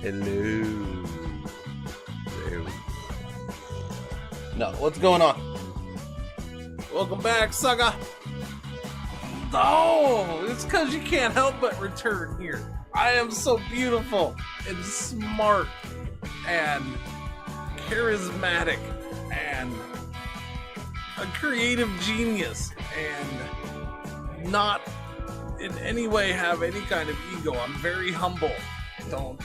Hello. There we go. No, what's going on? Welcome back, Saga. Oh, it's because you can't help but return here. I am so beautiful and smart and charismatic and a creative genius and not in any way have any kind of ego. I'm very humble. Don't.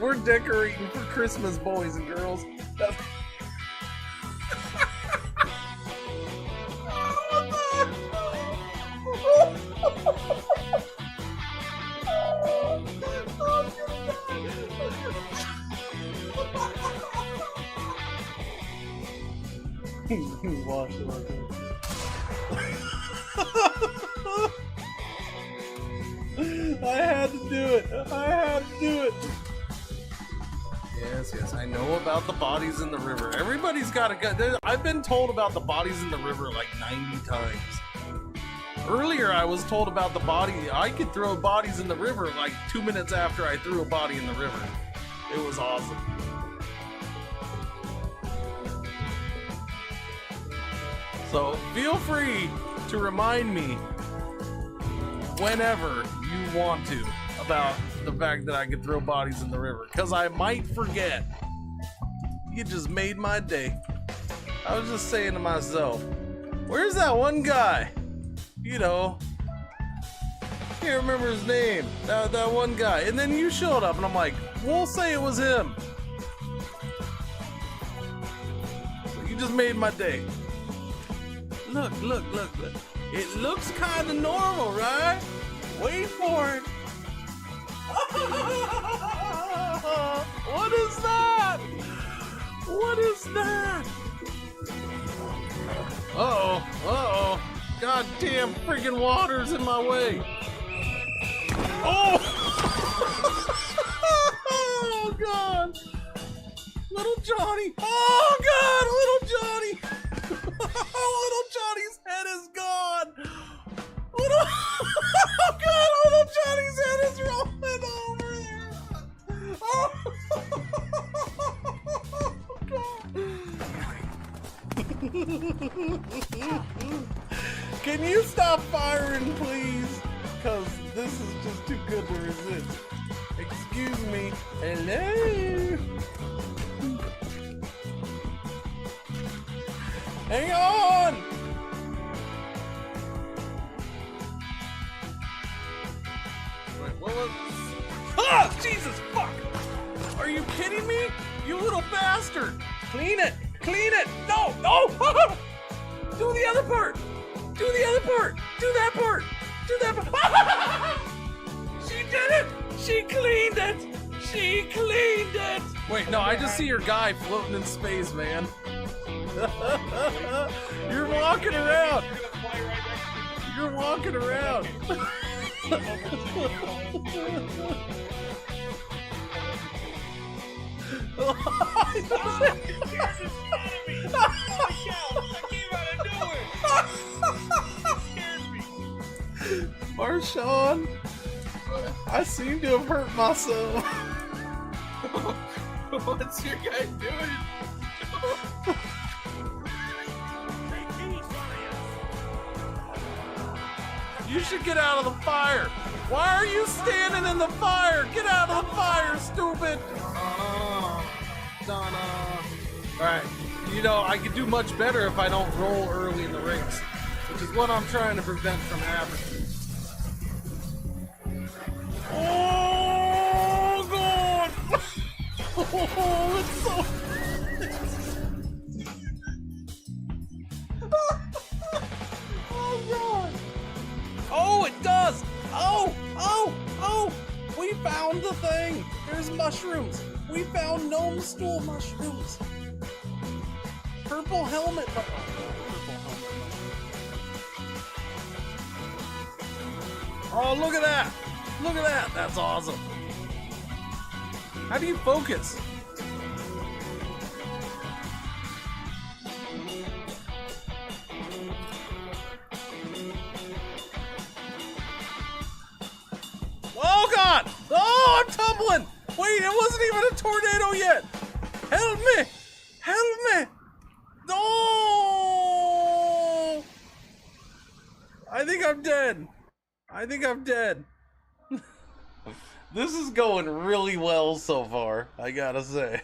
We're decorating for Christmas, boys and girls. Wash it like I had to do it. Yes, I know about the bodies in the river. Everybody's got a gun. I've been told about the bodies in the river like 90 times. Earlier, I was told about the body. I could throw bodies in the river like 2 minutes after I threw a body in the river. It was awesome. So feel free to remind me whenever you want to about the fact that I can throw bodies in the river, because I might forget. You just made my day. I was just saying to myself, where's that one guy? You know, can't remember his name. That one guy. And then you showed up and I'm like, we'll say it was him. So you just made my day. Look. It looks kind of normal, right? Wait for it. What is that? Uh-oh. Goddamn freaking water's in my way. Oh! Oh, God. Little Johnny. Oh, God, little Johnny. Little Johnny's head is gone. Oh, God, little Johnny's head is rolling over there. Oh, God. Can you stop firing, please? Because this is just too good to resist. Excuse me. Hello? Hang on! Wait, what was... Ah! Jesus, fuck! Are you kidding me? You little bastard! Clean it! No! Do the other part! Do that part! She did it! She cleaned it! Wait, no, I just see your guy floating in space, man. You're walking around. Marshawn, I seem to have hurt myself. What's your guy doing? You should get out of the fire. Why are you standing in the fire? Get out of the fire, stupid. Donna. Alright, you know, I could do much better if I don't roll early in the race, which is what I'm trying to prevent from happening. Oh, God! Oh, it's so... Oh, God! Oh, it does! Oh! We found the thing! There's mushrooms! We found gnome stool mushrooms! Purple helmet! Oh, look at that! That's awesome! How do you focus? Oh, God! Oh, I'm tumbling! Wait, it wasn't even a tornado yet. Help me! Help me! No! I think I'm dead. I think I'm dead. This is going really well so far, I gotta say.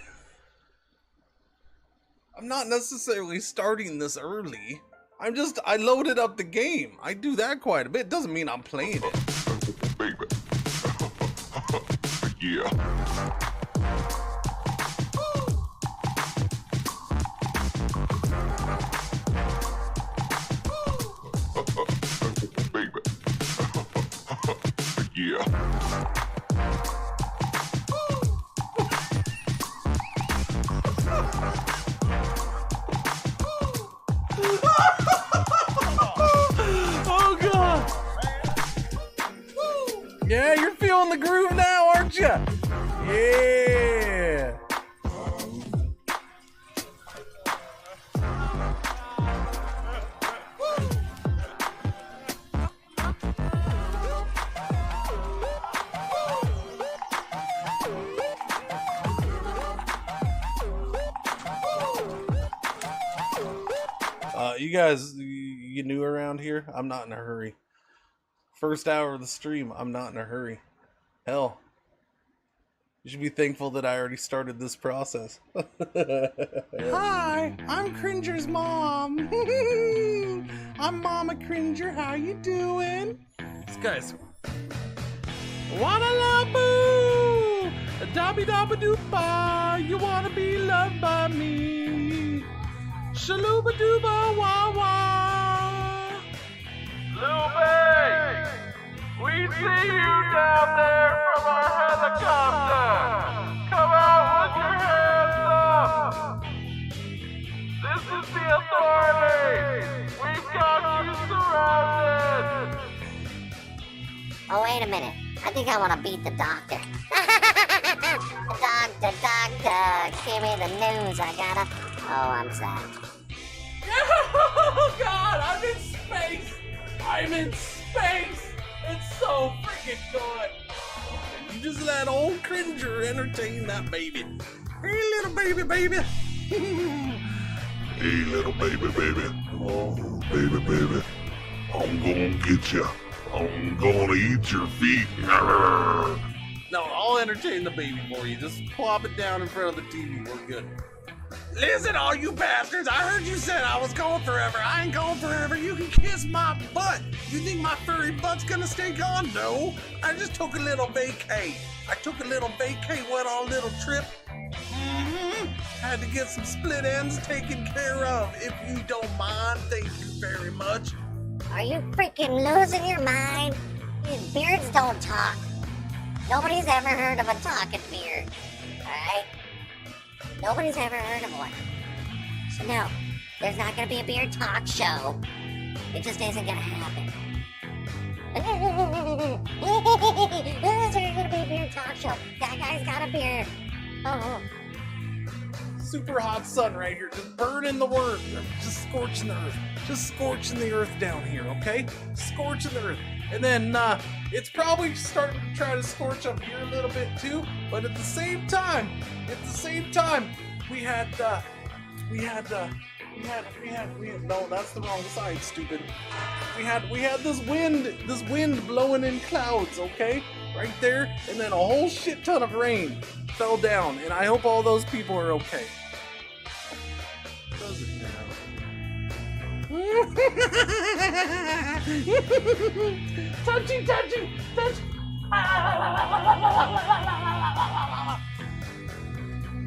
I'm not necessarily starting this early. I loaded up the game. I do that quite a bit. Doesn't mean I'm playing it. Baby. Yeah. Baby. Yeah. Oh god! Yeah, you're feeling the groove now, aren't you? Yeah! You guys, you new around here? I'm not in a hurry. First hour of the stream, I'm not in a hurry. Hell, you should be thankful that I already started this process. Hi, I'm Cringer's mom. I'm Mama Cringer. How you doing? This guy's wanna love boo, dabby dabba doopa. You wanna be loved by me? Shaluba dooba wah wah. Lupe! We see you down there from our helicopter! Come out with your hands up! This is the authorities! We've got you surrounded! Oh, wait a minute. I think I want to beat the doctor. Doctor, give me the news. I gotta... Oh, I'm sad. Oh god, I'm in space! I'm in space! It's so freaking good! You just let old Cringer entertain that baby. Hey little baby, baby! Hey, little baby, baby. Oh, baby, baby. I'm gonna get you. I'm gonna eat your feet. No, I'll entertain the baby for you. Just plop it down in front of the TV. We're good. Listen, all you bastards, I heard you said I was gone forever. I ain't gone forever. You can kiss my butt. You think my furry butt's gonna stay gone? No. I just took a little vacay. Went on a little trip. Had to get some split ends taken care of. If you don't mind, thank you very much. Are you freaking losing your mind? These beards don't talk. Nobody's ever heard of a talking beard. Alright? Nobody's ever heard of one. So no, there's not gonna be a beard talk show. It just isn't gonna happen. There's gonna be a beard talk show. That guy's got a beard. Oh. Super hot sun right here, just burning the earth, just scorching the earth, just scorching the earth down here, okay? Scorching the earth. And then it's probably starting to try to scorch up here a little bit too, but at the same time, we had no, that's the wrong side, stupid. We had this wind blowing in clouds, okay? Right there, and then a whole shit ton of rain fell down, and I hope all those people are okay. Does it now? Touchy!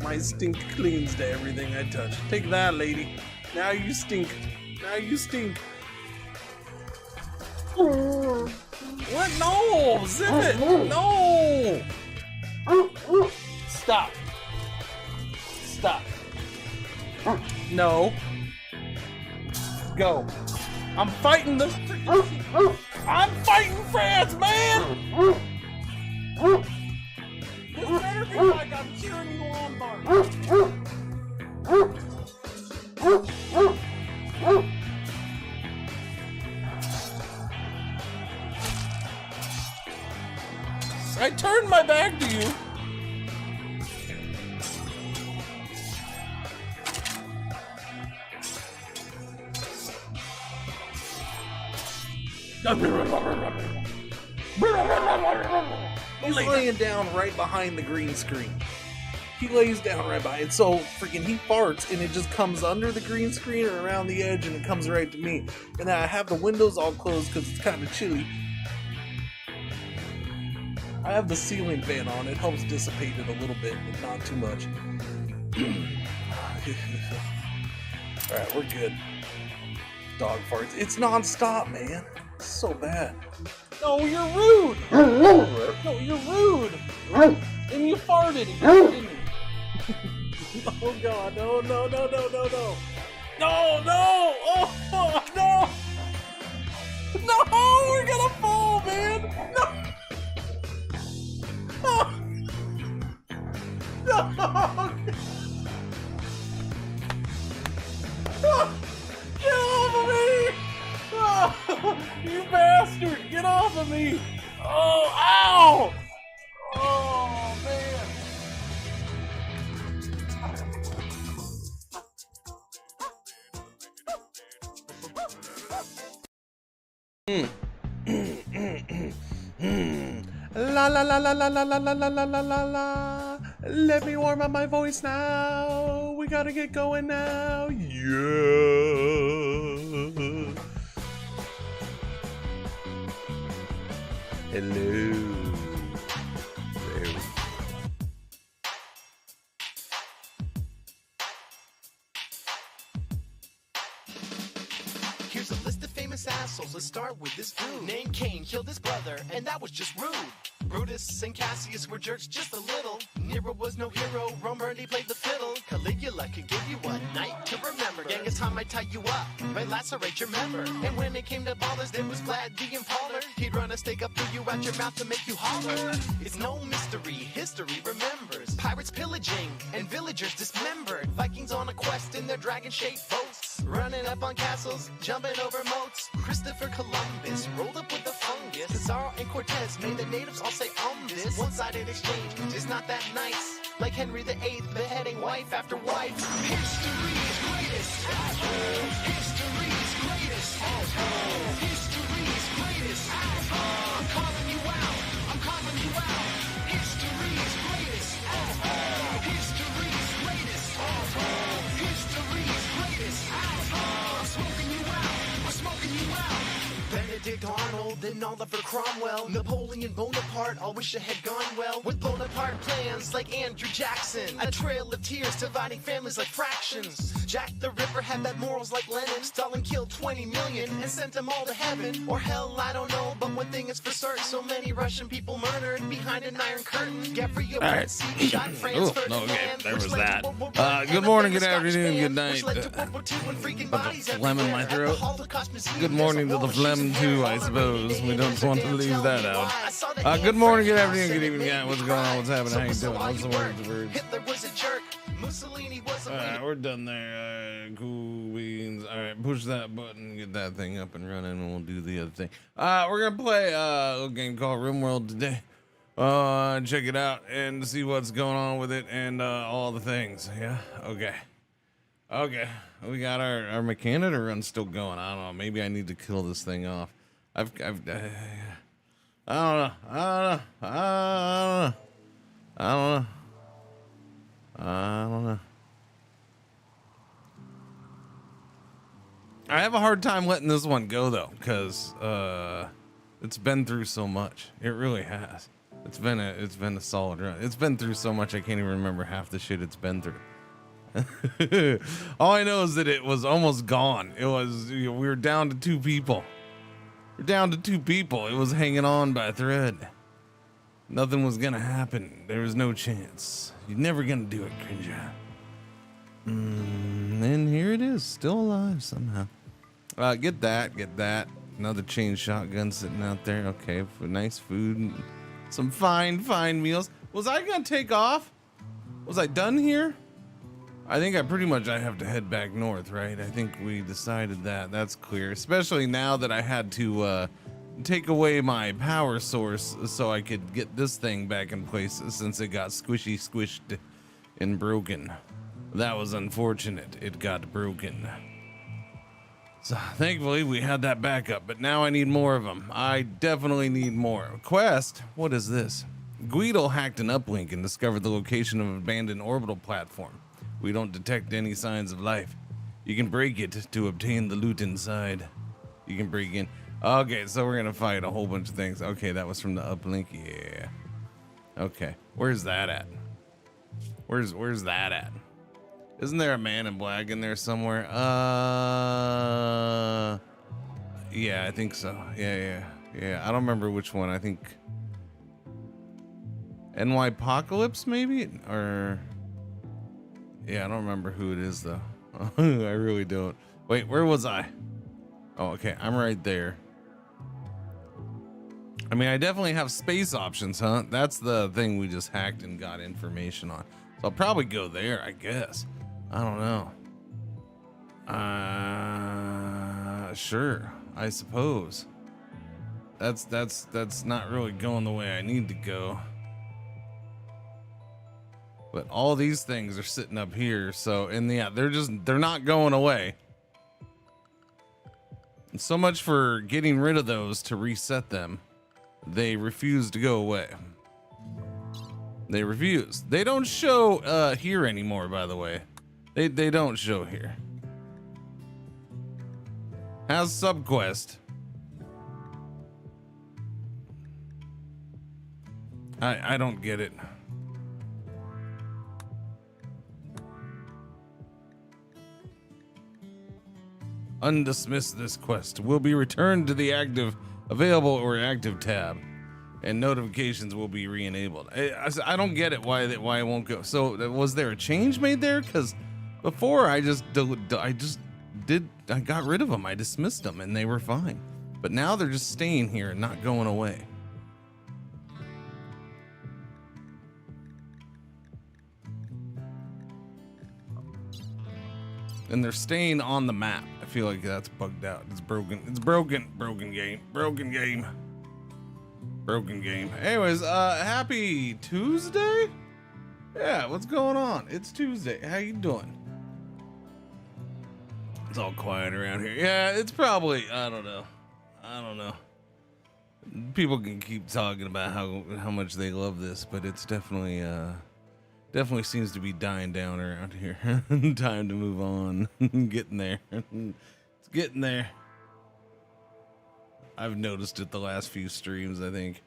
My stink clings to everything I touch. Take that, lady. Now you stink. What? No! Zip it! No! Stop. No. Go. I'm fighting the freaking... I'm fighting France, man! This better be like I'm cheering you on, Bart. I turned my back to you. He's laying down right behind the green screen. He lays down right behind it, so freaking he farts and it just comes under the green screen or around the edge and it comes right to me. And I have the windows all closed because it's kind of chilly. I have the ceiling fan on. It helps dissipate it a little bit, but not too much. Alright, we're good. Dog farts. It's non-stop, man. It's so bad. No, you're rude! No, you're rude! And you farted again, didn't you? Oh god, no. No, no! Oh, no! No, we're gonna fall, man! No! Oh. No! Oh. Get off of me! Oh, you bastard! Get off of me! Oh, ow! Oh, man! La la la la la la la la la la la la la. Let me warm up my voice now. We gotta get going now. Yeah. Hello. There. Here's a list of famous assholes. Let's start with this dude named Cain. Killed his brother, and that was just rude. Brutus and Cassius were jerks just a little. Nero was no hero. Rome Burney played the fiddle. Caligula could give you a night to remember. Genghis Khan might tie you up, might lacerate your member. And when it came to ballers, there was Vlad the Impaler. He'd run a stake up through you out your mouth to make you holler. It's no mystery, history remembers. Pirates pillaging and villagers dismembered. Vikings on a quest in their dragon-shaped boats. Running up on castles, jumping over moats. Christopher Columbus rolled up with the fungus. Pizarro and Cortez made the natives all say this. One-sided exchange is not that nice. Like Henry VIII beheading wife after wife. History's greatest assholes. History's greatest assholes. History's greatest assholes. I'm calling you out. I'm calling you out. History's greatest assholes. History's greatest assholes. History's greatest assholes. I'm smoking you out. I'm smoking you out. Benedict Arnold, then Oliver Cromwell. Napoleon Bonaparte, all wish it had gone well. With Bonaparte plans like Andrew Jackson. A trail of tears dividing families like fractions. Jack the Ripper had bad morals like Lenin. Stalin killed 20 million and sent them all to heaven. Or hell, I don't know, but one thing is for certain. So many Russian people murdered behind an iron curtain. Gavrilo shot France Ferdinand. Okay, there was that. Good morning, good afternoon, good night. Phlegm in my throat. Good morning to the phlegm too, I suppose. We don't want to leave that out. Good morning, good afternoon, good evening, guys. What's going on? What's happening? How you doing? What's the word? Hitler was a jerk. Mussolini was a Alright, we're done there. Cool beans. Alright, push that button, get that thing up and running, and we'll do the other thing. We're gonna play a little game called RimWorld today. Check it out and see what's going on with it and all the things. Yeah? Okay. Okay. We got our mechanic run still going. I don't know. Maybe I need to kill this thing off. I don't know. I have a hard time letting this one go though, because it's been through so much. It really has. It's been a solid run. It's been through so much I can't even remember half the shit it's been through. All I know is that it was almost gone. It was, we were down to 2 people. We're down to 2 people. It was hanging on by a thread. Nothing was gonna happen. There was no chance. You're never gonna do it, Cringer. And here it is, still alive somehow. Get that. Another chain shotgun sitting out there. Okay, for nice food, some fine meals. Was I gonna take off? Was I done here? I think I have to head back north, right? I think we decided that. That's clear. Especially now that I had to take away my power source so I could get this thing back in place since it got squished and broken. That was unfortunate. It got broken. So thankfully we had that backup, but now I need more of them. I definitely need more. Quest, what is this? Guido hacked an uplink and discovered the location of an abandoned orbital platform. We don't detect any signs of life. You can break it to obtain the loot inside. You can break in. Okay, so we're gonna fight a whole bunch of things. Okay, that was from the uplink. Yeah. Okay, where's that at? Where's that at? Isn't there a man in black in there somewhere? Yeah, I think so. Yeah. I don't remember which one. I think NY Apocalypse maybe, or yeah, I don't remember who it is though. I really don't. Wait, where was I? Oh, okay, I'm right there. I mean, I definitely have space options, huh? That's the thing we just hacked and got information on. So I'll probably go there, I guess. I don't know. Sure, I suppose. That's not really going the way I need to go. But all these things are sitting up here, so they're not going away. And so much for getting rid of those to reset them. They refuse to go away. They refuse. They don't show here anymore, by the way. They don't show here. Has subquest. I don't get it. Undismiss this quest. Will be returned to the active, available or active tab, and notifications will be re-enabled. I don't get it why it won't go. So was there a change made there? Because before I got rid of them. I dismissed them and they were fine. But now they're just staying here and not going away. And they're staying on the map. I feel like that's bugged out. It's broken. It's broken. Broken game. Broken game. Broken game. Anyways, happy Tuesday? Yeah, what's going on? It's Tuesday. How you doing? It's all quiet around here. Yeah, it's probably, I don't know. People can keep talking about how much they love this, but it's definitely seems to be dying down around here. Time to move on. Getting there. It's getting there. I've noticed it the last few streams, I think.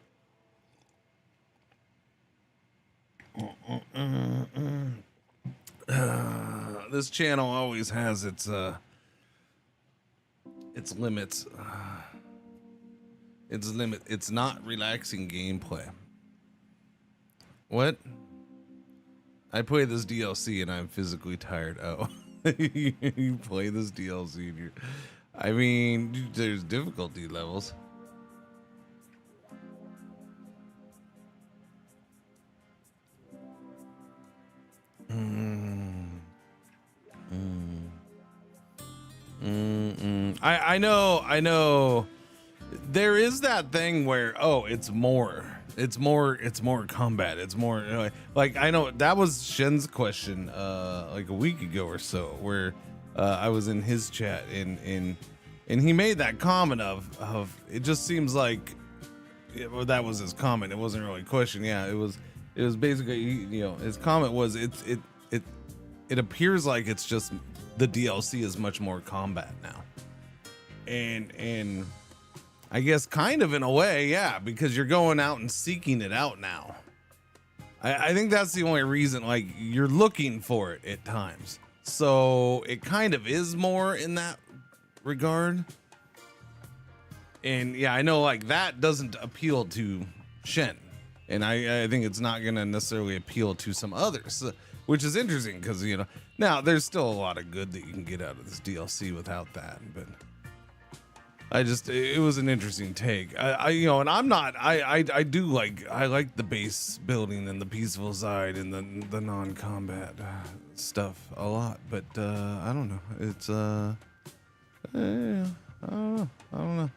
This channel always has its limits. It's not relaxing gameplay. What? I play this DLC and I'm physically tired. Oh, you play this DLC and I mean, there's difficulty levels. I know. There is that thing where, oh, it's more combat. It's more like I know that was Shen's question like a week ago or so, where I was in his chat and he made that comment of it just seems like well, that was his comment. It wasn't really a question. Yeah, it was basically, his comment was it appears like it's just the DLC is much more combat now. And I guess kind of in a way, yeah, because you're going out and seeking it out now. I think that's the only reason, like, you're looking for it at times. So it kind of is more in that regard. And yeah, I know like that doesn't appeal to Shen. And I think it's not going to necessarily appeal to some others, which is interesting because, now there's still a lot of good that you can get out of this DLC without that. But it was an interesting take. And I'm not, I like the base building and the peaceful side and the non-combat stuff a lot. But I don't know. It's, I don't know.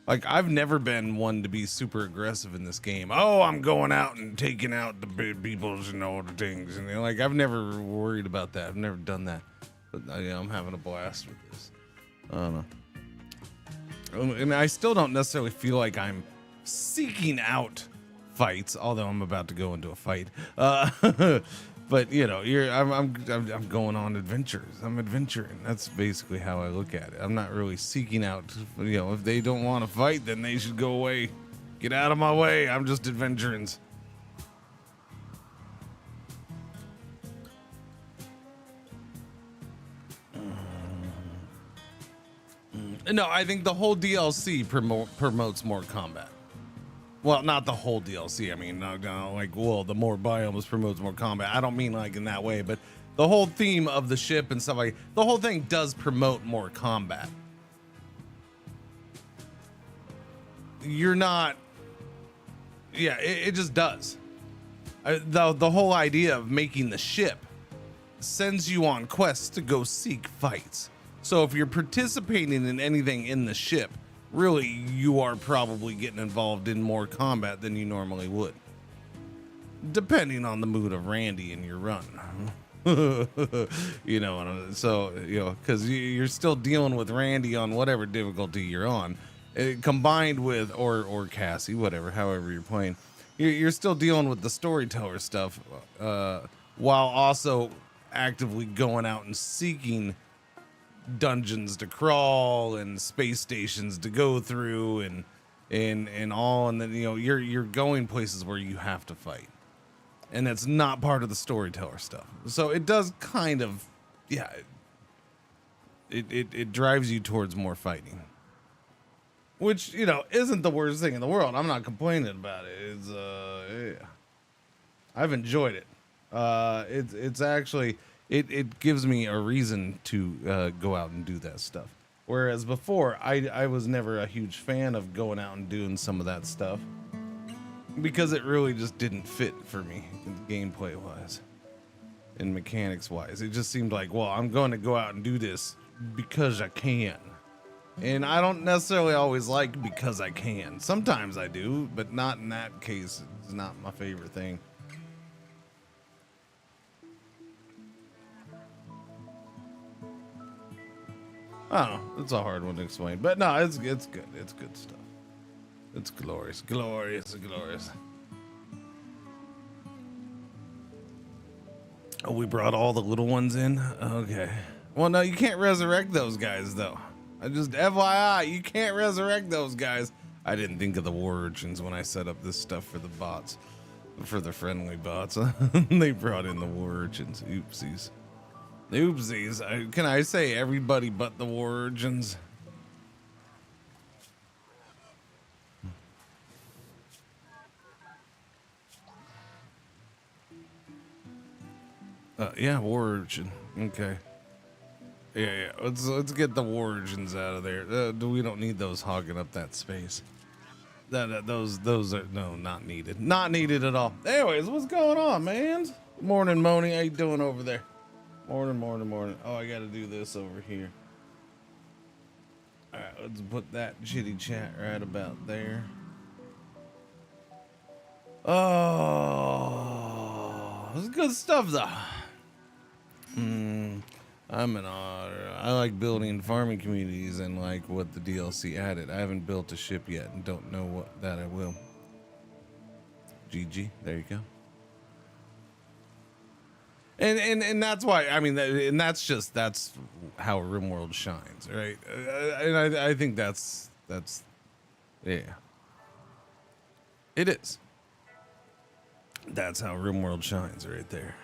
Like, I've never been one to be super aggressive in this game. Oh, I'm going out and taking out the big peoples and all the things. And like, I've never worried about that. I've never done that. But I'm having a blast with this. I don't know. And I still don't necessarily feel like I'm seeking out fights, although I'm about to go into a fight. But you know, I'm going on adventures. I'm adventuring. That's basically how I look at it. I'm not really seeking out. You know, if they don't want to fight, then they should go away. Get out of my way. I'm just adventuring. No, I think the whole DLC promotes more combat. Well, not the whole DLC. I mean, no, like, well, the more biomes promotes more combat. I don't mean like in that way, but the whole theme of the ship and stuff like the whole thing does promote more combat. You're not, yeah, it just does. The whole idea of making the ship sends you on quests to go seek fights. So if you're participating in anything in the ship, really, you are probably getting involved in more combat than you normally would. Depending on the mood of Randy in your run. You know, so, you know, because you're still dealing with Randy on whatever difficulty you're on. Combined with, or Cassie, whatever, however you're playing. You're still dealing with the storyteller stuff, while also actively going out and seeking dungeons to crawl and space stations to go through and all, and then you know you're going places where you have to fight, and that's not part of the storyteller stuff. So it does kind of, yeah, it drives you towards more fighting, which, you know, isn't the worst thing in the world. I'm not complaining about it. It's yeah. I've enjoyed it. It's actually, it gives me a reason to go out and do that stuff. Whereas before, I was never a huge fan of going out and doing some of that stuff because it really just didn't fit for me, gameplay wise and mechanics wise. It just seemed like, well, I'm going to go out and do this because I can. And I don't necessarily always like because I can. Sometimes I do, but not in that case. It's not my favorite thing. I don't know. It's a hard one to explain, but no, it's good. It's good stuff. It's glorious, glorious, glorious. Oh, we brought all the little ones in. Okay. Well, no, you can't resurrect those guys though. I just FYI, you can't resurrect those guys. I didn't think of the war urchins when I set up this stuff for the bots, for the friendly bots. They brought in the war urchins. Oopsies. Oopsies. Can I say everybody but the war urchins? Yeah, war urchin. Okay. Yeah. Let's get the war urchins out of there. We don't need those hogging up that space. Those are not needed. Not needed at all. Anyways, what's going on, man? Morning, Moni. How you doing over there? Morning. Oh, I gotta do this over here. Alright, let's put that chitty chat right about there. Oh, this is good stuff though. I like building farming communities and like what the DLC added. I haven't built a ship yet and don't know what that I will. GG, there you go. And that's why, I mean, and that's how RimWorld shines, right? And I think that's yeah, it is. That's how RimWorld shines right there.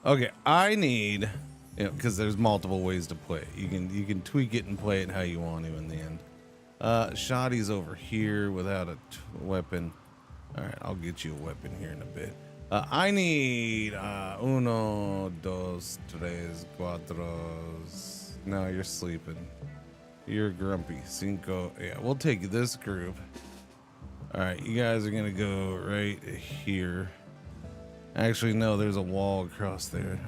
Okay, I need, you know, because there's multiple ways to play it. You can tweak it and play it how you want to in the end. Shoddy's over here without a weapon. All right, I'll get you a weapon here in a bit. I need uno, dos, tres, cuatros. No, you're sleeping. You're grumpy. Cinco. Yeah, we'll take this group. All right, you guys are gonna go right here. Actually, no, there's a wall across there.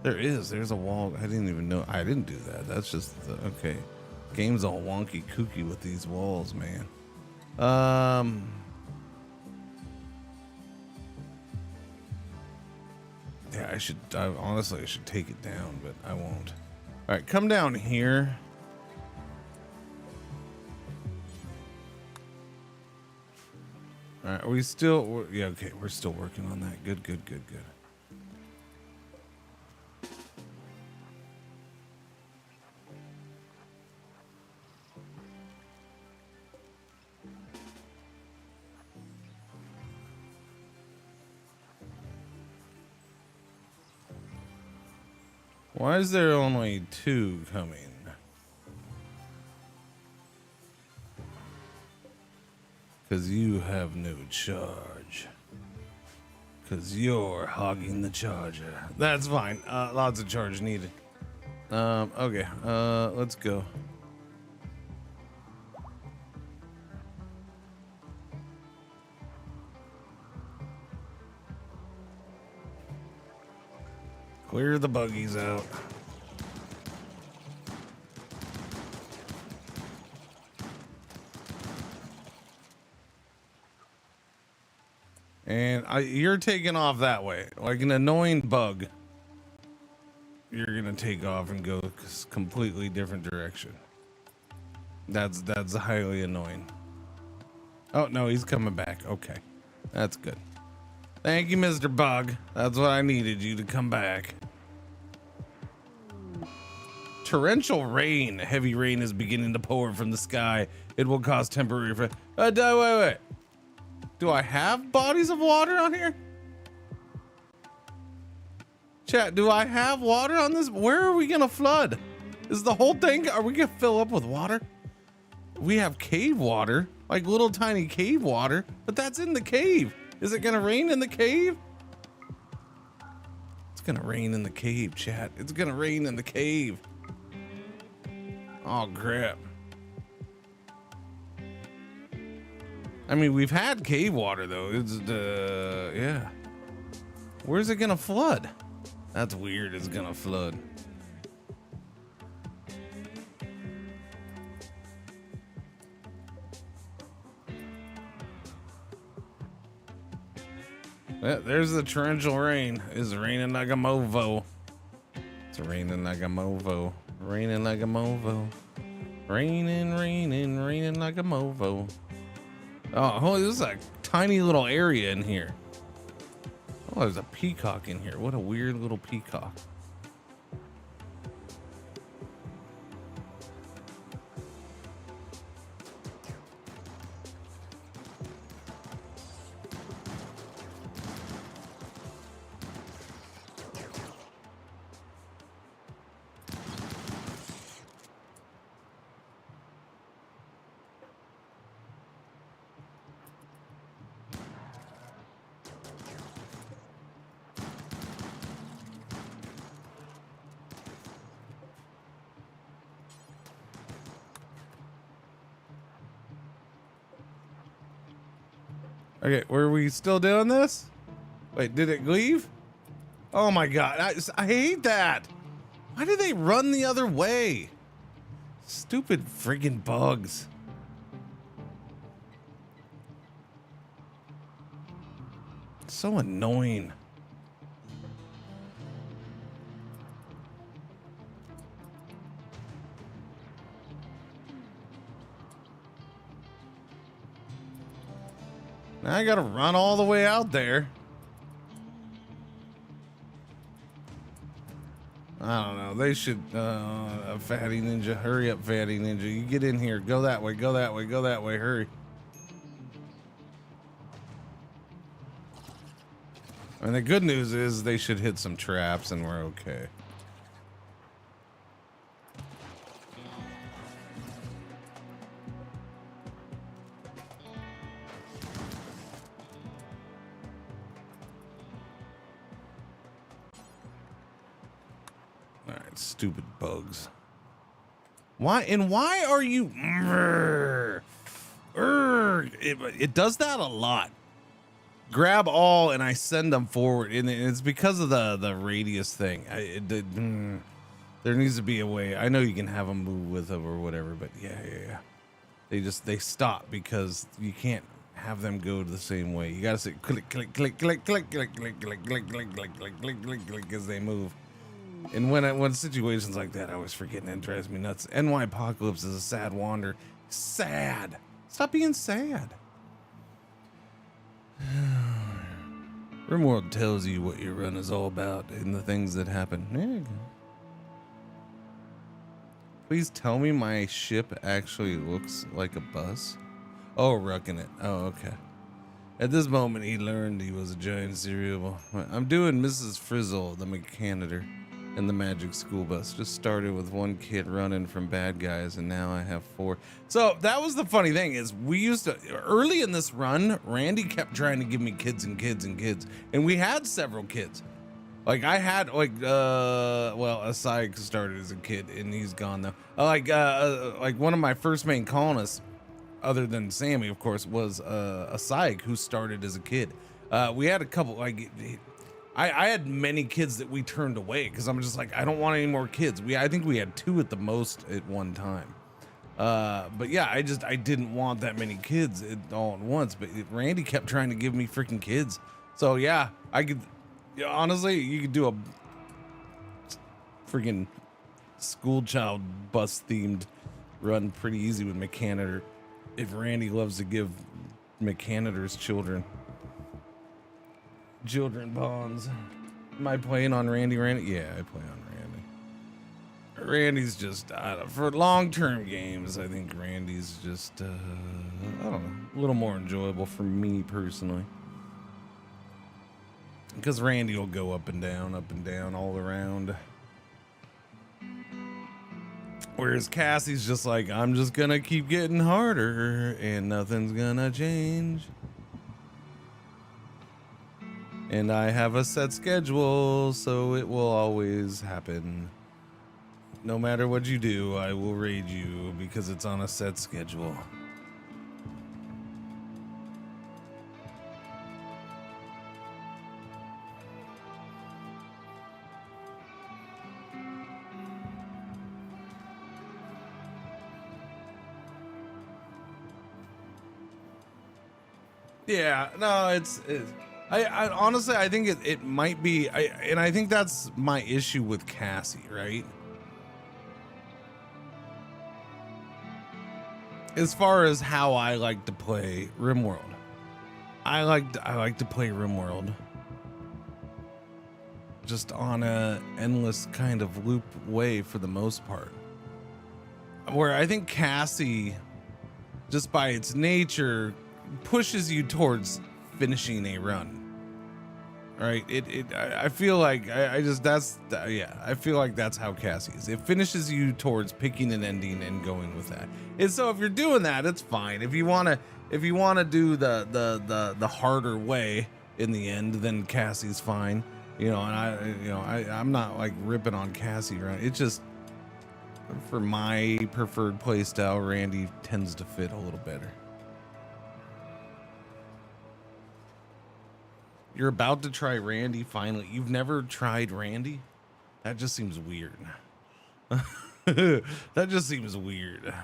There's a wall. I didn't even know. I didn't do that. That's just okay. Game's all wonky kooky with these walls, man. Yeah, honestly, I should take it down, but I won't. All right, come down here. All right, we're still working on that. Good. Why is there only 2 coming? Because you have no charge. Because you're hogging the charger. That's fine. Lots of charge needed. Okay. Let's go. Clear the buggies out. And you're taking off that way. Like an annoying bug. You're going to take off and go completely different direction. That's highly annoying. Oh, no, he's coming back. Okay. That's good. Thank you, Mr. Bug. That's what I needed you to come back. Torrential rain. Heavy rain is beginning to pour from the sky. It will cause temporary... wait. Do I have bodies of water on here? Chat, do I have water on this? Where are we going to flood? Is the whole thing... Are we going to fill up with water? We have cave water. Like little tiny cave water. But that's in the cave. Is it gonna rain in the cave? It's gonna rain in the cave, chat. It's gonna rain in the cave. Oh, crap. I mean, we've had cave water, though. It's, yeah. Where's it gonna flood? That's weird, it's gonna flood. Yeah, there's the torrential rain. It's raining like a movo. It's raining like a movo. Raining like a movo. Raining like a movo. Oh, this is a tiny little area in here. Oh, there's a peacock in here. What a weird little peacock. Okay, were we still doing this? Wait, did it leave? Oh my god, I hate that. Why do they run the other way? Stupid friggin' bugs. So annoying. Now I gotta run all the way out there. I don't know. They should, Fatty Ninja. Hurry up, Fatty Ninja. You get in here. Go that way. Go that way. Go that way. Hurry. And the good news is they should hit some traps and we're okay. Alright, stupid bugs. Why are you... It does that a lot. Grab all and I send them forward, and it's because of the radius thing. There needs to be a way. I know you can have them move with them or whatever, but yeah. They stop because you can't have them go the same way. You gotta say click, click, click, click, click, click, click, click, click, click, click, click, click, click, click as they move. And when situations like that, I always forget and it drives me nuts. NY Apocalypse is a sad wander. Sad. Stop being sad. RimWorld tells you what your run is all about and the things that happen. There you go. Please tell me my ship actually looks like a bus. Oh, rucking it. Oh, okay. At this moment, he learned he was a giant cereal. I'm doing Mrs. Frizzle, the mechanitor, and the magic school bus. Just started with 1 kid running from bad guys, and now I have 4. So that was the funny thing is we used to, early in this run, Randy kept trying to give me kids and kids and kids. And we had several kids. Like I had well, Asai started as a kid and he's gone now. Like one of my first main colonists, other than Sammy, of course, was a psych who started as a kid. We had a couple, like, I had many kids that we turned away because I'm just like, I don't want any more kids. I think we had 2 at the most at one time. But yeah, I didn't want that many kids all at once. But Randy kept trying to give me freaking kids. So yeah, I could, honestly, you could do a freaking school child bus themed run pretty easy with Mechanitor. If Randy loves to give Mechanitor's children bonds. Am I playing on Randy? Yeah, I play on Randy. Randy's just, for long-term games, I think Randy's just, I don't know, a little more enjoyable for me personally. Because Randy will go up and down all around. Whereas Cassie's just like, I'm just gonna keep getting harder and nothing's gonna change. And I have a set schedule, so it will always happen. No matter what you do, I will raid you because it's on a set schedule. Yeah, no, it's I honestly, I think it might be, and I think that's my issue with Cassie, right? As far as how I like to play RimWorld, I like to play RimWorld just on a endless kind of loop way for the most part. Where I think Cassie, just by its nature, pushes you towards finishing a run. Right? I feel like I feel like that's how Cassie is. It finishes you towards picking an ending and going with that. And so if you're doing that, it's fine. If you wanna do the harder way in the end, then Cassie's fine. You know, and I'm not like ripping on Cassie, right? It's just for my preferred play style, Randy tends to fit a little better. You're about to try Randy finally. You've never tried Randy? That just seems weird. That just seems weird.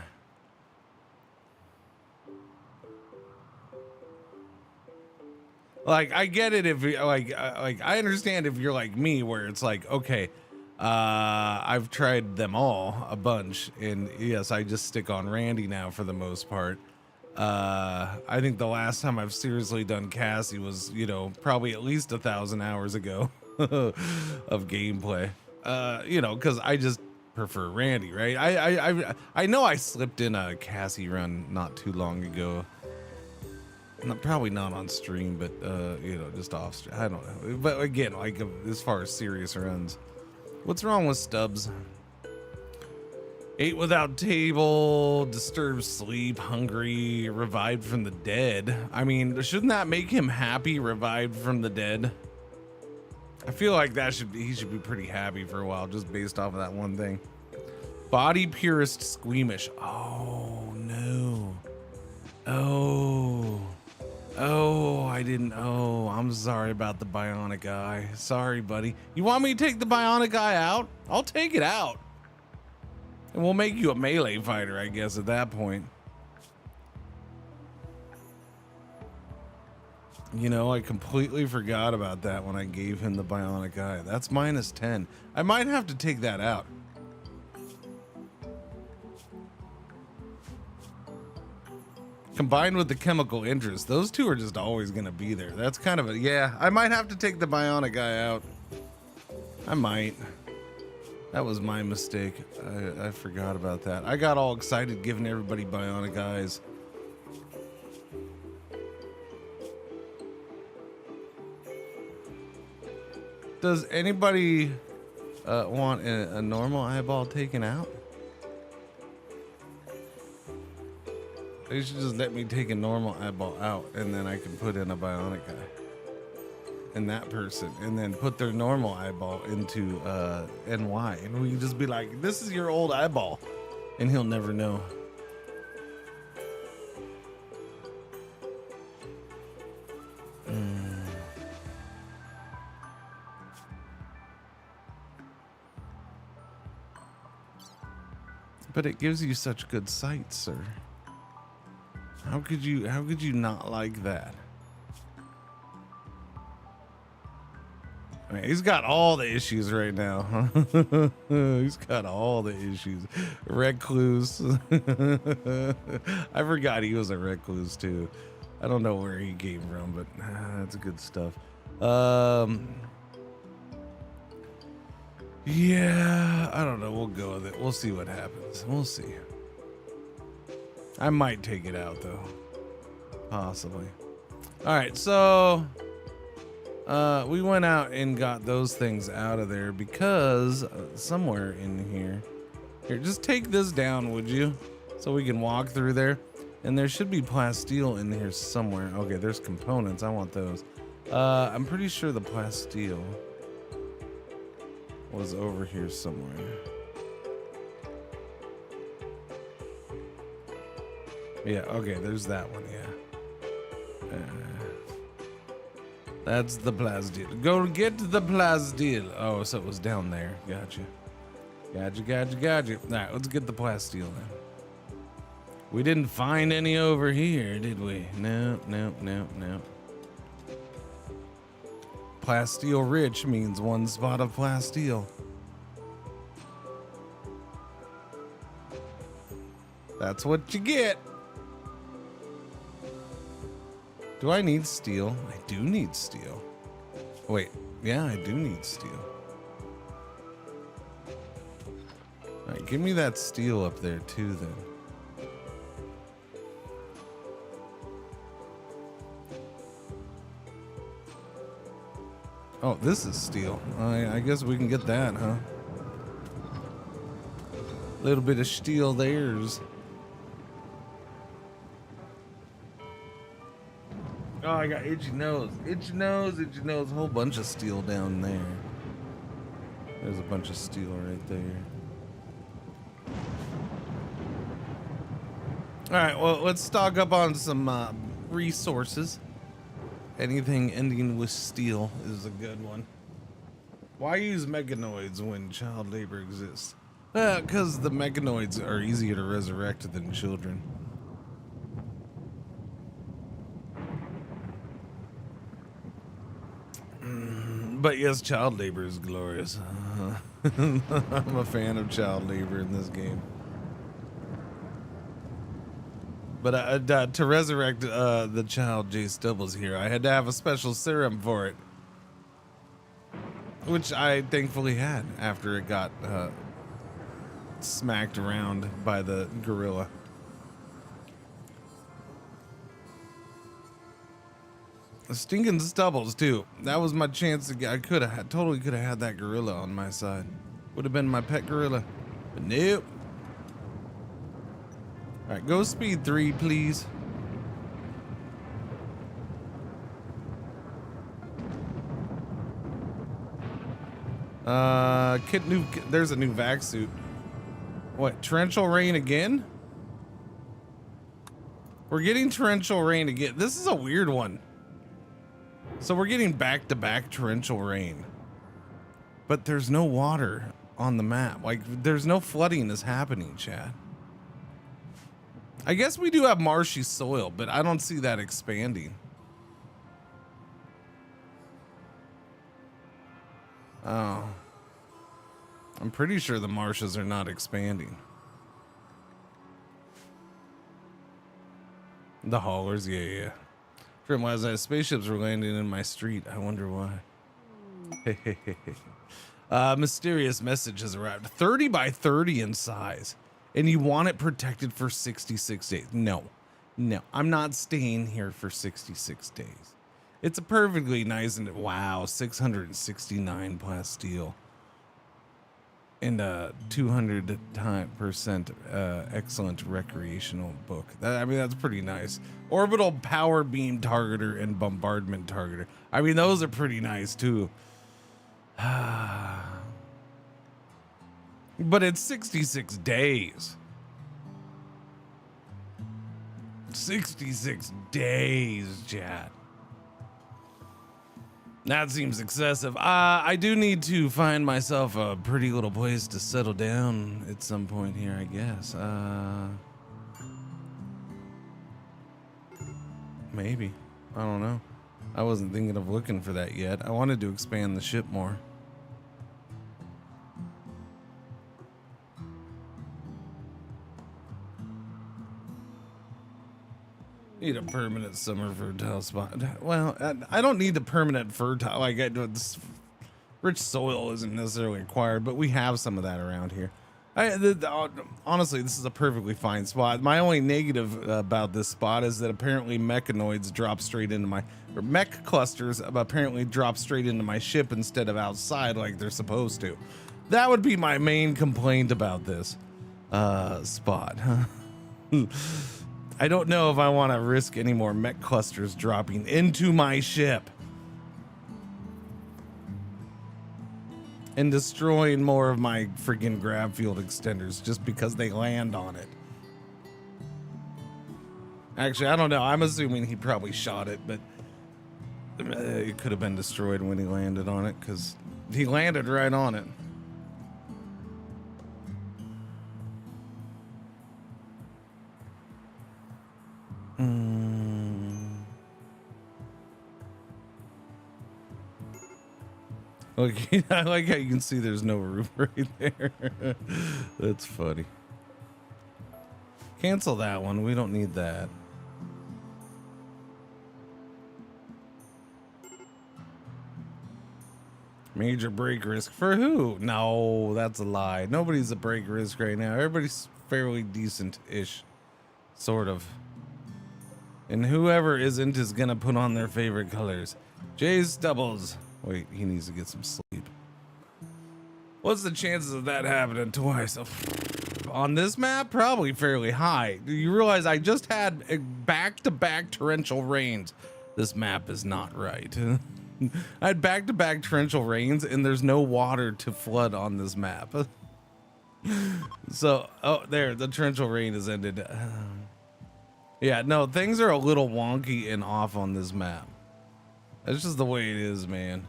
Like, I get it if you like I understand if you're like me, where it's like, okay, I've tried them all a bunch, and yes, I just stick on Randy now for the most part. I think the last time I've seriously done Cassie was, probably at least 1,000 hours ago of gameplay. Because I just prefer Randy, right? I know I slipped in a Cassie run not too long ago. Probably not on stream, but just off stream. I don't know. But again, like as far as serious runs, what's wrong with Stubbs? Ate without table, disturbed sleep, hungry, revived from the dead. I mean, shouldn't that make him happy, revived from the dead? I feel like he should be pretty happy for a while, just based off of that one thing. Body purist squeamish. Oh no. I'm sorry about the bionic eye. Sorry, buddy. You want me to take the bionic eye out? I'll take it out. And we'll make you a melee fighter, I guess, at that point. You know, I completely forgot about that when I gave him the bionic eye. That's minus 10. I might have to take that out. Combined with the chemical interest, those two are just always going to be there. That's kind of a, yeah, I might have to take the bionic eye out. I might. That was my mistake. I forgot about that. I got all excited giving everybody bionic eyes. Does anybody want a normal eyeball taken out? They should just let me take a normal eyeball out, and then I can put in a bionic eye. And that person, and then put their normal eyeball into NY, and we can just be like, "This is your old eyeball," and he'll never know. But it gives you such good sight, sir. How could you not like that? I mean, he's got all the issues right now. He's got all the issues. Recluse. I forgot he was a recluse too. I don't know where he came from, but that's good stuff. Yeah, I don't know. We'll go with it. We'll see what happens. We'll see. I might take it out though. Possibly. All right, so we went out and got those things out of there because somewhere in here. Here, just take this down, would you? So we can walk through there. And there should be plasteel in here somewhere. Okay, there's components. I want those. I'm pretty sure the plasteel was over here somewhere. Yeah, okay, there's that one, yeah. That's the plasteel. Go get the plasteel. Oh, so it was down there. Gotcha. Gotcha. All right, let's get the plasteel then. We didn't find any over here, did we? No. Plasteel rich means one spot of plasteel. That's what you get. Do I need steel? I do need steel. Wait, yeah, I do need steel. All right, give me that steel up there too then. Oh, this is steel. I guess we can get that, huh? A little bit of steel there's. Oh, I got itchy nose. Itchy nose. A whole bunch of steel down there. There's a bunch of steel right there. All right, well, let's stock up on some resources. Anything ending with steel is a good one. Why use mechanoids when child labor exists? Because the mechanoids are easier to resurrect than children. But yes, child labor is glorious. I'm a fan of child labor in this game. But to resurrect the child Jay Stubbles here, I had to have a special serum for it. Which I thankfully had after it got smacked around by the gorilla. Stinking Stubbles too. That was my chance to get. I totally could have had that gorilla on my side. Would have been my pet gorilla. But nope. All right, go speed 3, please. There's a new vac suit. What, torrential rain again? We're getting torrential rain again. This is a weird one. So we're getting back-to-back torrential rain. But there's no water on the map. Like, there's no flooding is happening, Chad. I guess we do have marshy soil, but I don't see that expanding. Oh. I'm pretty sure the marshes are not expanding. The haulers, yeah. From last night, spaceships were landing in my street. I wonder why. Mysterious message has arrived. 30 by 30 in size. And you want it protected for 66 days. No. I'm not staying here for 66 days. It's a perfectly nice and wow, 669 plasteel. And 200% excellent recreational book. That's pretty nice. Orbital power beam targeter and bombardment targeter. Those are pretty nice too. But it's 66 days. 66 days, chat. That seems excessive. I do need to find myself a pretty little place to settle down at some point here, I guess. Maybe. I don't know. I wasn't thinking of looking for that yet. I wanted to expand the ship more. Need a permanent summer fertile spot. Well, I don't need the permanent fertile. Like, this rich soil isn't necessarily required, but we have some of that around here. Honestly, this is a perfectly fine spot. My only negative about this spot is that apparently mechanoids drop straight into my, or mech clusters apparently drop straight into my ship instead of outside like they're supposed to. That would be my main complaint about this spot. I don't know if I want to risk any more mech clusters dropping into my ship and destroying more of my freaking grab field extenders just because they land on it. Actually, I don't know. I'm assuming he probably shot it, but it could have been destroyed when he landed on it because he landed right on it. Okay, I like how you can see there's no roof right there. That's funny. Cancel that one. We don't need that. Major break risk for who? No, that's a lie. Nobody's a break risk right now. Everybody's fairly decent-ish, sort of. And whoever isn't is gonna put on their favorite colors. Jay's doubles. Wait, he needs to get some sleep. What's the chances of that happening twice? On this map, probably fairly high. Do you realize I just had back-to-back torrential rains? This map is not right. I had back-to-back torrential rains, and there's no water to flood on this map. So, oh, there, the torrential rain has ended. Yeah, no, things are a little wonky and off on this map. That's just the way it is, man.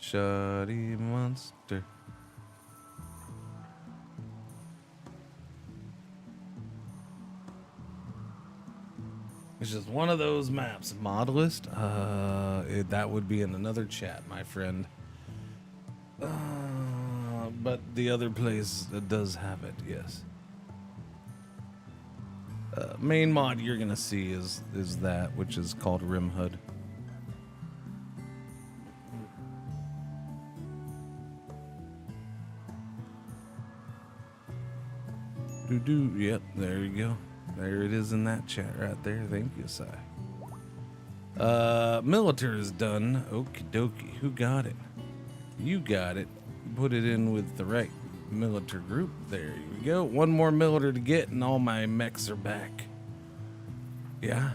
Shoddy monster. It's just one of those maps. Modelist? That would be in another chat, my friend. But the other place does have it, yes. Main mod you're gonna see is that, which is called RimWorld. Yep, there you go. There it is in that chat right there. Thank you, Si. Militaire is done. Okie dokie. Who got it? You got it. Put it in with the right militaire group. There you go. One more militaire to get, and all my mechs are back. Yeah.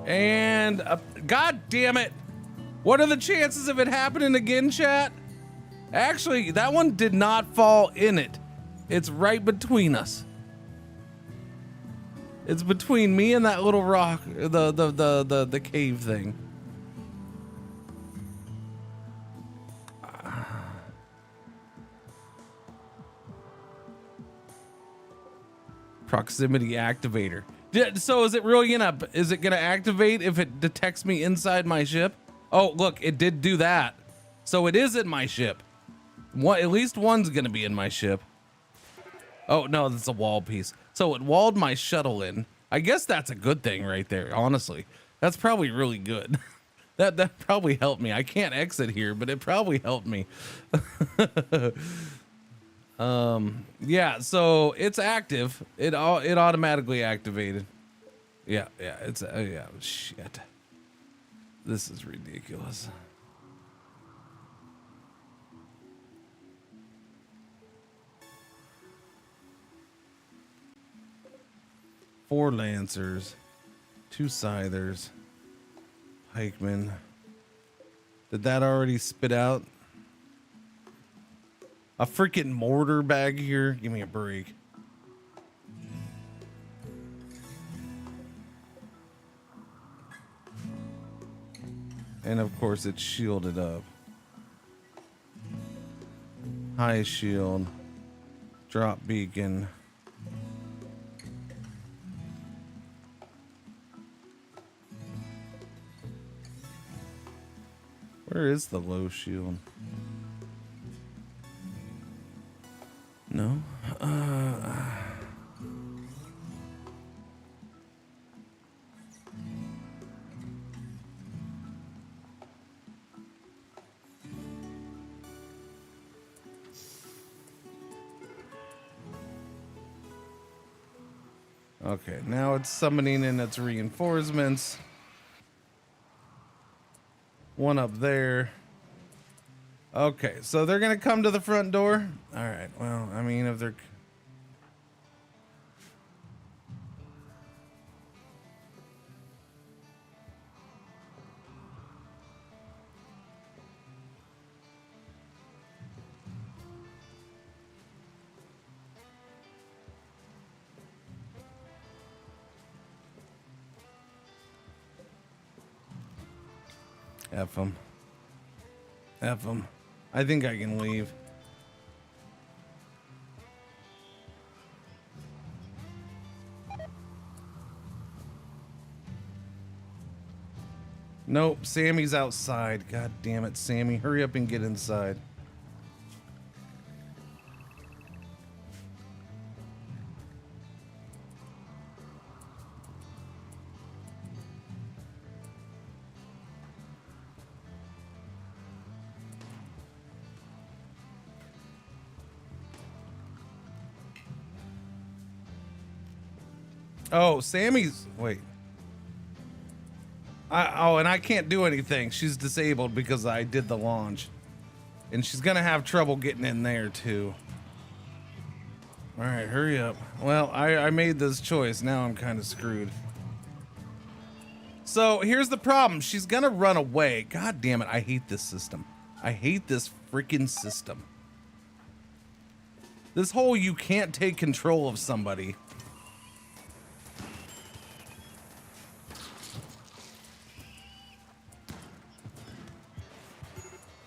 And God damn it! What are the chances of it happening again, chat? Actually, that one did not fall in it. It's right between us. It's between me and that little rock, the cave thing. Proximity activator. So is it really is it gonna activate if it detects me inside my ship? Oh, look, it did do that. So it is in my ship. At least one's gonna be in my ship. Oh no, that's a wall piece. So it walled my shuttle in. I guess that's a good thing right there, honestly. That's probably really good. That probably helped me. I can't exit here, but it probably helped me. Yeah, so it's active. It automatically activated. Yeah, it's yeah, shit. This is ridiculous. Four Lancers, 2 Scythers, Pikemen. Did that already spit out? A freaking mortar bag here? Give me a break. And of course it's shielded up. High shield. Drop beacon. Where is the low shield? No. Okay, now it's summoning in its reinforcements. One up there. Okay, so they're gonna come to the front door. All right, well, I mean, if they're... F them. F them. I think I can leave. Nope, Sammy's outside. God damn it, Sammy. Hurry up and get inside. Oh, Sammy's... Wait. And I can't do anything. She's disabled because I did the launch. And she's gonna have trouble getting in there, too. Alright, hurry up. Well, I made this choice. Now I'm kind of screwed. So, here's the problem. She's gonna run away. God damn it, I hate this system. I hate this freaking system. This whole you can't take control of somebody...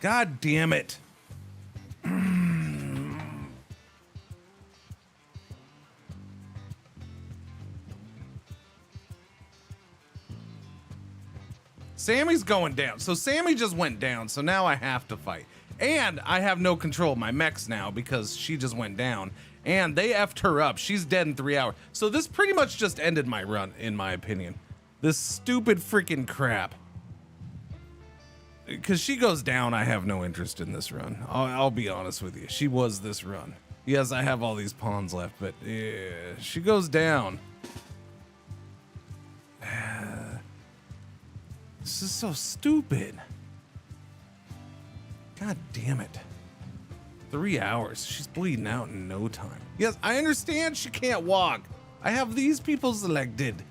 God damn it. Sammy's going down. So Sammy just went down. So now I have to fight. And I have no control of my mechs now because she just went down. And they effed her up. She's dead in 3 hours. So this pretty much just ended my run, in my opinion. This stupid freaking crap. Because she goes down, I have no interest in this run. I'll be honest with you. She was this run. Yes, I have all these pawns left, but yeah, she goes down. This is so stupid. God damn it. 3 hours. She's bleeding out in no time. Yes, I understand she can't walk. I have these people selected.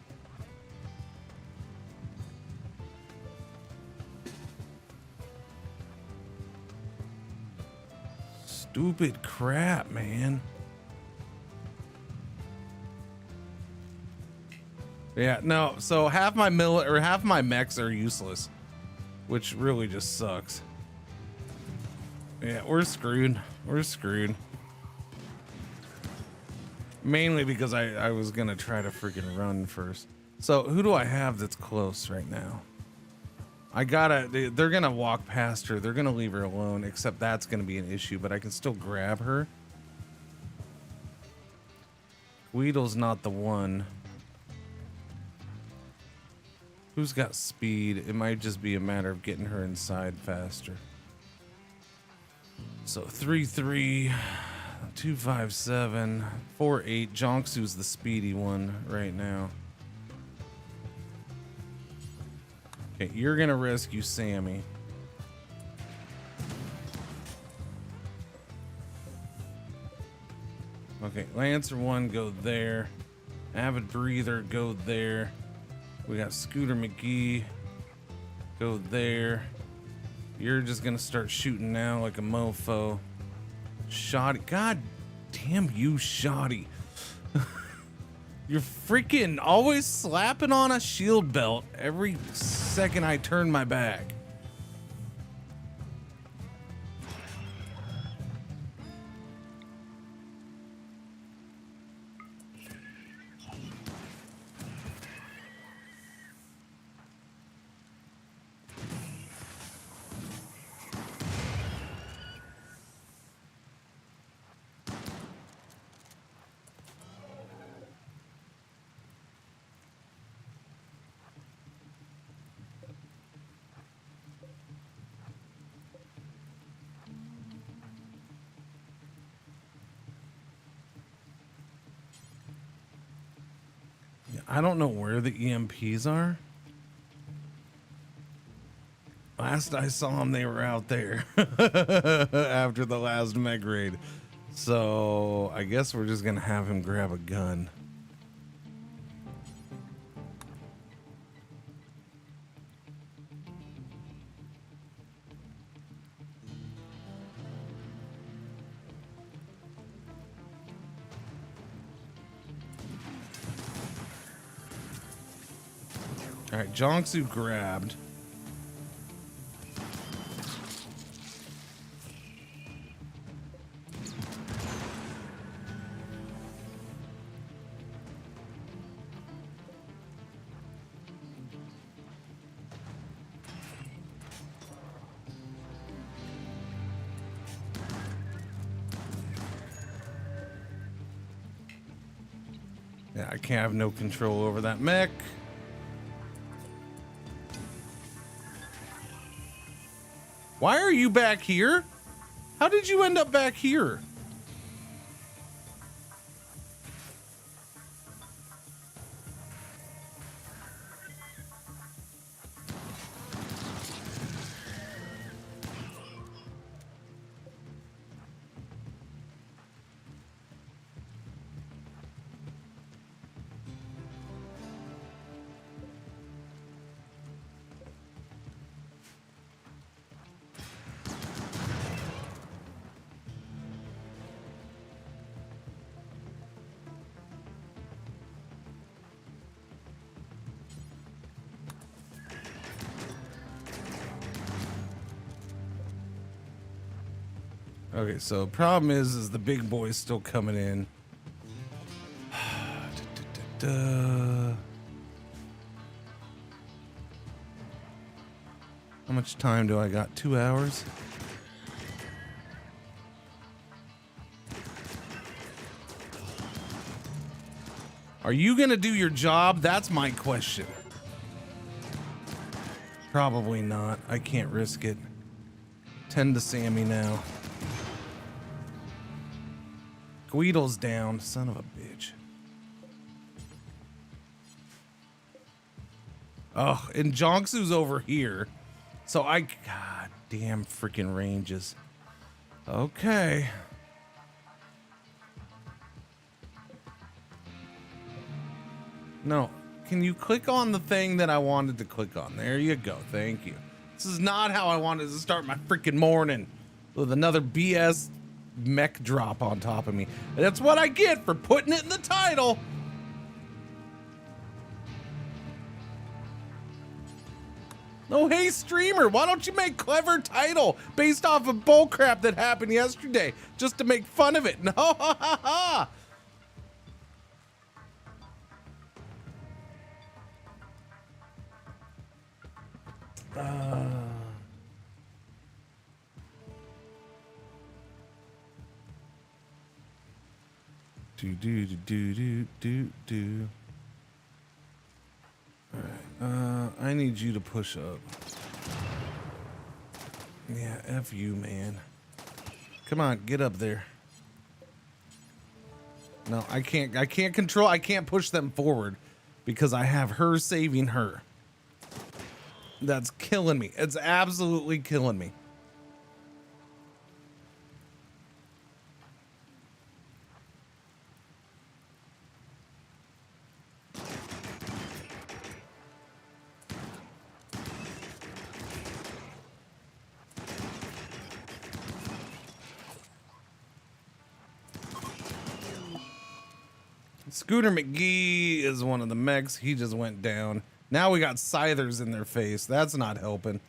Stupid crap, man. Yeah, no, so half my mechs are useless, which really just sucks. Yeah, we're screwed. We're screwed. Mainly because I was gonna try to freaking run first. So who do I have that's close right now? They're gonna walk past her. They're gonna leave her alone, except that's gonna be an issue, but I can still grab her. Weedle's not the one. Who's got speed? It might just be a matter of getting her inside faster. So 3-3, 2-5-7, 4-8. Jonksu's the speedy one right now. Okay, you're gonna rescue Sammy. Okay, Lancer 1, go there. Avid Breather, go there. We got Scooter McGee, go there. You're just gonna start shooting now like a mofo. Shoddy, god damn you, Shoddy. You're freaking always slapping on a shield belt every second I turn my back. I don't know where the EMPs are. Last I saw them, they were out there after the last Mech raid. So I guess we're just gonna have him grab a gun. All right, Jonksu grabbed. Yeah, I can't have no control over that mech. Why are you back here? How did you end up back here? Okay, so problem is the big boy's still coming in. How much time do I got? 2 hours? Are you gonna do your job? That's my question. Probably not. I can't risk it. 10 to Sammy now. Guido's down, son of a bitch. Oh, and Jonksu's over here. So god damn freaking ranges. Okay. No, can you click on the thing that I wanted to click on? There you go, thank you. This is not how I wanted to start my freaking morning, with another BS mech drop on top of me. And that's what I get for putting it in the title. No, hey streamer, why don't you make clever title based off of bullcrap that happened yesterday just to make fun of it? No, ha ha ha. Do. All right. I need you to push up. Yeah, F you, man. Come on, get up there. No, I can't control, I can't push them forward because I have her saving her. That's killing me. It's absolutely killing me. Scooter McGee is one of the mechs. He just went down. Now we got Scythers in their face. That's not helping.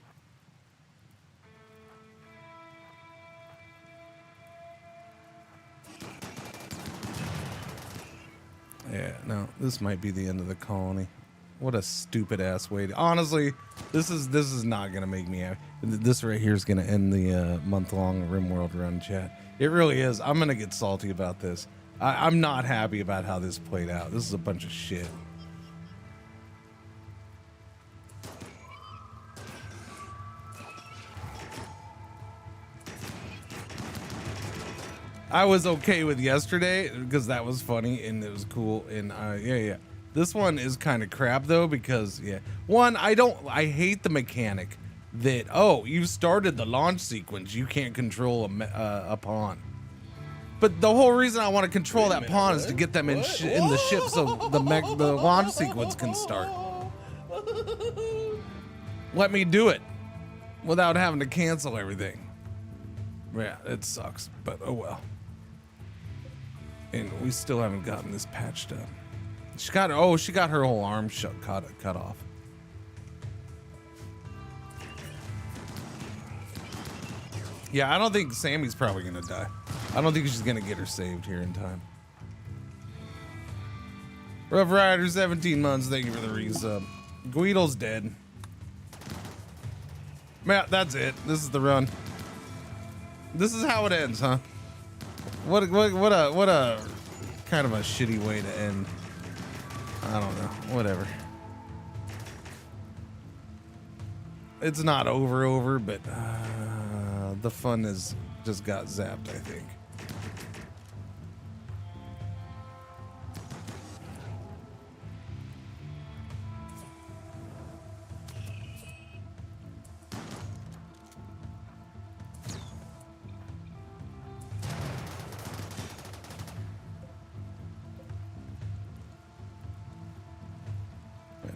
Yeah, no, this might be the end of the colony. What a stupid ass way to, honestly, this is not gonna make me happy. This right here is gonna end the month-long RimWorld run, chat. It really is. I'm gonna get salty about this. I'm not happy about how this played out. This is a bunch of shit. I was okay with yesterday because that was funny and it was cool. And yeah. This one is kind of crap though because one, I hate the mechanic that, oh, you started the launch sequence, you can't control a pawn. But the whole reason I want to control that pawn is to get them in the ship so the launch sequence can start. Let me do it without having to cancel everything. Yeah, it sucks, but oh well. And we still haven't gotten this patched up. She got her whole arm cut off. Yeah, I don't think Sammy's probably gonna die. I don't think she's gonna get her saved here in time. Rough Rider, 17 months. Thank you for the resub. Guido's dead. Man, that's it. This is the run. This is how it ends, huh? What a kind of a shitty way to end. I don't know. Whatever. It's not over, but the fun is just got zapped, I think.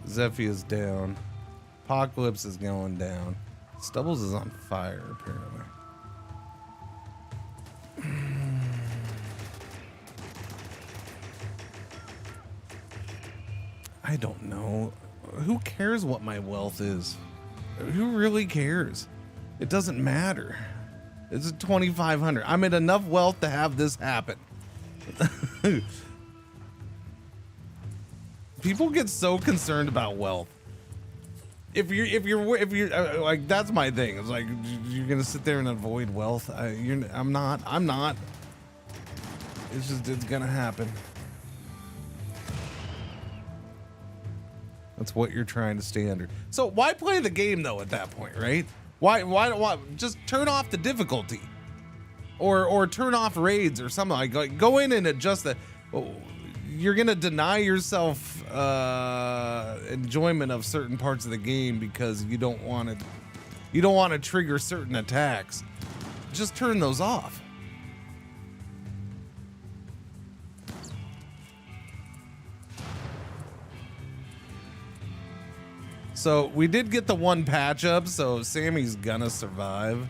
Zephy is down. Apocalypse is going down. Stubbles is on fire, apparently. I don't know. Who cares what my wealth is? Who really cares? It doesn't matter. It's 2,500. I'm at enough wealth to have this happen. People get so concerned about wealth. If you're like, that's my thing. It's like, you're gonna sit there and avoid wealth. I'm not. It's gonna happen. That's what you're trying to stay under. So why play the game though at that point, right? Why just turn off the difficulty, or turn off raids or something like go in and adjust the. You're gonna deny yourself enjoyment of certain parts of the game because you don't want to trigger certain attacks. Just turn those off. So we did get the one patch up, so Sammy's gonna survive.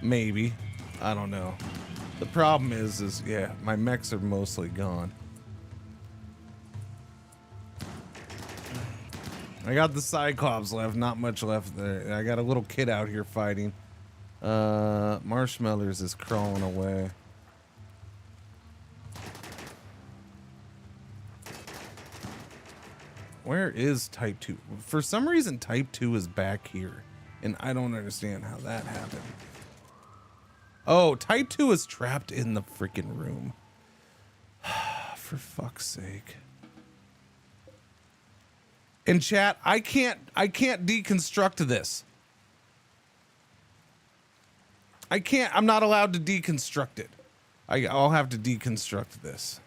Maybe. I don't know. The problem is yeah, my mechs are mostly gone. I got the Cyclops left, not much left there. I got a little kid out here fighting. Marshmallows is crawling away. Where is Type 2? For some reason, Type 2 is back here. And I don't understand how that happened. Oh, Type 2 is trapped in the freaking room. For fuck's sake. In chat, I can't deconstruct this. I'm not allowed to deconstruct it. I'll have to deconstruct this.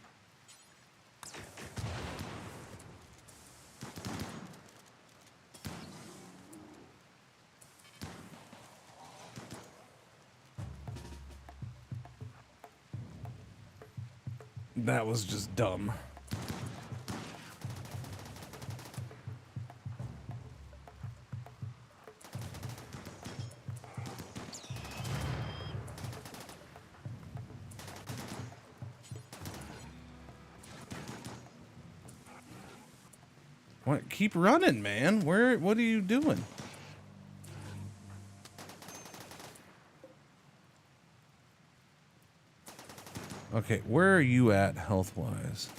That was just dumb. What? Keep running, man. What are you doing? Okay, where are you at health-wise?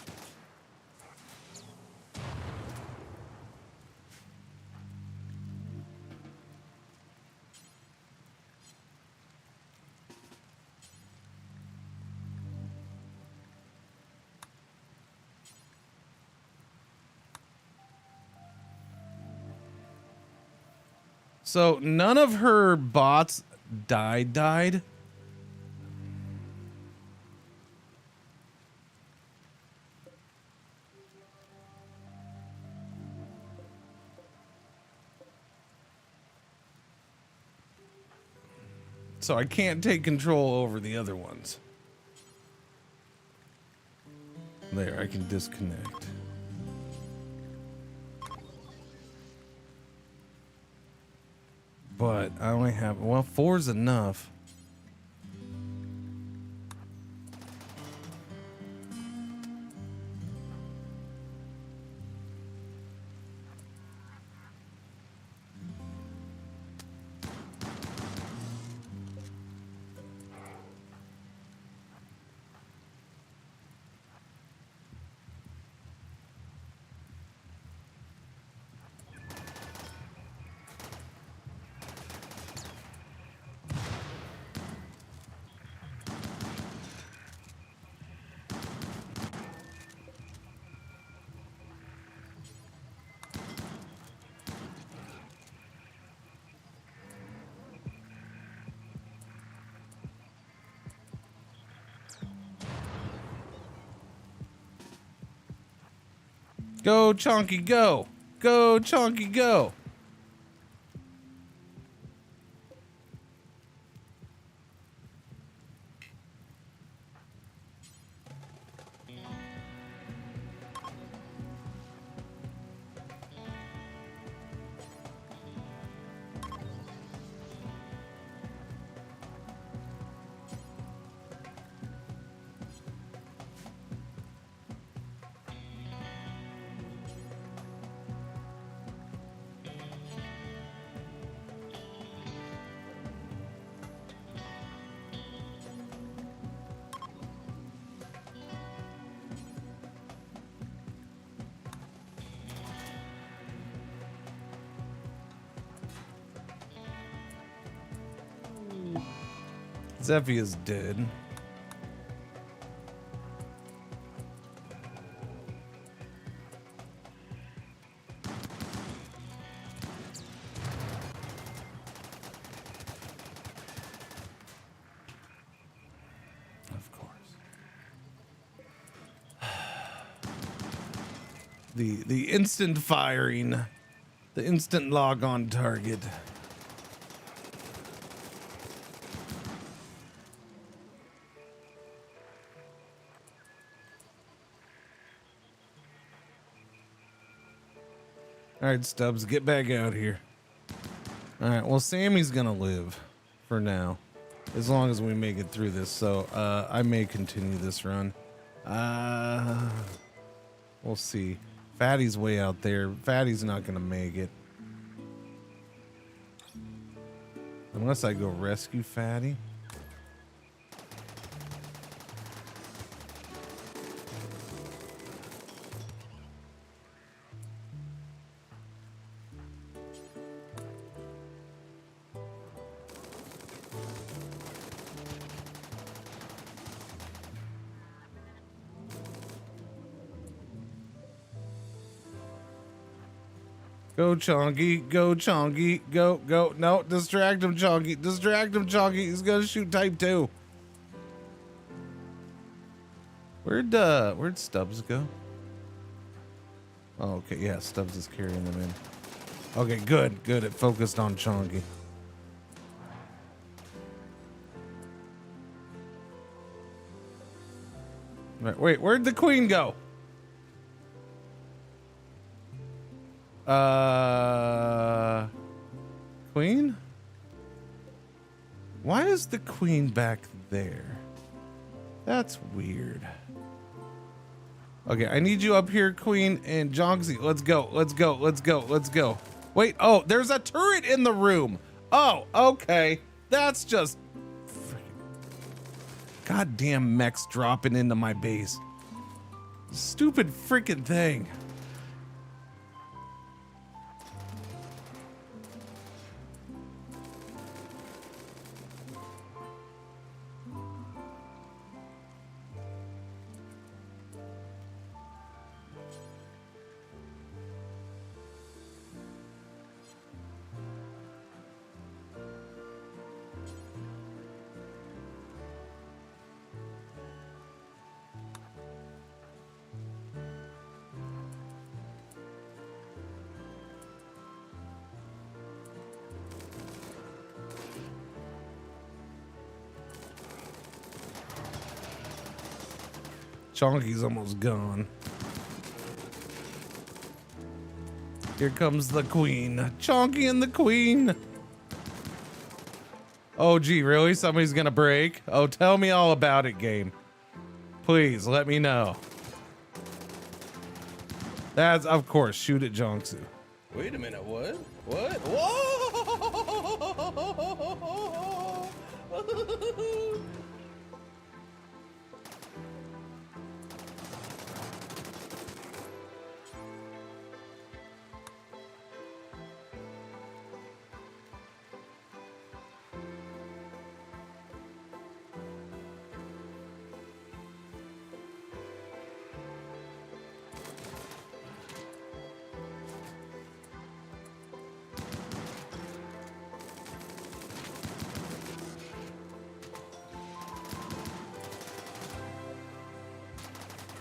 So none of her bots died. So I can't take control over the other ones. There, I can disconnect. But I only have, well, 4's enough. Go, Chunky, go. Go, Chunky, go. Zeffy is dead. Of course. The instant firing, the instant log on target. All right, Stubbs, get back out here. All right, well, Sammy's gonna live for now, as long as we make it through this. So I may continue this run. We'll see. Fatty's way out there. Fatty's not gonna make it. Unless I go rescue Fatty. Go, Chonky. Go, Chonky. Go, go. No, distract him, Chonky. Distract him, Chonky. He's gonna shoot type 2. Where'd Stubbs go? Oh, okay. Yeah, Stubbs is carrying them in. Okay, good. Good. It focused on Chonky. Right, wait, where'd the queen go? Queen? Why is the queen back there? That's weird. Okay, I need you up here, Queen and Jonksy. Let's go. Let's go. Let's go. Let's go. Wait. Oh, there's a turret in the room. Oh, okay. That's just goddamn mechs dropping into my base. Stupid freaking thing. Chonky's almost gone. Here comes the queen. Chonky and the queen. Oh, gee, really? Somebody's gonna break? Oh, tell me all about it, game. Please, let me know. That's, of course, shoot at Jonksu. Wait a minute, what? What? Whoa!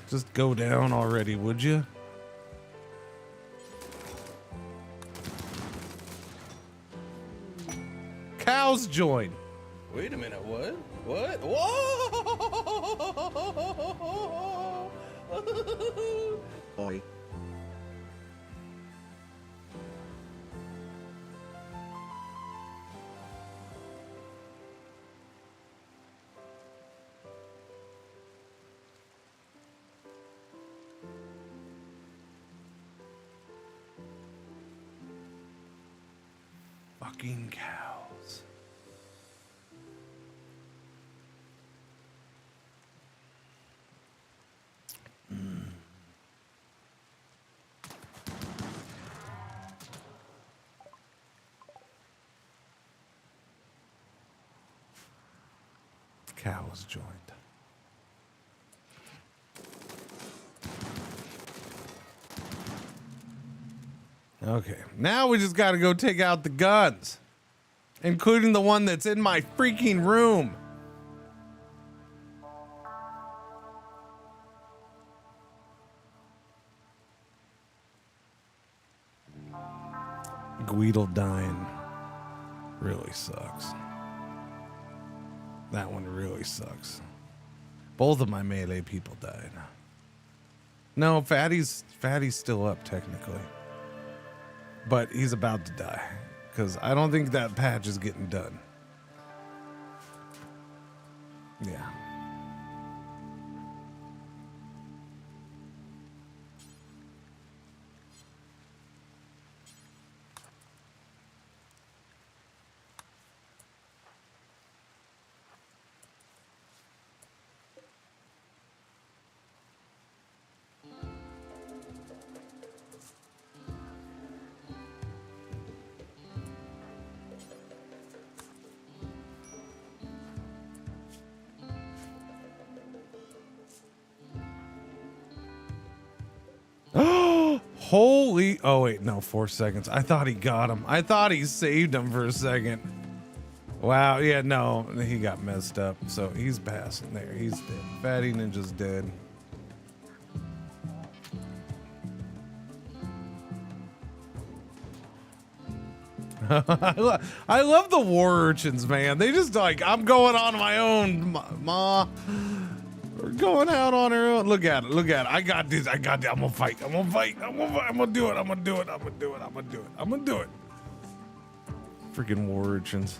Just go down already, would you? Cows join. Wait a minute, what? What? Whoa! Boy. Fucking cows. Cows joined. Okay, now we just gotta go take out the guns, including the one that's in my freaking room. Guido dying really sucks. That one really sucks. Both of my melee people died. No, Fatty's still up technically. But he's about to die, because I don't think that patch is getting done. Yeah. Holy, oh wait, no, 4 seconds. I thought he got him. I thought he saved him for a second. Wow, yeah, no, he got messed up. So he's passing there. He's dead. Fatty Ninja's dead. I love the war urchins, man. They just like, I'm going on my own, ma. We're going out on our own. Look at it. Look at it. I got this. I got this. I'm gonna fight. I'm gonna fight. I'm gonna do it. I'm gonna do it. I'm gonna do it. I'm gonna do it. I'm gonna do it. Freaking war urchins.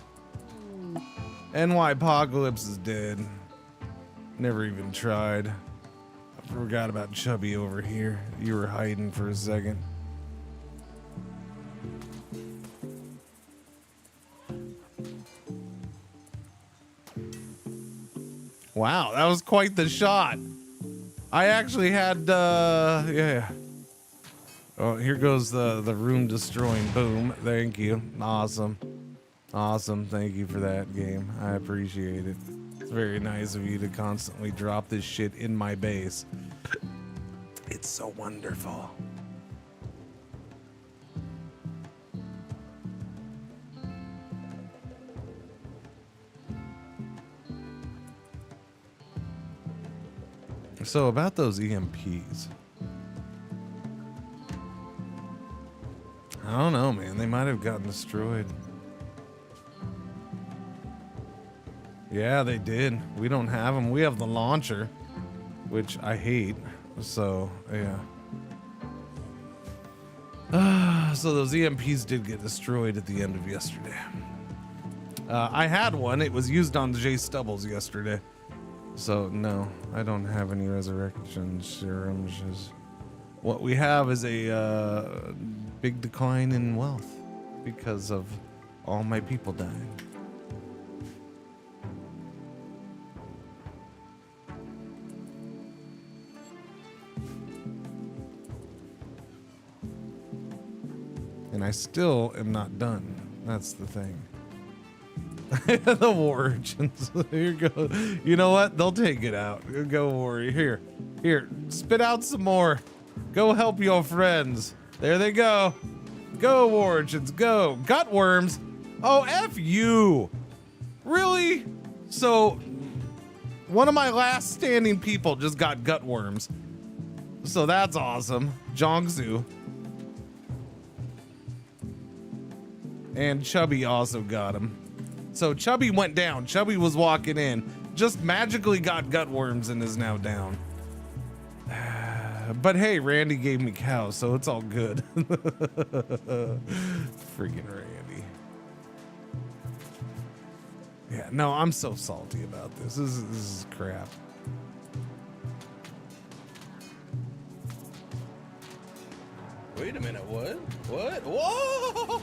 NY Apocalypse is dead. Never even tried. I forgot about Chubby over here. You were hiding for a second. Wow, that was quite the shot. I actually had, yeah. Oh, here goes the room destroying. Boom. Thank you. Awesome. Awesome. Thank you for that, game. I appreciate it. It's very nice of you to constantly drop this shit in my base. It's so wonderful. So about those EMPs. I don't know, man. They might have gotten destroyed. Yeah, they did. We don't have them. We have the launcher, which I hate. So, yeah. So those EMPs did get destroyed at the end of yesterday. I had one. It was used on Jay Stubbles yesterday. So, no, I don't have any resurrection serums. What we have is a big decline in wealth because of all my people dying. And I still am not done. That's the thing. The war urchins. Here you go. You know what? They'll take it out. Go worry. Here, spit out some more. Go help your friends. There they go. Go war urchins. Go. Gut worms. Oh, F you. Really? So, one of my last standing people just got gut worms. So that's awesome. Jongsu. And Chubby also got him. So Chubby went down. Chubby was walking in, just magically got gut worms and is now down. But hey, Randy gave me cows, so it's all good. Freaking Randy. Yeah, no, I'm so salty about this. This is crap. Wait a minute, what? What? Whoa!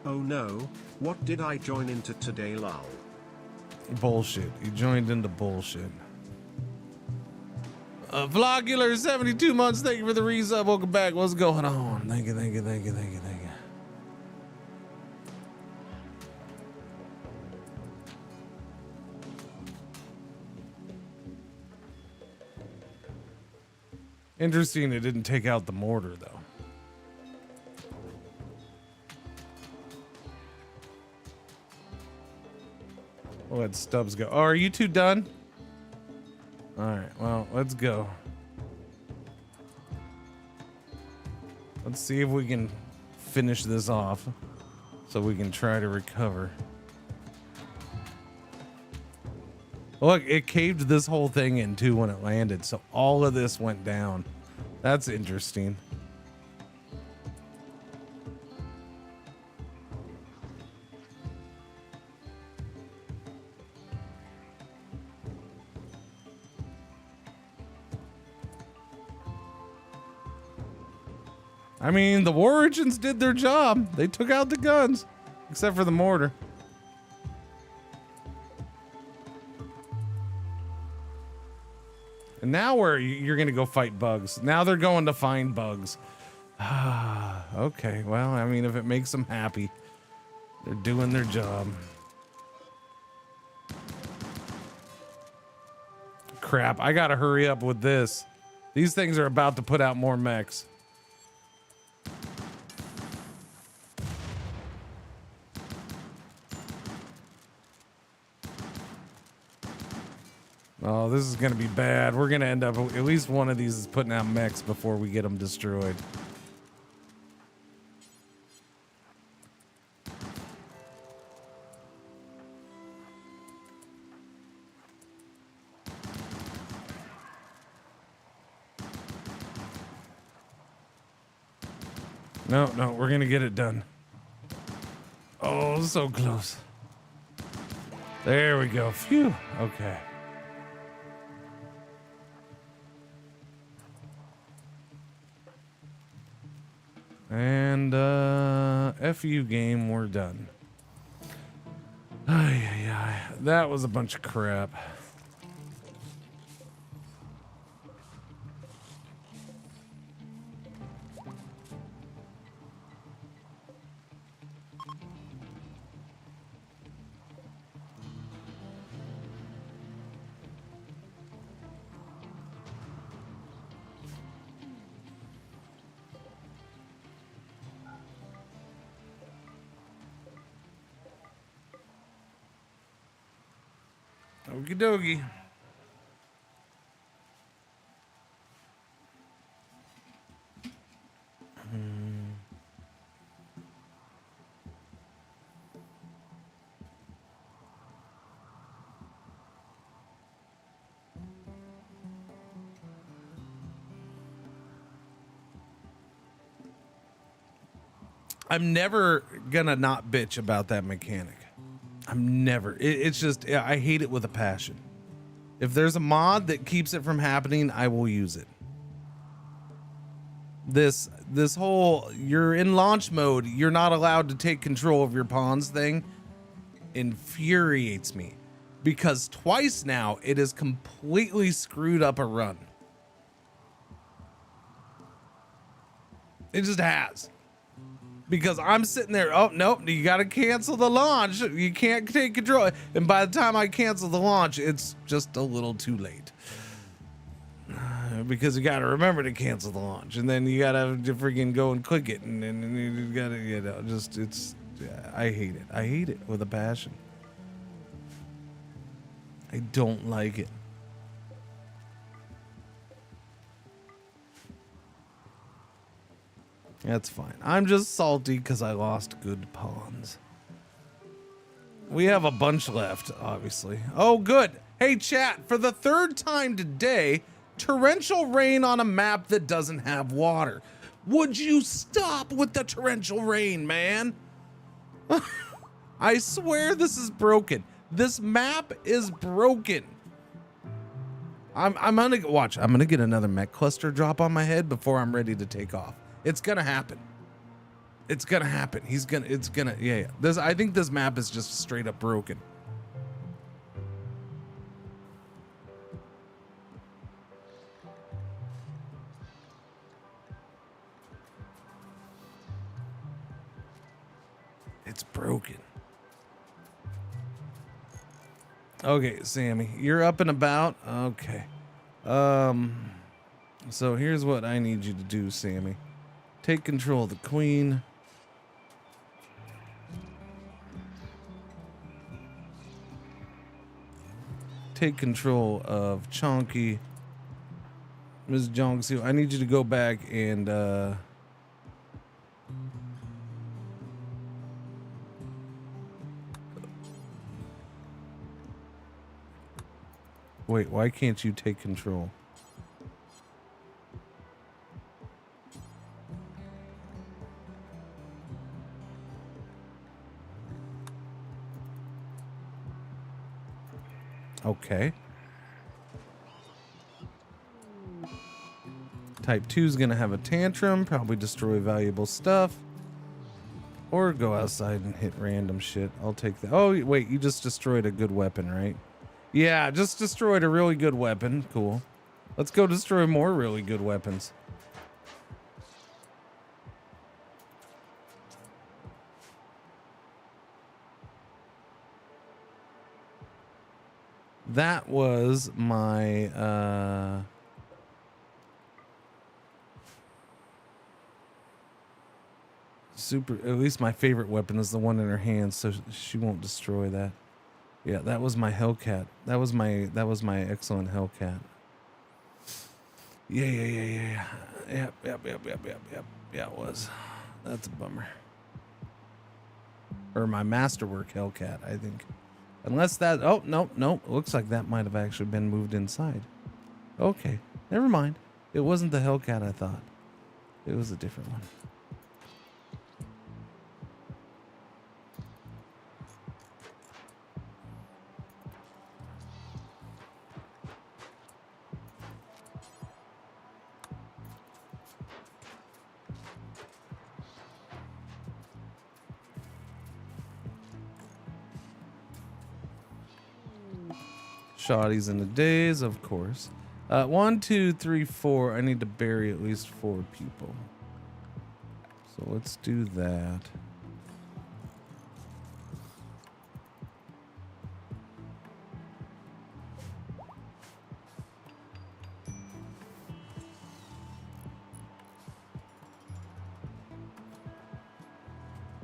Oh no, what did I join into today, lol? Bullshit. You joined into bullshit. Vlogular 72 months. Thank you for the resub. Welcome back. What's going on? Thank you, thank you, thank you, thank you, thank you. Interesting it didn't take out the mortar though. We'll let Stubbs go. Oh, are you two done? All right, well, let's go. Let's see if we can finish this off so we can try to recover. Look, it caved this whole thing in too when it landed, so all of this went down. That's interesting. I mean, the war urchins did their job. They took out the guns, except for the mortar. And now you're going to go fight bugs. Now they're going to find bugs. Okay, well, I mean, if it makes them happy, they're doing their job. crap. I gotta hurry up with this. These things are about to put out more mechs. Oh, this is gonna be bad. We're gonna end up, at least one of these is putting out mechs before we get them destroyed. No, no, we're gonna get it done. Oh, so close. There we go. Phew. Okay. And F you game, we're done. Ay, ay, ay. That was a bunch of crap. Okie dokie. I'm never gonna not bitch about that mechanic. I'm never. It's just, I hate it with a passion. If there's a mod that keeps it from happening, I will use it. This whole, you're in launch mode, you're not allowed to take control of your pawns thing infuriates me. Because twice now, it has completely screwed up a run. It just has. Because I'm sitting there, oh, nope, you got to cancel the launch. You can't take control. And by the time I cancel the launch, it's just a little too late. Because you got to remember to cancel the launch. And then you got to freaking go and click it. And then you got to, you know, just, it's, I hate it. I hate it with a passion. I don't like it. That's fine. I'm just salty because I lost good pawns. We have a bunch left, obviously. Oh, good. Hey, chat, for the third time today, torrential rain on a map that doesn't have water. Would you stop with the torrential rain, man? I swear this is broken. This map is broken. I'm gonna watch. I'm gonna get another mech cluster drop on my head before I'm ready to take off. It's gonna happen. It's gonna happen. Yeah. I think this map is just straight up broken. It's broken. Okay, Sammy, you're up and about. Okay. So here's what I need you to do, Sammy. Take control of the queen. Take control of Chonky. Ms. Jongsu, I need you to go back and wait, why can't you take control? Okay. Type 2 is going to have a tantrum, probably destroy valuable stuff. Or go outside and hit random shit. I'll take that. Oh, wait, you just destroyed a good weapon, right? Yeah, just destroyed a really good weapon. Cool. Let's go destroy more really good weapons. That was my super, at least my favorite weapon is the one in her hand, so she won't destroy that. Yeah, that was my Hellcat. That was my excellent Hellcat. Yeah. Yep. Yeah, it was. That's a bummer. Or my Masterwork Hellcat, I think. Unless that, oh, no. Looks like that might have actually been moved inside. Okay, never mind. It wasn't the Hellcat I thought. It was a different one. Shotties in the days, of course. 1, 2, 3, 4. I need to bury at least 4 people. So let's do that.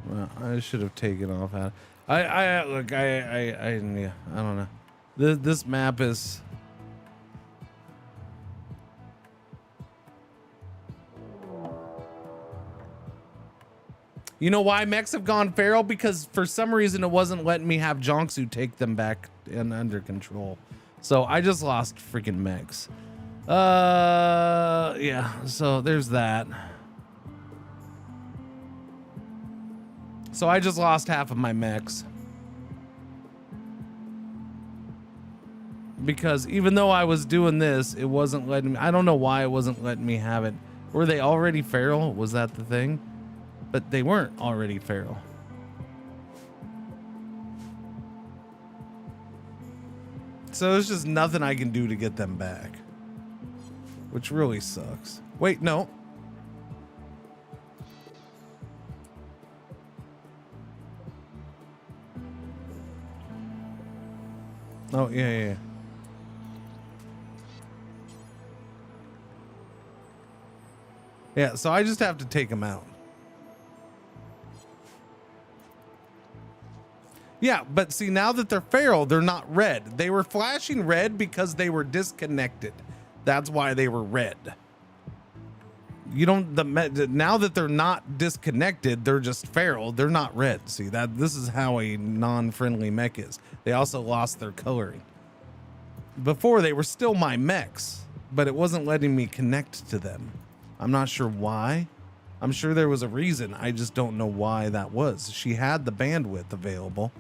Well, I should have taken off. Look, yeah, I don't know. This map is. You know why mechs have gone feral? Because for some reason it wasn't letting me have Jonksu take them back and under control. So I just lost freaking mechs. Yeah, so there's that. So I just lost half of my mechs. Because even though I was doing this, it wasn't letting me, I don't know why it wasn't letting me have it. Were they already feral? Was that the thing? But they weren't already feral. So there's just nothing I can do to get them back. Which really sucks. Wait, no. Oh, yeah. Yeah, so I just have to take them out. Yeah, but see, now that they're feral, they're not red. They were flashing red because they were disconnected. That's why they were red. You don't, now that they're not disconnected, they're just feral. They're not red. See, this is how a non-friendly mech is. They also lost their coloring. Before, they were still my mechs, but it wasn't letting me connect to them. I'm not sure why. I'm sure there was a reason. I just don't know why that was. She had the bandwidth available.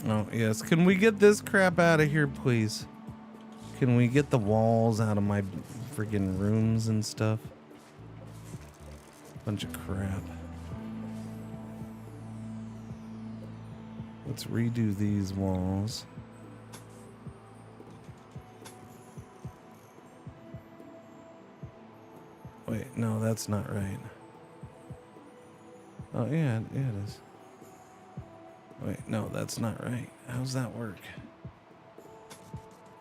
Oh, yes. Can we get this crap out of here, please? Can we get the walls out of my freaking rooms and stuff? Bunch of crap. Let's redo these walls. Wait, no, that's not right. Oh, yeah, it is. Wait, no, that's not right. How's that work?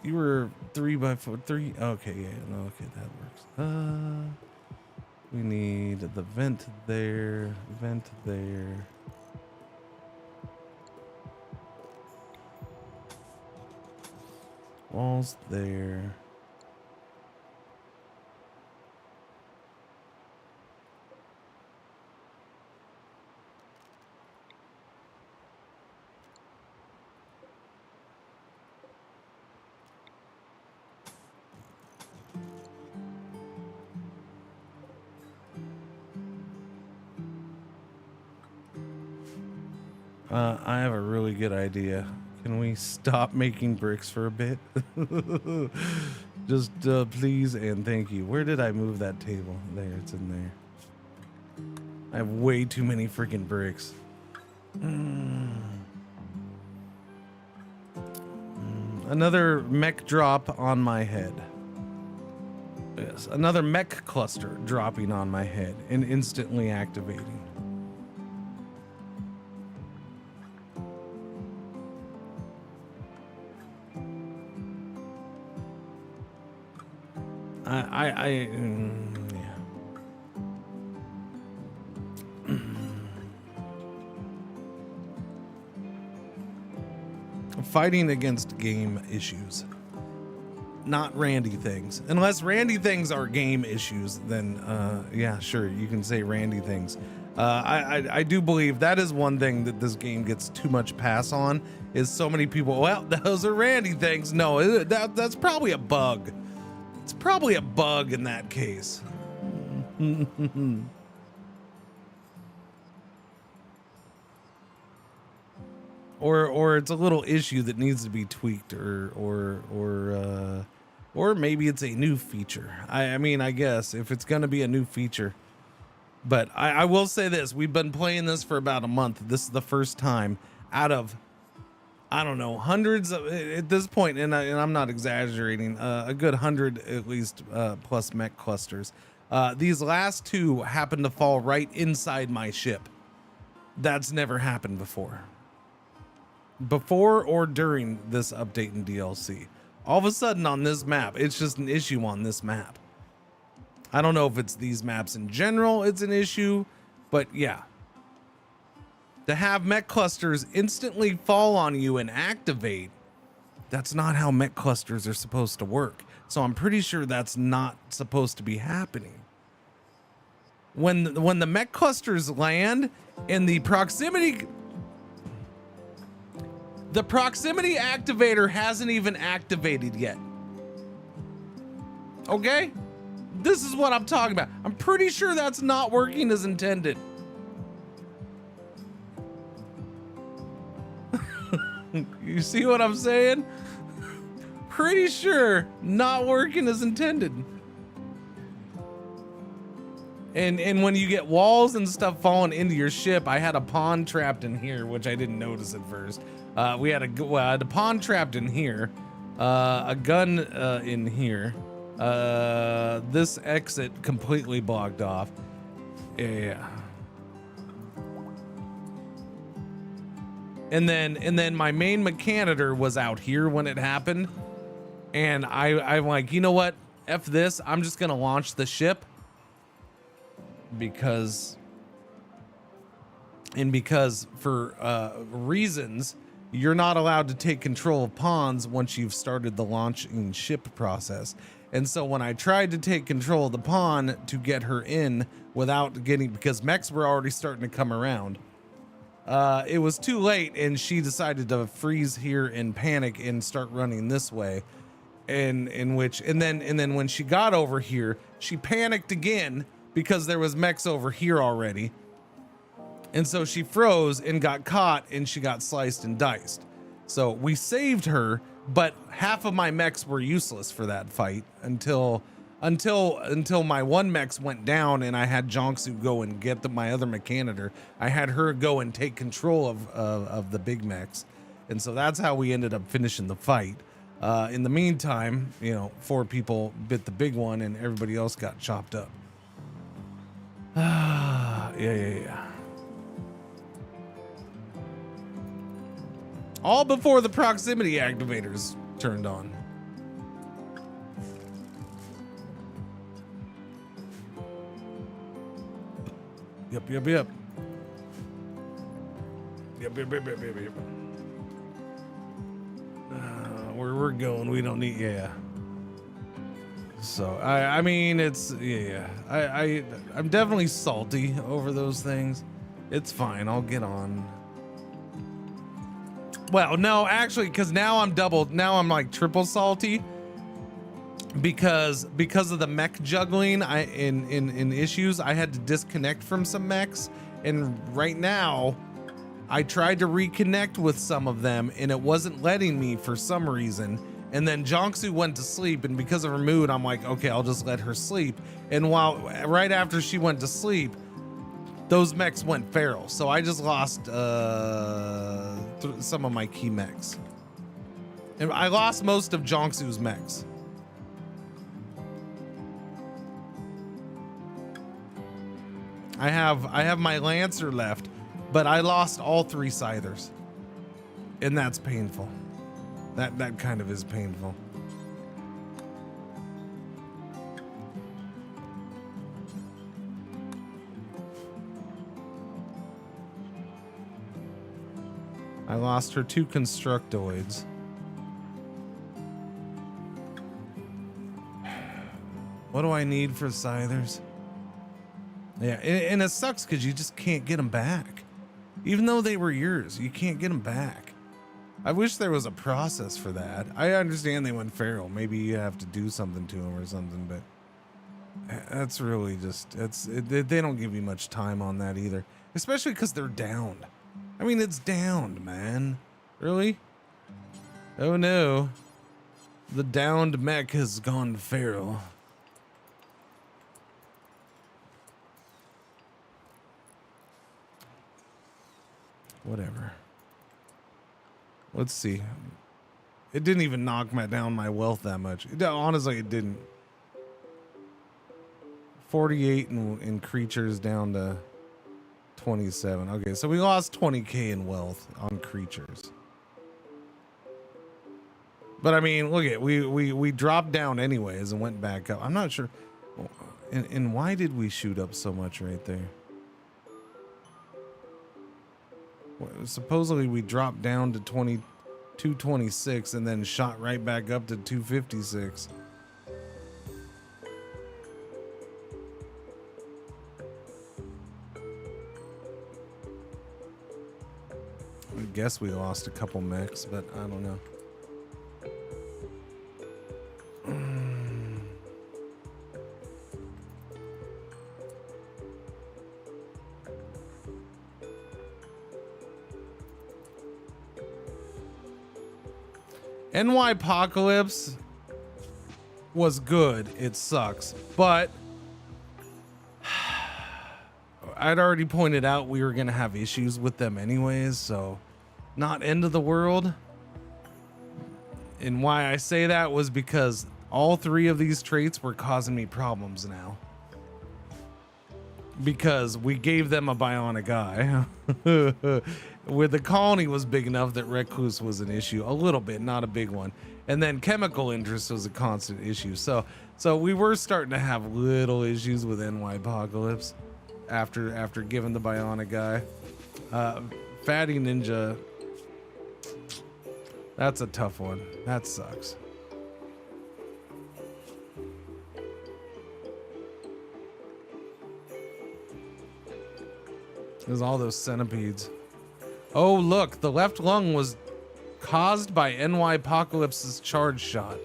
You were 3 by 4, 3. Okay, yeah, no, okay, that works. We need the vent there, vent there. Walls there. I have a really good idea. Can we stop making bricks for a bit? Just please and thank you. Where did I move that table? There, it's in there. I have way too many freaking bricks. Another mech drop on my head. Yes, another mech cluster dropping on my head and instantly activating. Yeah. Fighting against game issues, not Randy things. Unless Randy things are game issues, then yeah, sure, you can say Randy things. I do believe that is one thing that this game gets too much pass on, is so many people, well, those are Randy things. No, that's probably a bug. It's probably a bug in that case. Or it's a little issue that needs to be tweaked, or maybe it's a new feature. I mean, I guess if it's going to be a new feature. But I will say this, we've been playing this for about a month. This is the first time out of, I don't know, hundreds of, at this point, and I'm not exaggerating, a good 100 at least plus mech clusters. These last two happen to fall right inside my ship. That's never happened before or during this update in DLC. All of a sudden on this map, it's just an issue on this map. I don't know if it's these maps in general it's an issue, but yeah. To have mech clusters instantly fall on you and activate, that's not how mech clusters are supposed to work. So I'm pretty sure that's not supposed to be happening. When the mech clusters land and the proximity activator hasn't even activated yet. Okay? This is what I'm talking about. I'm pretty sure that's not working as intended. You see what I'm saying? Pretty sure not working as intended. And when you get walls and stuff falling into your ship, I had a pawn trapped in here, which I didn't notice at first. We had a pawn trapped in here, a gun in here, this exit completely blocked off. Yeah. And then my main mechanitor was out here when it happened, and I'm like, you know what? F this. I'm just gonna launch the ship because for reasons, you're not allowed to take control of pawns once you've started the launching ship process. And so when I tried to take control of the pawn to get her in without getting, because mechs were already starting to come around, it was too late, and she decided to freeze here and panic and start running this way. And then when she got over here, she panicked again because there was mechs over here already. And so she froze and got caught, and she got sliced and diced. So we saved her, but half of my mechs were useless for that fight until my one mechs went down, and I had Jonksu go and get my other mechanitor. I had her go and take control of the big mechs. And so that's how we ended up finishing the fight. In the meantime, 4 people bit the big one, and everybody else got chopped up. Yeah. All before the proximity activators turned on. Yep. Where we're going, we don't need, yeah. So I mean, it's, yeah. I'm definitely salty over those things. It's fine. I'll get on. Well, no, actually, because now I'm like triple salty because of the mech juggling. In issues, I had to disconnect from some mechs, and right now I tried to reconnect with some of them and it wasn't letting me for some reason. And then Jonksu went to sleep, and because of her mood, I'm like, okay, I'll just let her sleep. And right after she went to sleep, those mechs went feral. So I just lost some of my key mechs. And I lost most of Jonksu's mechs. I have my Lancer left, but I lost all 3 Scythers. And that's painful. That kind of is painful. I lost her 2 Constructoids. What do I need for Scythers? Yeah, and it sucks because you just can't get them back. Even though they were yours, you can't get them back. I wish there was a process for that. I understand they went feral. Maybe you have to do something to them or something, but that's really just, they don't give you much time on that either. Especially because they're downed. I mean, it's downed, man. Really? Oh no. The downed mech has gone feral. Whatever. Let's see. It didn't even knock down my wealth that much. Honestly, it didn't. 48 in creatures down to 27. Okay, so we lost 20k in wealth on creatures. But I mean, look at we dropped down anyways and went back up. I'm not sure. And why did we shoot up so much right there? Supposedly we dropped down to 226 and then shot right back up to 256. I guess we lost a couple mechs, but I don't know. NY Apocalypse was good. It sucks, but I'd already pointed out we were gonna have issues with them anyways, so not end of the world. And why I say that was because all 3 of these traits were causing me problems now. Because we gave them a bionic eye. Where the colony was big enough that recluse was an issue. A little bit, not a big one. And then chemical interest was a constant issue. So we were starting to have little issues with NY Apocalypse after giving the bionic eye. Fatty Ninja, that's a tough one. That sucks. There's all those centipedes. Oh, look, the left lung was caused by NY Apocalypse's charge shot.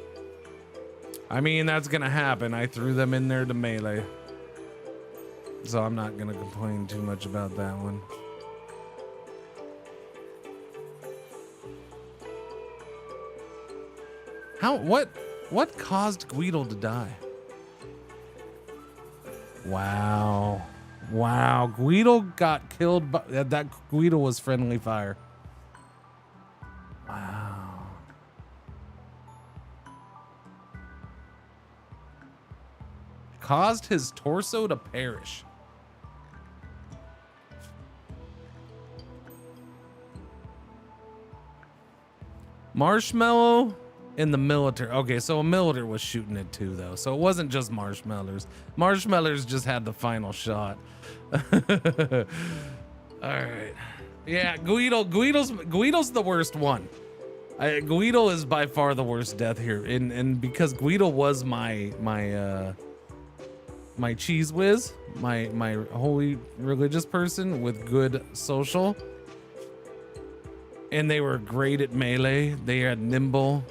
I mean, that's gonna happen. I threw them in there to melee. So I'm not gonna complain too much about that one. What caused Guido to die? Wow. Wow, Guido got killed by that. Guido was friendly fire. Wow. Caused his torso to perish. Marshmallow in the military. Okay, so a military was shooting it too, though. So it wasn't just marshmallows. Marshmallows just had the final shot. All right. Yeah, Guido's the worst one. Guido is by far the worst death here, and because Guido was my cheese whiz, my holy religious person with good social, and they were great at melee. They had nimble,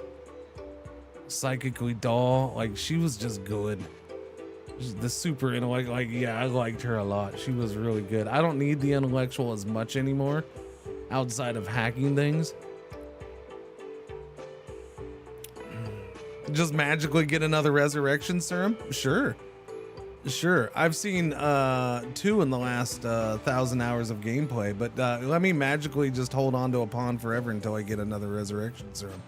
psychically dull. Like, she was just good. The super intellect, like, yeah, I liked her a lot. She was really good. I don't need the intellectual as much anymore. outside of hacking things. Just magically get another resurrection serum? Sure. I've seen 2 in the last 1,000 hours of gameplay, but let me magically just hold on to a pawn forever until I get another resurrection serum.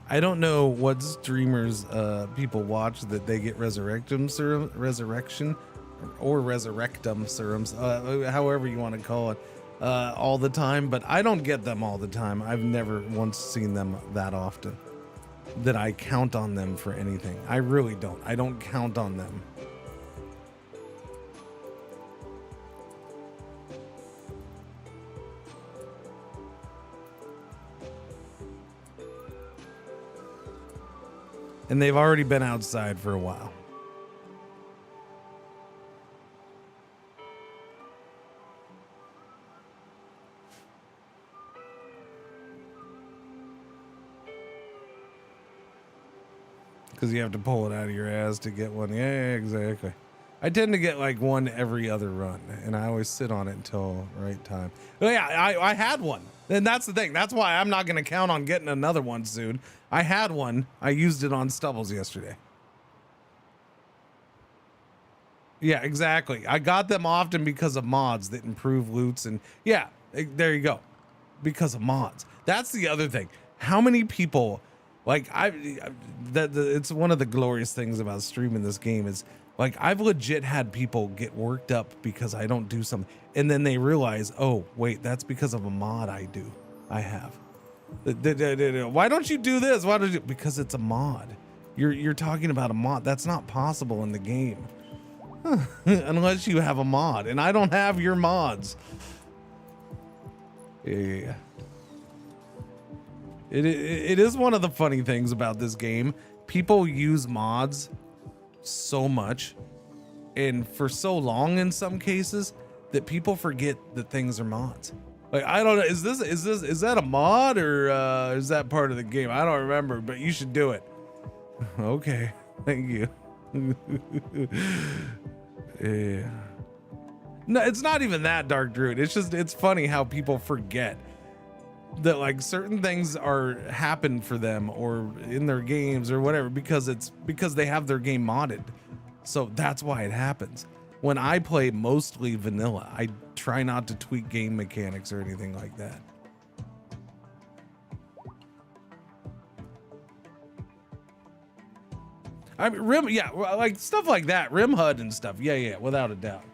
I don't know what streamers people watch that they get resurrectum serums, however you want to call it, all the time, but I don't get them all the time. I've never once seen them that often that I count on them for anything. I really don't. I don't count on them. And they've already been outside for a while. Because you have to pull it out of your ass to get one. Yeah, exactly. I tend to get like one every other run, and I always sit on it until right time. But yeah, I had one. And that's the thing. That's why I'm not going to count on getting another one soon. I had one. I used it on Stubbles yesterday. Yeah, exactly. I got them often because of mods that improve loots. And yeah, there you go. Because of mods. That's the other thing. How many people, like, it's one of the glorious things about streaming this game is, like, I've legit had people get worked up because I don't do something, and then they realize, oh wait, that's because of a mod I have. Why don't you do this? Why don't you? Because it's a mod. You're talking about a mod. That's not possible in the game. Unless you have a mod, and I don't have your mods. Yeah. It is one of the funny things about this game. People use mods so much and for so long in some cases that people forget that things are mods. Like, I don't know, is that a mod or is that part of the game? I don't remember, but you should do it. Okay, thank you. Yeah. No, it's not even that, Dark Druid. It's funny how people forget that, like, certain things happen for them or in their games or whatever because they have their game modded. So that's why it happens. When I play mostly vanilla, I try not to tweak game mechanics or anything like that. I mean, yeah, like stuff like that, RimHUD and stuff. Yeah, without a doubt.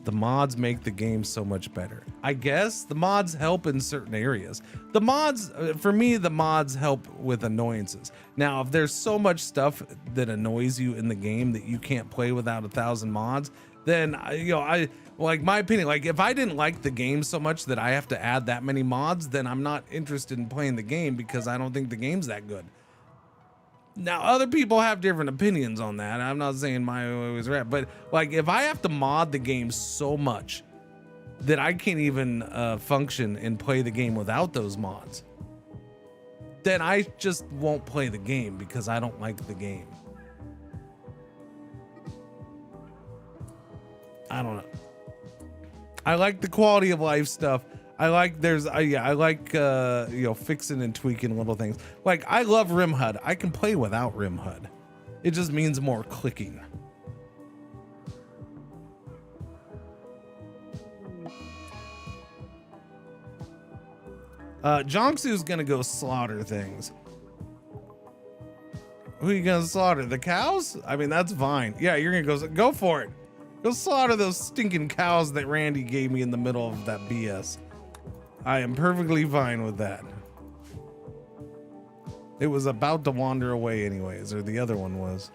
The mods make the game so much better. I guess the mods help in certain areas. The mods, for me, the mods help with annoyances. Now, if there's so much stuff that annoys you in the game that you can't play without 1,000 mods, then, I like, my opinion, like, if I didn't like the game so much that I have to add that many mods, then I'm not interested in playing the game because I don't think the game's that good. Now, other people have different opinions on that. I'm not saying my way was right, but like, if I have to mod the game so much that I can't even function and play the game without those mods, then I just won't play the game because I don't like the game. I don't know. I like the quality of life stuff. I like fixing and tweaking little things. Like, I love RimHUD. I can play without RimHUD. It just means more clicking. Jonksu's gonna go slaughter things. Who are you gonna slaughter? The cows? I mean, that's fine. Yeah, you're gonna go for it. Go slaughter those stinking cows that Randy gave me in the middle of that BS. I am perfectly fine with that. It was about to wander away anyways, or the other one was.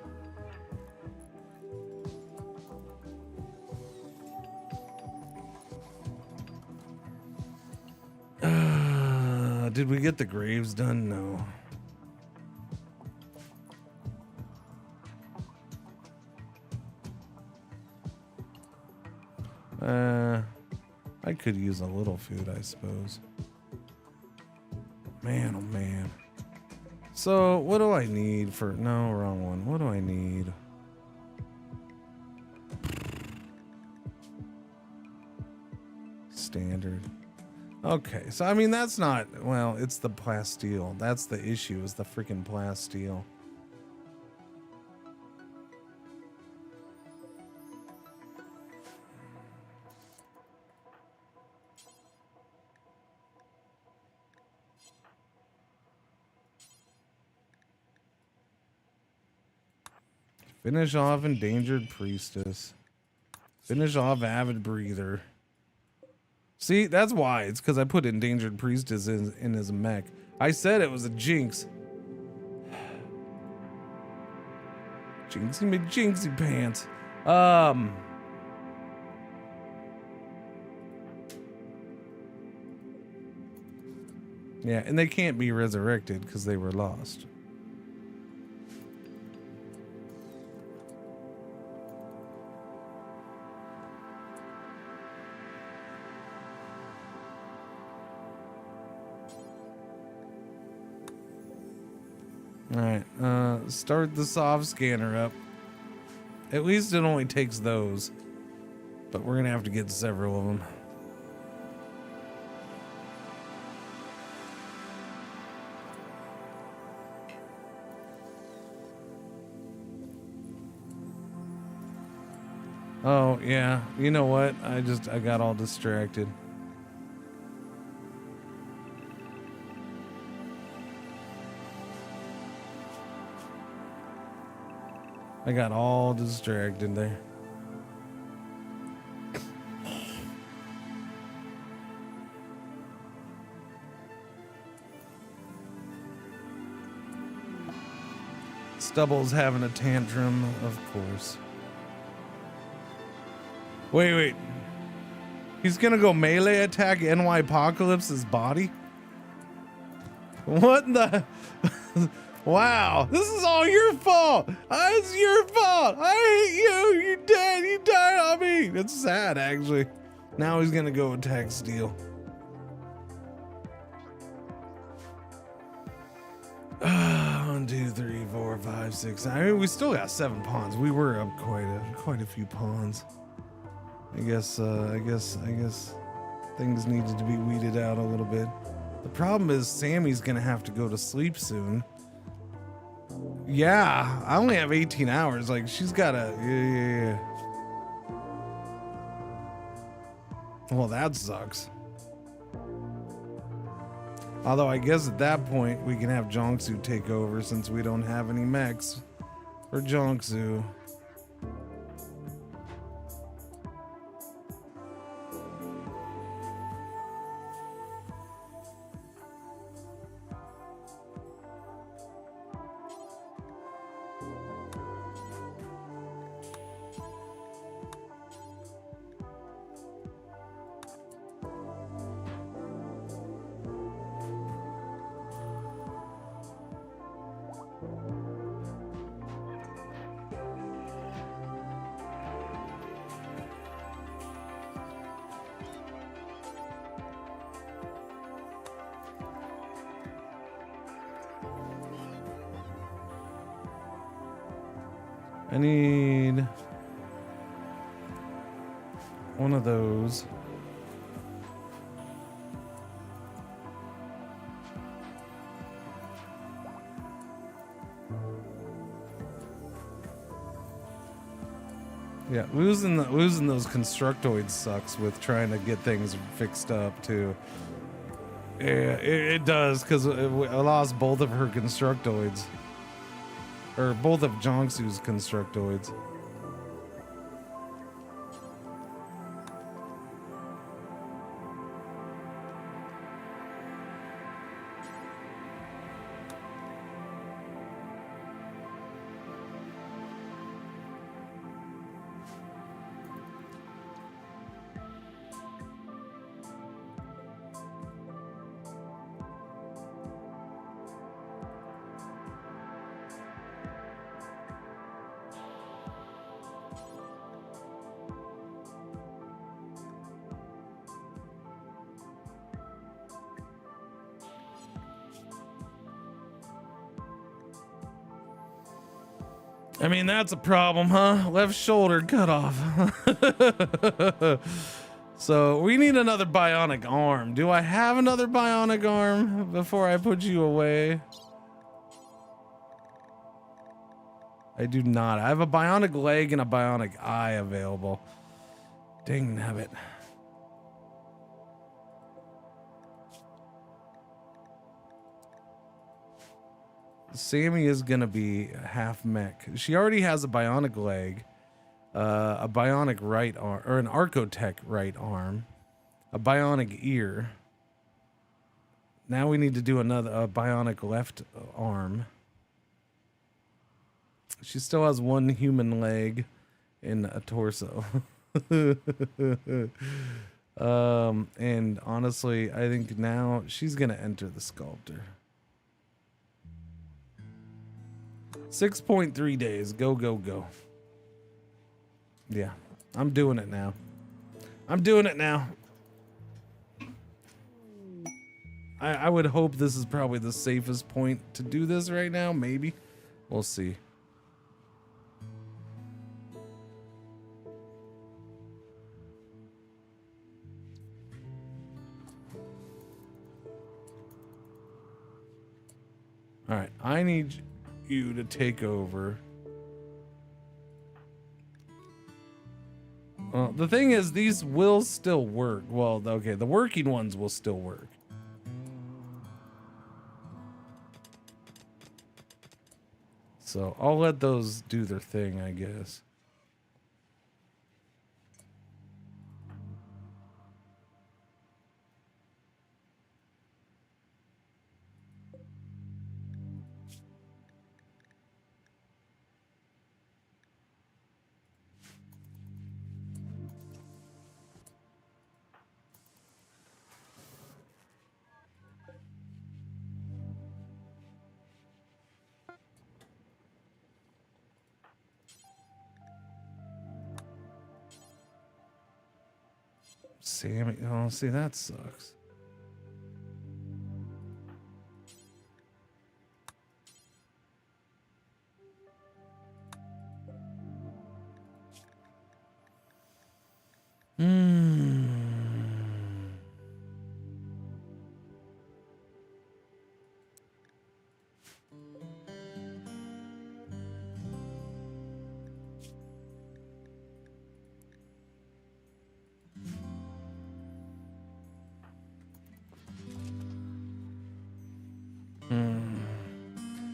Did we get the graves done? No. I could use a little food, I suppose. Man, oh man. So, what do I need for... No, wrong one. What do I need? Standard. Okay, so I mean, that's not... Well, it's the plasteel. That's the issue, is the freaking plasteel. Finish off Endangered Priestess. Finish off Avid Breather. See, that's why. It's because I put Endangered Priestess in his mech. I said it was a jinx. Jinxie McJinxie pants. Yeah, and they can't be resurrected because they were lost. Alright, start the soft scanner up. At least it only takes those. But we're gonna have to get several of them. Oh, yeah. You know what? I got all distracted. I got all distracted there. Stubble's having a tantrum, of course. Wait. He's gonna go melee attack NY Apocalypse's body? What the... Wow, this is all your fault. It's your fault. I hate you. You're dead. You died on me. It's sad, actually. Now he's gonna go attack Steel. 1, 2, 3, 4, 5, 6. I mean, we still got 7 pawns. We were up quite a few pawns. I guess things needed to be weeded out a little bit. The problem is Sammy's gonna have to go to sleep soon. Yeah, I only have 18 hours. Like, she's gotta... Yeah. Well, that sucks. Although, I guess at that point, we can have Jonksu take over since we don't have any mechs for Jonksu. I need one of those. Yeah, losing those constructoids sucks with trying to get things fixed up too. Yeah, it does, because I lost both of her constructoids. Or both of Jonksu's constructoids. I mean, that's a problem, huh? Left shoulder cut off. So we need another bionic arm. Do I have another bionic arm before I put you away? I do not. I have a bionic leg and a bionic eye available. Dang nabbit. Sammy is gonna be half mech. She already has a bionic leg, a bionic right arm, or an Archotech right arm, a bionic ear. Now we need to do a bionic left arm. She still has one human leg and a torso. And honestly, I think now she's gonna enter the sculptor. 6.3 days. Go, go, go. Yeah, I'm doing it now. I'm doing it now. I would hope this is probably the safest point to do this right now. Maybe. We'll see. All right, I need you to take over. Well, the thing is, these will still work. Well, okay, the working ones will still work. So I'll let those do their thing, I guess. Sammy, oh, see, that sucks.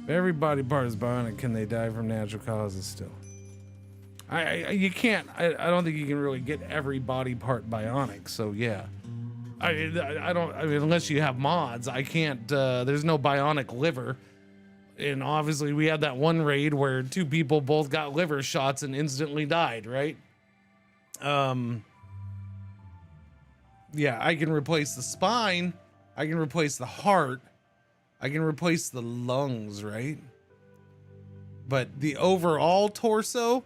Every body part is bionic. Can they die from natural causes still? You can't. I don't think you can really get every body part bionic. So yeah, I don't. I mean, unless you have mods, I can't. There's no bionic liver, and obviously we had that one raid where 2 people both got liver shots and instantly died. Right? Yeah, I can replace the spine. I can replace the heart. I can replace the lungs, right? But the overall torso,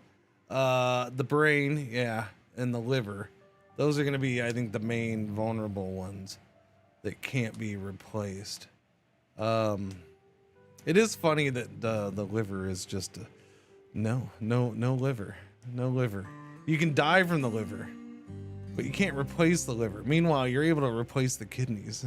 the brain, yeah, and the liver, those are going to be, I think, the main vulnerable ones that can't be replaced. It is funny that the liver is just no liver. You can die from the liver, but you can't replace the liver. Meanwhile, you're able to replace the kidneys.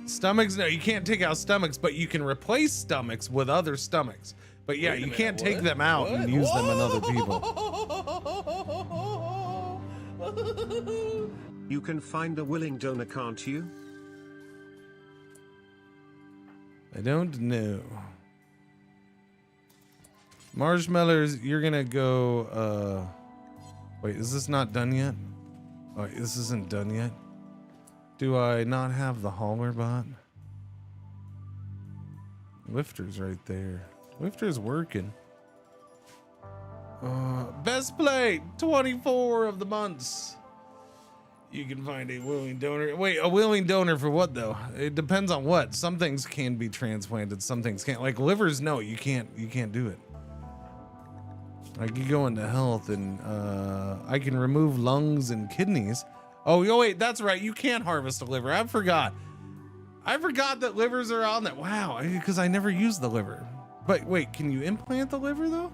Stomachs, no, you can't take out stomachs, but you can replace stomachs with other stomachs. But yeah, you can't take them out and use them on other people. You can find a willing donor, can't you? I don't know. Marshmallows, you're gonna go, wait, is this not done yet? Oh, wait, this isn't done yet. Do I not have the hauler bot? Lifter's right there. Lifter's working. Best plate, 24 of the months. You can find a willing donor. Wait, a willing donor for what though? It depends on what. Some things can be transplanted, some things can't. Like livers, no, you can't do it. I can go into health and I can remove lungs and kidneys. Oh, wait, that's right. You can't harvest a liver. I forgot. I forgot that livers are on that. Wow, because I never used the liver. But wait, can you implant the liver though?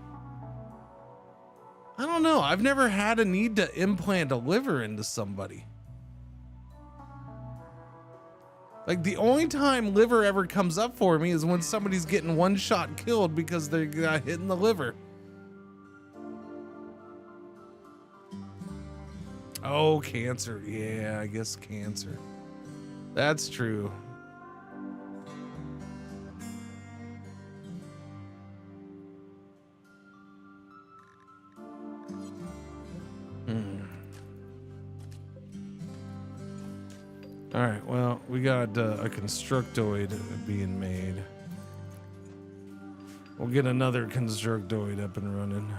I don't know. I've never had a need to implant a liver into somebody. Like the only time liver ever comes up for me is when somebody's getting one shot killed because they got hit in the liver. Oh, cancer. Yeah, I guess cancer. That's true. All right, well, we got a constructoid being made. We'll get another constructoid up and running.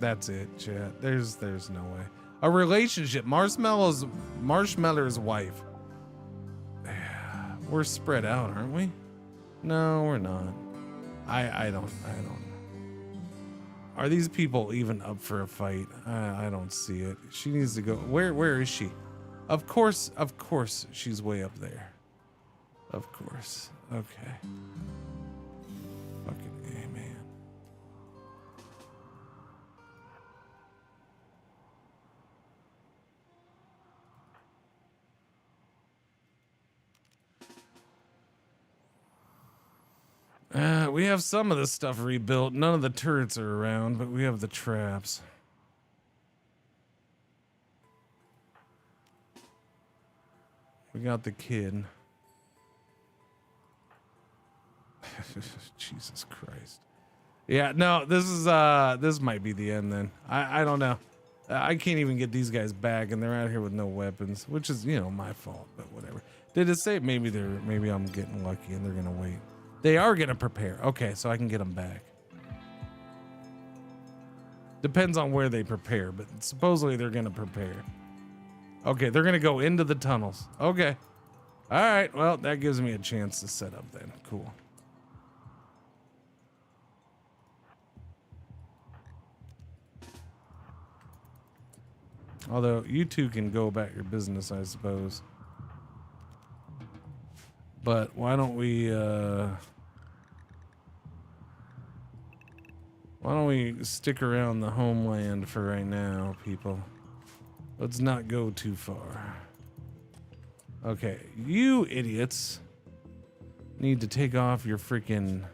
That's it, chat. There's no way. A relationship. Marshmallow's wife. We're spread out, aren't we? No, we're not. I don't. Are these people even up for a fight? I don't see it. She needs to go. Where is she? Of course she's way up there. Of course. Okay. Fucking A, man. We have some of this stuff rebuilt. None of the turrets are around, but we have the traps. We got the kid. Jesus Christ. Yeah, no, this might be the end then. I don't know. I can't even get these guys back, and they're out here with no weapons, which is, my fault, but whatever. Did it say maybe I'm getting lucky and they're gonna wait? They are gonna prepare. Okay, so I can get them back. Depends on where they prepare, but supposedly they're gonna prepare. Okay, they're gonna go into the tunnels. Okay. All right, well, that gives me a chance to set up then. Cool. Although you two can go about your business, I suppose. But why don't we stick around the homeland for right now, people? Let's not go too far. Okay, you idiots need to take off your freaking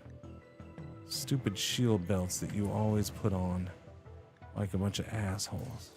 stupid shield belts that you always put on like a bunch of assholes.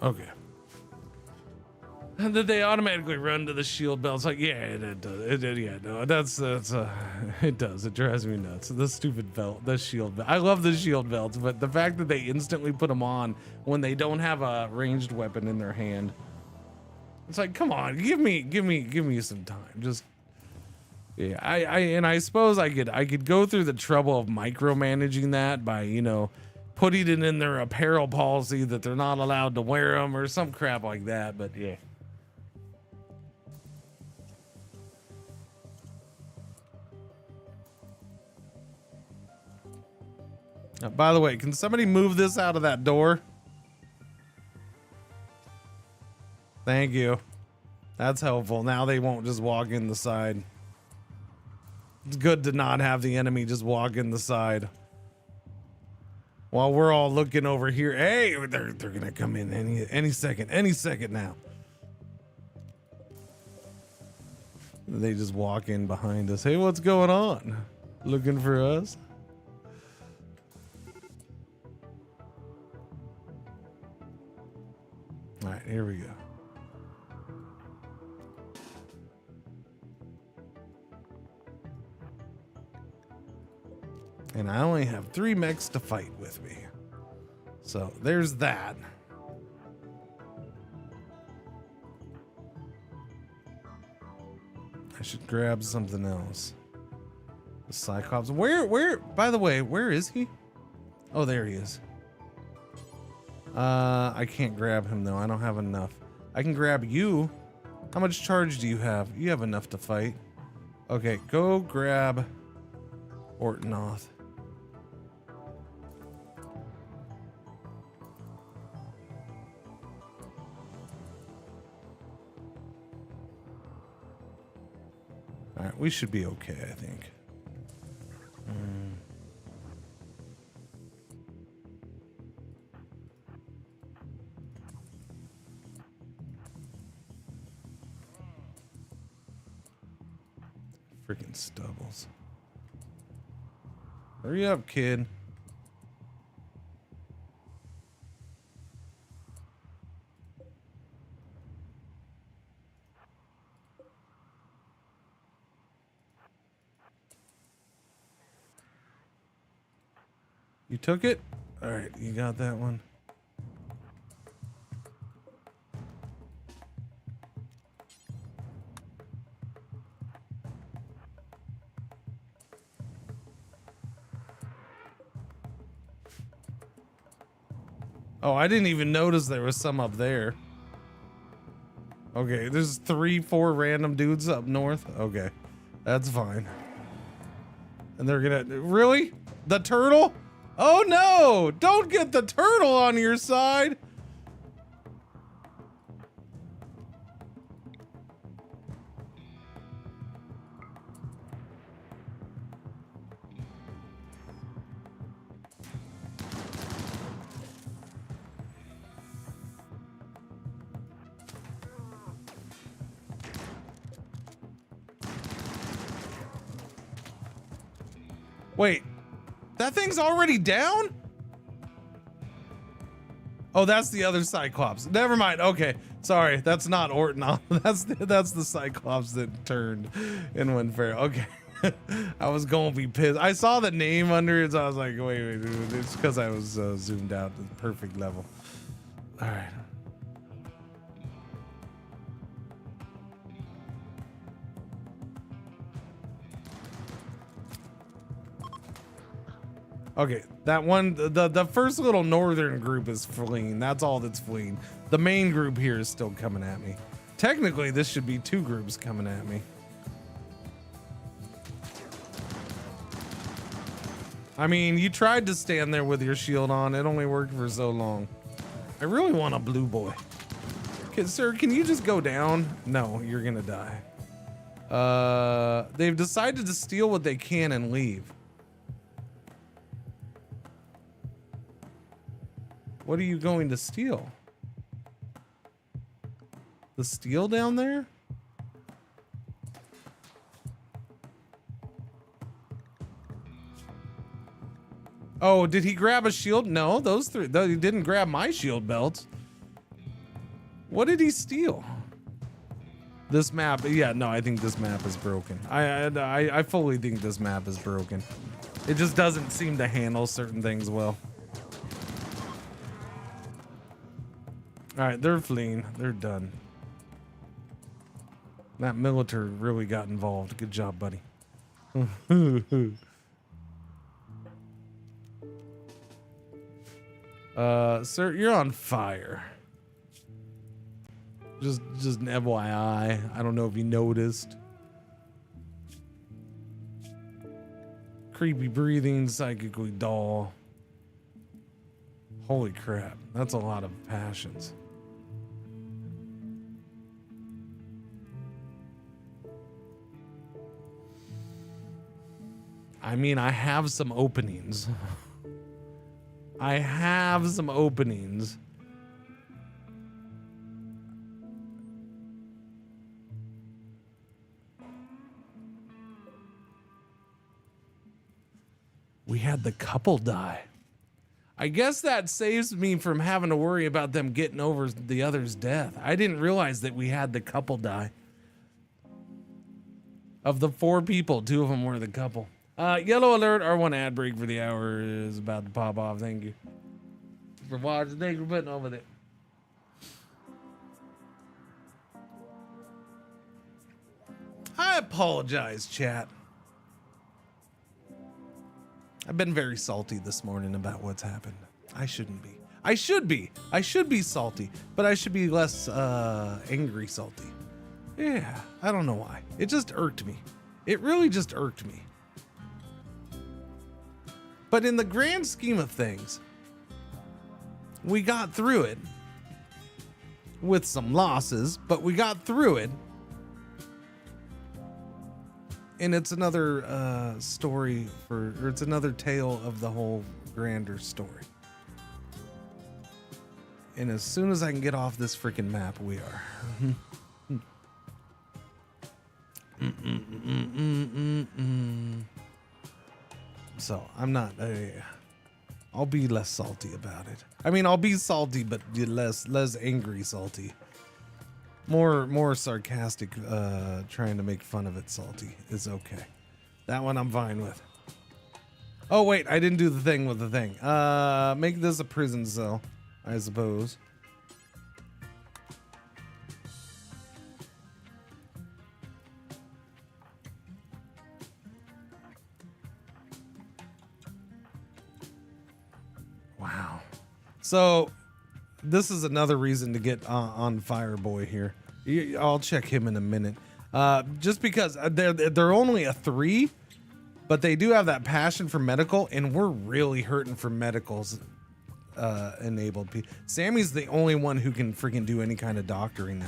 Okay. And then they automatically run to the shield belts. Like, yeah, it does. It does. It drives me nuts. The stupid belt, the shield belt. I love the shield belts, but the fact that they instantly put them on when they don't have a ranged weapon in their hand. It's like, come on, give me some time. Just, yeah. I suppose I could go through the trouble of micromanaging that by, putting it in their apparel policy that they're not allowed to wear them or some crap like that, but yeah. By the way, can somebody move this out of that door? Thank you. That's helpful. Now they won't just walk in the side. It's good to not have the enemy just walk in the side. While we're all looking over here, hey, they're gonna come in any second now. They just walk in behind us. Hey, what's going on? Looking for us? All right, here we go. And I only have 3 mechs to fight with me. So there's that. I should grab something else. The Cyclops. Where, by the way, where is he? Oh, there he is. I can't grab him though. I don't have enough. I can grab you. How much charge do you have? You have enough to fight. Okay, go grab Ortonoth. All right, we should be okay, I think. Freaking stubbles. Hurry up, kid. You took it? All right, you got that one. Oh, I didn't even notice there was some up there. Okay, there's 3, 4 random dudes up north. Okay, that's fine. And they're gonna, really? The turtle? Oh no, don't get the turtle on your side. Wait, that thing's already down? Oh, that's the other Cyclops. Never mind. Okay, sorry, that's not Orton. That's the Cyclops that turned and went fair. Okay, I was gonna be pissed. I saw the name under it, so I was like, wait, it's because I was zoomed out to the perfect level. All right. Okay, that one, the first little northern group is fleeing. That's all that's fleeing. The main group here is still coming at me. Technically, this should be 2 groups coming at me. I mean, you tried to stand there with your shield on. It only worked for so long. I really want a blue boy. Okay, sir, can you just go down? No, you're gonna die. They've decided to steal what they can and leave. What are you going to steal? The steel down there? Oh, did he grab a shield? No, those 3. He didn't grab my shield belts. What did he steal? This map, yeah, no, I think this map is broken. I fully think this map is broken. It just doesn't seem to handle certain things well. All right, they're fleeing. They're done. That military really got involved. Good job, buddy. Sir, you're on fire. Just an FYI. I don't know if you noticed. Creepy breathing, psychically dull. Holy crap, that's a lot of passions. I mean, I have some openings. I have some openings. We had the couple die. I guess that saves me from having to worry about them getting over the other's death. I didn't realize that we had the couple die. Of the 4 people, 2 of them were the couple. Yellow alert, R1 ad break for the hour is about to pop off. Thank you for watching. Thank you for putting up with it. I apologize, chat. I've been very salty this morning about what's happened. I shouldn't be. I should be. I should be salty, but I should be less angry salty. Yeah, I don't know why. It just irked me. It really just irked me. But in the grand scheme of things, we got through it with some losses, but we got through it. And it's another story or it's another tale of the whole grander story. And as soon as I can get off this freaking map, we are. So I'm not. I'll be less salty about it. I mean, I'll be salty, but less angry salty. More sarcastic, trying to make fun of it salty is okay. That one I'm fine with. Oh wait, I didn't do the thing with the thing. Make this a prison cell, I suppose. Wow. So this is another reason to get on Fireboy here. I'll check him in a minute. Just because they're only a 3, but they do have that passion for medical, and we're really hurting for medicals enabled people. Sammy's the only one who can freaking do any kind of doctoring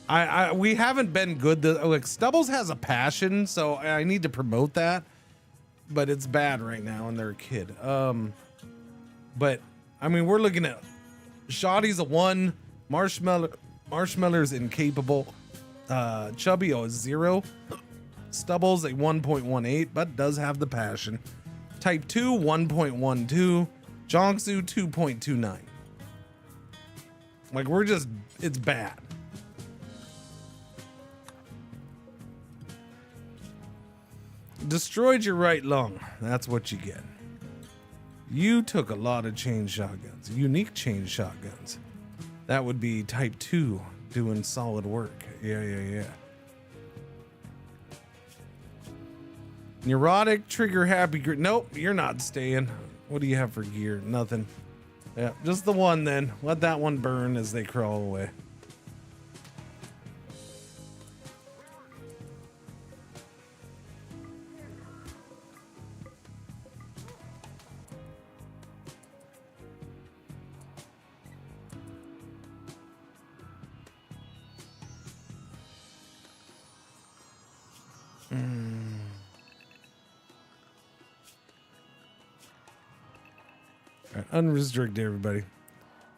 now. We haven't been good. Like Stubbles has a passion, so I need to promote that, but it's bad right now, and they're a kid. But I mean, we're looking at Shoddy's a 1, Marshmaller's incapable, Chubbio is 0, Stubbles a 1.18, but does have the passion. Type 2 1.12, Jongsu 2.29. Like it's bad. Destroyed your right lung. That's what you get. You took a lot of chain shotguns, unique chain shotguns. That would be type 2 doing solid work. Yeah. Neurotic, trigger happy. Nope, you're not staying. What do you have for gear? Nothing. Yeah, just the one then. Let that one burn as they crawl away. Unrestrict everybody.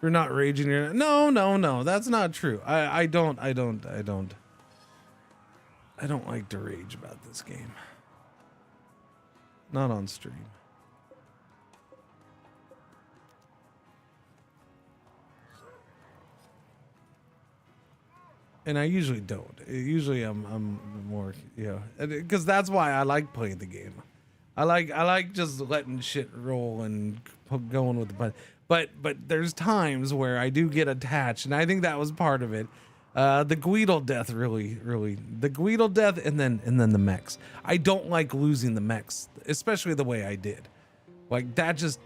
You're not raging. No. That's not true. I don't like to rage about this game. Not on stream. And I usually don't. Usually I'm more, because that's why I like playing the game. I like just letting shit roll and going with the button. But there's times where I do get attached, and I think that was part of it. The Guidle death really the Guidle death, and then the mechs. I don't like losing the mechs, especially the way I did. Like that was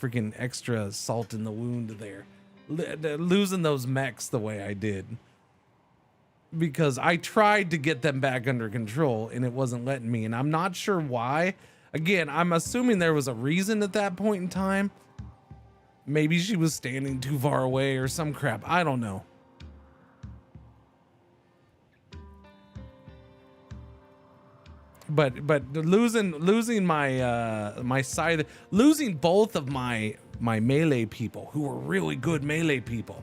freaking extra salt in the wound there. Losing those mechs the way I did. Because I tried to get them back under control and it wasn't letting me, and I'm not sure why. Again, I'm assuming there was a reason at that point in time. Maybe she was standing too far away or some crap. I don't know. But losing my side, losing both of my melee people who were really good melee people.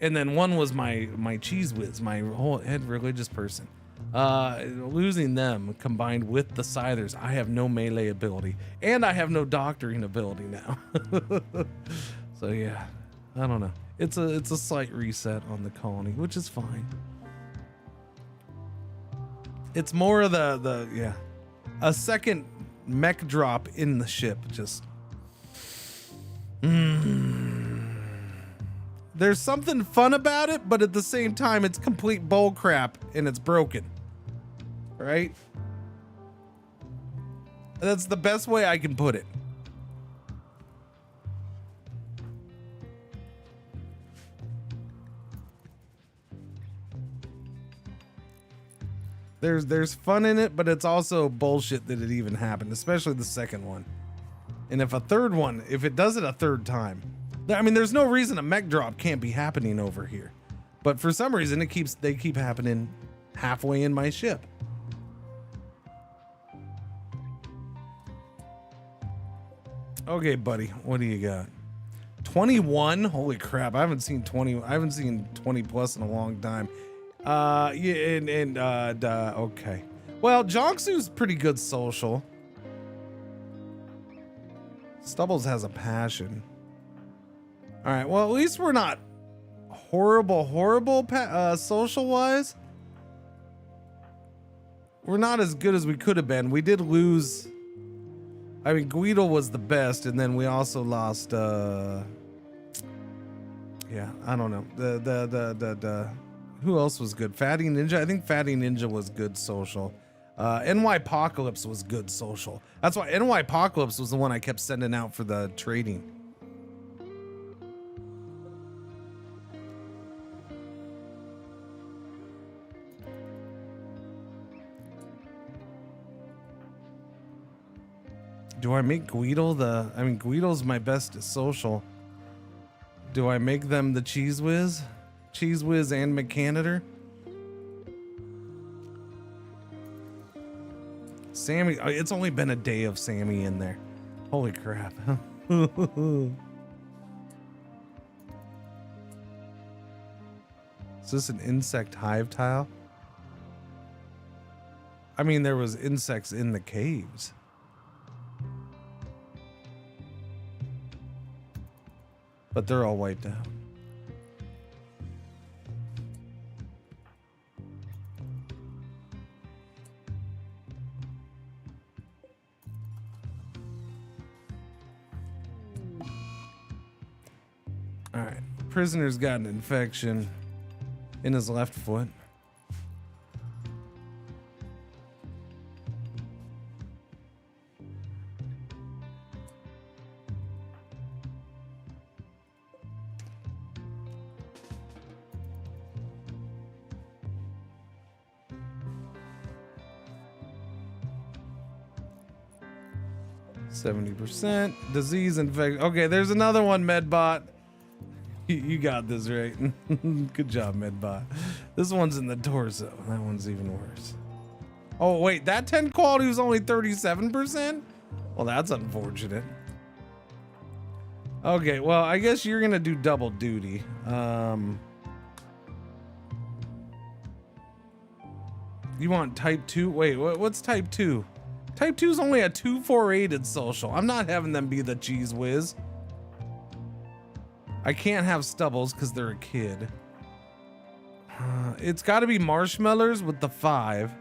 And then one was my cheese whiz, my whole head religious person. Losing them combined with the Scythers, I have no melee ability, and I have no doctoring ability now. So yeah, I don't know. It's a slight reset on the colony, which is fine. It's more of the yeah, a second mech drop in the ship. Just there's something fun about it, but at the same time, it's complete bull crap and it's broken. Right? That's the best way I can put it. There's fun in it, but it's also bullshit that it even happened, especially the second one. And if a third one, if it does it a third time, I mean, there's no reason a mech drop can't be happening over here, but for some reason they keep happening halfway in my ship. Okay, buddy, what do you got? 21? Holy crap! I haven't seen 20. I haven't seen 20 plus in a long time. Yeah, okay. Well, Jongsu's pretty good social. Stubbles has a passion. All right. Well, at least we're not horrible social wise. We're not as good as we could have been. We did lose. I mean, Guido was the best, and then we also lost. Yeah, I don't know. The who else was good? Fatty Ninja. I think Fatty Ninja was good social. NY Apocalypse was good social. That's why NY Apocalypse was the one I kept sending out for the trading. Do I make Guido the... I mean, Guido's my best social. Do I make them the Cheese Whiz? Cheese Whiz and Mechanitor? Sammy... It's only been a day of Sammy in there. Holy crap. Is this an insect hive tile? I mean, there was insects in the caves. But they're all wiped out. All right. Prisoner's got an infection in his left foot. %, disease infection. Okay, there's another one, Medbot. You got this right. Good job, Medbot. This one's in the torso. That one's even worse. Oh, wait, that 10 quality was only 37%? Well, that's unfortunate. Okay, well, I guess you're gonna do double duty. You want type 2? Wait, what's type 2? Type 2 is only a 2-4-8 social. I'm not having them be the Cheese Whiz. I can't have Stubbles because they're a kid. It's got to be Marshmallows with the 5.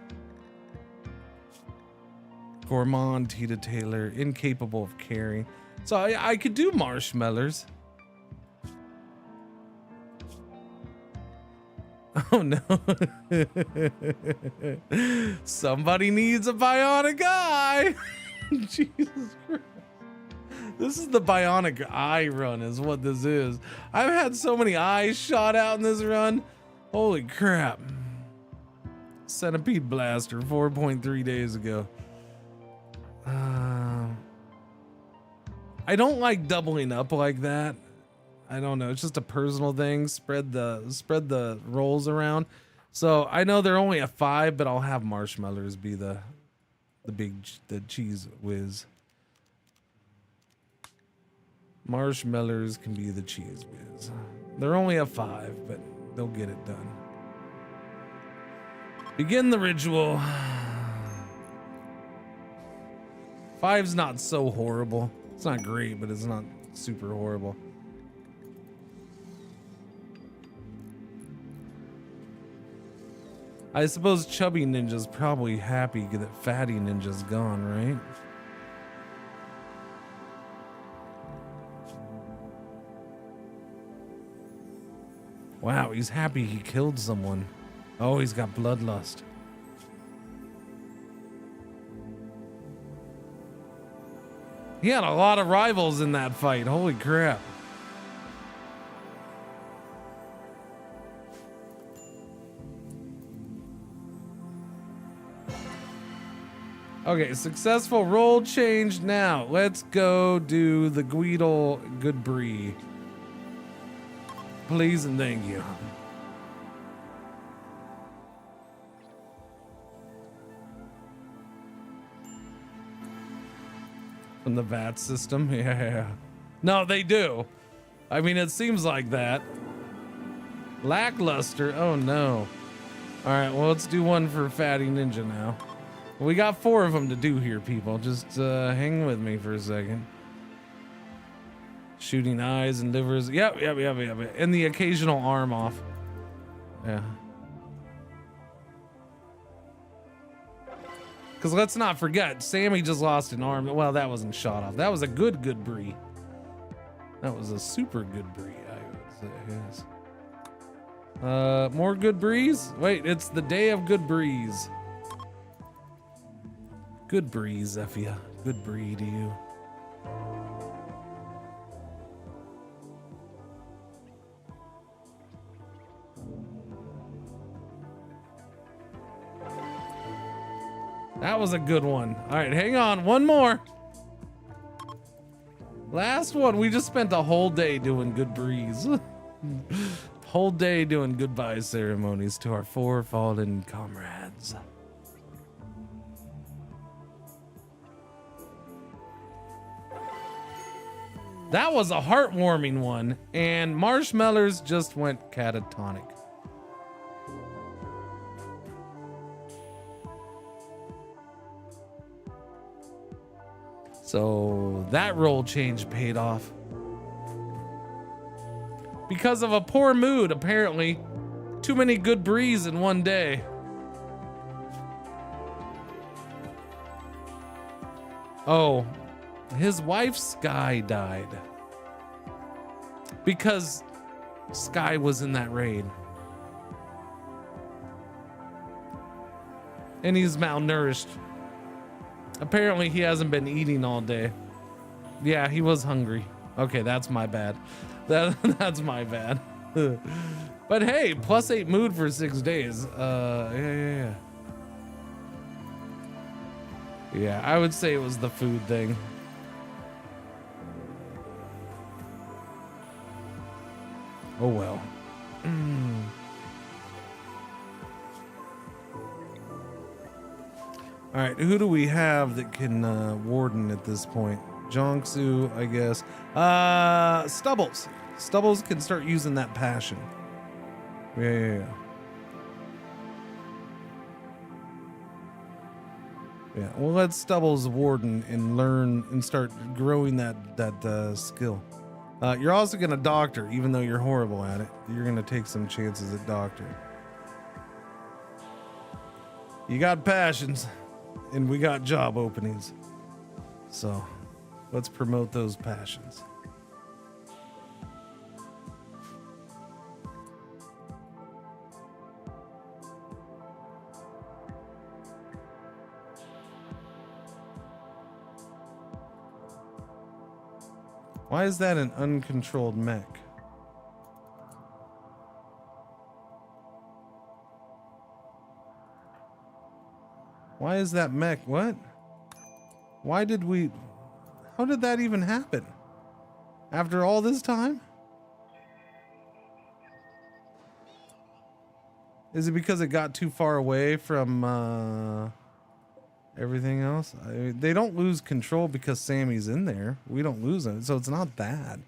Gourmand, Tita Taylor, incapable of carrying. So I could do Marshmallows. Oh no. Somebody needs a bionic eye. Jesus Christ. This is the bionic eye run is what this is. I've had so many eyes shot out in this run. Holy crap. Centipede Blaster 4.3 days ago. I don't like doubling up like that. I don't know. It's just a personal thing. Spread the rolls around. So I know they're only a 5, but I'll have Marshmallows be the Cheese Whiz. Marshmallows can be the Cheese Whiz. They're only a 5, but they'll get it done. Begin the ritual. 5's not so horrible. It's not great, but it's not super horrible. I suppose Chubby Ninja's probably happy that Fatty Ninja's gone, right? Wow, he's happy he killed someone. Oh, he's got bloodlust. He had a lot of rivals in that fight. Holy crap. Okay, successful role change now. Let's go do the Guidal Goodbree. Please and thank you. From the VAT system? Yeah. No, they do. I mean, it seems like that. Lackluster? Oh no. All right, well, let's do one for Fatty Ninja now. We got 4 of them to do here, people. Just hang with me for a second. Shooting eyes and livers. Yep. And the occasional arm off. Yeah. Because let's not forget, Sammy just lost an arm. Well, that wasn't shot off. That was a good brie. That was a super good brie, I would say. Yes. More good breeze? Wait, it's the day of good breeze. Good breeze, Zephia. Good brie to you. That was a good one. All right, hang on. One more. Last one. We just spent a whole day doing good breeze. Whole day doing goodbye ceremonies to our 4 fallen comrades. That was a heartwarming one, and Marshmallows just went catatonic. So that role change paid off. Because of a poor mood, apparently. Too many good breeze in one day. Oh, his wife Sky died. Because Sky was in that raid. And he's malnourished. Apparently he hasn't been eating all day. Yeah, he was hungry. Okay, that's my bad. That's my bad. But hey, +8 mood for 6 days. Yeah. Yeah, I would say it was the food thing. Oh well. All right, who do we have that can warden at this point? Jonksu, I guess. Stubbles. Stubbles can start using that passion. Yeah. Yeah, we'll let Stubbles warden and learn and start growing that skill. You're also gonna doctor, even though you're horrible at it. You're gonna take some chances at doctor. You got passions, and we got job openings. So let's promote those passions. Why is that an uncontrolled mech? Why is that mech? What? Why did we... How did that even happen? After all this time? Is it because it got too far away from everything else? They don't lose control because Sammy's in there. We don't lose it, so it's not bad.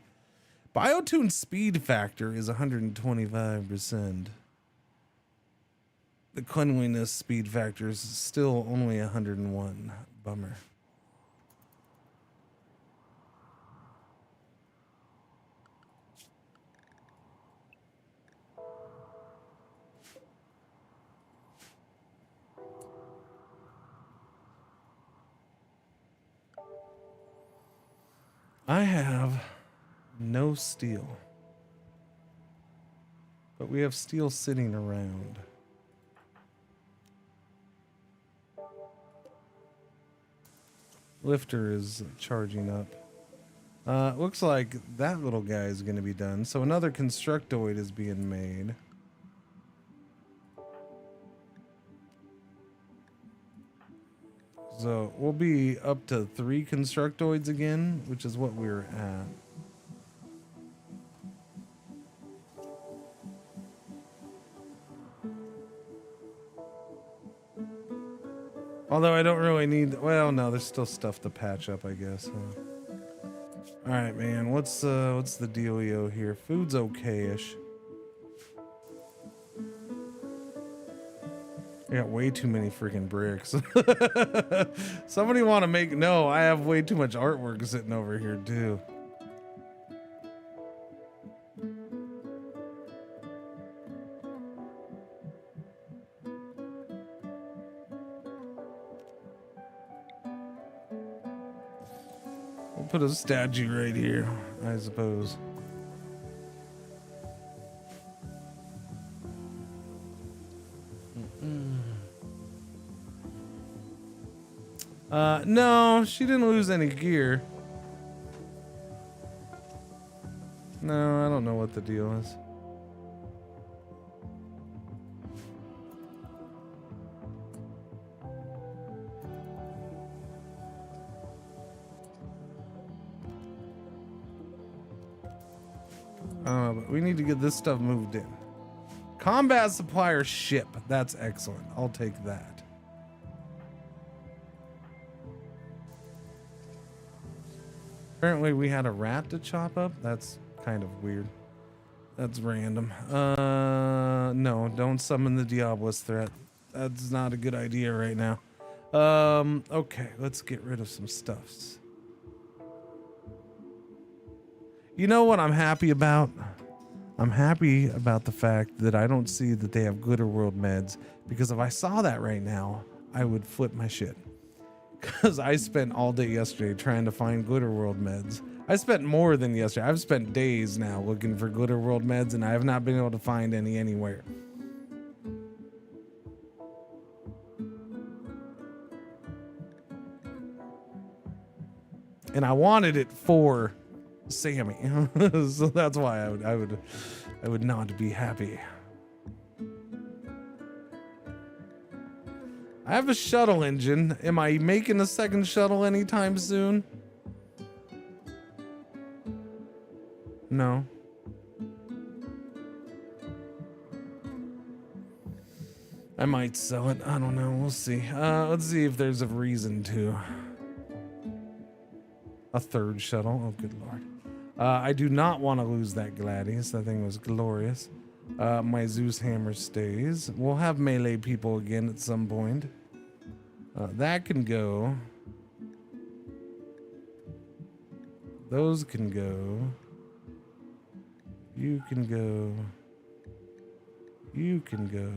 Biotune's speed factor is 125%. the cleanliness speed factor is still only 101. Bummer. I have no steel, but we have steel sitting around. Lifter is charging up. Looks like that little guy is going to be done. So another constructoid is being made. So we'll be up to 3 constructoids again, which is what we were at. Although I don't really need, well, no, there's still stuff to patch up, I guess. Huh? All right, man. What's the dealio here? Food's okay-ish. I got way too many freaking bricks. Somebody want to make, no, I have way too much artwork sitting over here too. We'll put a statue right here, I suppose. No, she didn't lose any gear. No, I don't know what the deal is. But we need to get this stuff moved in. Combat supplier ship. That's excellent. I'll take that. Apparently we had a rat to chop up. That's kind of weird. That's random. No, don't summon the Diablos threat. That's not a good idea right now. Okay, let's get rid of some stuffs. You know what I'm happy about? I'm happy about the fact that I don't see that they have Glitter World meds, because if I saw that right now, I would flip my shit. Because I spent all day yesterday trying to find Glitter World meds. I spent more than yesterday. I've spent days now looking for Glitter World meds, and I have not been able to find any anywhere. And I wanted it for Sammy. So that's why I would not be happy. I have a shuttle engine. Am I making a second shuttle anytime soon? No. I might sell it. I don't know. We'll see. Let's see if there's a reason to. A third shuttle. Oh, good lord. I do not want to lose that Gladius. That thing was glorious. My Zeus hammer stays. We'll have melee people again at some point. That can go. Those can go. You can go. You can go.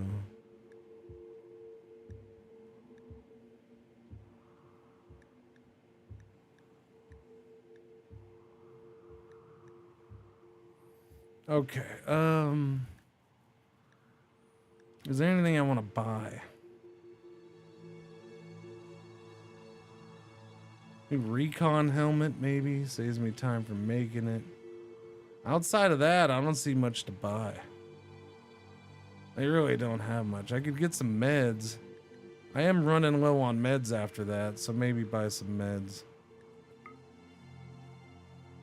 Okay. Is there anything I want to buy? New recon helmet, maybe. Saves me time for making it. Outside of that, I don't see much to buy. They really don't have much. I could get some meds. I am running low on meds after that, so maybe buy some meds.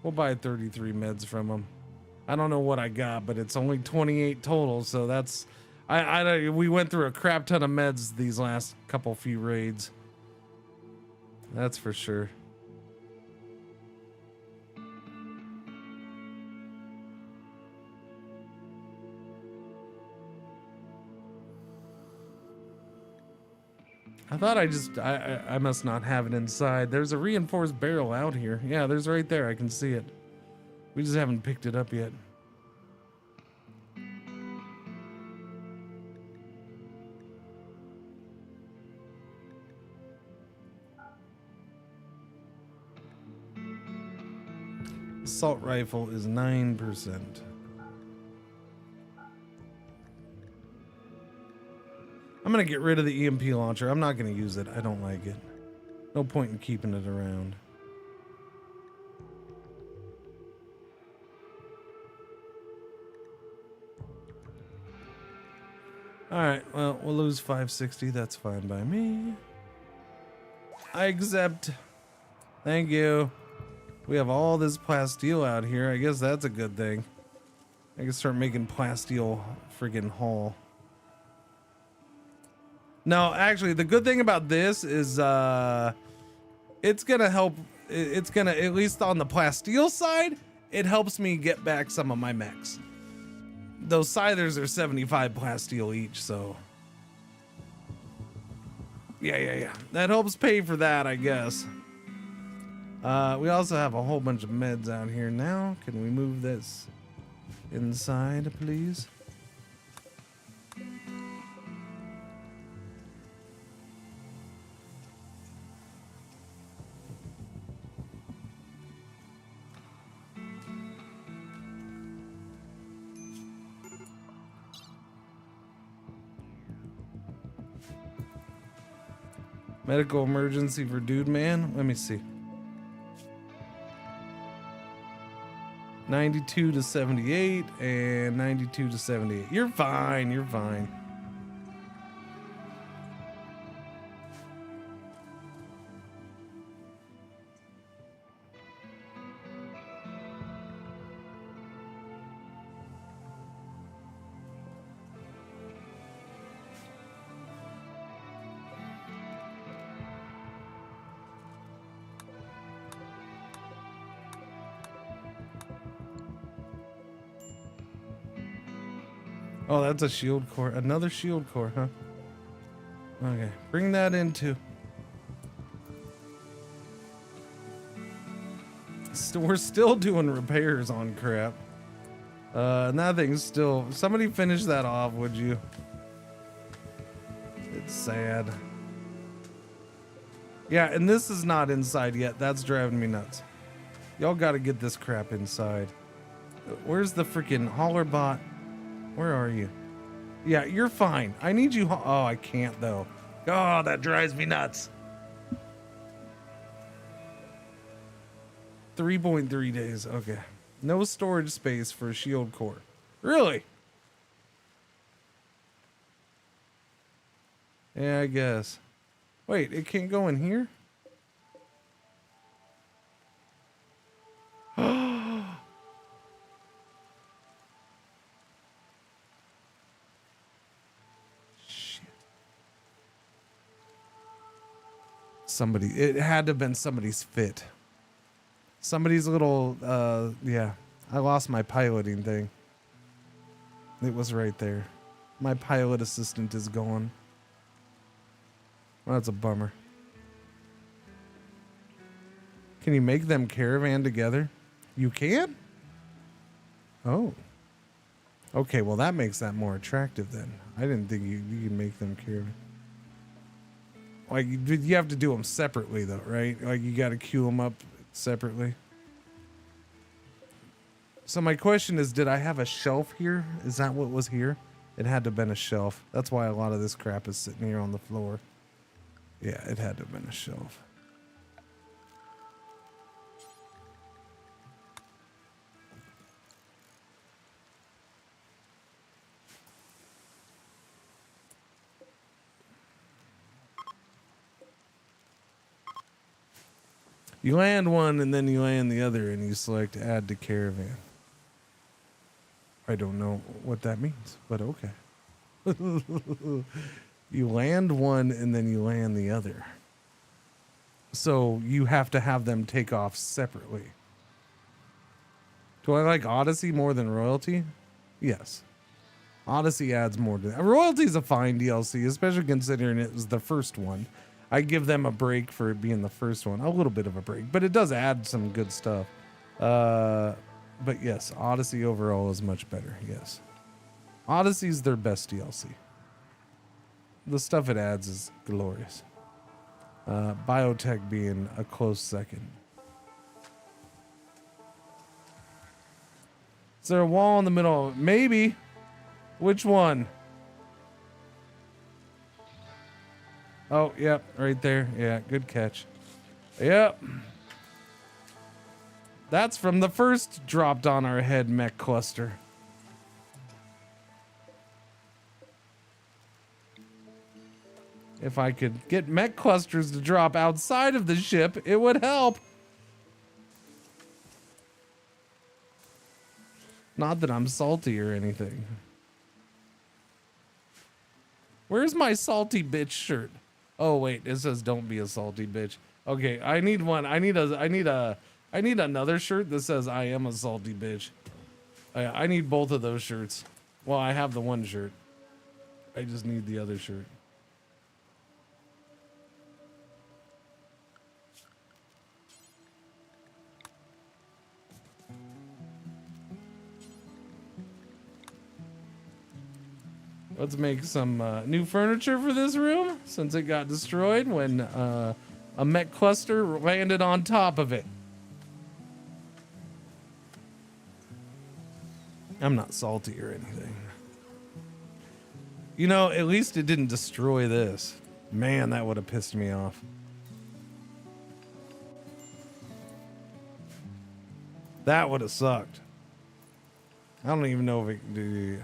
We'll buy 33 meds from them. I don't know what I got, but it's only 28 total, so that's... we went through a crap ton of meds these last few raids. That's for sure. I thought I must not have it inside. There's a reinforced barrel out here. Yeah, there's right there. I can see it. We just haven't picked it up yet. Assault rifle is 9%. I'm gonna get rid of the EMP launcher. I'm not gonna use it. I don't like it. No point in keeping it around. Alright, well, we'll lose 560. That's fine by me. I accept. Thank you. We have all this plasteel out here. I guess that's a good thing. I can start making plasteel friggin' hull. No, actually, the good thing about this is it's gonna help. It's gonna, at least on the plasteel side, it helps me get back some of my mechs. Those scythers are 75 plasteel each, so yeah. That helps pay for that, I guess. We also have a whole bunch of meds out here now. Can we move this inside, please? Medical emergency for Dude Man. Let me see. 92 to 78 and 92 to 78. You're fine. You're fine. Oh, that's a shield core. Another shield core, huh? Okay, bring that into. We're still doing repairs on crap. And that thing's still. Somebody finish that off, would you? It's sad. Yeah, and this is not inside yet. That's driving me nuts. Y'all gotta get this crap inside. Where's the freaking hauler bot? Where are you? Yeah, you're fine. I need you. Oh, I can't though. Oh, that drives me nuts. 3.3 days. Okay. No storage space for a shield core. Really? Yeah, I guess. Wait, it can't go in here? Somebody, it had to have been somebody's fit. Somebody's little, yeah. I lost my piloting thing. It was right there. My pilot assistant is gone. Well, that's a bummer. Can you make them caravan together? You can? Oh. Okay, well that makes that more attractive then. I didn't think you can make them caravan. Like, you have to do them separately, though, right? Like, you got to queue them up separately. So my question is, did I have a shelf here? Is that what was here? It had to have been a shelf. That's why a lot of this crap is sitting here on the floor. Yeah, it had to have been a shelf. You land one and then you land the other and you select add to caravan. I don't know what that means, but okay. You land one and then you land the other. So you have to have them take off separately. Do I like Odyssey more than Royalty? Yes. Odyssey adds more to that. Royalty's a fine DLC, especially considering it was the first one. I give them a break for it being the first one. A little bit of a break, but it does add some good stuff. But yes, Odyssey overall is much better. Yes. Odyssey's their best DLC. The stuff it adds is glorious. Biotech being a close second. Is there a wall in the middle? Maybe. Which one? Oh, yep, right there. Yeah, good catch. Yep. That's from the first dropped on our head mech cluster. If I could get mech clusters to drop outside of the ship, it would help. Not that I'm salty or anything. Where's my salty bitch shirt? Oh wait, it says don't be a salty bitch. Okay, I need one. I need another shirt that says I am a salty bitch. I need both of those shirts. Well, I have the one shirt. I just need the other shirt. Let's make some new furniture for this room since it got destroyed when a mech cluster landed on top of it. I'm not salty or anything. You know, at least it didn't destroy this. Man, that would have pissed me off. That would have sucked. I don't even know if it can do.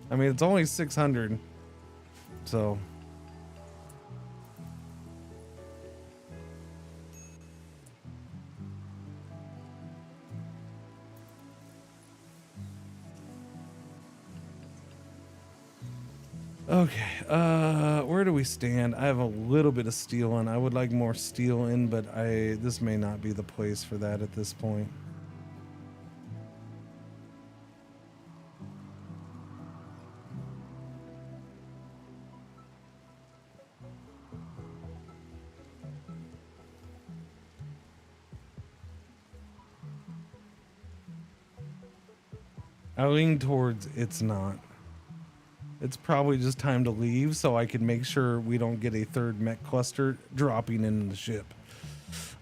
I mean, it's only 600, so. Okay, where do we stand? I have a little bit of steel in. I would like more steel in, but this may not be the place for that at this point. I lean towards it's not. It's probably just time to leave so I can make sure we don't get a third mech cluster dropping in the ship.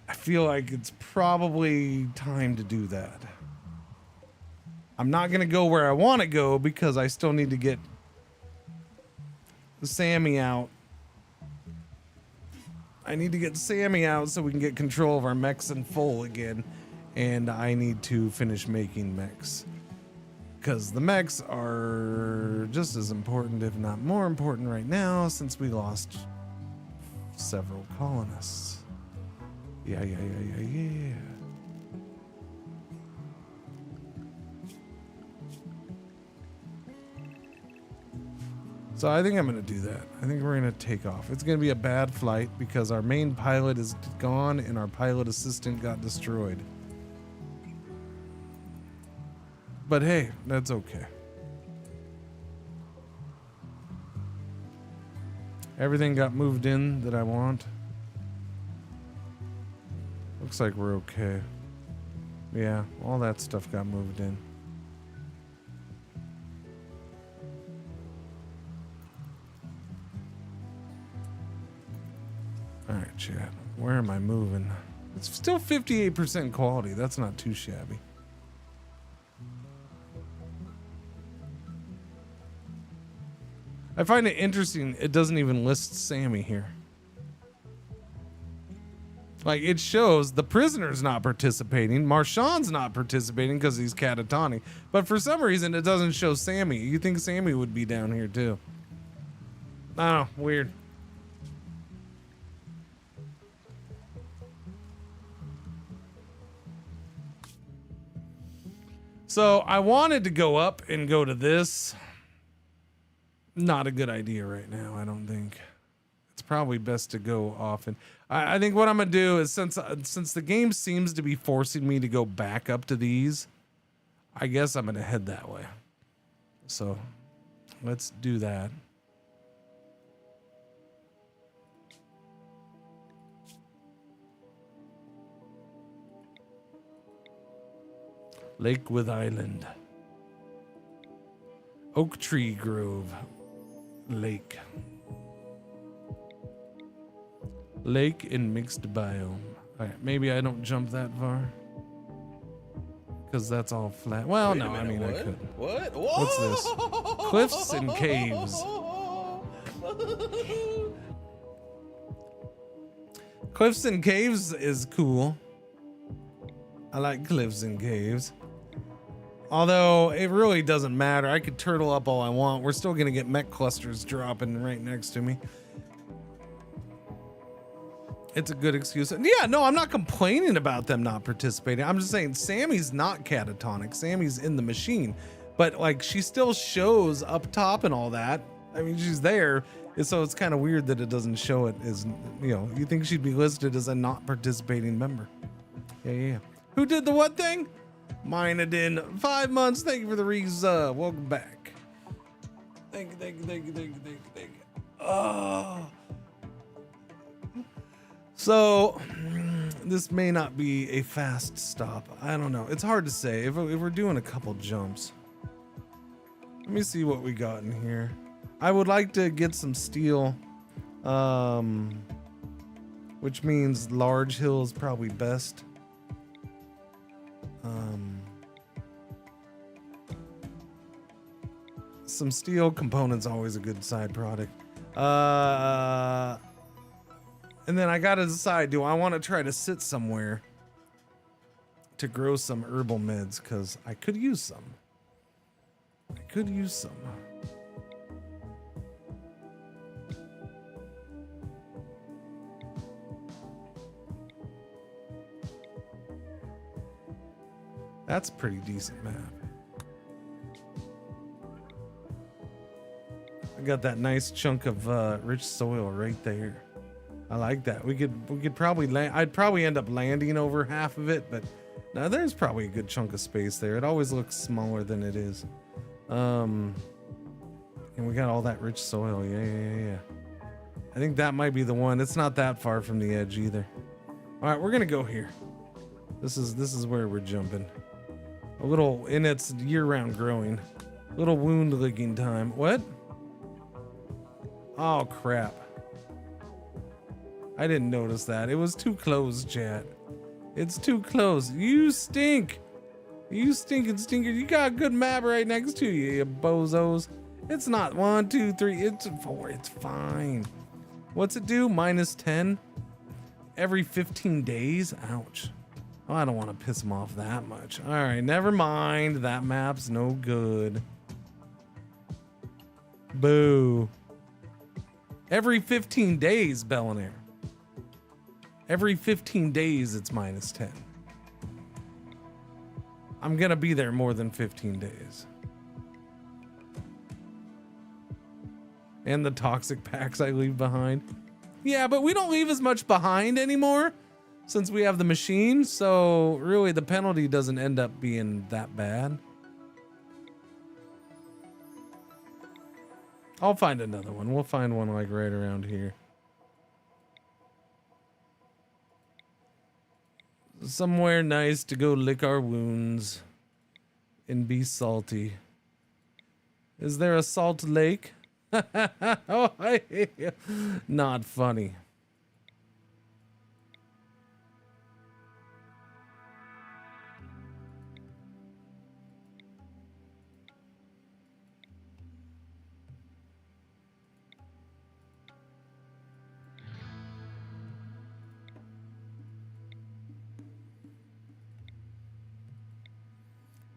I feel like it's probably time to do that. I'm not going to go where I want to go because I still need to get Sammy out. I need to get Sammy out so we can get control of our mechs in full again. And I need to finish making mechs. Because the mechs are just as important, if not more important right now, since we lost several colonists. Yeah. So I think I'm going to do that. I think we're going to take off. It's going to be a bad flight because our main pilot is gone and our pilot assistant got destroyed. But hey, that's okay. Everything got moved in that I want. Looks like we're okay. Yeah, all that stuff got moved in. Alright, chat. Where am I moving? It's still 58% quality. That's not too shabby. I find it interesting, it doesn't even list Sammy here. Like, it shows the prisoner's not participating, Marshawn's not participating because he's catatonic, but for some reason it doesn't show Sammy. You think Sammy would be down here too. I don't know, weird. So I wanted to go up and go to this. Not a good idea right now, I don't think. It's probably best to go off. And I think what I'm going to do is, since the game seems to be forcing me to go back up to these, I guess I'm going to head that way. So Let's do that. Lakewood Island. Oak Tree Grove. Lake. Lake in mixed biome. Alright, maybe I don't jump that far. Because that's all flat. Well, Wait a no, I minute, mean, I what? could. What? What's this? Cliffs and caves. Cliffs and caves is cool. I like cliffs and caves. Although it really doesn't matter. I could turtle up all I want. We're still gonna get mech clusters dropping right next to me. It's a good excuse. Yeah, no, I'm not complaining about them not participating. I'm just saying Sammy's not catatonic. Sammy's in the machine. But like she still shows up top and all that. I mean, she's there. So it's kind of weird that it doesn't show it as, you know, you think she'd be listed as a not participating member. Yeah. Who did the what thing? Mine it in 5 months. Thank you for the resub. Welcome back. Thank you. Oh. So this may not be a fast stop. I don't know. It's hard to say if we're doing a couple jumps. Let me see what we got in here. I would like to get some steel, which means large hill is probably best. Some steel components always a good side product. And then I gotta decide, do I want to try to sit somewhere to grow some herbal meds? Because I could use some. That's a pretty decent map. I got that nice chunk of rich soil right there. I like that. We could probably land. I'd probably end up landing over half of it, but now there's probably a good chunk of space there. It always looks smaller than it is. And we got all that rich soil. Yeah. I think that might be the one. It's not that far from the edge either. All right, we're gonna go here. This is where we're jumping. A little, and it's year-round growing. Little wound licking time. What? Oh crap. I didn't notice that. It was too close, chat. It's too close. You stink. You stinking stinker. You got a good map right next to you, you bozos. It's not 1, 2, 3. It's 4. It's fine. What's it do? -10 every 15 days? Ouch. Oh, I don't want to piss him off that much. All right, never mind. That map's no good. Boo. Every 15 days, Bellinaire. Every 15 days, it's -10. I'm gonna be there more than 15 days. And the toxic packs I leave behind. Yeah, but we don't leave as much behind anymore since we have the machine, so really the penalty doesn't end up being that bad. I'll find another one. We'll find one like right around here. Somewhere nice to go lick our wounds and be salty. Is there a salt lake? Oh, not funny.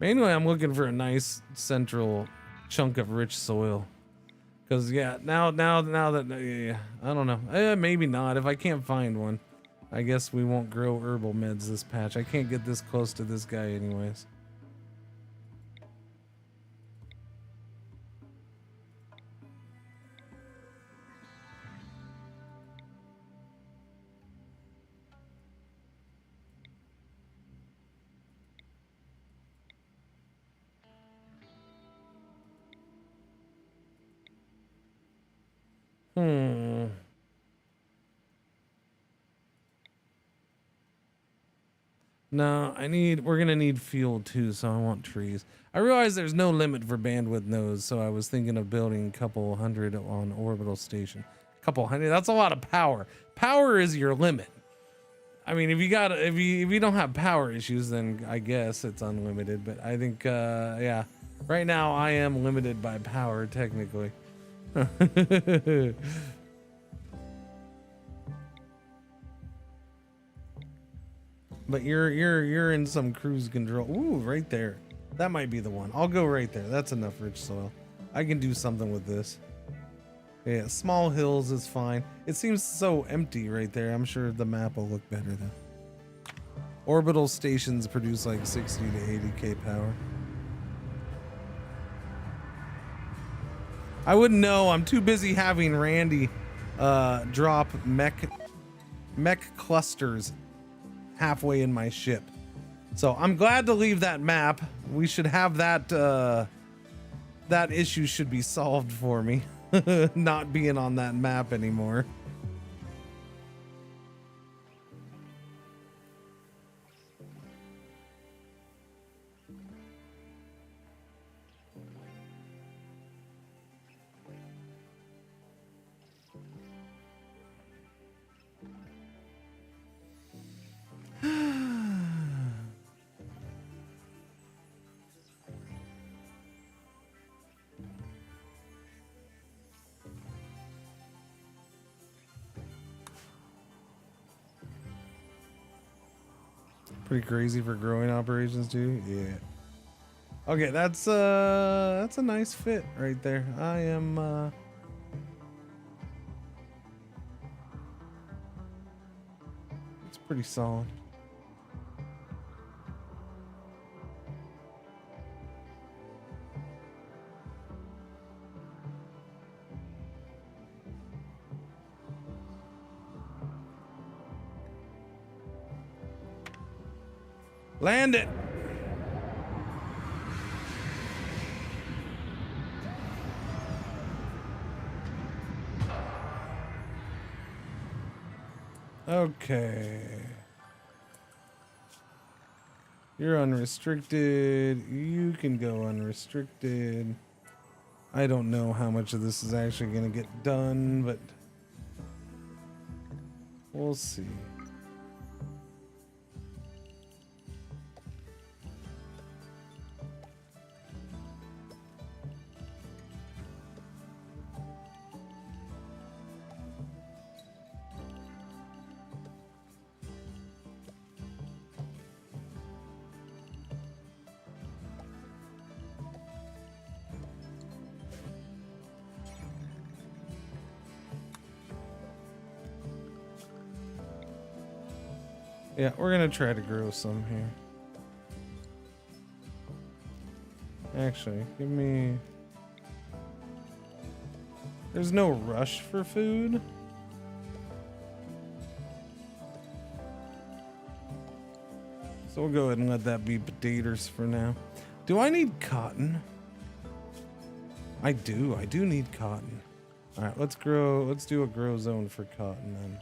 Anyway, I'm looking for a nice central chunk of rich soil. Cause yeah, now that yeah, I don't know. Maybe not. If I can't find one, I guess we won't grow herbal meds this patch. I can't get this close to this guy anyways. No, we're gonna need fuel too, so I want trees. I realize there's no limit for bandwidth nodes, so I was thinking of building a couple hundred on orbital station. A couple hundred, that's a lot of power. Power is your limit. I mean, if you don't have power issues, then I guess it's unlimited, but I think yeah. Right now I am limited by power technically. But you're in some cruise control. Ooh, right there. That might be the one. I'll go right there. That's enough rich soil. I can do something with this. Yeah, small hills is fine. It seems so empty right there. I'm sure the map will look better though. Orbital stations produce like 60 to 80k power. I wouldn't know. I'm too busy having Randy drop mech clusters halfway in my ship. So I'm glad to leave that map. We should have that that issue should be solved for me. Not being on that map anymore. Pretty crazy for growing operations too. Yeah. Okay, that's a nice fit right there. I am it's pretty solid. Land it. Okay. You're unrestricted. You can go unrestricted. I don't know how much of this is actually going to get done, but we'll see. Yeah, we're gonna try to grow some here. Actually, give me... There's no rush for food. So we'll go ahead and let that be potatoes for now. Do I need cotton? I do need cotton. All right, let's do a grow zone for cotton then.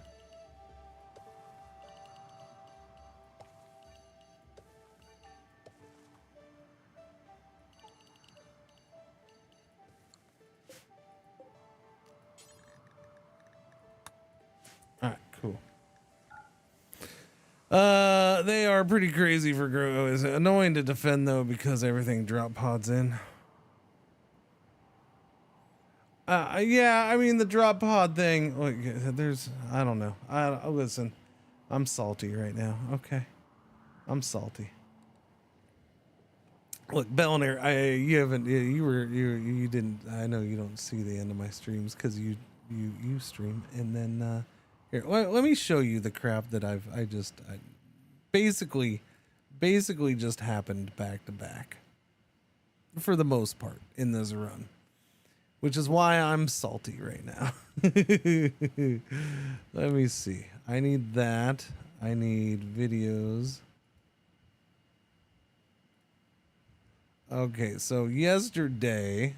They are pretty crazy for grow. It's annoying to defend though because everything drop pods in. Yeah, I mean the drop pod thing. Look, I don't know. Listen, I'm salty right now. Okay, I'm salty. Look, Belner, you didn't. I know you don't see the end of my streams because you stream, and then here, let me show you the crap that I basically just happened back to back for the most part in this run, which is why I'm salty right now. Let me see. I need that. I need videos. Okay, so yesterday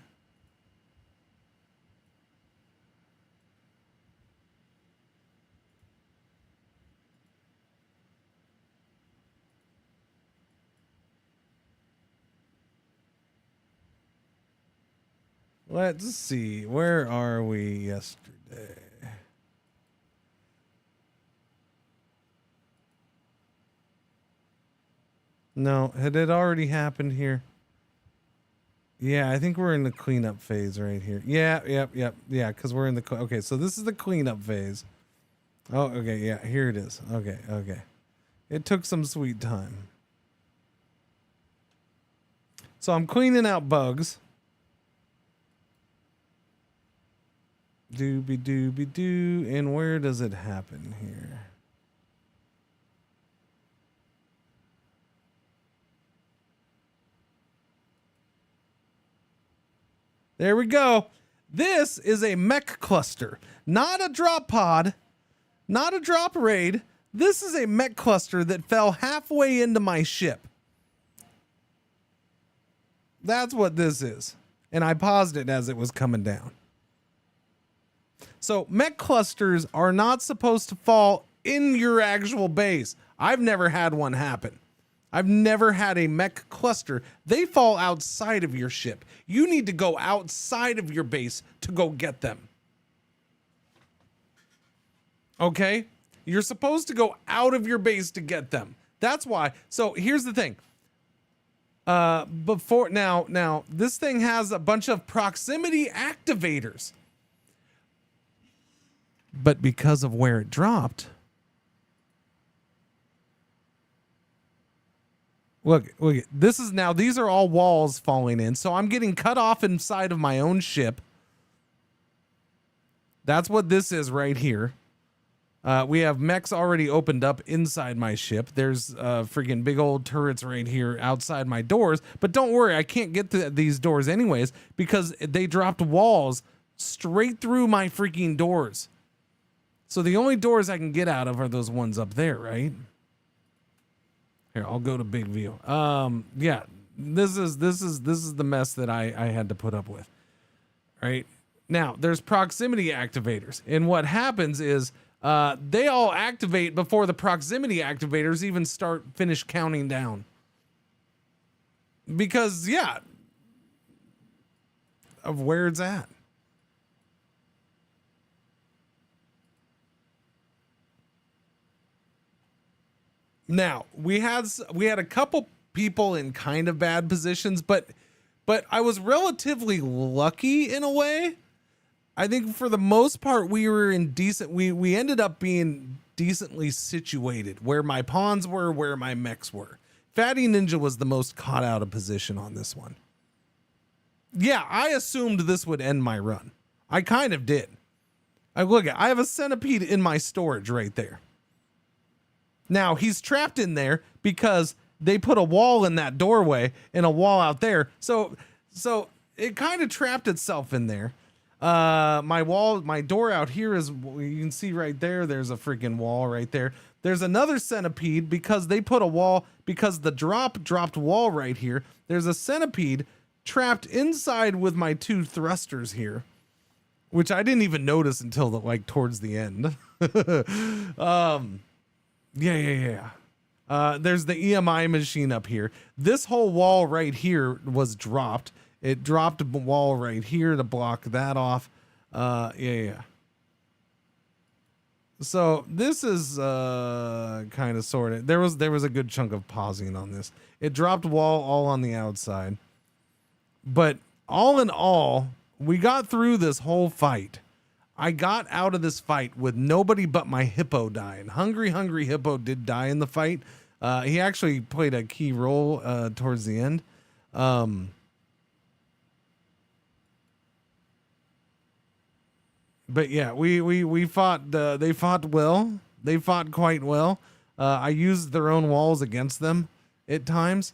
Let's see. Where are we yesterday? No, had it already happened here? Yeah, I think we're in the cleanup phase right here. Yeah, yep. Yeah, because we're in the... Okay, so this is the cleanup phase. Oh, okay, yeah, here it is. Okay. It took some sweet time. So I'm cleaning out bugs. Dooby-doo. And where does it happen here? There we go. This is a mech cluster, not a drop pod, not a drop raid. This is a mech cluster that fell halfway into my ship. That's what this is. And I paused it as it was coming down. So mech clusters are not supposed to fall in your actual base. I've never had one happen. I've never had a mech cluster. They fall outside of your ship. You need to go outside of your base to go get them. Okay? You're supposed to go out of your base to get them. That's why. So here's the thing. Now this thing has a bunch of proximity activators. But because of where it dropped, look, this is now, these are all walls falling in. So I'm getting cut off inside of my own ship. That's what this is right here. We have mechs already opened up inside my ship. There's freaking big old turrets right here outside my doors. But don't worry, I can't get to these doors anyways because they dropped walls straight through my freaking doors. So the only doors I can get out of are those ones up there, right? Here, I'll go to big view. Yeah, this is the mess that I had to put up with. Right now, there's proximity activators, and what happens is they all activate before the proximity activators even finish counting down. Because of where it's at. Now, we had a couple people in kind of bad positions, but I was relatively lucky in a way. I think for the most part we were in we ended up being decently situated where my pawns were, where my mechs were. Fatty Ninja was the most caught out of position on this one. Yeah, I assumed this would end my run. I kind of did. I have a centipede in my storage right there. Now, he's trapped in there because they put a wall in that doorway and a wall out there. So it kind of trapped itself in there. My door out here is, you can see right there, there's a freaking wall right there. There's another centipede because they put a wall, because the dropped wall right here. There's a centipede trapped inside with my two thrusters here, which I didn't even notice until towards the end. Yeah. There's the EMI machine up here. This whole wall right here was dropped. It dropped a wall right here to block that off. Yeah. So this is kind of sorted. There was a good chunk of pausing on this. It dropped wall all on the outside. But all in all, we got through this whole fight. I got out of this fight with nobody but my hippo dying. Hungry Hippo did die in the fight. He actually played a key role towards the end. But yeah, we fought. They fought well. They fought quite well. I used their own walls against them at times.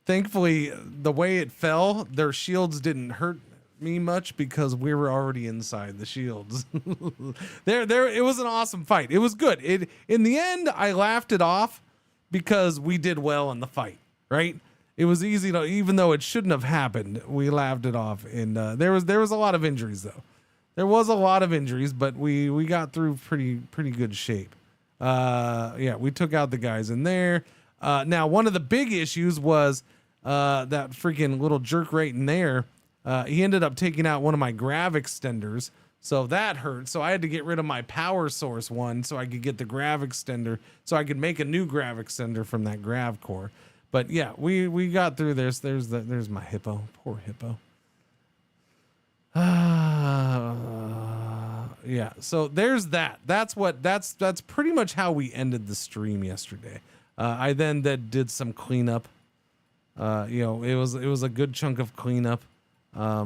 Thankfully, the way it fell, their shields didn't hurt me much because we were already inside the shields. It was an awesome fight. It was good. In the end, I laughed it off because we did well in the fight, right? It was easy to, even though it shouldn't have happened, we laughed it off. And there was a lot of injuries though. There was a lot of injuries, but we got through pretty good shape. Yeah, we took out the guys in there. Now one of the big issues was that freaking little jerk right in there. He ended up taking out one of my grav extenders, so that hurt. So I had to get rid of my power source one so I could get the grav extender, so I could make a new grav extender from that grav core. But yeah, we got through this. There's my hippo. Poor hippo. Yeah, so there's that. That's pretty much how we ended the stream yesterday. I then did some cleanup. It was a good chunk of cleanup.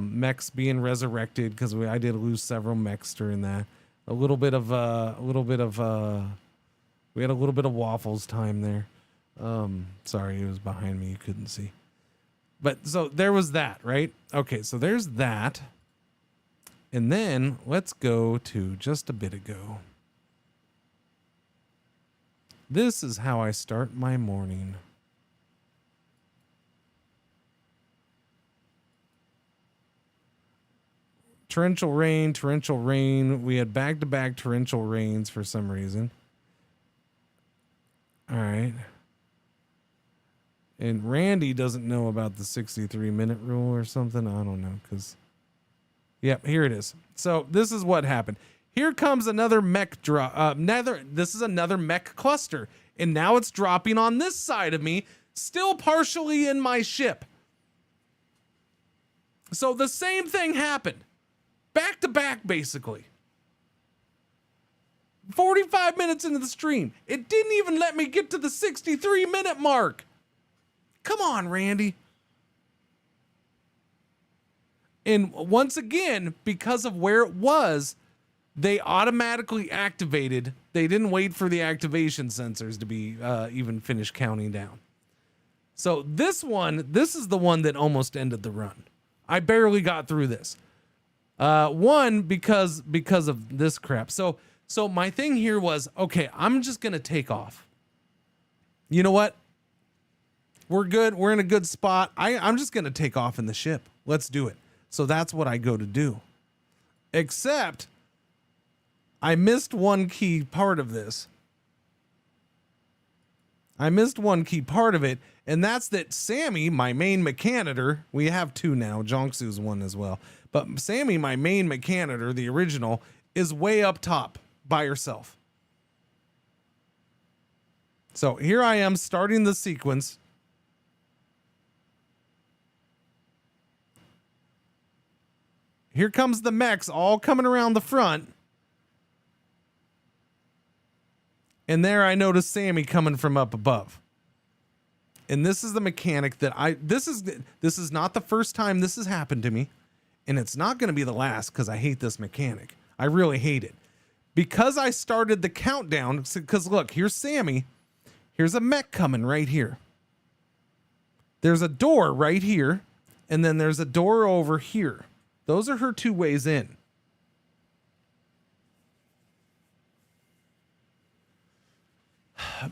Mechs being resurrected because I did lose several mechs during that. We had a little bit of waffles time there. Sorry, it was behind me. You couldn't see. But so there was that, right? Okay, so there's that. And then let's go to just a bit ago. This is how I start my morning. Torrential rain. We had back-to-back torrential rains for some reason. All right. And Randy doesn't know about the 63-minute rule or something. I don't know, because... Yep, here it is. So this is what happened. Here comes another mech drop. This is another mech cluster. And now it's dropping on this side of me, still partially in my ship. So the same thing happened. Back to back, basically. 45 minutes into the stream. It didn't even let me get to the 63-minute mark. Come on, Randy. And once again, because of where it was, they automatically activated. They didn't wait for the activation sensors to be even finished counting down. So this is the one that almost ended the run. I barely got through this. One, because of this crap. So my thing here was, okay, I'm just going to take off. You know what? We're good. We're in a good spot. I'm just going to take off in the ship. Let's do it. So that's what I go to do. Except I missed one key part of this. And that's that Sammy, my main mechanitor, we have two now, Jonksu's one as well. But Sammy, my main mechanitor, the original, is way up top by herself. So here I am starting the sequence. Here comes the mechs all coming around the front. And there I notice Sammy coming from up above. And this is the mechanic that this is not the first time this has happened to me. And it's not going to be the last because I hate this mechanic. I really hate it. Because I started the countdown, because look, here's Sammy. Here's a mech coming right here. There's a door right here. And then there's a door over here. Those are her two ways in.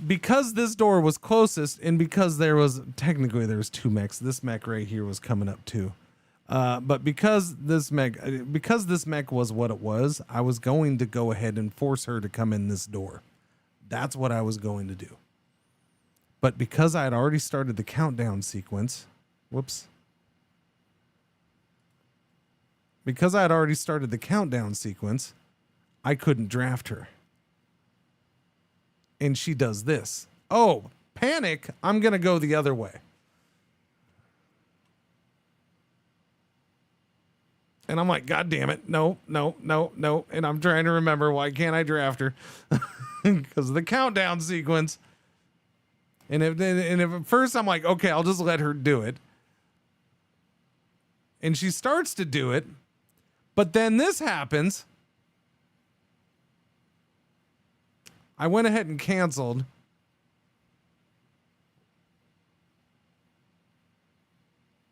Because this door was closest, and because there was two mechs. This mech right here was coming up too. But because this mech was what it was, I was going to go ahead and force her to come in this door. That's what I was going to do. But because I had already started the countdown sequence, because I had already started the countdown sequence, I couldn't draft her. And she does this. Oh, panic. I'm going to go the other way. And I'm like, God damn it. No. And I'm trying to remember, why can't I draft her? Because of the countdown sequence. And if at first I'm like, okay, I'll just let her do it. And she starts to do it. But then this happens. I went ahead and canceled.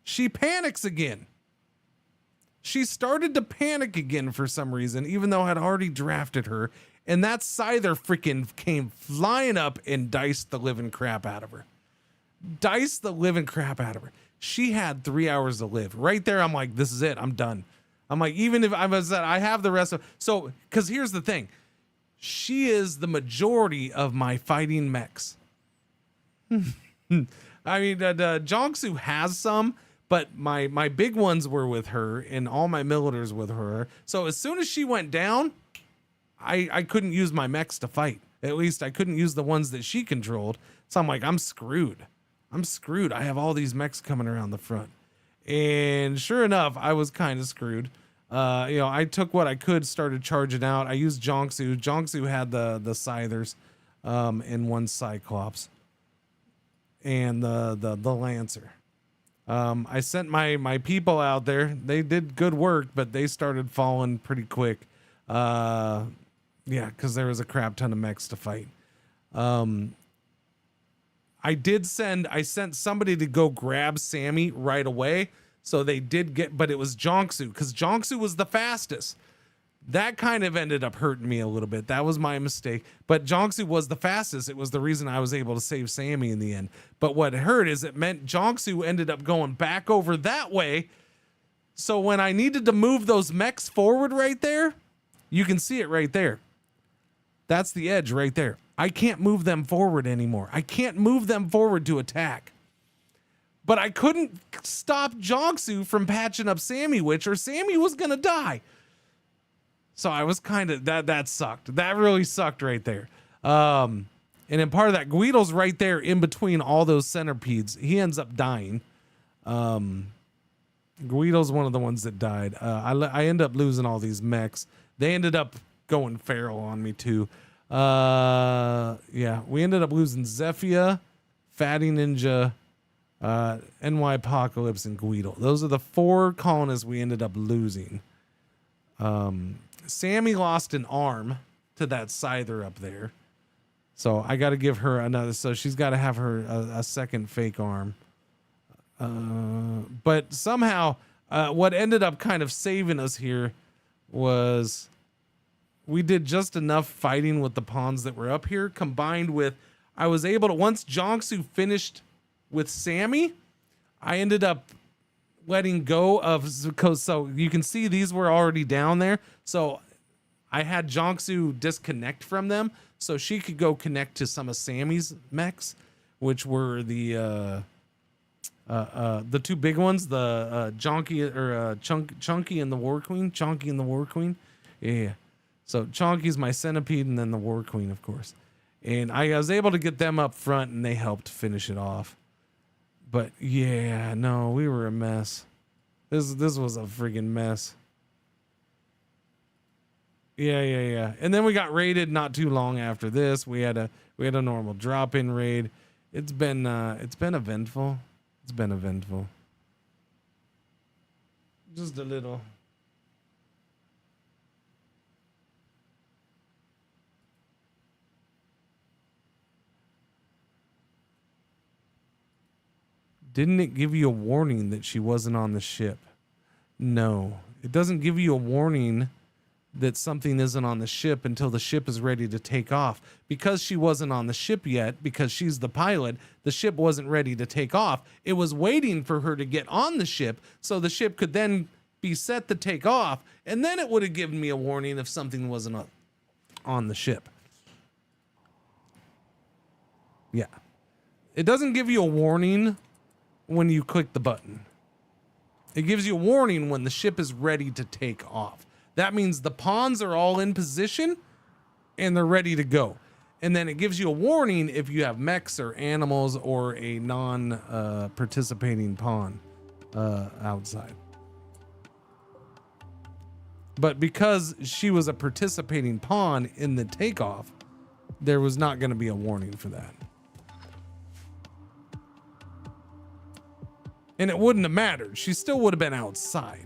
She panics again. She started to panic again for some reason, even though I had already drafted her. And that Scyther freaking came flying up and diced the living crap out of her. She had 3 hours to live. Right there, I'm like, this is it. I'm done. I'm like, even if I have the rest of... So, because here's the thing. She is the majority of my fighting mechs. I mean, Jonksu has some, but my big ones were with her and all my militars with her. So as soon as she went down, I couldn't use my mechs to fight. At least I couldn't use the ones that she controlled. So I'm like, I'm screwed. I have all these mechs coming around the front. And sure enough, I was kind of screwed. I took what I could, started charging out. I used Jonksu. Jonksu had the Scythers, and one Cyclops, and the Lancer. I sent my people out there. They did good work, but they started falling pretty quick. Because there was a crap ton of mechs to fight. I sent somebody to go grab Sammy right away. So they did get, but it was Jonksu, because Jonksu was the fastest. That kind of ended up hurting me a little bit. That was my mistake. But Jonksu was the fastest. It was the reason I was able to save Sammy in the end. But what hurt is it meant Jonksu ended up going back over that way. So when I needed to move those mechs forward right there, you can see it right there. That's the edge right there. I can't move them forward anymore. I can't move them forward to attack. But I couldn't stop Jonksu from patching up Sammy Witch, or Sammy was going to die. So I was kind of, that sucked. That really sucked right there. And then part of that, Guido's right there in between all those centipedes. He ends up dying. Guido's one of the ones that died. I end up losing all these mechs. They ended up going feral on me too. We ended up losing Zephia, Fatty Ninja, NY Apocalypse, and Guido. Those are the 4 colonists we ended up losing. Sammy lost an arm to that Scyther up there. So I got to give her another. So she's got to have her a second fake arm. But somehow, what ended up kind of saving us here was we did just enough fighting with the pawns that were up here, combined with I was able to, once Jonksu finished with Sammy, I ended up letting go of, so you can see these were already down there. So I had Jonksu disconnect from them so she could go connect to some of Sammy's mechs, which were the 2 big ones, the Chunky and the War Queen. Chunky and the War Queen. Yeah. So Chunky's my centipede, and then the War Queen, of course. And I was able to get them up front, and they helped finish it off. But yeah, no, we were a mess. This was a friggin' mess. Yeah. And then we got raided not too long after this. We had a normal drop-in raid. It's been eventful. It's been eventful. Just a little. Didn't it give you a warning that she wasn't on the ship? No, it doesn't give you a warning that something isn't on the ship until the ship is ready to take off. Because she wasn't on the ship yet, because she's the pilot, the ship wasn't ready to take off. It was waiting for her to get on the ship so the ship could then be set to take off, and then it would have given me a warning if something wasn't on the ship. Yeah. It doesn't give you a warning when you click the button. It gives you a warning when the ship is ready to take off. That means the pawns are all in position and they're ready to go. And then it gives you a warning if you have mechs or animals or a non-participating pawn outside. But because she was a participating pawn in the takeoff, there was not going to be a warning for that. And it wouldn't have mattered. She still would have been outside.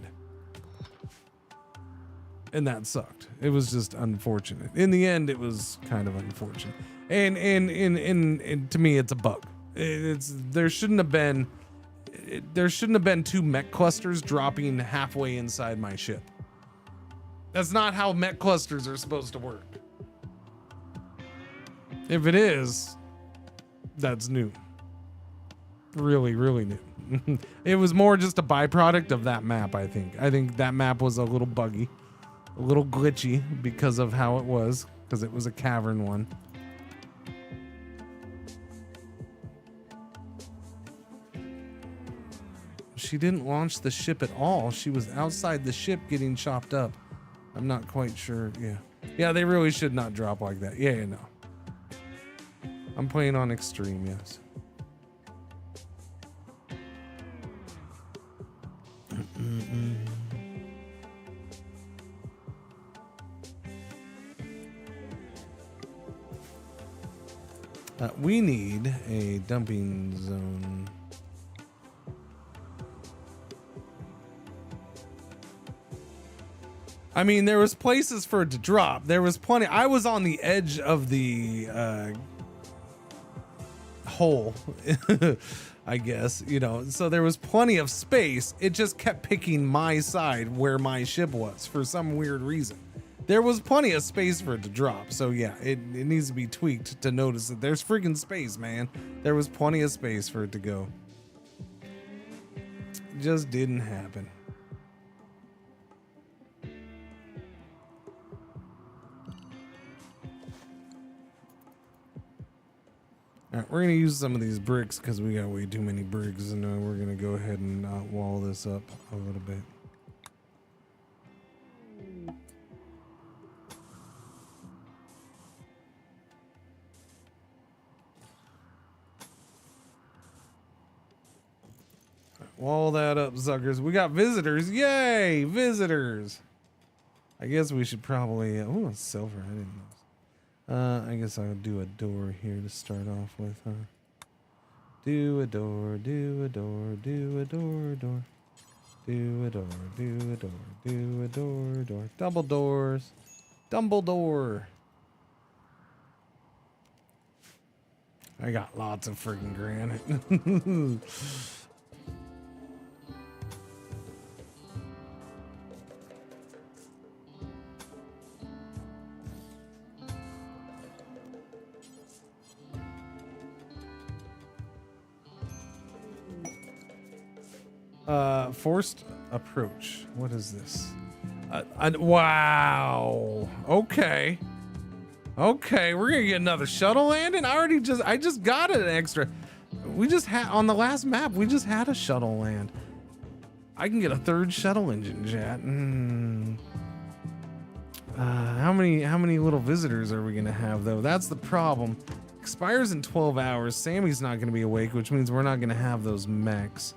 And that sucked. It was just unfortunate. In the end, it was kind of unfortunate. And to me, it's a bug. There shouldn't have been 2 mech clusters dropping halfway inside my ship. That's not how mech clusters are supposed to work. If it is, that's new. Really, really new. It was more just a byproduct of that map, I think. I think that map was a little buggy, a little glitchy because of how it was, because it was a cavern one. she didn't launch the ship at all. She was outside the ship getting chopped up. I'm not quite sure. Yeah. Yeah, they really should not drop like that. Yeah, no. I'm playing on extreme, yes. We need a dumping zone. I mean, there was places for it to drop. There was plenty. I was on the edge of the hole, I guess, you know, so there was plenty of space. It just kept picking my side where my ship was for some weird reason. There was plenty of space for it to drop. So yeah, it needs to be tweaked to notice that there's freaking space, man. There was plenty of space for it to go. Just didn't happen. All right, we're gonna use some of these bricks because we got way too many bricks, and we're gonna go ahead and wall this up a little bit. Wall that up, suckers. We got visitors. Yay, visitors. I guess we should probably... oh, it's silver. I didn't know. I guess I'll do a door here to start off with, huh? Do a door, do a door, do a door, door. Do a door, do a door, do a door, door. Double doors. Dumbledore. I got lots of freaking granite. Forced approach. What is this? Wow. Okay. Okay, we're gonna get another shuttle landing. I just got an extra. We just had on the last map. We just had a shuttle land. I can get a third shuttle engine, chat. How many little visitors are we gonna have though? That's the problem. Expires in 12 hours. Sammy's not gonna be awake, which means we're not gonna have those mechs.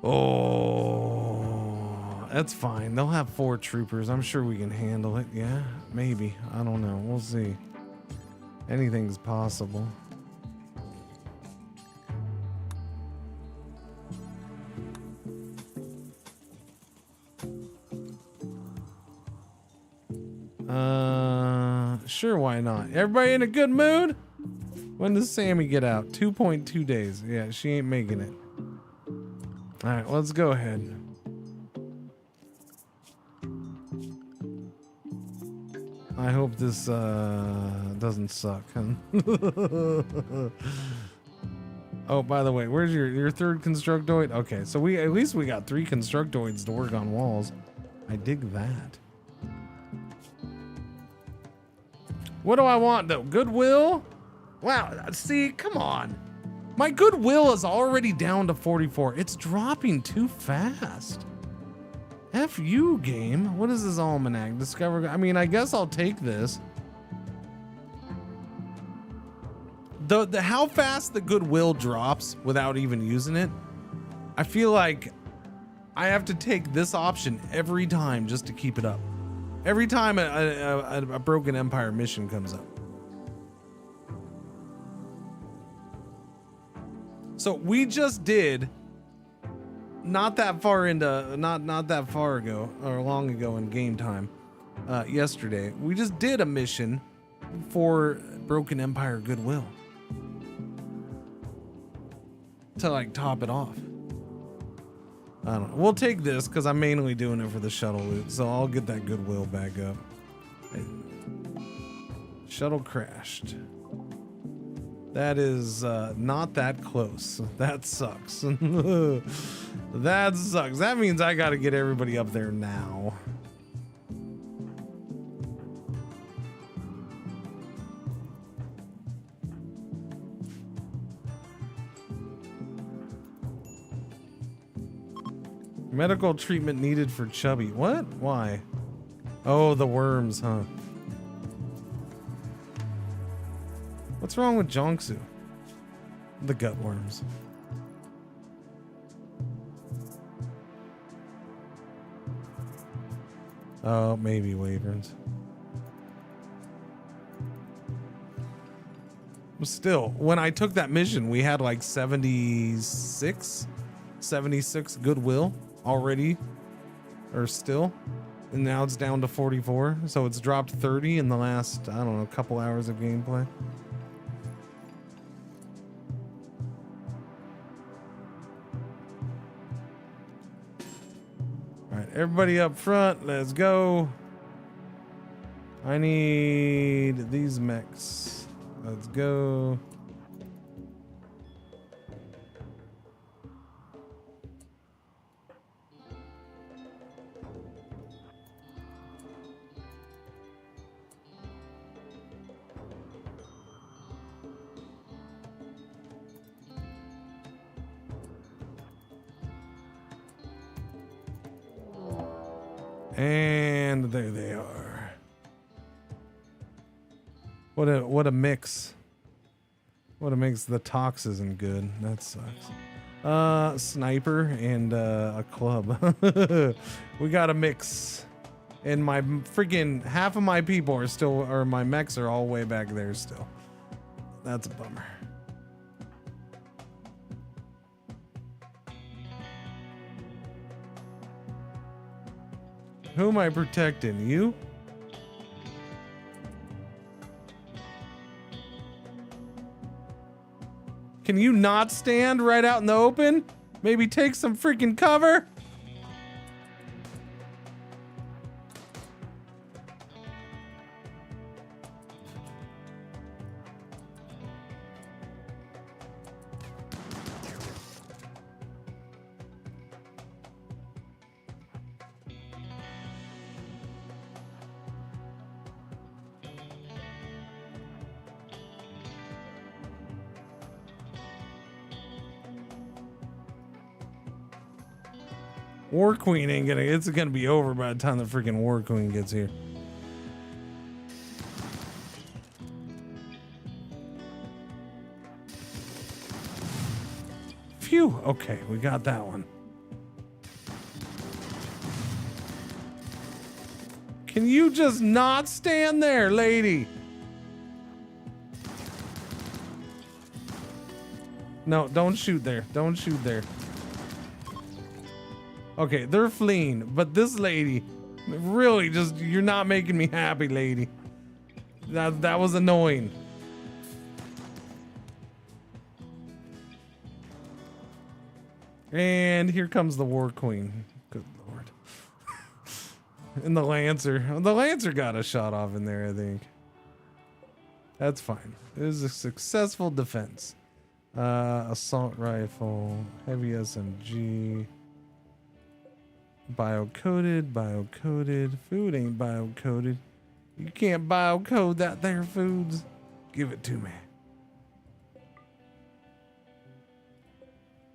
Oh, that's fine. They'll have 4 troopers. I'm sure we can handle it. Yeah, maybe. I don't know. We'll see. Anything's possible. Sure, why not? Everybody in a good mood? When does Sammy get out? 2.2 days. Yeah, she ain't making it. All right, let's go ahead. I hope this doesn't suck. Oh, by the way, where's your third constructoid? Okay, so at least we got 3 constructoids to work on walls. I dig that. What do I want though? Goodwill? Wow, see, come on. My goodwill is already down to 44. It's dropping too fast. F you, game. What is this almanac? Discover. I mean, I guess I'll take this. The how fast the goodwill drops without even using it, I feel like I have to take this option every time just to keep it up. Every time a Broken Empire mission comes up. So we just did not that far into not that far ago or long ago in game time yesterday. We just did a mission for Broken Empire Goodwill to like top it off. I don't know. We'll take this because I'm mainly doing it for the shuttle loot, so I'll get that goodwill back up. Shuttle crashed. That is not that close. That sucks. That sucks. That means I got to get everybody up there now. Medical treatment needed for Chubby. What? Why? Oh, the worms, huh? What's wrong with Jongsu? The gut worms. Oh, maybe wyverns. But still, when I took that mission, we had like 76 goodwill already, or still, and now it's down to 44. So it's dropped 30 in the last, I don't know, couple hours of gameplay. All right, everybody up front, let's go. I need these mechs. Let's go. And there they are. What a mix. What a mix. The tox isn't good. That sucks. Sniper and a club. We got a mix. And my freaking half of my people are still, or my mechs are all way back there still. That's a bummer. Who am I protecting? You? Can you not stand right out in the open? Maybe take some freaking cover? War Queen ain't gonna, it's gonna be over by the time the freaking War Queen gets here. Phew, okay, we got that one. Can you just not stand there, lady? No, don't shoot there. Don't shoot there. Okay, they're fleeing, but this lady, really just, you're not making me happy, lady. That was annoying. And here comes the War Queen. Good Lord. And the Lancer. The Lancer got a shot off in there, I think. That's fine. It was a successful defense. Assault rifle, heavy SMG. Bio-coded. Food ain't bio-coded. You can't bio-code that there foods. Give it to me.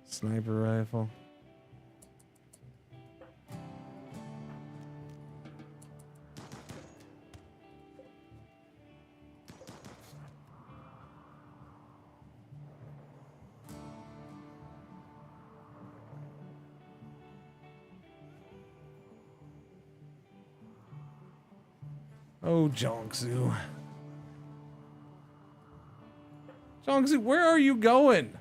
Sniper rifle. Oh, Jongsu. Jongsu, where are you going?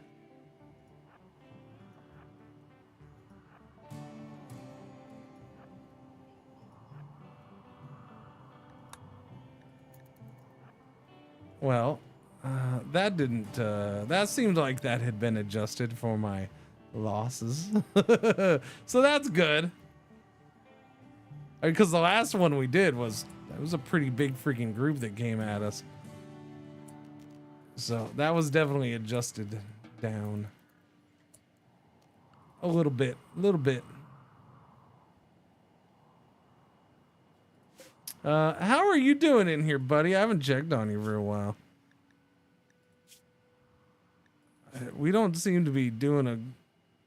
Well, that didn't, that seemed like that had been adjusted for my losses. So that's good. Because the last one we did was, that was a pretty big freaking group that came at us. So that was definitely adjusted down. A little bit. How are you doing in here, buddy? I haven't checked on you for a while. We don't seem to be doing a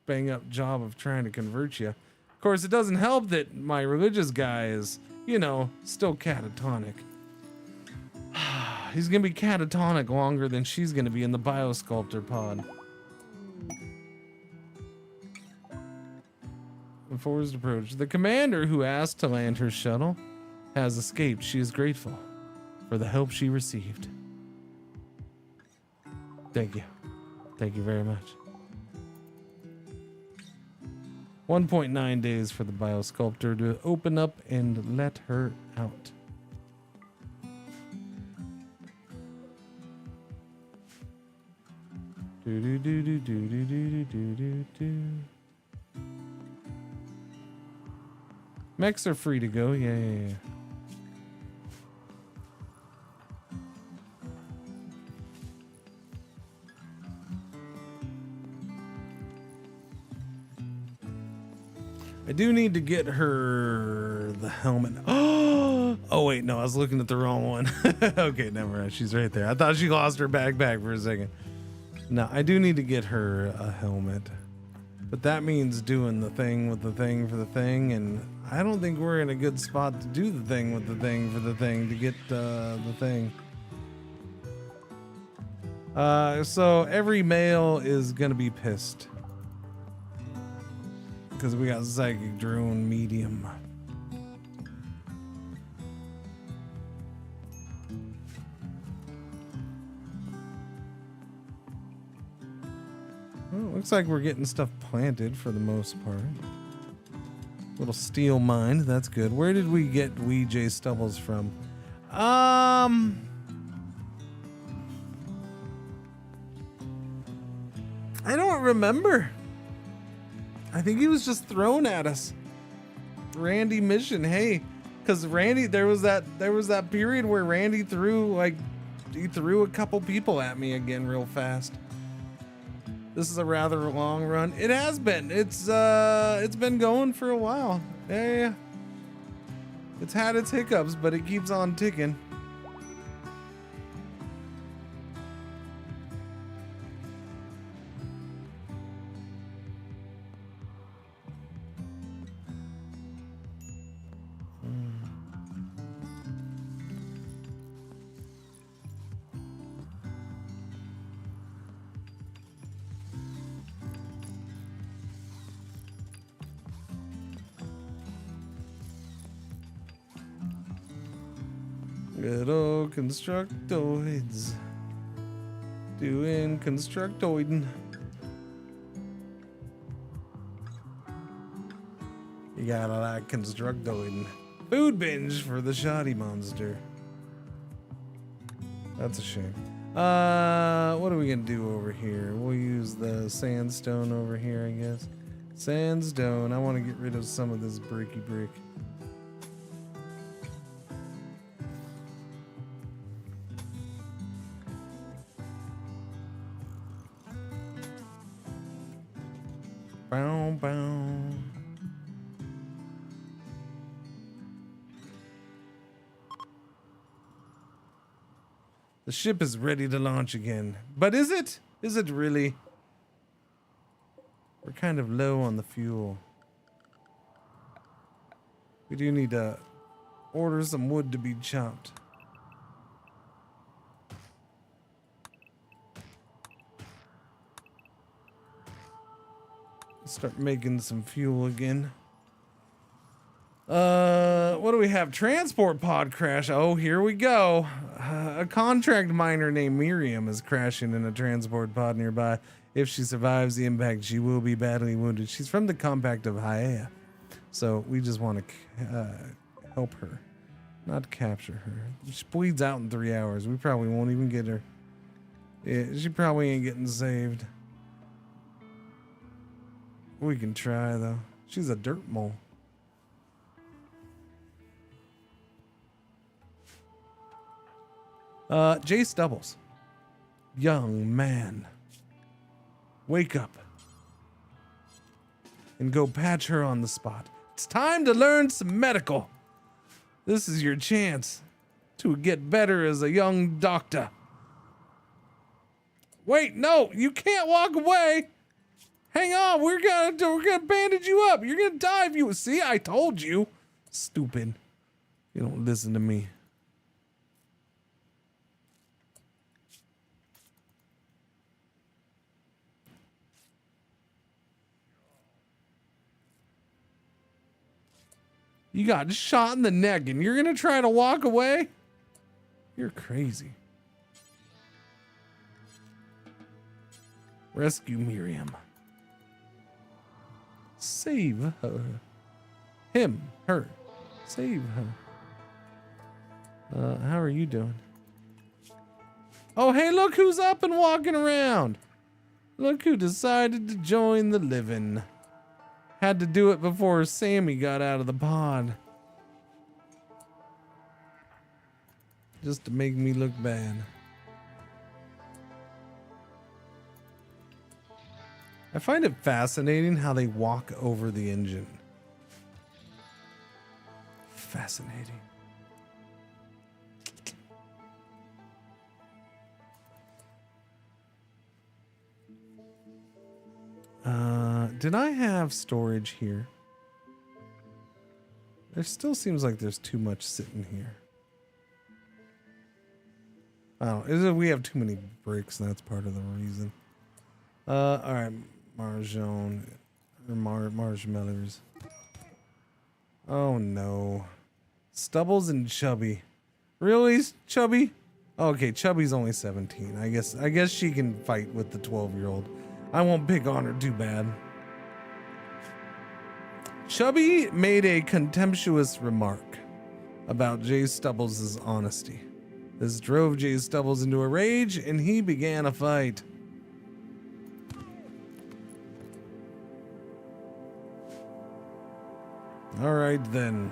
bang up job of trying to convert you. course, it doesn't help that my religious guy is, you know, still catatonic. He's gonna be catatonic longer than she's gonna be in the biosculptor pod. The forced approach. The commander who asked to land her shuttle has escaped. She is grateful for the help she received. Thank you. Thank you very much. 1.9 days for the biosculptor to open up and let her out. Do do do do do do do do do do. Mechs are free to go. Yeah. I do need to get her the helmet. Oh wait, no, I was looking at the wrong one. Okay, never mind. She's right there. I thought she lost her backpack for a second. No, I do need to get her a helmet. But that means doing the thing with the thing for the thing, and I don't think we're in a good spot to do the thing with the thing for the thing to get the thing. So every male is gonna be pissed because we got psychic drone medium. Well, looks like we're getting stuff planted for the most part. Little steel mine, that's good. Where did we get Weejay stubbles from? I don't remember. I think he was just thrown at us. Randy mission, hey, because Randy, there was that period where Randy threw a couple people at me again real fast. This is a rather long run. It has been. It's been going for a while. Yeah. It's had its hiccups, but it keeps on ticking. Good old constructoids. Doing constructoiding. You gotta like constructoiding. Food binge for the shoddy monster. That's a shame. What are we gonna do over here? We'll use the sandstone over here, I guess. Sandstone. I want to get rid of some of this bricky brick. Bow, bow. The ship is ready to launch again. But is it? Is it really? We're kind of low on the fuel. We do need to order some wood to be chopped. Start making some fuel again. What do we have? Transport pod crash. Oh, here we go. A contract miner named Miriam is crashing in a transport pod nearby. If she survives the impact, she will be badly wounded. She's from the compact of Haea, so we just want to help her, not capture her. She bleeds out in 3 hours. We probably won't even get her. Yeah, she probably ain't getting saved. We can try though. She's a dirt mole. Jay Stubbles. Young man. Wake up. And go patch her on the spot. It's time to learn some medical. This is your chance to get better as a young doctor. Wait, no, you can't walk away. Hang on, we're gonna bandage you up. You're gonna die if you see. I told you. Stupid. You don't listen to me. You got shot in the neck and you're gonna try to walk away? You're crazy. Rescue Miriam. Save her. Him, her. Save her. How are you doing? Oh, hey, look who's up and walking around. Look who decided to join the living. Had to do it before Sammy got out of the pod. Just to make me look bad. I find it fascinating how they walk over the engine. Fascinating. Did I have storage here? There still seems like there's too much sitting here. Oh, is it we have too many bricks and that's part of the reason. Alright, Marjon or marshmallows. Oh no. Stubbles and Chubby. Really, Chubby? Okay, Chubby's only 17. I guess she can fight with the 12-year-old. I won't pick on her too bad. Chubby made a contemptuous remark about Jay Stubbles' honesty. This drove Jay Stubbles into a rage and he began a fight. All right then.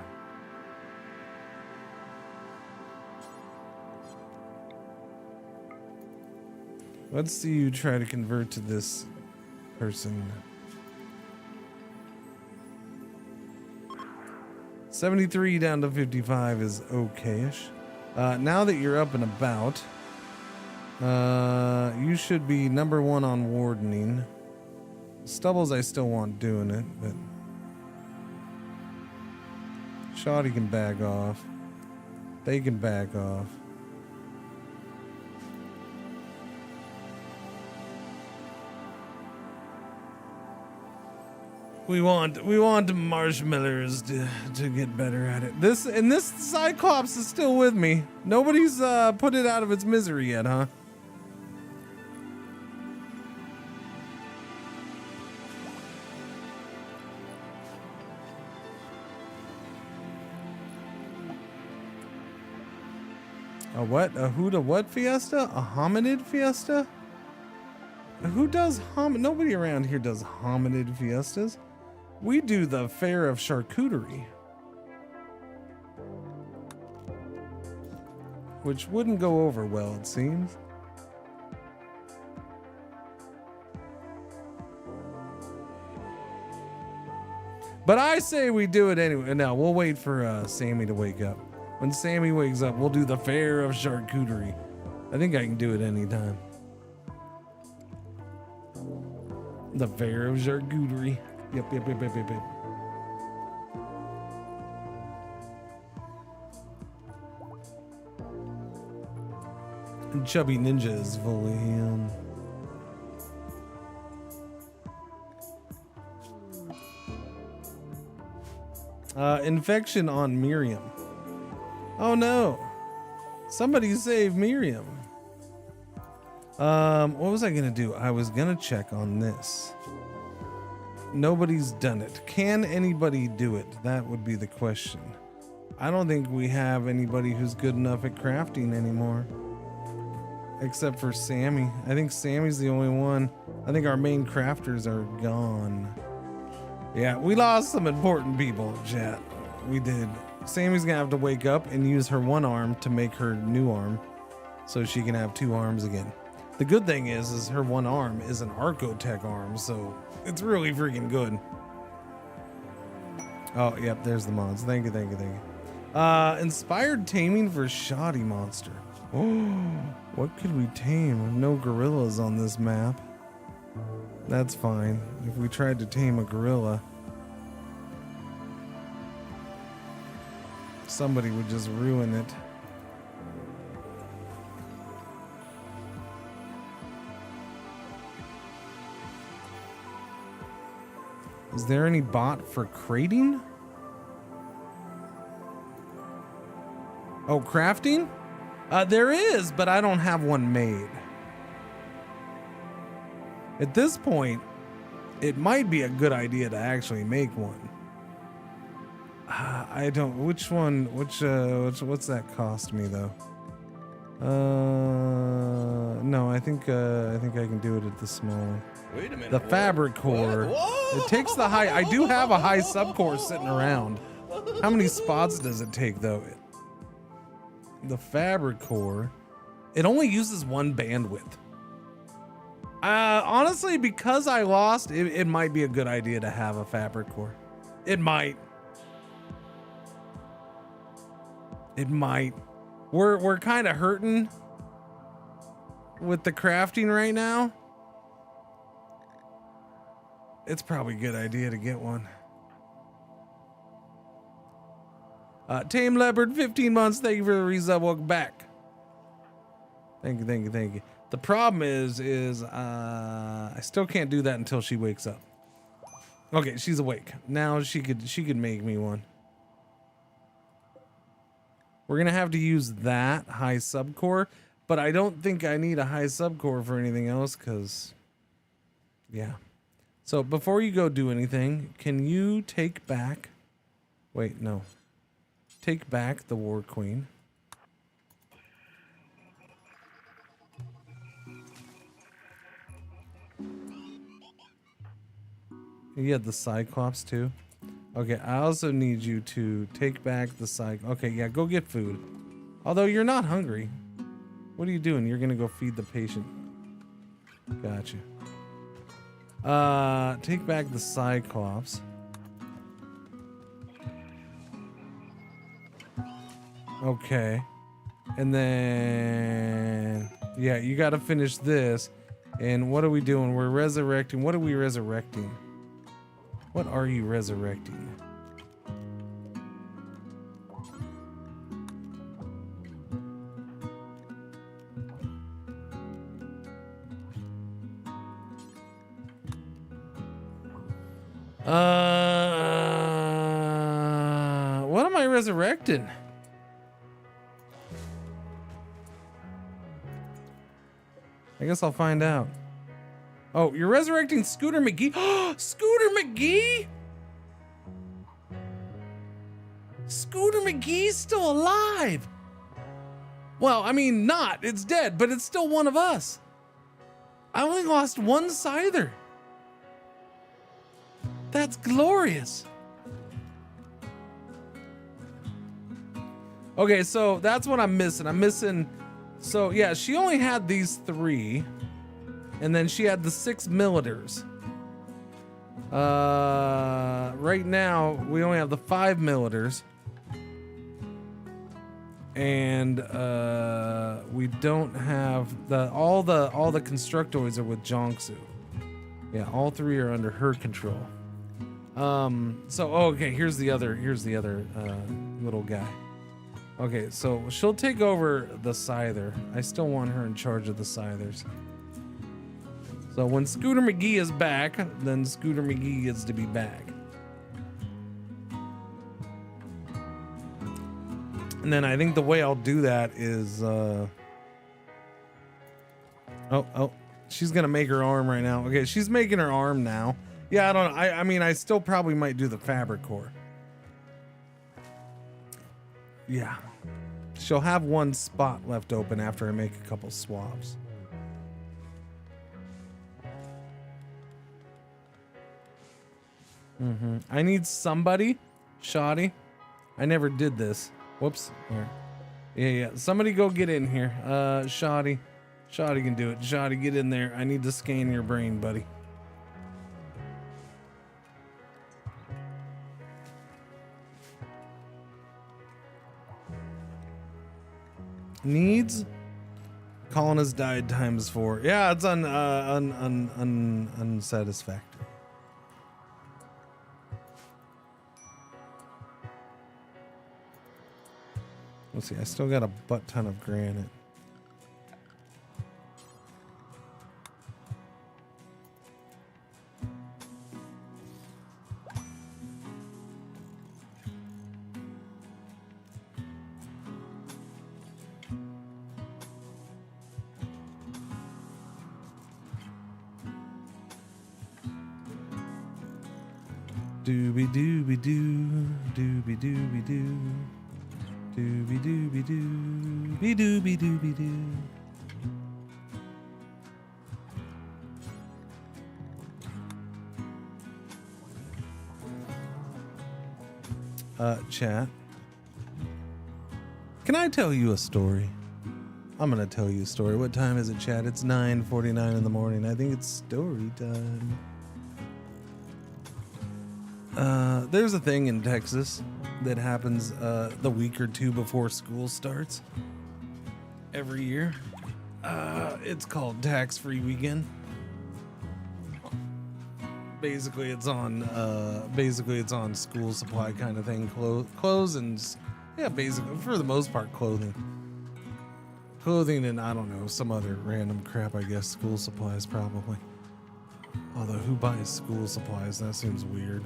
Let's see you try to convert to this person. 73 down to 55 is okay-ish. Now that you're up and about, you should be number 1 on wardening. Stubbles, I still want doing it, but Shoddy can back off. They can back off. We want marshmallows to get better at it. This Cyclops is still with me. Nobody's put it out of its misery yet, huh? A what? A who to what fiesta? A hominid fiesta? Who does nobody around here does hominid fiestas. We do the fair of charcuterie, which wouldn't go over well, it seems. But I say we do it anyway. No, we'll wait for Sammy to wake up. When Sammy wakes up, we'll do the fair of charcuterie. I think I can do it anytime. The fair of charcuterie. Yep. And Chubby Ninja is fully in. Infection on Miriam. Oh no. Somebody save Miriam. What was I gonna do? I was gonna check on this. Nobody's done it. Can anybody do it? That would be the question. I don't think we have anybody who's good enough at crafting anymore. Except for Sammy. I think Sammy's the only one. I think our main crafters are gone. Yeah, we lost some important people, chat. We did. Sammy's gonna have to wake up and use her one arm to make her new arm so she can have 2 arms again. The good thing is her one arm is an Archotech arm, so it's really freaking good. Oh, yep, there's the mods. Thank you. Inspired taming for shoddy monster. Oh, what could we tame? No gorillas on this map. That's fine. If we tried to tame a gorilla, somebody would just ruin it. Is there any bot for crating? Oh, crafting? There is, but I don't have one made. At this point, it might be a good idea to actually make one. I don't. Which one? What's that cost me though? No, I think I can do it at the small one. Wait a minute. The fabric core. It takes the high. I do have a high subcore sitting around. How many spots does it take though? The fabric core. It only uses one bandwidth. Honestly, because I lost, it might be a good idea to have a fabric core. It might. It might. We're kind of hurting with the crafting right now. It's probably a good idea to get one. Tame Leopard, 15 months. Thank you for the resub. Welcome back. Thank you. The problem is I still can't do that until she wakes up. Okay, she's awake. Now she could make me one. We're gonna have to use that high subcore, but I don't think I need a high subcore for anything else, cause yeah. So before you go do anything, can you take back? Wait, no. Take back the War Queen. You had the Cyclops too. Okay, I also need you to take back the Okay, yeah, go get food. Although you're not hungry. What are you doing? You're gonna go feed the patient. Gotcha. Take back the Cyclops. Okay. And then yeah, you gotta finish this. And what are we doing? We're resurrecting. What are we resurrecting? What are you resurrecting? What am I resurrecting? I guess I'll find out. Oh, you're resurrecting Scooter McGee? Scooter McGee? Scooter McGee's still alive. Well, I mean, not. It's dead, but it's still one of us. I only lost one Scyther. That's glorious. Okay, so that's what I'm missing. I'm missing... So, yeah, she only had these 3. And then she had the 6 milliliters. Right now, we only have the 5 milliliters. And we don't have all the constructoids are with Jonksu. Yeah, all 3 are under her control. Okay, here's the other little guy. Okay, so she'll take over the Scyther. I still want her in charge of the Scythers. So when Scooter McGee is back, then Scooter McGee gets to be back. And then I think the way I'll do that is, she's gonna make her arm right now. Okay, she's making her arm now. Yeah, I don't know. I mean, I still probably might do the fabric core. Yeah. She'll have one spot left open after I make a couple swaps. I need somebody. Shoddy. I never did this. Whoops. Here. Yeah. Somebody go get in here. Shoddy. Shoddy can do it. Shoddy, get in there. I need to scan your brain, buddy. Needs Colin has died ×4. Yeah, it's unsatisfactory. Let's see, I still got a butt ton of granite. Dooby dooby doo, dooby dooby doo, dooby dooby doo, be dooby dooby doo. Chat. Can I tell you a story? I'm gonna tell you a story. What time is it, chat? It's 9:49 in the morning. I think it's story time. There's a thing in Texas that happens the week or two before school starts every year. It's called tax-free weekend. Basically, it's on school supply kind of thing, clothes and yeah, basically for the most part clothing, and I don't know, some other random crap. I guess school supplies probably. Although who buys school supplies? That seems weird.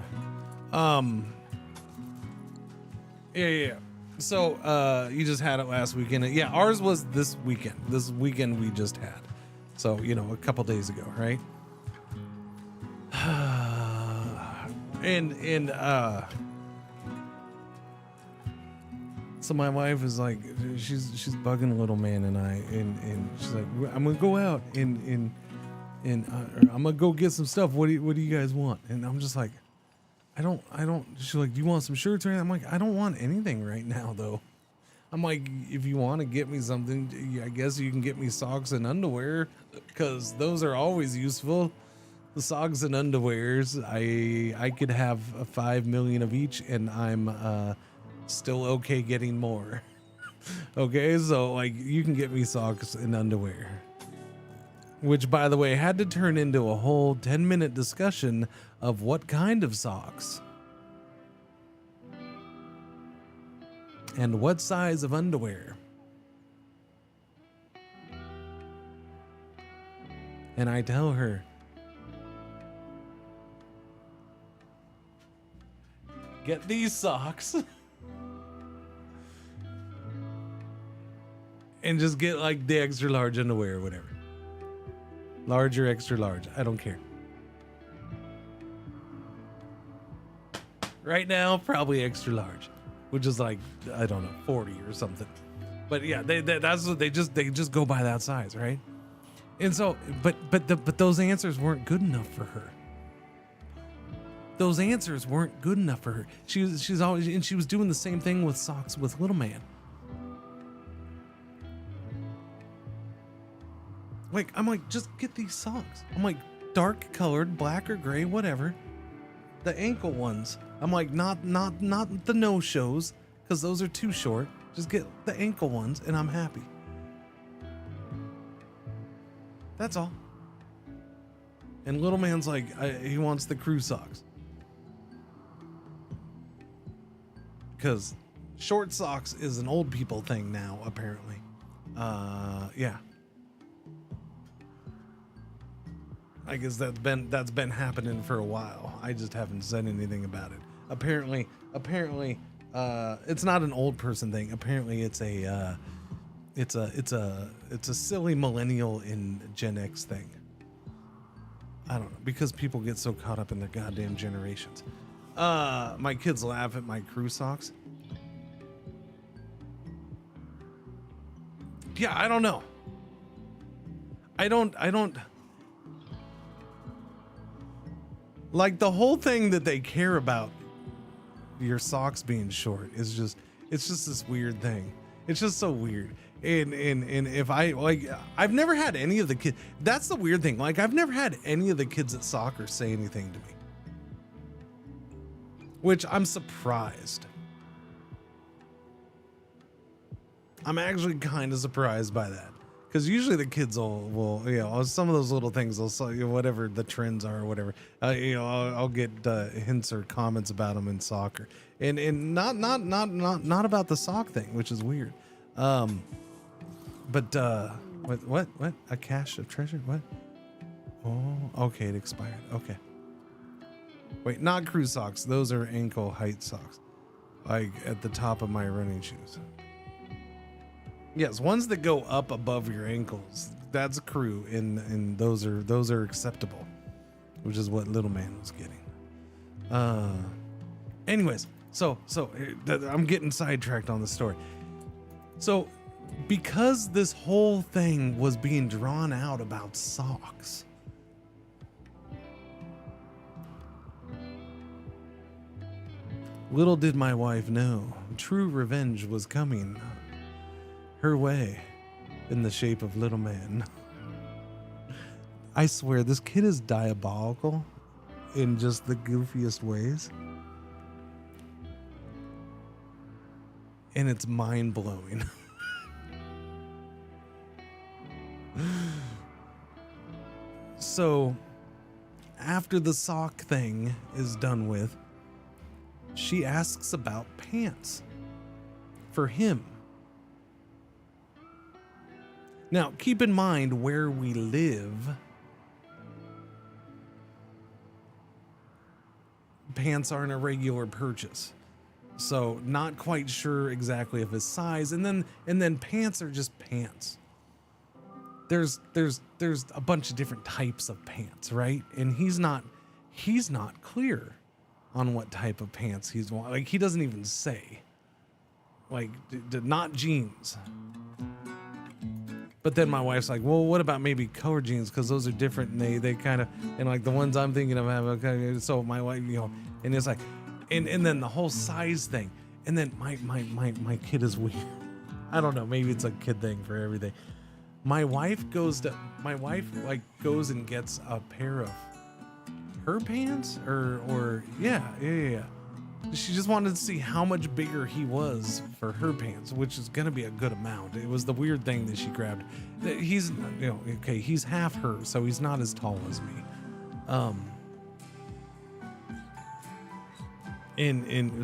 Yeah. So, you just had it last weekend. Yeah, ours was this weekend. This weekend we just had. So, you know, a couple days ago, right? and so my wife is like, she's bugging little man and I, and she's like, I'm gonna go out and I'm gonna go get some stuff. What do you guys want? And I'm just like, I don't. She's like, do you want some shirts or anything? I'm like, I don't want anything right now though. I'm like, if you want to get me something, I guess you can get me socks and underwear, because those are always useful. The socks and underwears, I could have 5 million of each, and I'm still okay getting more. Okay, so like you can get me socks and underwear. Which, by the way, had to turn into a whole 10-minute discussion of what kind of socks and what size of underwear. And I tell her, get these socks and just get like the extra large underwear or whatever. Large or extra large, I don't care. Right now, probably extra large, which is like, I don't know, 40 or something. But yeah, that's what they just go by that size, right? And so, but those answers weren't good enough for her. Those answers weren't good enough for her. She's always, and she was doing the same thing with socks with little man. Like, I'm like, just get these socks. I'm like, dark colored, black or gray, whatever. The ankle ones. I'm like, not the no-shows, because those are too short. Just get the ankle ones, and I'm happy. That's all. And little man's like, he wants the crew socks. Because short socks is an old people thing now, apparently. Yeah. I guess that's been happening for a while. I just haven't said anything about it. Apparently, it's not an old person thing. Apparently, it's a silly millennial and Gen X thing. I don't know, because people get so caught up in their goddamn generations. My kids laugh at my crew socks. Yeah, I don't know. I don't like the whole thing that they care about your socks being short is just, it's just this weird thing. It's just so weird. And if I like, I've never had any of the kids. That's the weird thing. Like, I've never had any of the kids at soccer say anything to me, which I'm surprised. I'm actually kind of surprised by that, because usually the kids will some of those little things they'll say, whatever the trends are or whatever. I'll get hints or comments about them in soccer, and not about the sock thing, which is weird. But what a cache of treasure? What? Oh, okay, it expired. Okay. Wait, not crew socks. Those are ankle height socks, like at the top of my running shoes. Yes, ones that go up above your ankles. That's crew, and those are acceptable, which is what little man was getting. Anyways, so I'm getting sidetracked on the story. So, because this whole thing was being drawn out about socks, little did my wife know, true revenge was coming her way in the shape of little man. I swear, this kid is diabolical in just the goofiest ways. And it's mind-blowing. So, after the sock thing is done with, she asks about pants for him. Now, keep in mind where we live. Pants aren't a regular purchase. So, not quite sure exactly of his size. And then pants are just pants. There's a bunch of different types of pants, right? And he's not clear on what type of pants he's want. Like, he doesn't even say. Like, not jeans. But then my wife's like, well, what about maybe color jeans? Because those are different, and they kind of, and like the ones I'm thinking of have, okay. So my wife, and it's like, and then the whole size thing. And then my kid is weird. I don't know, maybe it's a kid thing for everything. My wife goes and gets a pair of her pants or yeah. She just wanted to see how much bigger he was for her pants, which is going to be a good amount. It was the weird thing that she grabbed. He's, okay, he's half her, so he's not as tall as me.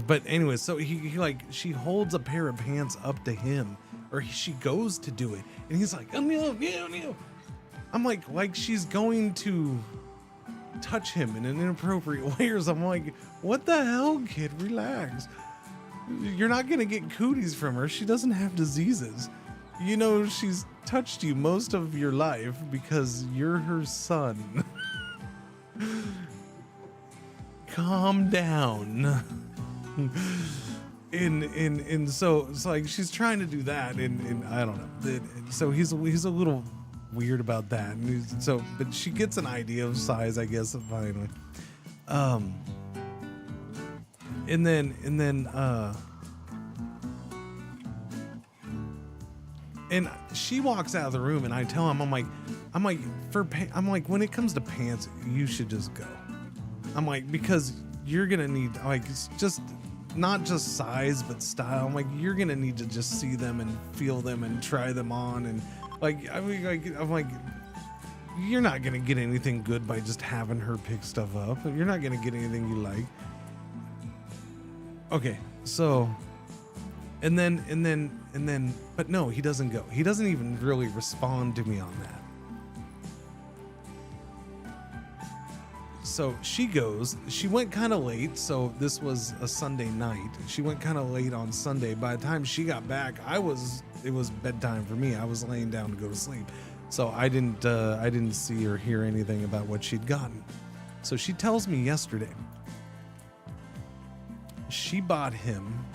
But anyway, so he she holds a pair of pants up to him, or she goes to do it, and he's like, oh, no. I'm like she's going to touch him in an inappropriate way or something. I'm like, what the hell, kid? Relax. You're not gonna get cooties from her. She doesn't have diseases. She's touched you most of your life because you're her son. Calm down. And so it's like she's trying to do that, and I don't know. So he's a little weird about that, and but she gets an idea of size, I guess, finally. And she walks out of the room, and I tell him, I'm like, when it comes to pants, you should just go. I'm like, because you're gonna need, like, it's just not just size but style. I'm like, you're gonna need to just see them and feel them and try them on, and I'm like, you're not gonna get anything good by just having her pick stuff up. You're not gonna get anything you like. Okay, so, and then, but no, he doesn't go. He doesn't even really respond to me on that. So she goes. She went kind of late, so this was a Sunday night. She went kind of late on Sunday. By the time she got back, it was bedtime for me. I was laying down to go to sleep, so I didn't see or hear anything about what she'd gotten. So she tells me yesterday she bought him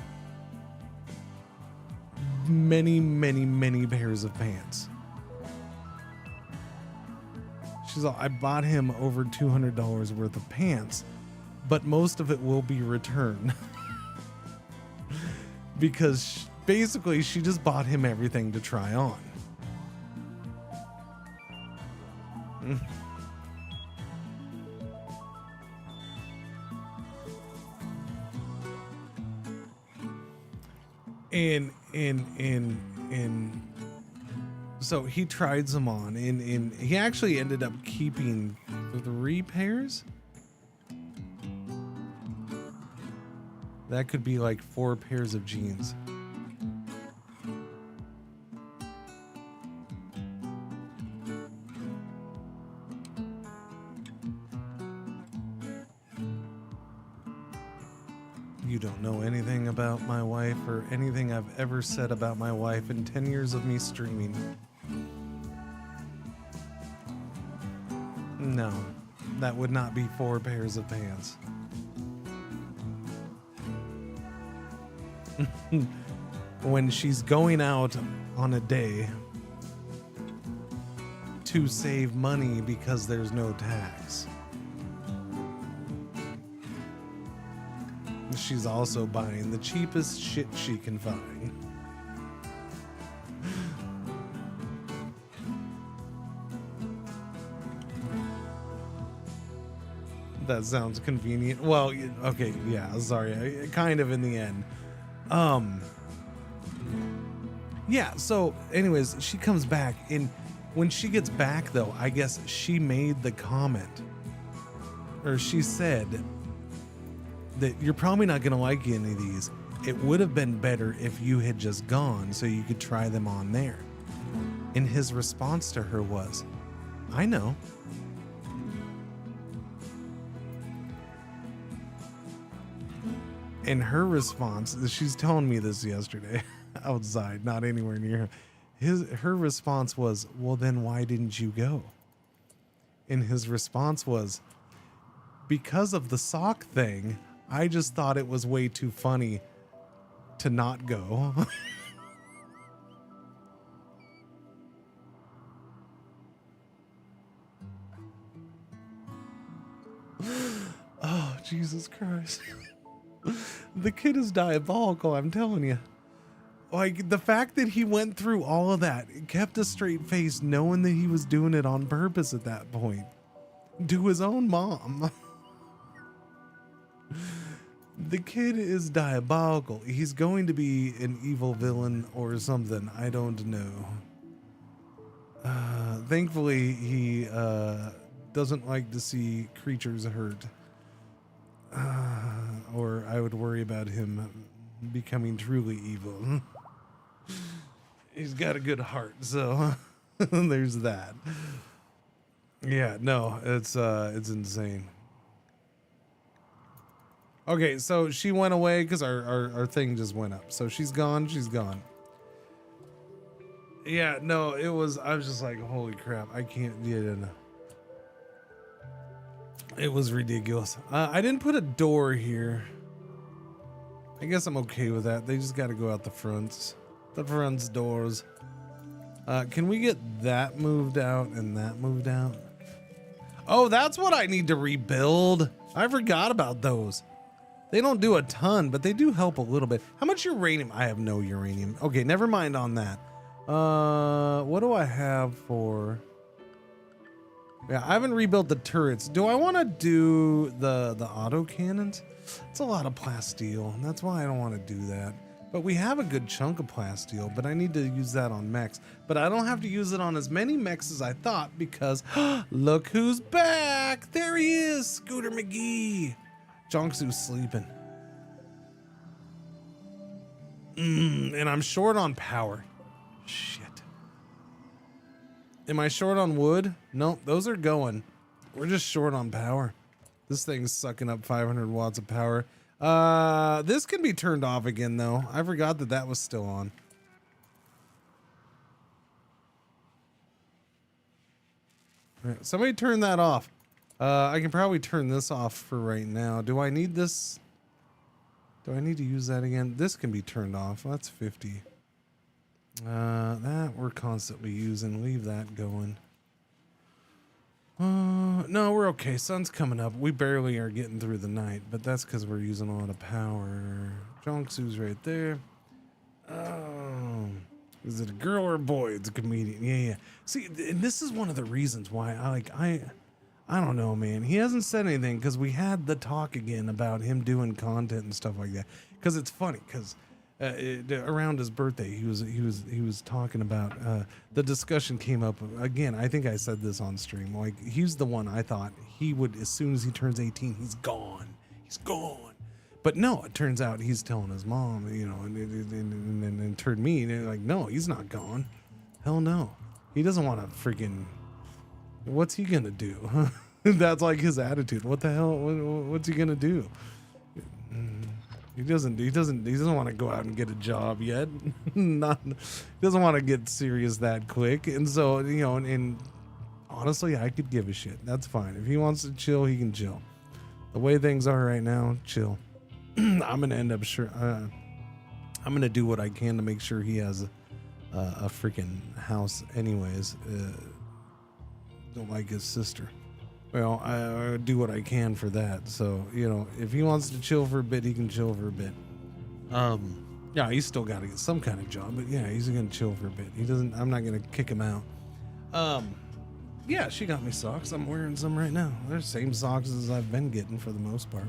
many pairs of pants. She's all, I bought him over $200 worth of pants, but most of it will be returned. Because basically she just bought him everything to try on. And So he tried some on, and he actually ended up keeping 3 pairs. That could be like 4 pairs of jeans. You don't know anything about my wife or anything I've ever said about my wife in 10 years of me streaming. No, that would not be 4 pairs of pants. When she's going out on a day to save money because there's no tax. She's also buying the cheapest shit she can find. That sounds convenient. Well, okay, yeah, sorry. Kind of in the end. Yeah, so anyways, she comes back, and when she gets back though, I guess she made the comment, or she said that you're probably not gonna like any of these. It would have been better if you had just gone so you could try them on there. And his response to her was, I know. And her response, she's telling me this yesterday outside, not anywhere near her response was, well, then why didn't you go? And his response was, because of the sock thing, I just thought it was way too funny to not go. Oh, Jesus Christ. The kid is diabolical, I'm telling you. Like, the fact that he went through all of that, kept a straight face, knowing that he was doing it on purpose at that point. To his own mom. The kid is diabolical. He's going to be an evil villain or something. I don't know. Thankfully, he doesn't like to see creatures hurt. Or I would worry about him becoming truly evil. He's got a good heart, so there's that. Yeah, no, it's insane. Okay, so she went away because our thing just went up. So she's gone. Yeah, no, I was just like, holy crap, I can't get in. It was ridiculous. I didn't put a door here. I guess I'm okay with that. They just got to go out the fronts. The front's doors. Can we get that moved out and that moved out? Oh, that's what I need to rebuild. I forgot about those. They don't do a ton, but they do help a little bit. How much uranium? I have no uranium. Okay, never mind on that. What do I have for... Yeah, I haven't rebuilt the turrets. Do I want to do the auto cannons? It's a lot of plasteel. That's why I don't want to do that. But we have a good chunk of plasteel, but I need to use that on mechs. But I don't have to use it on as many mechs as I thought because look who's back. There he is, Scooter McGee. Jonksu's sleeping. And I'm short on power. Shit. Am I short on wood? No, those are going. We're just short on power. This thing's sucking up 500 watts of power. This can be turned off again, though. I forgot that that was still on. All right, somebody turn that off. I can probably turn this off for right now. Do I need this? Do I need to use that again? This can be turned off. That's 50. That we're constantly using. Leave that going. No, we're okay. Sun's coming up. We barely are getting through the night, but that's because we're using a lot of power. Jonksu's right there. Oh, is it a girl or a boy? It's a comedian. Yeah. See, and this is one of the reasons why I don't know, man. He hasn't said anything because we had the talk again about him doing content and stuff like that. Because it's funny because around his birthday, he was talking about the discussion came up again. I think I said this on stream. Like, he's the one I thought he would, as soon as he turns 18, he's gone. But no, it turns out he's telling his mom, you know, and turned me, and they're like, no, he's not gone. Hell no, he doesn't want to freaking. What's he gonna do? That's like his attitude. What the hell? What's he gonna do? He doesn't want to go out and get a job yet. He doesn't want to get serious that quick. And so, you know, and honestly, I could give a shit. That's fine. If he wants to chill, he can chill. The way things are right now, chill. I'm going to end up I'm going to do what I can to make sure he has a freaking house anyways. Don't like his sister. Well, I do what I can for that. So, you know, if he wants to chill for a bit, he can chill for a bit. Yeah, he's still got to get some kind of job, but yeah, he's going to chill for a bit. I'm not going to kick him out. Yeah, she got me socks. I'm wearing some right now. They're the same socks as I've been getting for the most part.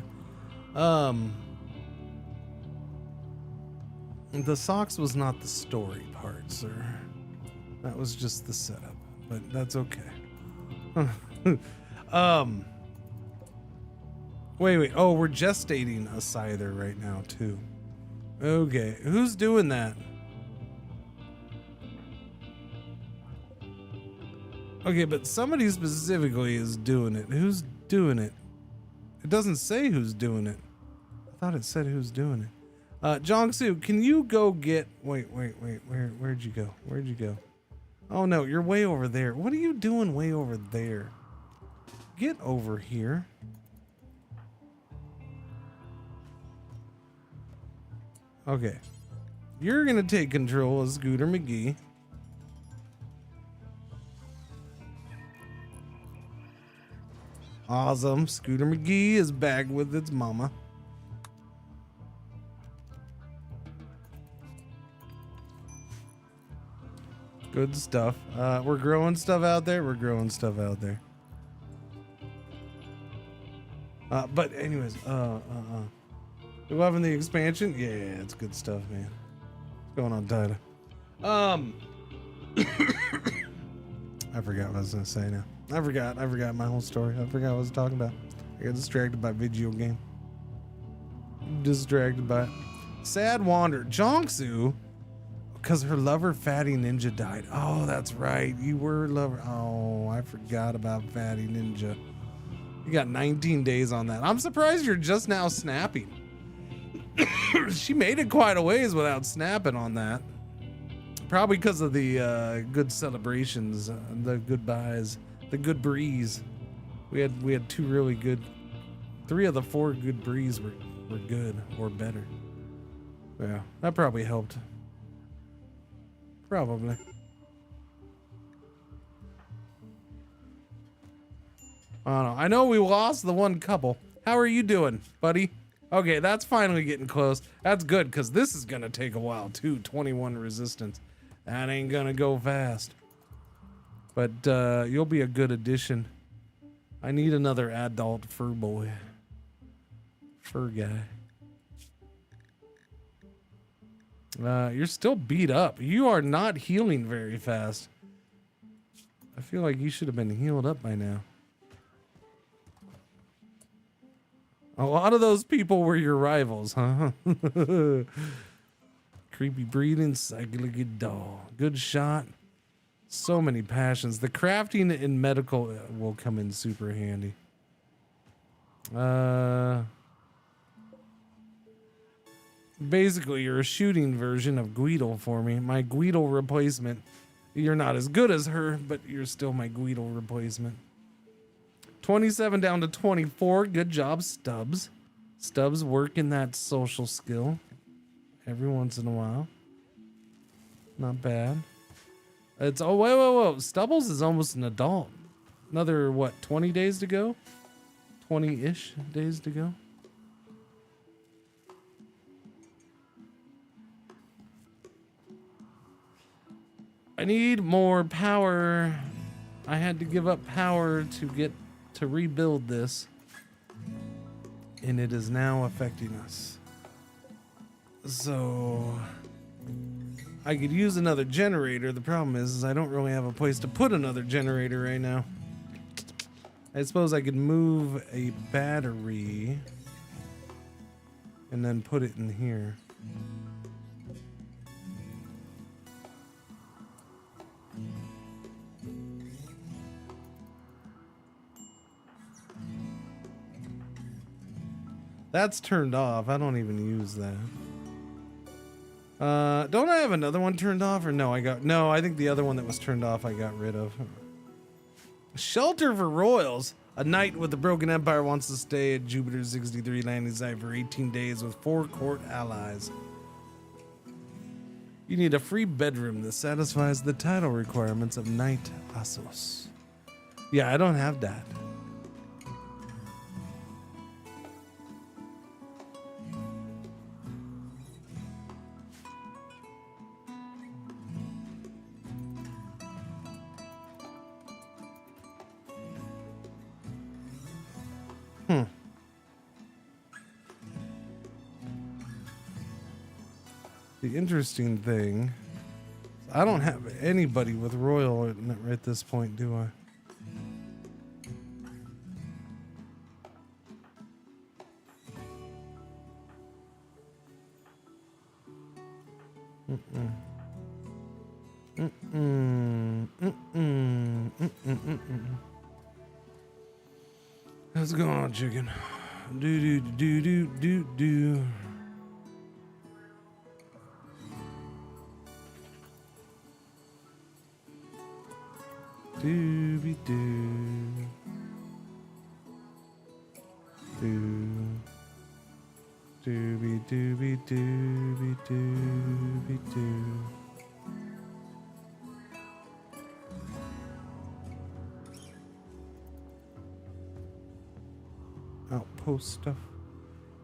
The socks was not the story part, sir. That was just the setup, but that's okay. Wait. Oh, we're gestating a Scyther right now, too. Okay, who's doing that? Okay, but somebody specifically is doing it. Who's doing it? It doesn't say who's doing it. I thought it said who's doing it. Jongsu, can you go get... Wait. Where'd you go? Oh, no, you're way over there. What are you doing way over there? Get over here. Okay. You're going to take control of Scooter McGee. Awesome. Scooter McGee is back with its mama. Good stuff. We're growing stuff out there. But anyways, we having the expansion. Yeah, it's good stuff, man. What's going on, Tyler? I forgot what I was gonna say now. I forgot my whole story. I forgot what I was talking about. I got distracted by video game. Sad Wander. Jongsu, because her lover Fatty Ninja died. Oh, that's right. You were lover. Oh, I forgot about Fatty Ninja. You got 19 days on that. I'm surprised you're just now snapping. She made it quite a ways without snapping on that. Probably because of the good celebrations, the goodbyes, the good breeze. We had two really good. 3 of the 4 good breeze were good or better. Yeah, that probably helped. Probably. I don't know. I know we lost the one couple. How are you doing, buddy? Okay, that's finally getting close. That's good, because this is going to take a while, too. 21 resistance. That ain't going to go fast. But you'll be a good addition. I need another adult fur boy. Fur guy. You're still beat up. You are not healing very fast. I feel like you should have been healed up by now. A lot of those people were your rivals, huh? Creepy breathing, psychic doll. Good shot. So many passions. The crafting in medical will come in super handy. Basically, you're a shooting version of Guidle for me. My Guidle replacement. You're not as good as her, but you're still my Guidle replacement. 27 down to 24. Good job, Stubbs. Stubbs working that social skill every once in a while. Not bad. It's whoa. Stubbles is almost an adult. Another what? 20 days to go. 20-ish days to go. I need more power. I had to give up power to rebuild this, and it is now affecting us. So I could use another generator. The problem is I don't really have a place to put another generator right now. I suppose I could move a battery and then put it in here. That's turned off. I don't even use that. Don't I have another one turned off? Or no, I think the other one that was turned off I got rid of. Shelter for royals. A knight with the Broken Empire wants to stay at Jupiter's 63 landing site for 18 days with 4 court allies. You need a free bedroom that satisfies the title requirements of Knight Assos. Yeah, I don't have that. The interesting thing, I don't have anybody with royal at this point, do I? What's going on, chicken? Do do do do do do. Dooby doo. Doo. Dooby dooby dooby dooby doo. Outpost stuff.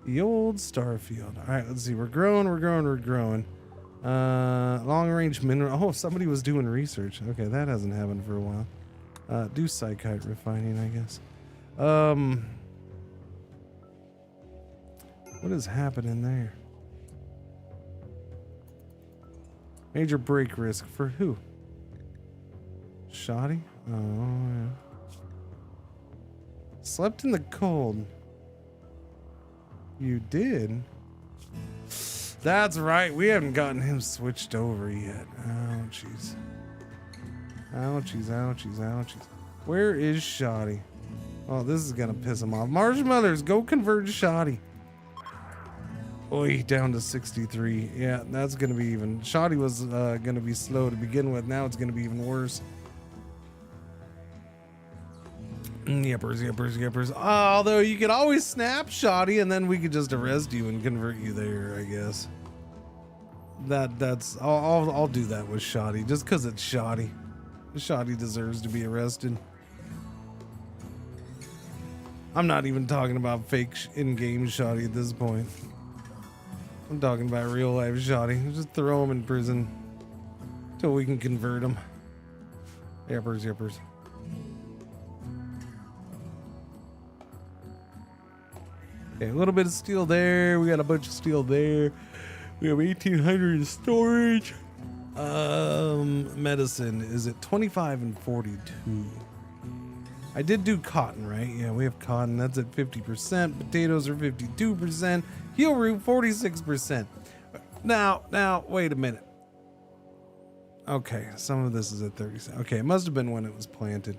The old Starfield. All right, let's see. We're growing. Long range mineral. Oh, somebody was doing research. Okay, that hasn't happened for a while. Do psychite refining, I guess. What is happening there? Major break risk for who? Shoddy? Oh, yeah. Slept in the cold. You did? That's right. We haven't gotten him switched over yet. Ouchies. Ouchies, ouchies, ouchies. Where is Shoddy? Oh, this is gonna piss him off. Marshmallows, go convert Shoddy. Oi, down to 63. Yeah, that's gonna be even. Shoddy was gonna be slow to begin with. Now it's gonna be even worse. Yippers. Although you could always snap Shoddy and then we could just arrest you and convert you there, I guess. I'll do that with Shoddy just because it's Shoddy. Shoddy deserves to be arrested. I'm not even talking about fake in-game Shoddy at this point. I'm talking about real life Shoddy. Just throw him in prison till we can convert him. Yippers. Okay, a little bit of steel there. We got a bunch of steel there. We have 1,800 in storage. Medicine is at 25 and 42. I did do cotton, right? Yeah, we have cotton. That's at 50%. Potatoes are 52%. Heel root 46%. Now, wait a minute. Okay, some of this is at 30%. Okay, it must have been when it was planted,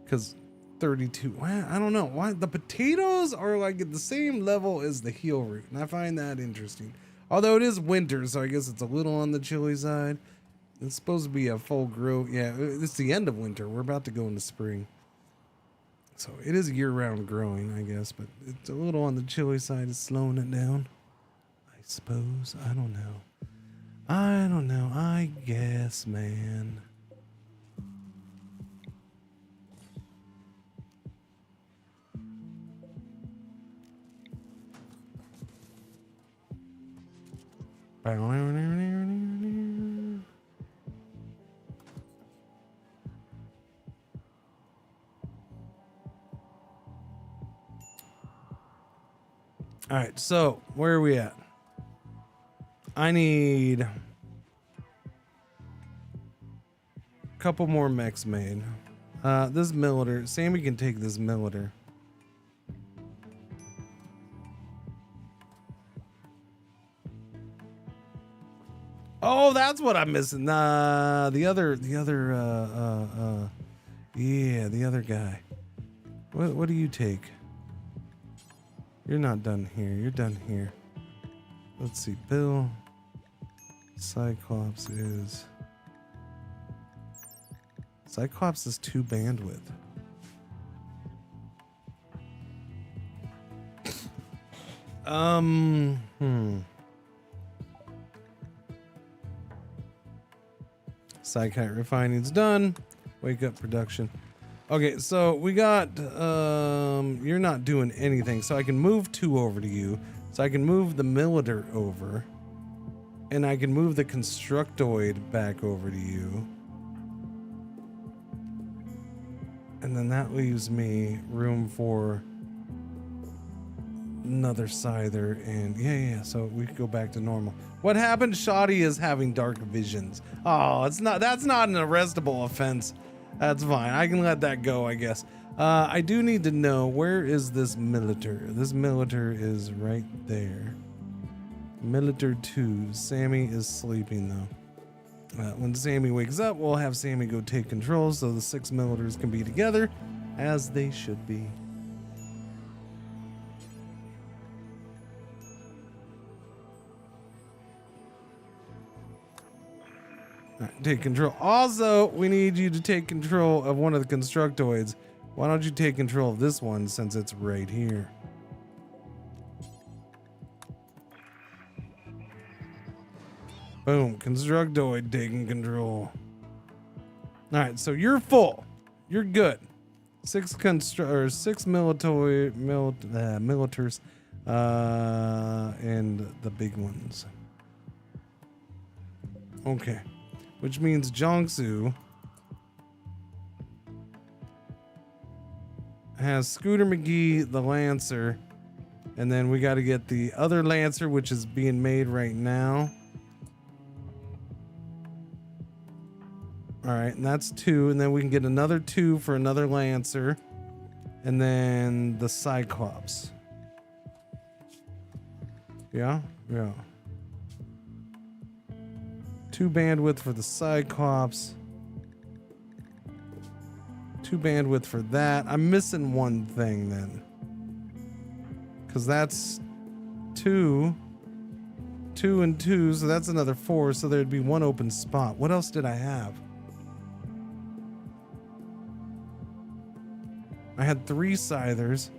because 32. Well, I don't know why the potatoes are like at the same level as the heel root, and I find that interesting. Although it is winter, so I guess it's a little on the chilly side. It's supposed to be a full grow. Yeah, it's the end of winter. We're about to go into spring, so it is year-round growing, I guess. But it's a little on the chilly side. It's slowing it down, I suppose. I don't know. I guess, man. All right, so where are we at? I need a couple more mechs made. This militer. Sammy can take this militer. Oh, that's what I'm missing. The other guy. What do you take? You're not done here. You're done here. Let's see. Bill. Cyclops is 2 bandwidth. Psychite refining's done. Wake up production. Okay, so we got you're not doing anything, so I can move 2 over to you. So I can move the militer over. And I can move the constructoid back over to you. And then that leaves me room for another scyther, and yeah, so we could go back to normal. What happened? Shoddy is having dark visions. Oh, that's not an arrestable offense. That's fine. I can let that go, I guess. I do need to know, where is this militer? This militer is right there. Militer 2. Sammy is sleeping though. When Sammy wakes up, we'll have Sammy go take control so the 6 militars can be together as they should be. All right, take control. Also, we need you to take control of one of the constructoids. Why don't you take control of this one since it's right here? Boom, constructoid taking control. All right, so you're full. You're good. 6 militars, and the big ones. Okay, which means Jiangsu has Scooter McGee, the Lancer, and then we got to get the other Lancer, which is being made right now. All right, and that's 2, and then we can get another 2 for another Lancer, and then the Cyclops. Yeah. 2 bandwidth for the Cyclops. 2 bandwidth for that. I'm missing one thing then, because that's 2 and 2, so that's another 4, so there'd be 1 open spot. What else did I have? I had 3 scythers.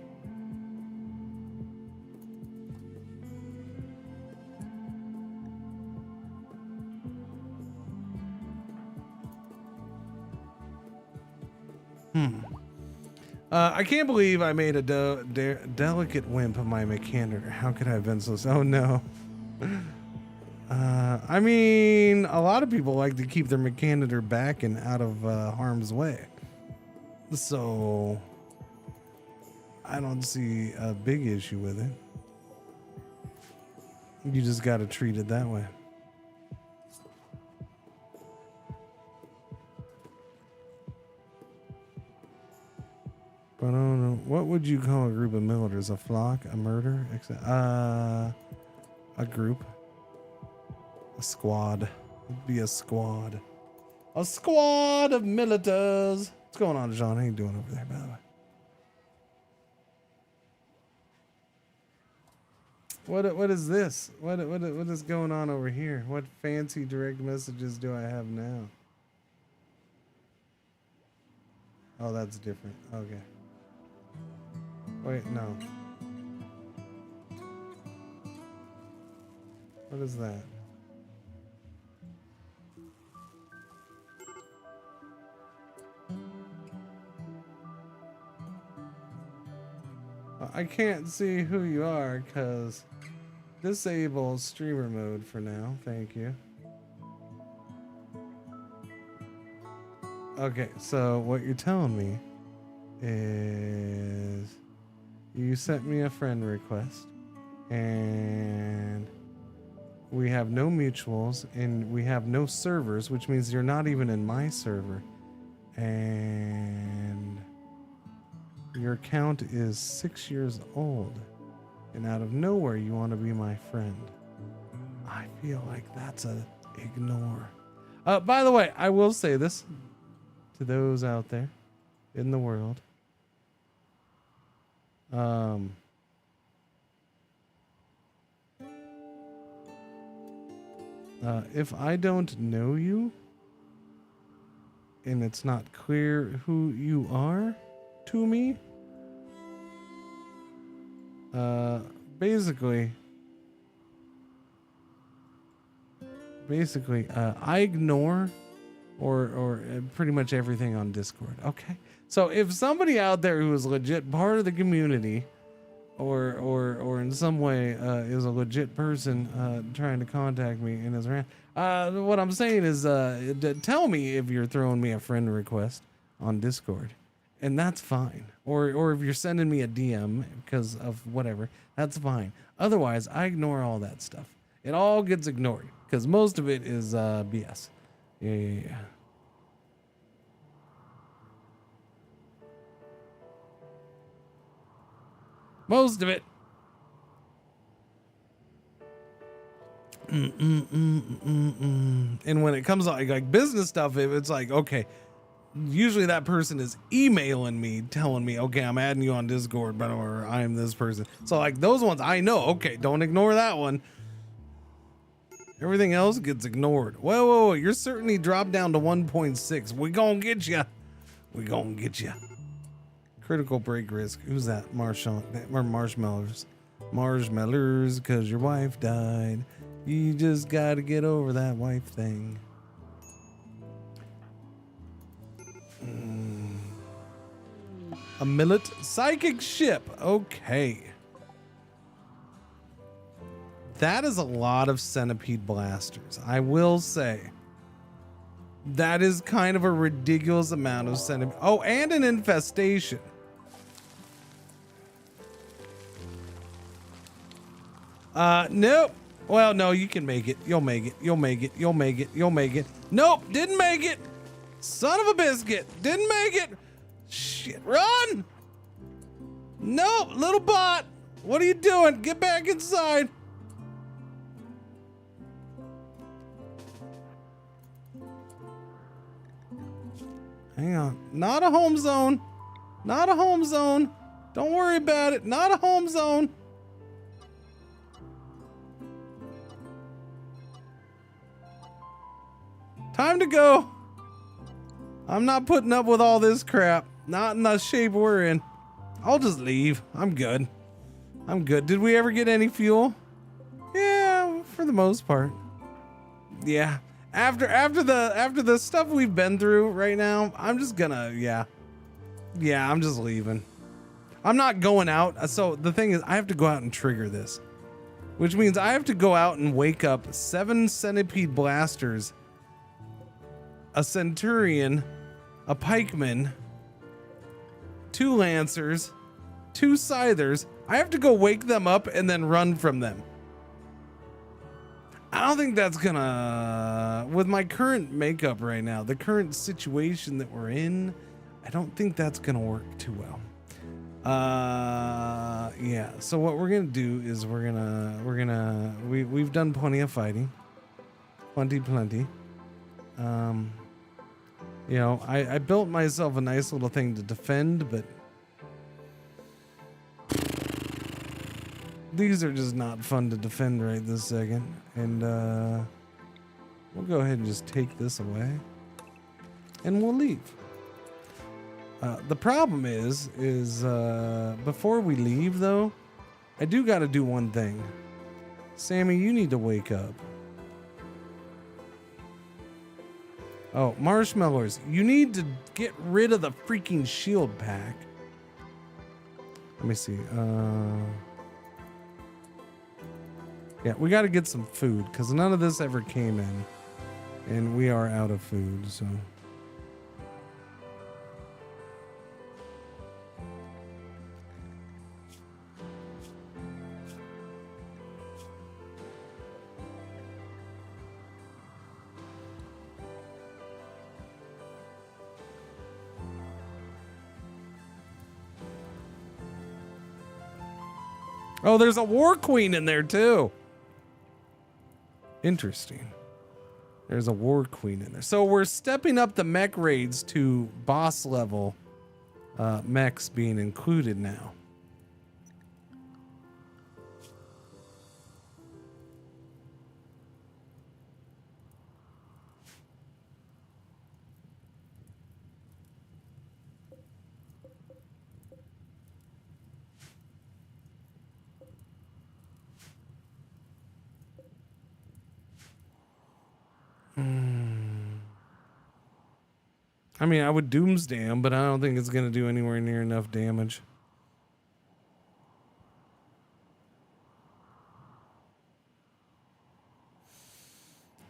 I can't believe I made a delicate wimp of my mechanitor. How could I have been so... Oh no. I mean, a lot of people like to keep their mechanitor back and out of harm's way. So... I don't see a big issue with it. You just got to treat it that way. But I don't know. What would you call a group of militars? A flock? A murder? A group? A squad. It'd be a squad. A squad of militars. What's going on, John? How you doing over there, by the way? What is this? What is going on over here? What fancy direct messages do I have now? Oh, that's different. Okay. Wait, no. What is that? I can't see who you are because disable streamer mode for now. Thank you. Okay, so what you're telling me is you sent me a friend request and We have no mutuals, and we have no servers, which means you're not even in my server. And your account is 6 years old. And out of nowhere, you want to be my friend. I feel like that's a ignore. By the way, I will say this to those out there in the world. If I don't know you, and it's not clear who you are to me, basically, I ignore or pretty much everything on Discord. Okay, so if somebody out there who is legit part of the community, or in some way is a legit person trying to contact me in his rant, what I'm saying is tell me if you're throwing me a friend request on Discord, and that's fine. Or if you're sending me a DM because of whatever, that's fine. Otherwise, I ignore all that stuff. It all gets ignored because most of it is BS. Yeah. Most of it. And when it comes to like business stuff, it's like, okay, usually that person is emailing me, telling me, okay, I'm adding you on Discord, but or I'm this person. So like those ones, I know, okay, don't ignore that one. Everything else gets ignored. Whoa, you're certainly dropped down to 1.6. We gonna get you. We gonna get you. Critical break risk. Who's that? Marshmallows. Marshmallows, because your wife died. You just got to get over that wife thing. A millet psychic ship. Okay. That is a lot of centipede blasters. I will say. That is kind of a ridiculous amount of centipede. Oh, and an infestation. Nope. Well, no, you can make it. You'll make it. You'll make it. You'll make it. You'll make it. Nope, didn't make it. Son of a biscuit. Didn't make it. Shit, run. Nope, little bot. What are you doing? Get back inside. Hang on. Not a home zone. Not a home zone. Don't worry about it. Not a home zone. Time to go. I'm not putting up with all this crap. Not in the shape we're in. I'll just leave. I'm good. I'm good. Did we ever get any fuel? Yeah, for the most part. Yeah. After the stuff we've been through right now, I'm just gonna, yeah, I'm just leaving. I'm not going out. So the thing is, I have to go out and trigger this, which means I have to go out and wake up 7 centipede blasters, a centurion, a pikeman, 2 lancers, 2 scythers. I have to go wake them up and then run from them. I don't think that's gonna, with my current makeup right now, the current situation that we're in, I don't think that's gonna work too well. Yeah. So what we're gonna do is we've done plenty of fighting, plenty. You know, I built myself a nice little thing to defend, but these are just not fun to defend right this second. And we'll go ahead and just take this away and we'll leave. The problem is before we leave though, I do got to do one thing. Sammy, you need to wake up. Oh, marshmallows, you need to get rid of the freaking shield pack. Let me see. Yeah, we got to get some food because none of this ever came in, and we are out of food. So, Oh, there's a war queen in there too. Interesting. There's a war queen in there. So we're stepping up the mech raids to boss level. Mechs being included now. I mean, I would doomsday him, but I don't think it's going to do anywhere near enough damage.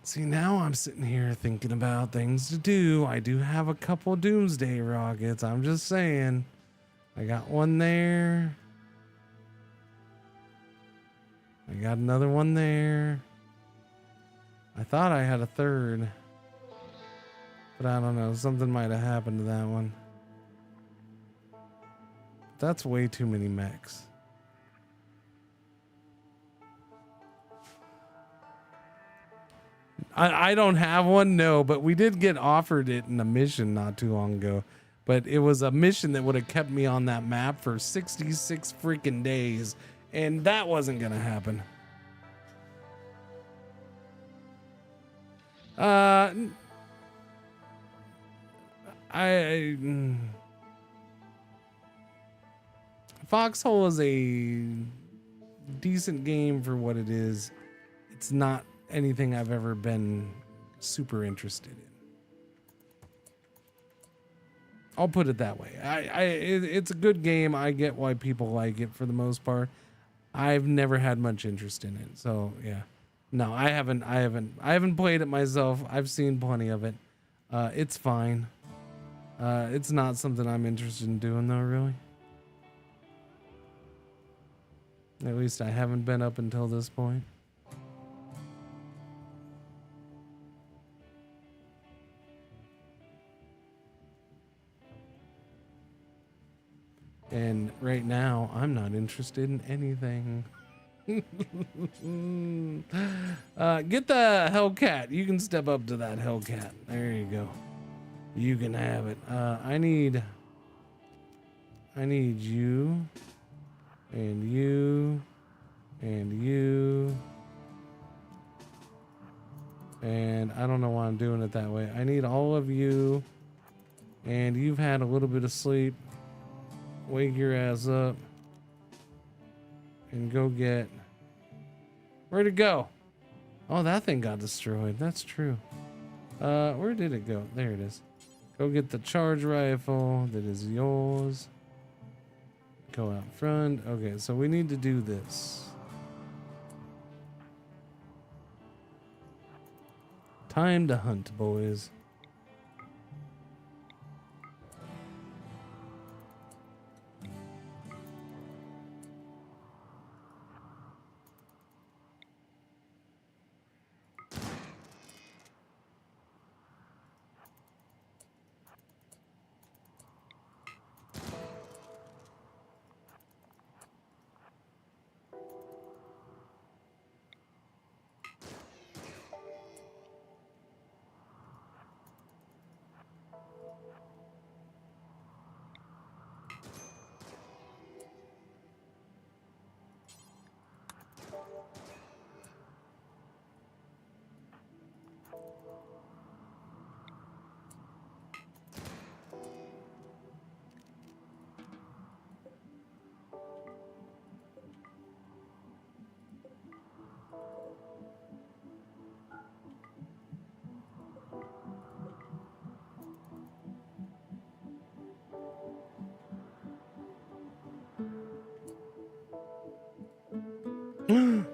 See, now I'm sitting here thinking about things to do. I do have a couple doomsday rockets. I'm just saying. I got one there. I got another one there. I thought I had a third. But I don't know. Something might have happened to that one. That's way too many mechs. I don't have one, no, but we did get offered it in a mission not too long ago. But it was a mission that would have kept me on that map for 66 freaking days. And that wasn't going to happen. Foxhole is a decent game for what it is. It's not anything I've ever been super interested in. I'll put it that way. It's a good game. I get why people like it for the most part. I've never had much interest in it. So yeah, no, I haven't played it myself. I've seen plenty of it. It's fine. It's not something I'm interested in doing though, really. At least I haven't been up until this point. And right now, I'm not interested in anything. Get the Hellcat. You can step up to that Hellcat. There you go. You can have it. I need you, and you, and you, and I don't know why I'm doing it that way. I need all of you, and you've had a little bit of sleep. Wake your ass up and go get. Where'd it go? Oh, that thing got destroyed. That's true. Where did it go? There it is. Go get the charge rifle that is yours. Go out front. Okay, so we need to do this. Time to hunt, boys.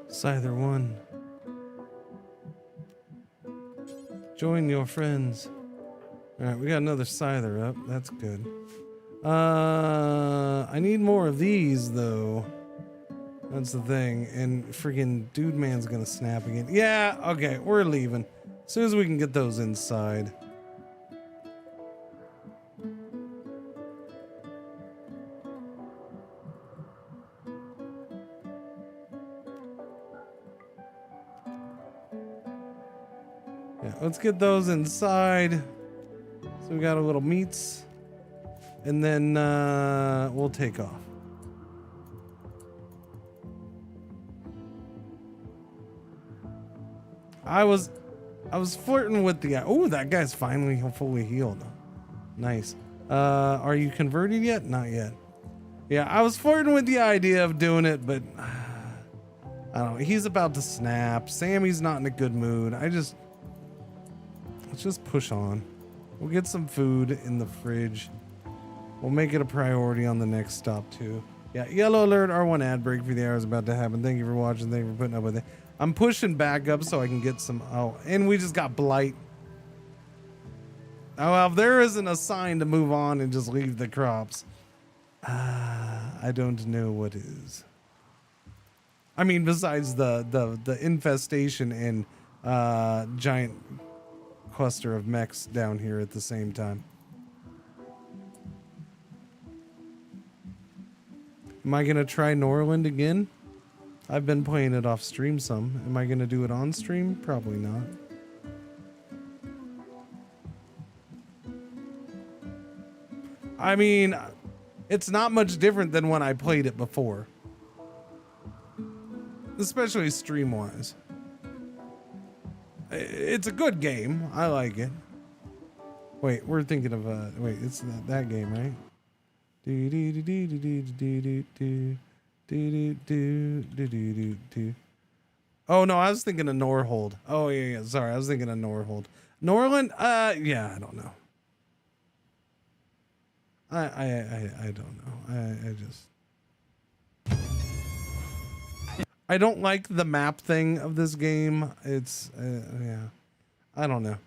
Scyther 1. Join your friends. Alright, we got another Scyther up. That's good. I need more of these, though. That's the thing. And freaking Dude Man's gonna snap again. Yeah, okay, we're leaving. As soon as we can get those inside. let's get those inside. So we got a little meats, and then we'll take off. I was flirting with the guy. Oh, that guy's finally fully healed. Nice. Are you converted yet? Not yet. Yeah, I was flirting with the idea of doing it, but I don't know. He's about to snap. Sammy's not in a good mood. Let's just push on. We'll get some food in the fridge. We'll make it a priority on the next stop too. Yeah, yellow alert, R1 ad break for the hour is about to happen. Thank you for watching. Thank you for putting up with it. I'm pushing back up so I can get some. Oh, and we just got blight. Oh, well, if there isn't a sign to move on and just leave the crops, I don't know what is. I mean, besides the infestation and giant cluster of mechs down here at the same time. Am I gonna try Norland again? I've been playing it off stream some. Am I gonna do it on stream? Probably not. I mean, it's not much different than when I played it before. Especially stream-wise. It's a good game. I like it. Wait, we're thinking of wait, it's that game, right? Oh no, I was thinking of Norhold. Oh yeah, sorry, I was thinking of Norhold. Norland, yeah, I don't know. I don't know. I don't like the map thing of this game. It's yeah, I don't know.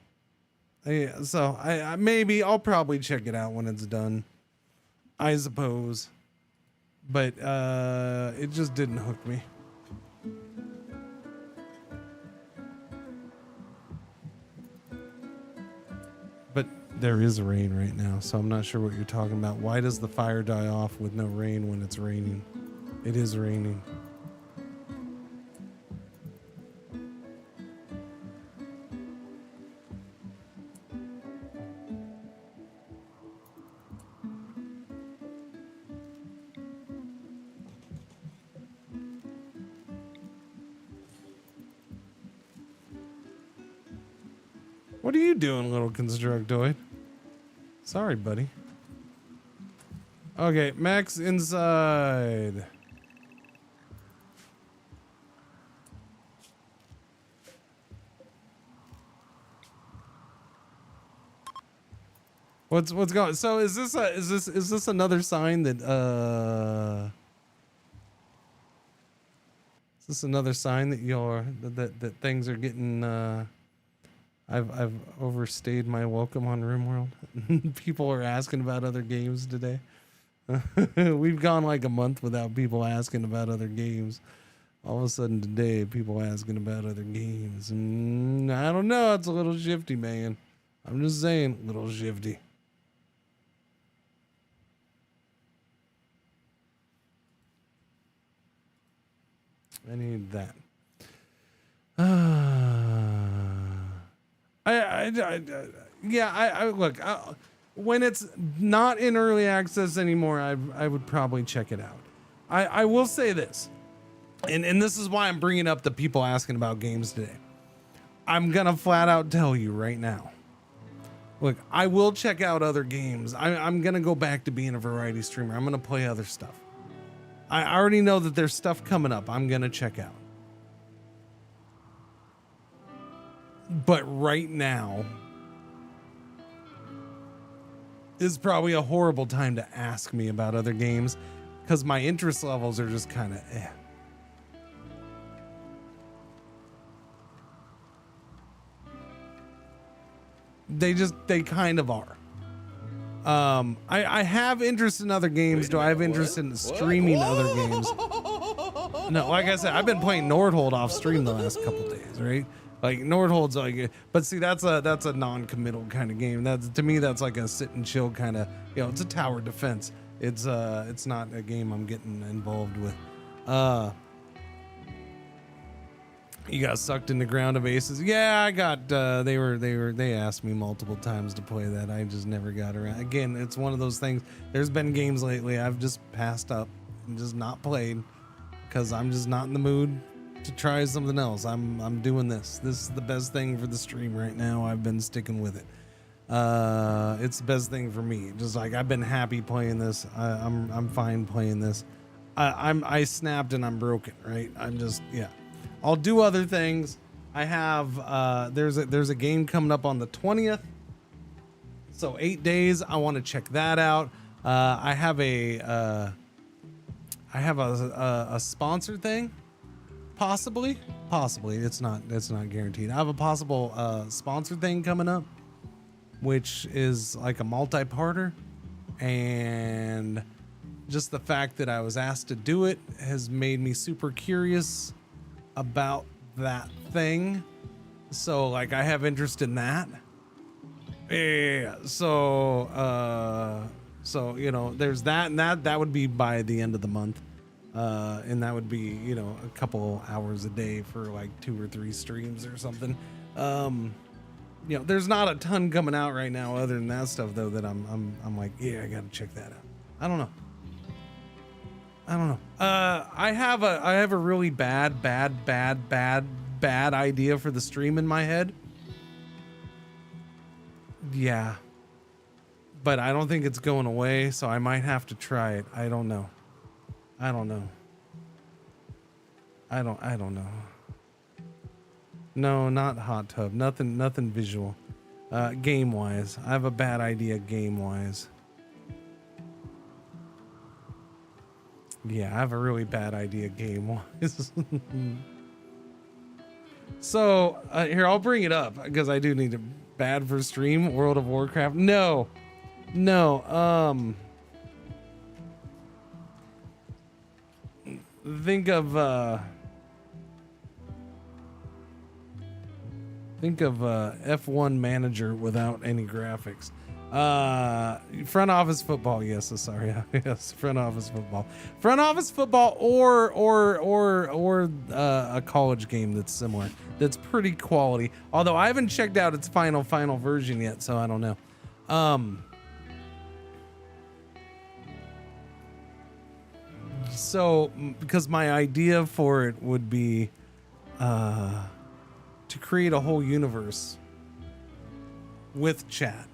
Yeah, so I maybe I'll probably check it out when it's done, I suppose. But it just didn't hook me. But there is rain right now, so I'm not sure what you're talking about. Why does the fire die off with no rain when it's raining? It is raining. What are you doing, little constructoid? Sorry, buddy. Okay, Max inside. What's going? So is this another sign that is this another sign that that things are getting I've overstayed my welcome on RimWorld. People are asking about other games today. We've gone like a month without people asking about other games. All of a sudden today, people asking about other games. I don't know. It's a little shifty, man. I'm just saying, a little shifty. I need that. I look, when it's not in early access anymore, I would probably check it out. I will say this, and this is why I'm bringing up the people asking about games today. I'm gonna flat out tell you right now. Look, I will check out other games. I'm gonna go back to being a variety streamer. I'm gonna play other stuff. I already know that there's stuff coming up I'm gonna check out. But right now is probably a horrible time to ask me about other games because my interest levels are just kind of eh. They kind of are. I have interest in other games. Do I have interest in streaming other games? No, like I said, I've been playing Nordhold off stream the last couple days, right? Like Nordhold's like, but see, that's a non-committal kind of game. To me, that's like a sit and chill kind of, it's a tower defense. It's not a game I'm getting involved with. You got sucked in the ground of aces. Yeah, I got. They asked me multiple times to play that. I just never got around. Again, it's one of those things. There's been games lately I've just passed up and just not played because I'm just not in the mood to try something else. I'm doing this. This is the best thing for the stream right now. I've been sticking with it. It's the best thing for me. Just like I've been happy playing this. I'm fine playing this. I snapped and I'm broken. Right. I'm just yeah. I'll do other things. I have there's a game coming up on the 20th. So 8 days. I want to check that out. I have a sponsor thing. Possibly. It's not guaranteed. I have a possible sponsor thing coming up, which is like a multi-parter, and just the fact that I was asked to do it has made me super curious about that thing. So like I have interest in that. Yeah. So you know, there's that, and that would be by the end of the month. And that would be, you know, a couple hours a day for like 2 or 3 streams or something. You know, there's not a ton coming out right now other than that stuff though that I'm like, yeah, I gotta check that out. I don't know. I have a really bad idea for the stream in my head. Yeah. But I don't think it's going away, so I might have to try it. I don't know. I don't know. No, not hot tub. Nothing visual. Game wise. I have a bad idea game wise. Yeah, I have a really bad idea game wise. So here, I'll bring it up because I do need it bad for stream. World of Warcraft. No. Think of F1 manager without any graphics. Front office football. Yes, sorry. Yes, front office football. Front office football, or a college game that's similar. That's pretty quality. Although I haven't checked out its final version yet, so I don't know. So, because my idea for it would be to create a whole universe with chat,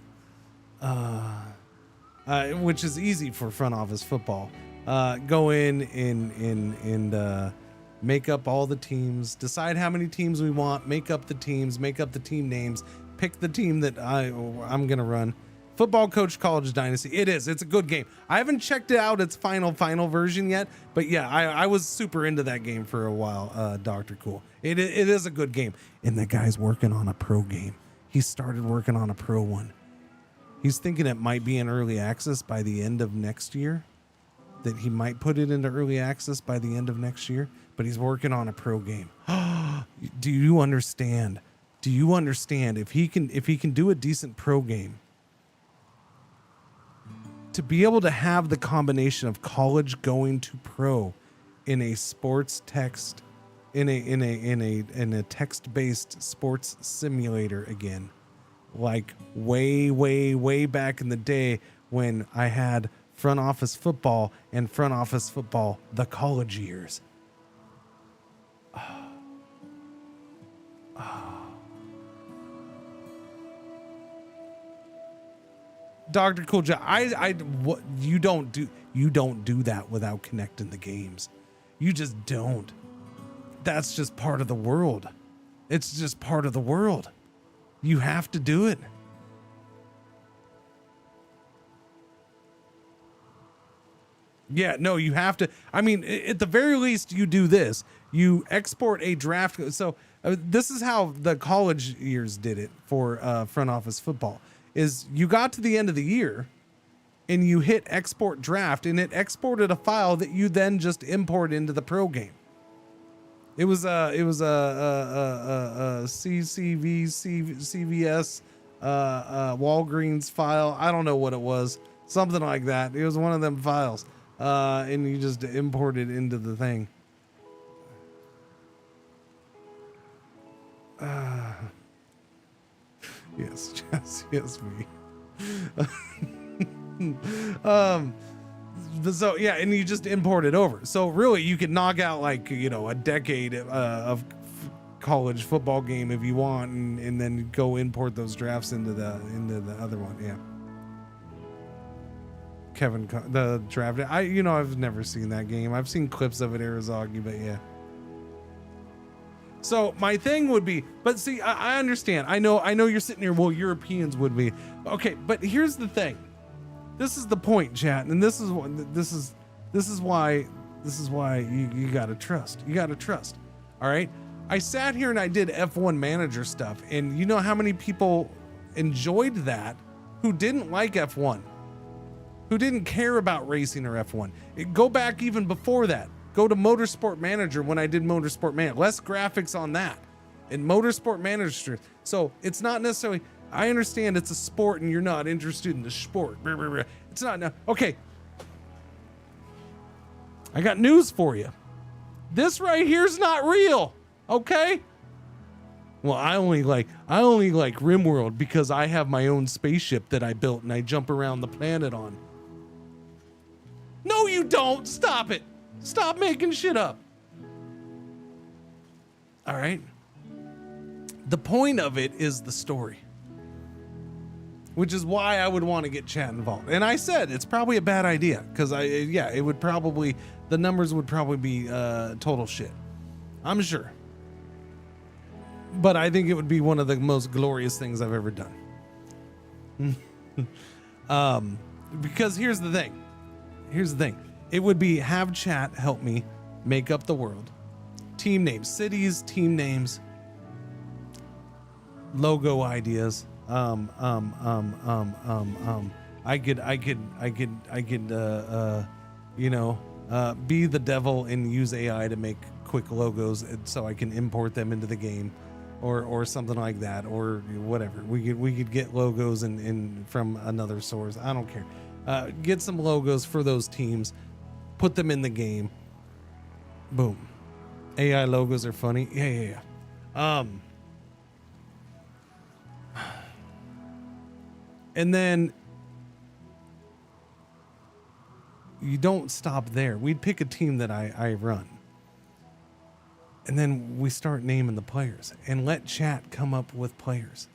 which is easy for front office football. Go in and make up all the teams, decide how many teams we want, make up the teams, make up the team names, pick the team that I'm gonna run. Football Coach College Dynasty. It's a good game. I haven't checked out its final version yet, but yeah, I was super into that game for a while. Dr. Cool. It is a good game. And the guy's working on a pro game. He started working on a pro one. He's thinking it might be in early access by the end of next year. That he might put it into early access by the end of next year, but he's working on a pro game. Do you understand? If he can do a decent pro game, to be able to have the combination of college going to pro in a sports text, in a text-based sports simulator again, like way back in the day when I had front office football and front office football the college years. Dr. Coolja, you don't do that without connecting the games. You just don't. That's just part of the world. It's just part of the world. You have to do it. Yeah, no, you have to. I mean, at the very least, you do this. You export a draft. So this is how the college years did it for front office football. Is you got to the end of the year and you hit export draft and it exported a file that you then just import into the pro game. It was a CVS Walgreens file. I don't know what it was. Something like that. It was one of them files. And you just import it into the thing. Yes, yes, me. So yeah, and you just import it over. So really, you could knock out like a decade of college football game if you want, and then go import those drafts into the other one. Yeah. The draft. I've never seen that game. I've seen clips of it, Arizagi, but yeah. So my thing would be, but see, I understand. I know you're sitting here. Well, Europeans would be okay, but here's the thing. This is the point, chat, and this is why you gotta trust. You gotta trust. All right. I sat here and I did F1 manager stuff, and you know how many people enjoyed that who didn't like F1, who didn't care about racing or F1. Go back even before that. Go to Motorsport Manager when I did Motorsport Manager. Less graphics on that. In Motorsport Manager. So it's not necessarily, I understand it's a sport and you're not interested in the sport. It's not. Okay. I got news for you. This right here's not real. Okay? Well, I only like RimWorld because I have my own spaceship that I built and I jump around the planet on. No, you don't. Stop it. Stop making shit up. All right. The point of it is the story, which is why I would want to get chat involved. And I said it's probably a bad idea because it would probably, the numbers would probably be total shit. I'm sure. But I think it would be one of the most glorious things I've ever done. Because here's the thing. It would be have chat help me make up the world. Team names, cities, team names, logo ideas. I could be the devil and use AI to make quick logos so I can import them into the game, or something like that, or whatever. We could get logos in from another source. I don't care. Get some logos for those teams, put them in the game. Boom. AI logos are funny. Yeah. And then you don't stop there. We'd pick a team that I run. And then we start naming the players and let chat come up with players.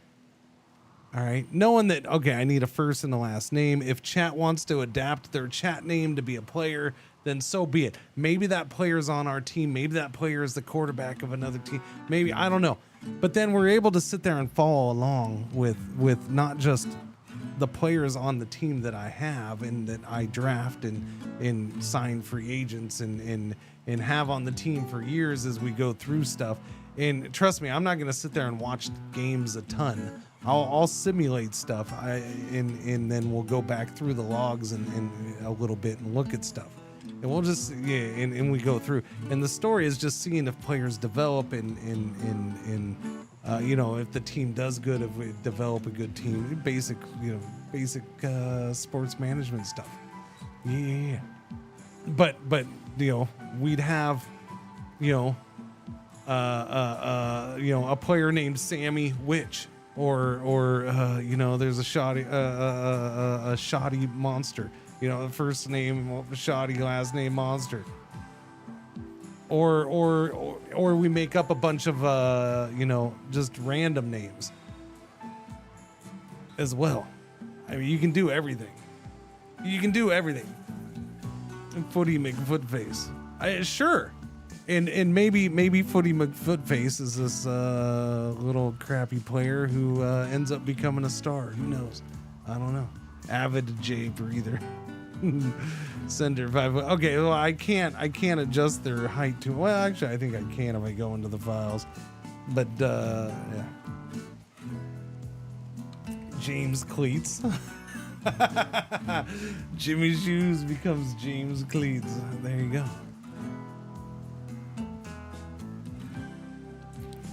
All right. Knowing that, okay, I need a first and a last name. If chat wants to adapt their chat name to be a player, then so be it. Maybe that player's on our team. Maybe that player is the quarterback of another team. Maybe, I don't know. But then we're able to sit there and follow along with not just the players on the team that I have and that I draft and sign free agents and have on the team for years as we go through stuff. And trust me, I'm not going to sit there and watch games a ton. I'll simulate stuff, and then we'll go back through the logs and a little bit and look at stuff. And we'll just, and we go through. And the story is just seeing if players develop and if the team does good, if we develop a good team, basic sports management stuff. Yeah. But we'd have, a player named Sammy Witch, or there's a shoddy monster. The first name Shoddy, last name Monster. Or we make up a bunch of just random names as well. I mean, you can do everything. Footy McFootface. Sure. And maybe Footy McFootface is this little crappy player who ends up becoming a star. Who knows? I don't know. Avid J Breather. Sender 5. Okay, well, I can't adjust their height to. Well, actually, I think I can if I go into the files. But yeah. James Cleats. Jimmy Shoes becomes James Cleats. There you go.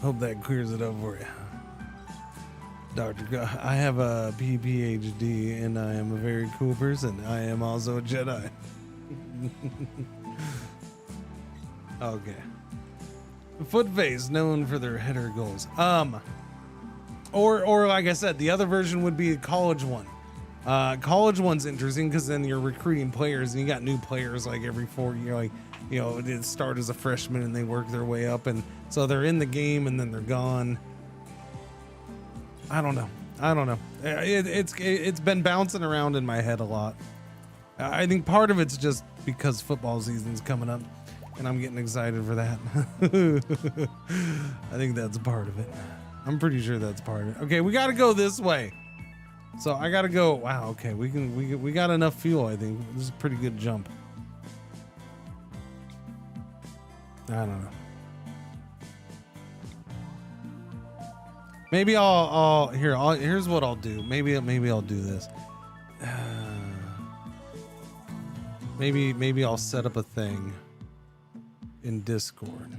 Hope that clears it up for you. Dr. I have a PhD and I am a very cool person. I am also a Jedi. Okay. Footface, known for their header goals. Or like I said, the other version would be a college one. College one's interesting because then you're recruiting players and you got new players like every 4 year. Like, you know, they start as a freshman and they work their way up, and so they're in the game and then they're gone. I don't know. It's been bouncing around in my head a lot. I think part of it's just because football season's coming up and I'm getting excited for that. I think that's part of it. I'm pretty sure that's part of it. Okay, we got to go this way. So I got to go. Wow. Okay, we got enough fuel. I think this is a pretty good jump. I don't know. Maybe here's what I'll do. Maybe I'll do this. Maybe I'll set up a thing in Discord.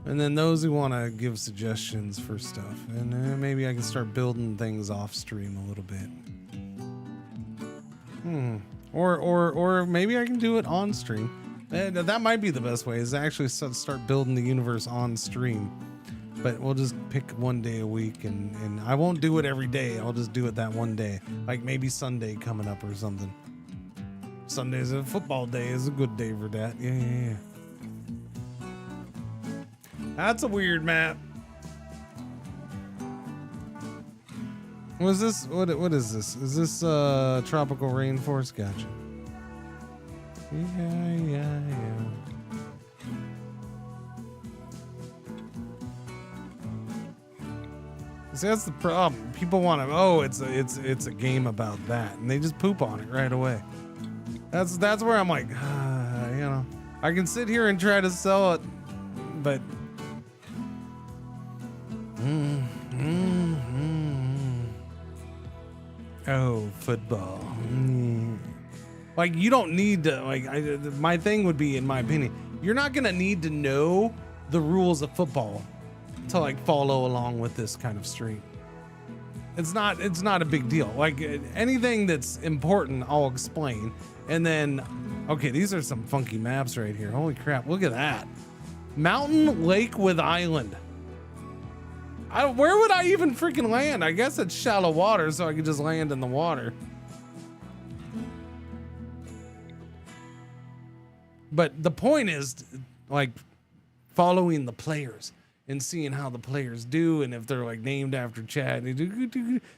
And then those who want to give suggestions for stuff, and maybe I can start building things off stream a little bit. Or maybe I can do it on stream. That might be the best way, is to actually start building the universe on stream. But we'll just pick one day a week, and I won't do it every day. I'll just do it that one day, like maybe Sunday coming up or something. Sunday's a football day, is a good day for that. Yeah. That's a weird map. What is this? What is this? Is this tropical rainforest? Gotcha. Yeah. See, that's the problem. People want to. Oh, it's a game about that, and they just poop on it right away. That's where I'm like, you know, I can sit here and try to sell it, but. Oh, football. Like, you don't need to, like, my thing would be, in my opinion, you're not going to need to know the rules of football to, like, follow along with this kind of stream. It's not a big deal. Like, anything that's important, I'll explain. And then, okay, these are some funky maps right here. Holy crap, look at that. Mountain, lake with island. Where would I even freaking land? I guess it's shallow water, so I could just land in the water. But the point is, like, following the players and seeing how the players do, and if they're like named after Chad.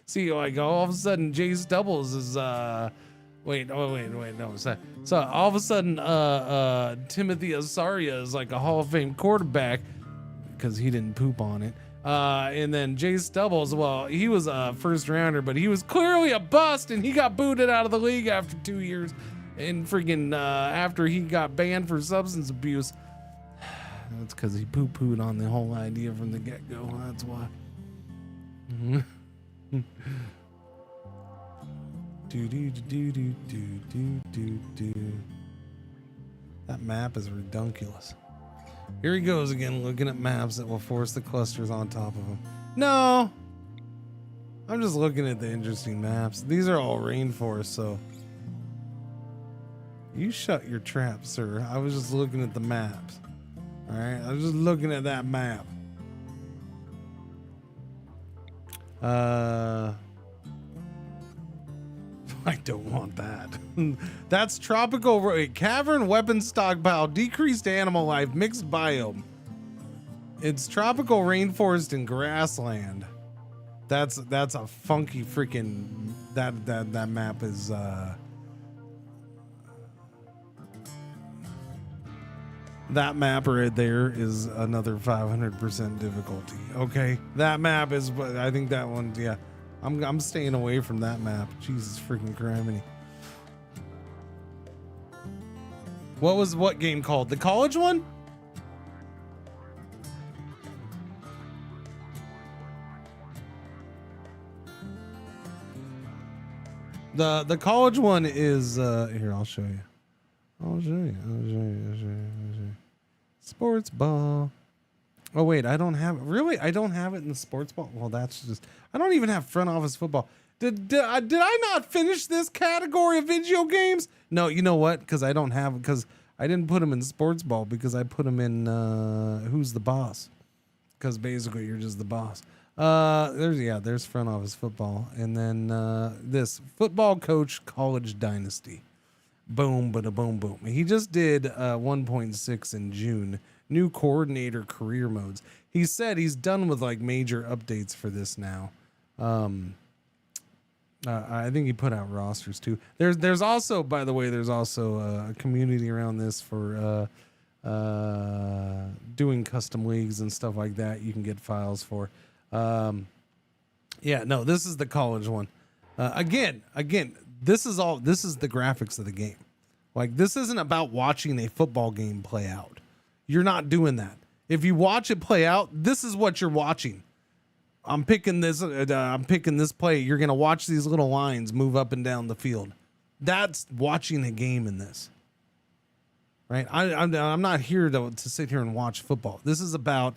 See, like, all of a sudden, Jace Doubles is no. So all of a sudden, Timothy Asaria is like a Hall of Fame quarterback because he didn't poop on it. And then Jace Doubles, well, he was a first rounder, but he was clearly a bust, and he got booted out of the league after 2 years, and freaking after he got banned for substance abuse. That's because he poo-pooed on the whole idea from the get-go. That's why. That map is redunculous. Here he goes again, looking at maps that will force the clusters on top of him. No! I'm just looking at the interesting maps. These are all rainforest, so... You shut your trap, sir. I was just looking at the maps. Alright, I was just looking at that map. I don't want that. That's tropical cavern weapon stockpile, decreased animal life, mixed biome. It's tropical rainforest and grassland. That's a funky freaking that map is that map right there is another 500% difficulty. Okay, that map is, I think that one, yeah. I'm staying away from that map. Jesus freaking criminy. What was what game called? The college one? The college one is here, I'll show you. I'll show you. Sports ball. Oh wait, I don't have it. Really? I don't have it in the sports ball. Well, that's just. I don't even have front office football. Did I not finish this category of video games? No, you know what? Because I don't have. Because I didn't put him in sports ball because I put him in Who's the Boss, because basically you're just the boss. There's front office football, and then this football coach college dynasty. Boom, bada boom, boom. He just did 1.6 in June. New coordinator career modes. He said he's done with like major updates for this now. I think he put out rosters too. There's also, by the way, there's also a community around this for doing custom leagues and stuff like that. You can get files for. This is the college one. Again, this is the graphics of the game. Like, this isn't about watching a football game play out. You're not doing that. If you watch it play out, this is what you're watching. I'm picking this play. You're going to watch these little lines move up and down the field. That's watching a game in this. Right? I'm not here to sit here and watch football. This is about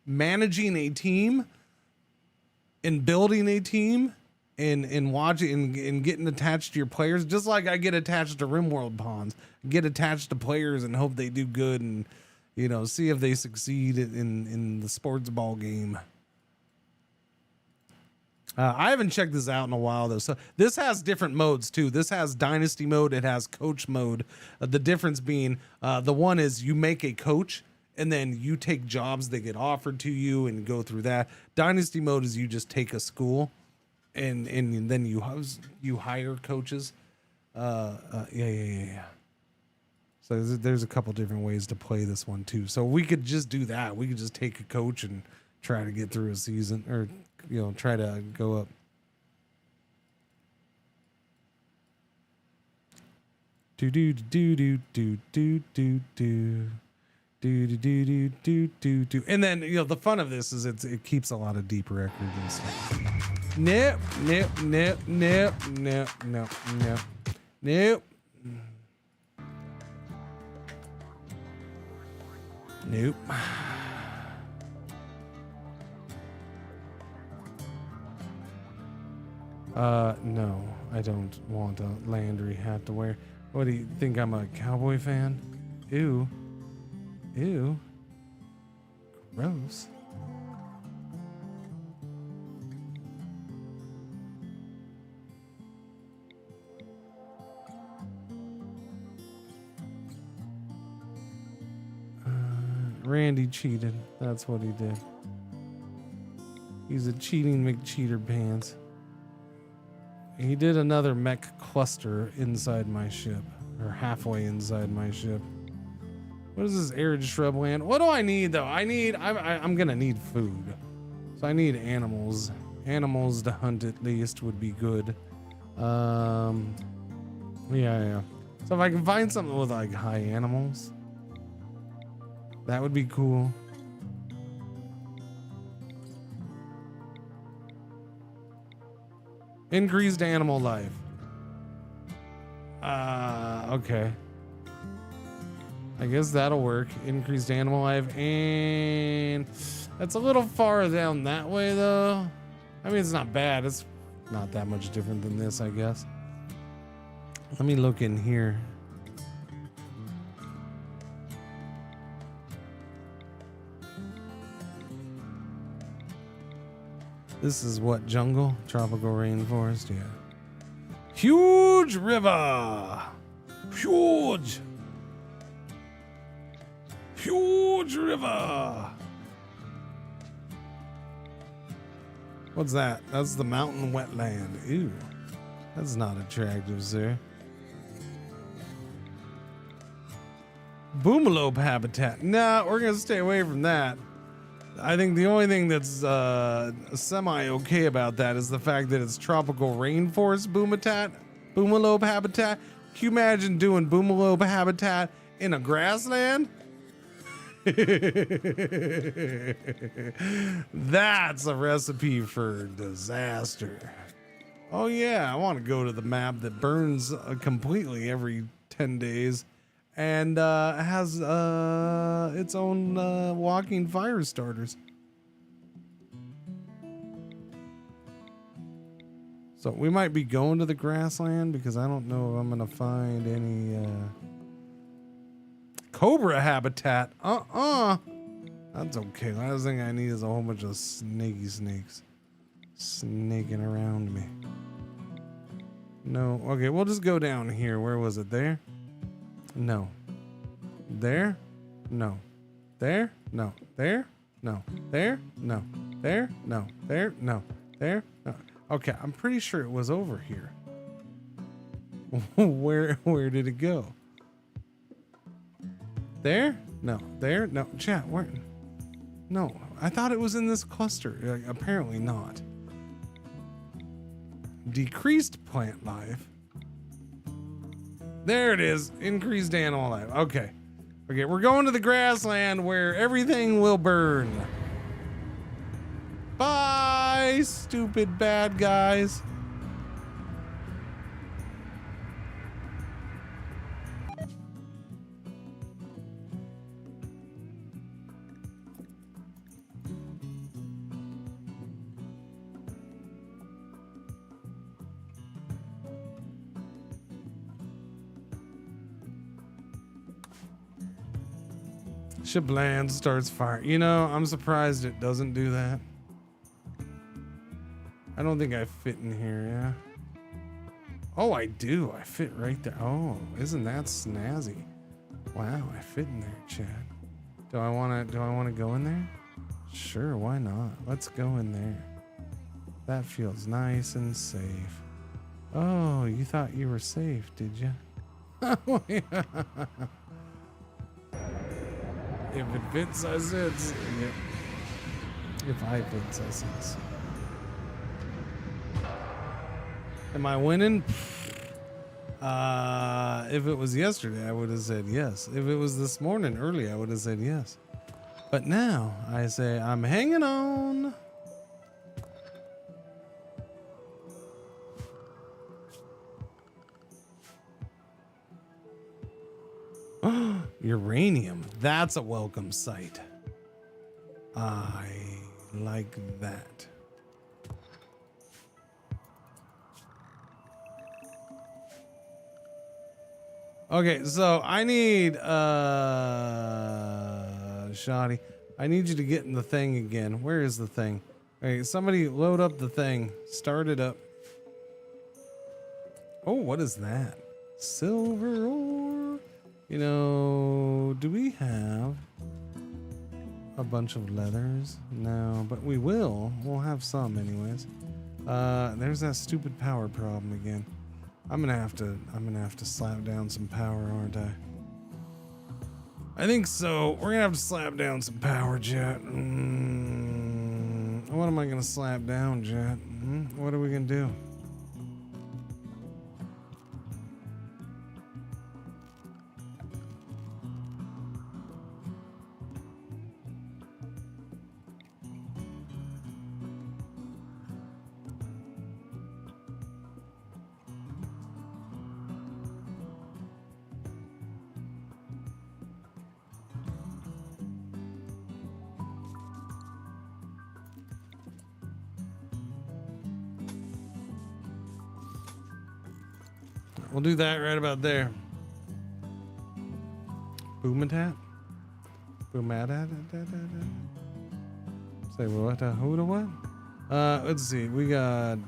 managing a team and building a team and watching and getting attached to your players, just like I get attached to RimWorld pawns. Get attached to players and hope they do good and, you know, see if they succeed in the sports ball game. I haven't checked this out in a while though. So this has different modes too. This has dynasty mode. It has coach mode. The difference being the one is you make a coach and then you take jobs that get offered to you and go through that. Dynasty mode is you just take a school and then you hire coaches. Yeah. So there's a couple different ways to play this one too. So we could just do that. We could just take a coach and try to get through a season, or, you know, try to go up. Do do do do do do do do do do do do do do. And then, you know, the fun of this is it keeps a lot of deep records and stuff. Nope. No, I don't want a Landry hat to wear. What do you think? I'm a cowboy fan? Ew. Gross. Randy cheated. That's what he did. He's a cheating McCheater pants. He did another mech cluster inside my ship, or halfway inside my ship. What is this arid shrubland? What do I need though? I'm gonna need food. So I need animals. Animals to hunt at least would be good. Yeah. So if I can find something with like high animals, that would be cool. Increased animal life. Okay. I guess that'll work. Increased animal life, and that's a little far down that way though. I mean, it's not bad. It's not that much different than this, I guess. Let me look in here. This is what, jungle? Tropical rainforest, yeah. Huge river! Huge river! What's that? That's the mountain wetland. Ew. That's not attractive, sir. Boomalope habitat. Nah, we're gonna stay away from that. I think the only thing that's semi-okay about that is the fact that it's tropical rainforest boomalope habitat. Can you imagine doing boomalope habitat in a grassland? That's a recipe for disaster. Oh yeah, I want to go to the map that burns completely every 10 days. And has its own walking fire starters. So we might be going to the grassland because I don't know if I'm gonna find any Cobra habitat. That's okay. Last thing I need is a whole bunch of snaky snakes snaking around me. No. Okay, we'll just go down here. Where was it? There? No. There? No. There? No. There? No. There? No. There? No. There? No. There? No. Okay, I'm pretty sure it was over here. Where did it go? There? No. There? No. Chat, where? No. I thought it was in this cluster. Apparently not. Decreased plant life. There it is. Increased animal life. Okay. Okay, we're going to the grassland where everything will burn. Bye, stupid bad guys. Ship lands, starts fire. You know, I'm surprised it doesn't do that. I don't think I fit in here, yeah. Oh, I do. I fit right there. Oh, isn't that snazzy? Wow, I fit in there, Chad. Do I wanna go in there? Sure, why not? Let's go in there. That feels nice and safe. Oh, you thought you were safe, did you? Oh, yeah. If it fits, I said. Yeah. If I fits, I said. Am I winning? If it was yesterday, I would have said yes. If it was this morning early, I would have said yes. But now I say I'm hanging on. Uranium. That's a welcome sight. I like that. Okay, so I need Shoddy. I need you to get in the thing again. Where is the thing? Okay, somebody load up the thing. Start it up. Oh, what is that? Silver ore. You know, do we have a bunch of leathers? No, but we will. We'll have some anyways. There's that stupid power problem again. I'm gonna have to slap down some power, aren't I? I think so. We're gonna have to slap down some power, Jet. What am I gonna slap down, Jet? What are we gonna do? We'll do that right about there. Boomatat? Boomatat? Say what? Who to what? Let's see. We got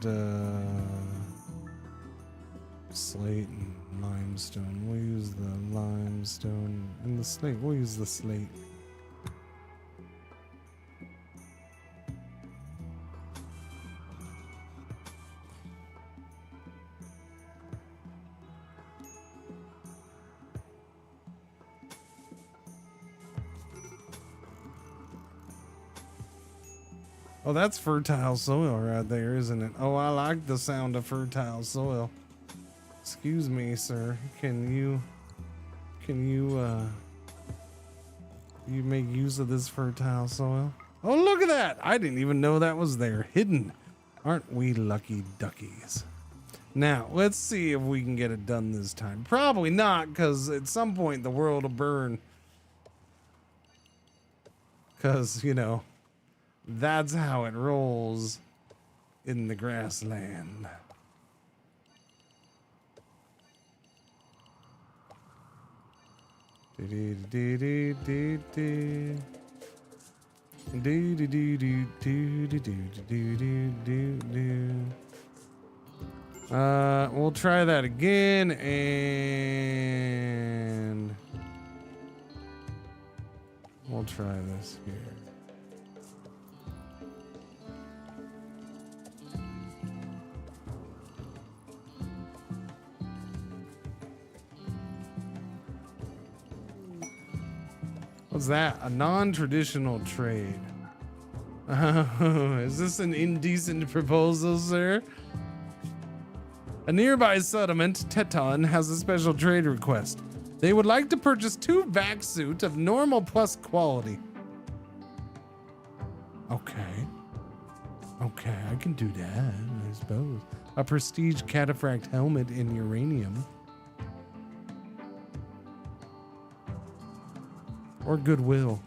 slate and limestone. We'll use the limestone and the slate. We'll use the slate. Oh, that's fertile soil right there, isn't it? Oh, I like the sound of fertile soil. Excuse me, sir. Can you make use of this fertile soil? Oh, look at that. I didn't even know that was there, hidden. Aren't we lucky duckies? Now, let's see if we can get it done this time. Probably not, because at some point the world will burn. Because, you know, that's how it rolls in the grassland. We'll try that again, and we'll try this here. What's that? A non-traditional trade. Is this an indecent proposal, sir? A nearby settlement, Teton, has a special trade request. They would like to purchase 2 vac suits of normal plus quality. Okay. Okay, I can do that, I suppose. A prestige cataphract helmet in uranium. Or goodwill.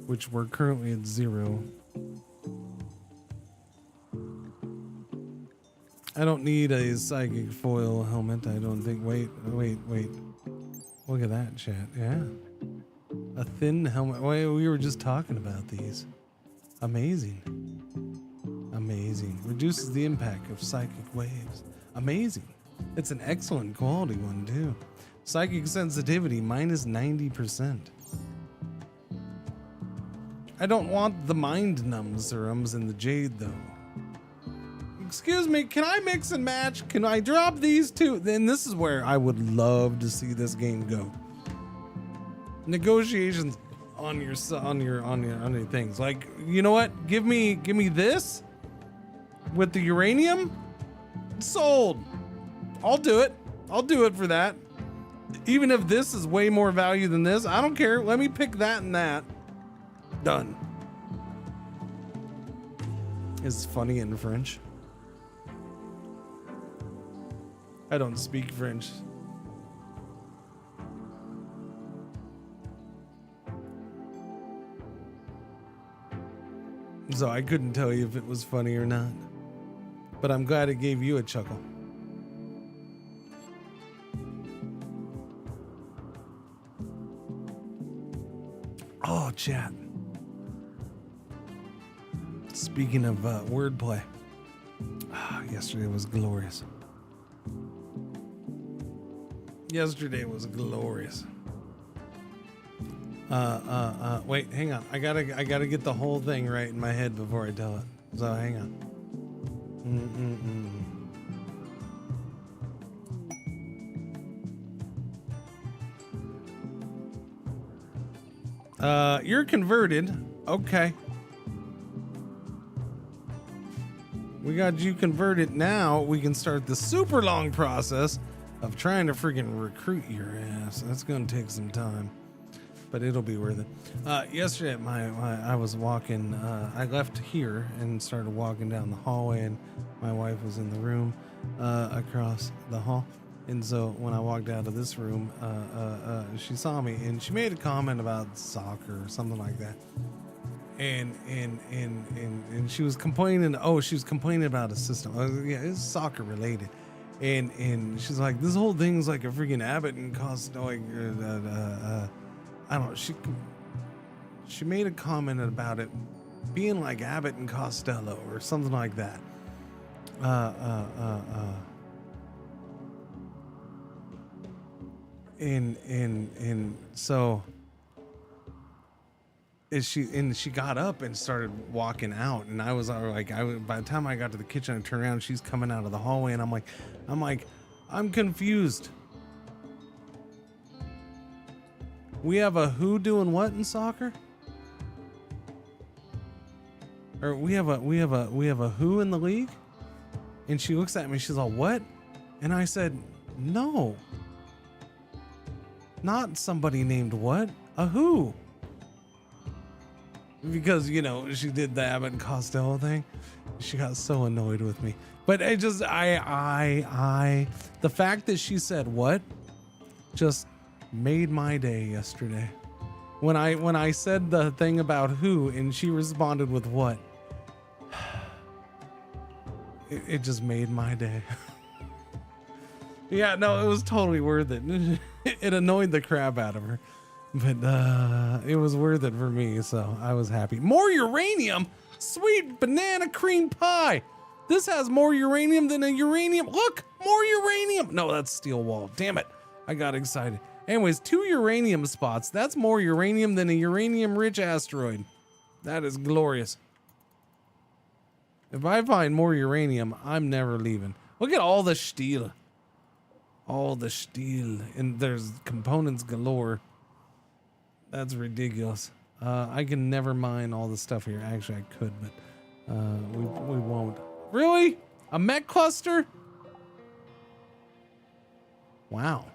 Which we're currently at 0. I don't need a psychic foil helmet, I don't think. Wait. Look at that, chat. Yeah. A thin helmet. Wait, we were just talking about these. Amazing. Amazing. Reduces the impact of psychic waves. Amazing. It's an excellent quality one, too. Psychic sensitivity minus 90%. I don't want the mind numb serums in the jade, though. Excuse me, can I mix and match? Can I drop these 2? Then this is where I would love to see this game go. Negotiations on your things. Like, you know what? Give me this with the uranium. Sold. I'll do it. I'll do it for that. Even if this is way more value than this, I don't care. Let me pick that and that. Done. It's funny in French. I don't speak French. So I couldn't tell you if it was funny or not. But I'm glad it gave you a chuckle. Oh, chat. Speaking of wordplay, yesterday was glorious. Yesterday was glorious. Wait, hang on. I gotta get the whole thing right in my head before I tell it. So hang on. You're converted. Okay. We got you converted. Now we can start the super long process of trying to freaking recruit your ass. That's gonna take some time, but it'll be worth it. Yesterday, I was walking. I left here and started walking down the hallway, and my wife was in the room across the hall. And so when I walked out of this room, she saw me and she made a comment about soccer or something like that. And she was complaining. Oh, she was complaining about a system. Yeah, it's soccer related. And she's like, this whole thing's like a freaking Abbott and Costello. I don't know. She made a comment about it being like Abbott and Costello or something like that. And so she got up and started walking out, and I was like, by the time I got to the kitchen, I turned around, she's coming out of the hallway, and I'm like, I'm confused. We have a who doing what in soccer? Or we have a who in the league? And she looks at me, she's all, what? And I said, no. Not somebody named what? A who? Because, you know, she did the Abbott and Costello thing. She got so annoyed with me. But it just, the fact that she said what just made my day yesterday. When I said the thing about who and she responded with what, it just made my day. Yeah, no, it was totally worth it. It annoyed the crap out of her, but it was worth it for me, so I was happy. More uranium? Sweet banana cream pie. This has more uranium than a uranium. Look, more uranium. No, that's steel wall. Damn it. I got excited. Anyways, 2 uranium spots. That's more uranium than a uranium-rich asteroid. That is glorious. If I find more uranium, I'm never leaving. Look at all the steel. All the steel. And there's components galore. That's ridiculous. I can never mine all the stuff here. Actually, I could, but we won't. Really? A mech cluster? Wow.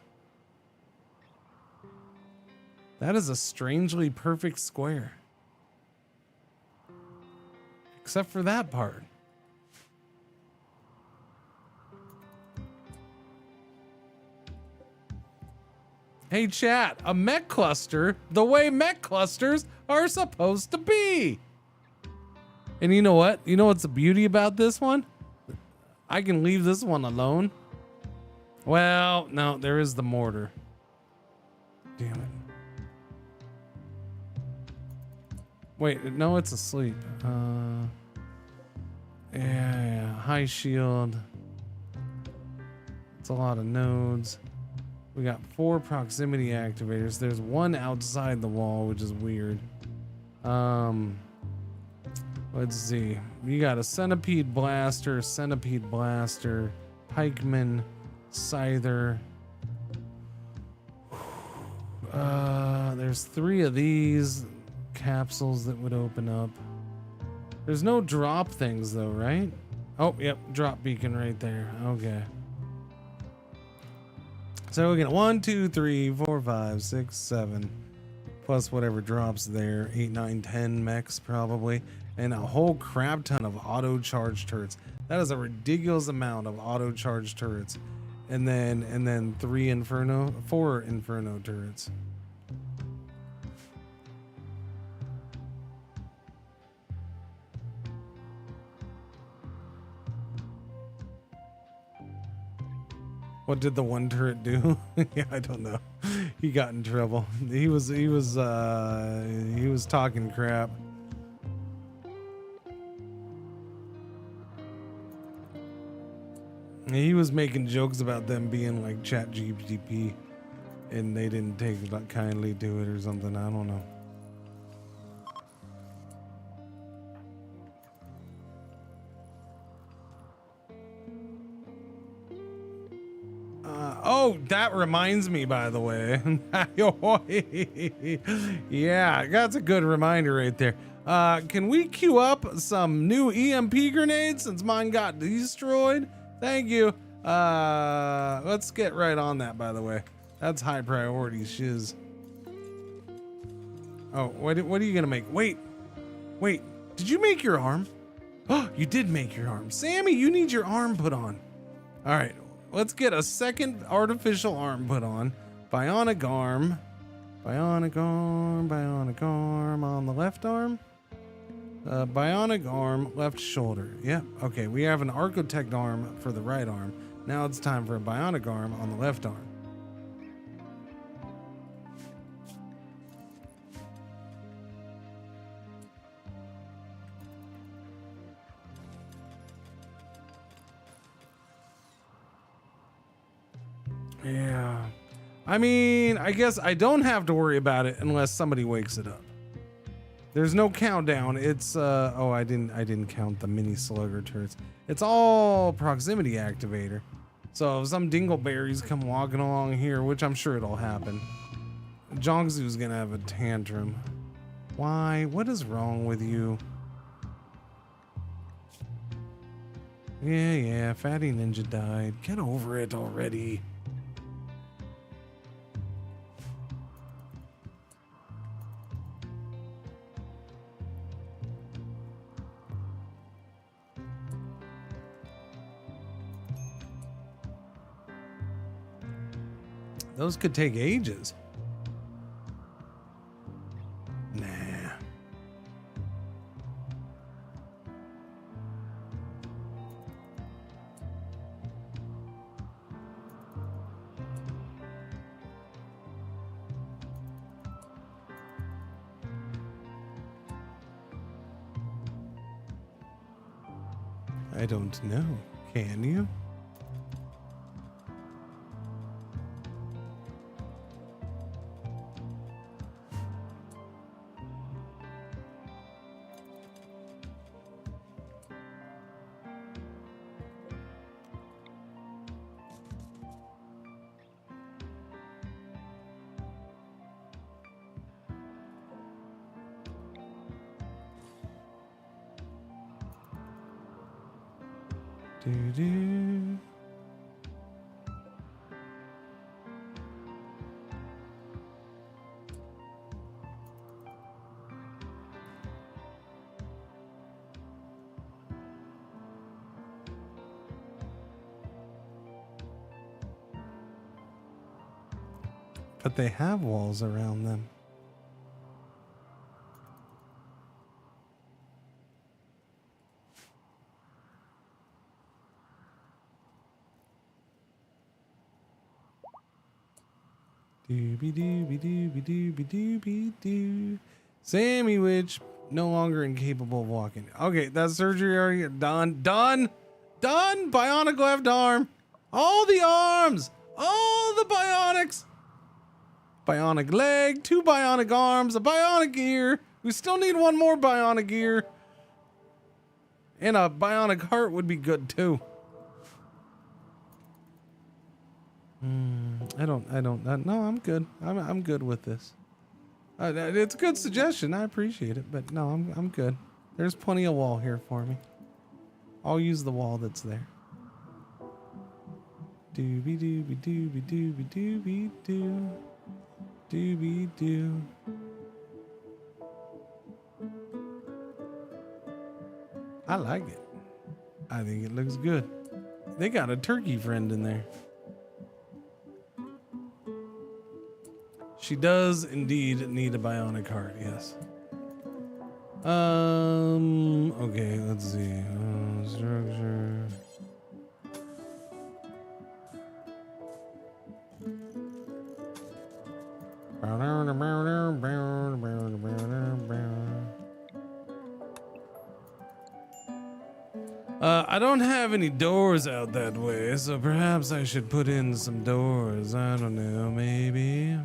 That is a strangely perfect square. Except for that part. Hey chat, a mech cluster, the way mech clusters are supposed to be. And you know what? You know what's the beauty about this one? I can leave this one alone. Well, no, there is the mortar. Damn it. Wait, no, it's asleep. Yeah, high shield. It's a lot of nodes. We got 4 proximity activators. There's 1 outside the wall, which is weird. Let's see. You got a centipede blaster, pikeman, scyther. There's 3 of these capsules that would open up. There's no drop things though, right? Oh, yep, drop beacon right there. Okay. So we get 1, 2, 3, 4, 5, 6, 7, plus whatever drops there. 8, 9, 10 mechs probably, and a whole crap ton of auto charge turrets. That is a ridiculous amount of auto charge turrets, and then 4 inferno turrets. What did the one turret do? Yeah, I don't know. He got in trouble. He was talking crap. He was making jokes about them being like ChatGPT, and they didn't take kindly to it or something. I don't know. Oh, that reminds me, by the way. Yeah, that's a good reminder right there. Can we queue up some new EMP grenades since mine got destroyed? Thank you. Let's get right on that, by the way. That's high priority shiz. Oh, what are you gonna make? Wait, did you make your arm? Oh, you did make your arm. Sammy, you need your arm put on. All right. Let's get a second artificial arm put on. Bionic arm on the left arm. Bionic arm, left shoulder. Yep. Okay, we have an Architect arm for the right arm. Now it's time for a bionic arm on the left arm. Yeah. I mean, I guess I don't have to worry about it unless somebody wakes it up. There's no countdown. It's oh, I didn't count the mini slugger turrets. It's all proximity activator. So if some dingleberries come walking along here, which I'm sure it'll happen, Jongzu's gonna have a tantrum. Why? What is wrong with you? Yeah, Fatty Ninja died. Get over it already. Those could take ages. Nah. I don't know. Can you? Do. But they have walls around them. Dooby dooby dooby dooby dooby doo. Sammy Witch no longer incapable of walking. Okay, that surgery already done. Done. Bionic left arm. All the arms. All the bionics. Bionic leg. 2 bionic arms. A bionic ear. We still need 1 more bionic ear. And a bionic heart would be good too. No, I'm good. I'm good with this. It's a good suggestion. I appreciate it, but no, I'm good. There's plenty of wall here for me. I'll use the wall that's there. Dooby dooby dooby dooby dooby doo. Dooby doo. I like it. I think it looks good. They got a turkey friend in there. She does indeed need a bionic heart, yes. Okay, let's see. Structure. I don't have any doors out that way, so perhaps I should put in some doors. I don't know, maybe.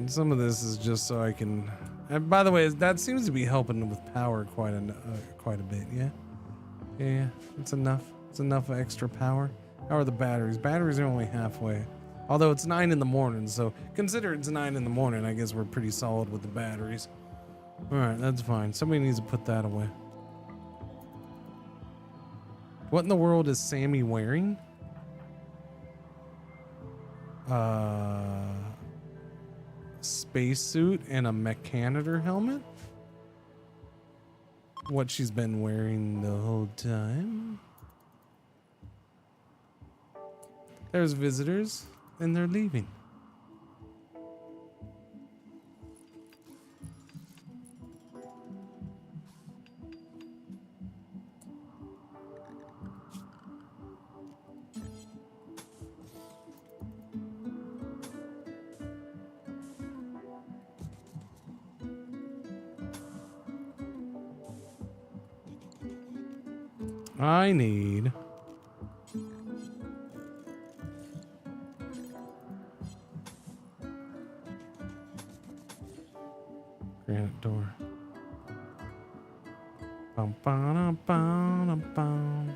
Some of this is just so I can. And by the way, that seems to be helping with power quite a bit. Yeah, yeah, it's enough. It's enough extra power. How are the batteries? Batteries are only halfway. Although it's 9 in the morning, so consider it's 9 in the morning. I guess we're pretty solid with the batteries. All right, that's fine. Somebody needs to put that away. What in the world is Sammy wearing? Spacesuit and a Mechanitor helmet? What she's been wearing the whole time? There's visitors, and they're leaving. I need granite door. Bum, ba, bum, bum.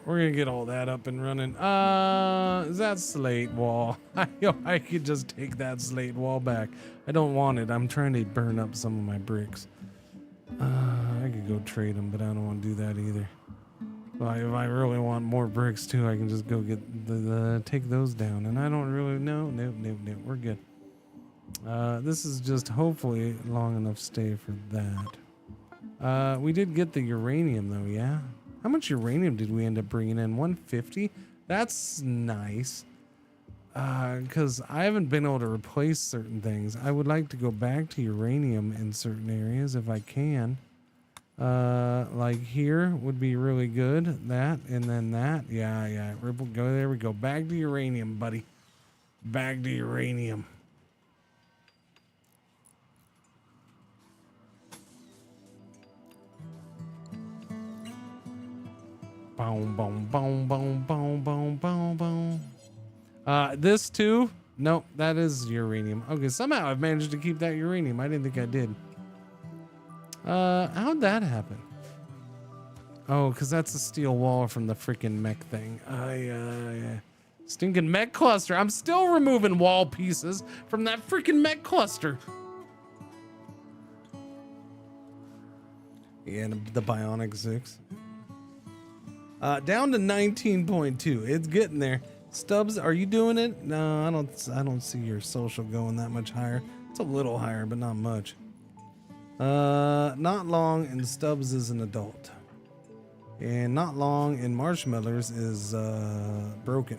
We're gonna get all that up and running. Is that slate wall? I could just take that slate wall back. I don't want it. I'm trying to burn up some of my bricks. I could go trade them, but I don't want to do that either. Well, if I really want more bricks too, I can just go get take those down. And I don't really know. Nope. We're good. This is just hopefully long enough stay for that. We did get the uranium though, yeah? How much uranium did we end up bringing in? 150? That's nice. Because I haven't been able to replace certain things. I would like to go back to uranium in certain areas if I can. Like here would be really good. That and then that. Yeah. Ripple, go there. We go. Back to uranium, buddy. Back to uranium. Boom, boom, boom, boom, boom, boom, boom, boom. This too? Nope, that is uranium. Okay, somehow I've managed to keep that uranium. I didn't think I did. How'd that happen? Oh, because that's a steel wall from the freaking mech thing. Yeah. Stinking mech cluster. I'm still removing wall pieces from that freaking mech cluster. Yeah, the Bionic 6. Down to 19.2. It's getting there. Stubbs, are you doing it? No, I don't see your social going that much higher. It's a little higher, but not much. Not long and Stubbs is an adult. And not long and Marshmallows is broken.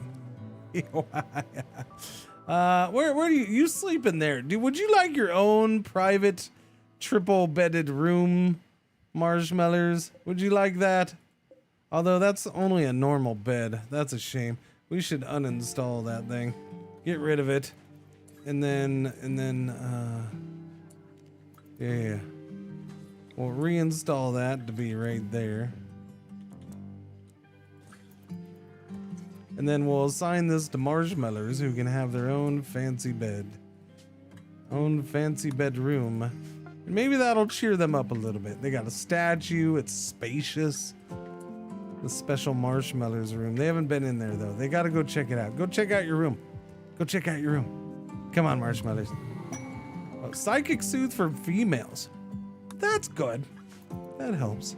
Where do you sleep in there? Would you like your own private triple bedded room, Marshmallows? Would you like that? Although that's only a normal bed. That's a shame. We should uninstall that thing. Get rid of it. And then yeah. We'll reinstall that to be right there. And then we'll assign this to Marshmallows, who can have their own fancy bed. Own fancy bedroom. And maybe that'll cheer them up a little bit. They got a statue, it's spacious. The special Marshmallows room. They haven't been in there though. They gotta go check it out. Go check out your room. Go check out your room. Come on, Marshmallows. Oh, psychic soothe for females. That's good. That helps.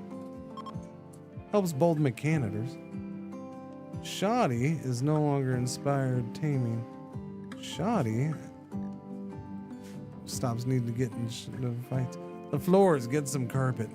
Helps bold mechanitors. Shoddy is no longer inspired taming. Shoddy stops needing to get in the fights. The floors, get some carpet.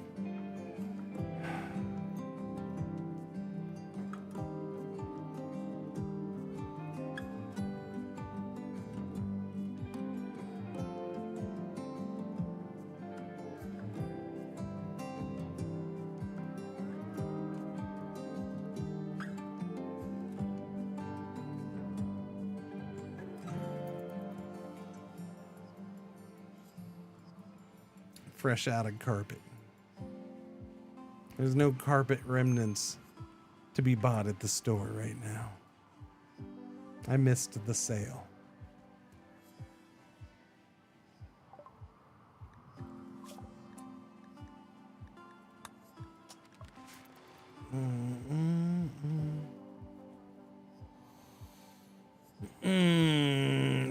Fresh out of carpet. There's no carpet remnants to be bought at the store right now. I missed the sale.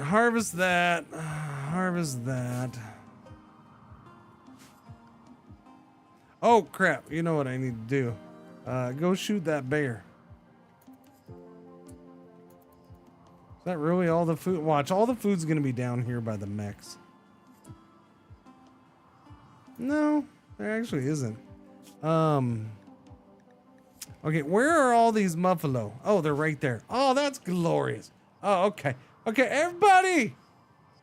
Harvest that. Harvest that. Oh crap, you know what I need to do. Go shoot that bear. Is that really all the food? Watch, all the food's gonna be down here by the mechs. No, there actually isn't. Okay, where are all these muffalo? Oh, they're right there. Oh, that's glorious. Oh, okay. Okay, everybody,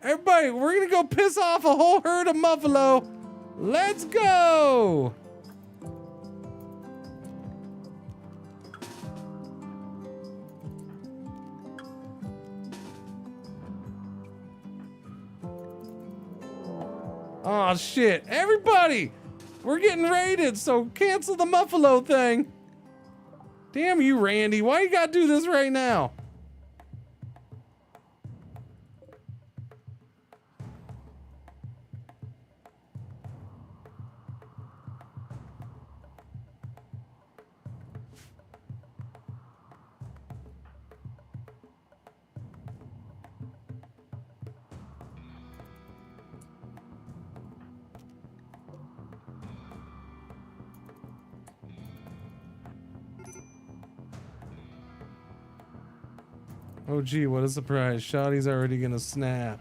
we're gonna go piss off a whole herd of muffalo. Let's go. Oh shit, everybody! We're getting raided, so cancel the muffalo thing. Damn you, Randy, why you gotta do this right now? Oh gee, what a surprise. Shoddy's already gonna snap.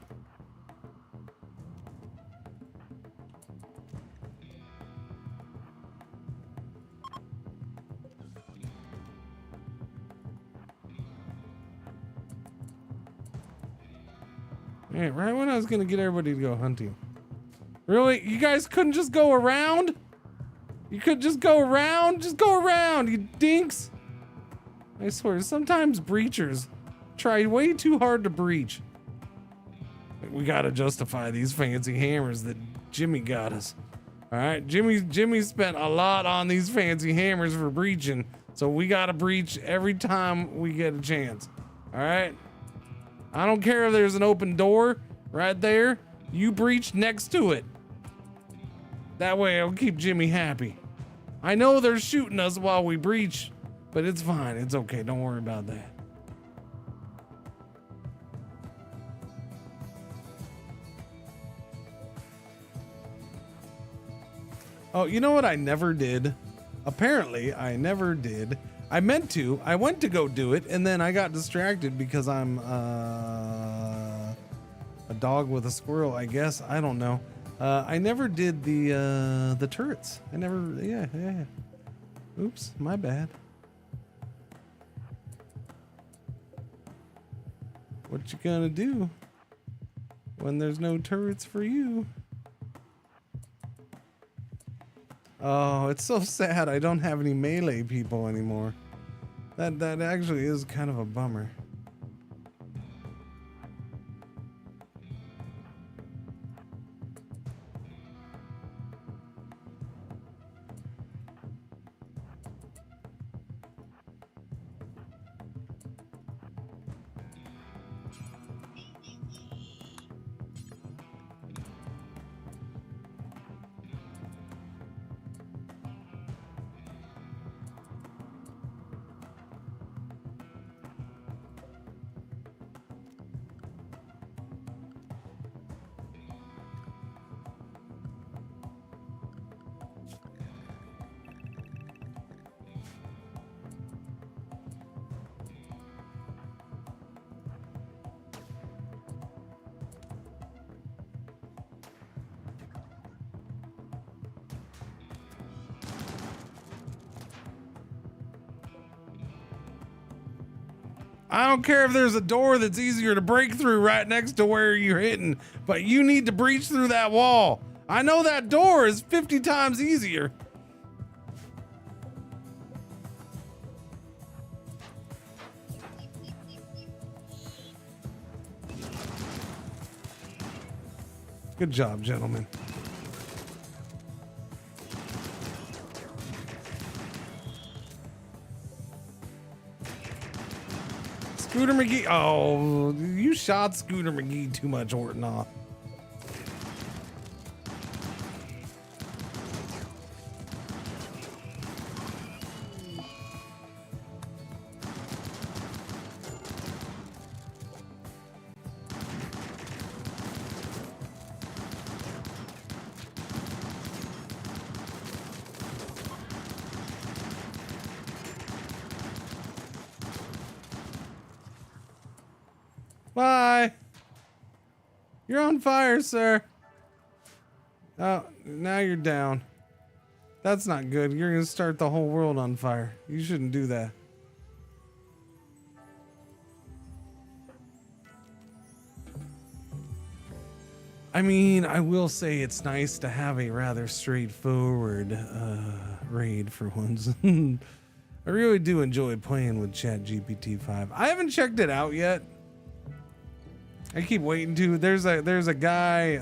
Alright, right when I was gonna get everybody to go hunting. Really? You guys couldn't just go around? You could just go around. Just go around, you dinks. I swear, sometimes breachers try way too hard to breach. We gotta justify these fancy hammers that Jimmy got us. All right, Jimmy spent a lot on these fancy hammers for breaching, so we gotta breach every time we get a chance. All right, I don't care if there's an open door right there. You breach next to it. That way I'll keep Jimmy happy. I know they're shooting us while we breach, but it's fine. It's okay. Don't worry about that. Oh, you know what I never did? Apparently, I never did. I meant to. I went to go do it, and then I got distracted because I'm a dog with a squirrel, I guess. I don't know. I never did the turrets. I never. Yeah. Oops, my bad. What you gonna do when there's no turrets for you? Oh, it's so sad I don't have any melee people anymore. That actually is kind of a bummer. I don't care if there's a door that's easier to break through right next to where you're hitting, but you need to breach through that wall. I know that door is 50 times easier. Good job, gentlemen. Scooter McGee. Oh, you shot Scooter McGee too much, Orton off. Bye. You're on fire, sir. Oh, now you're down. That's not good. You're gonna start the whole world on fire. You shouldn't do that. I mean, I will say it's nice to have a rather straightforward raid for once. I really do enjoy playing with ChatGPT 5. I haven't checked it out yet. I keep waiting to. There's a guy.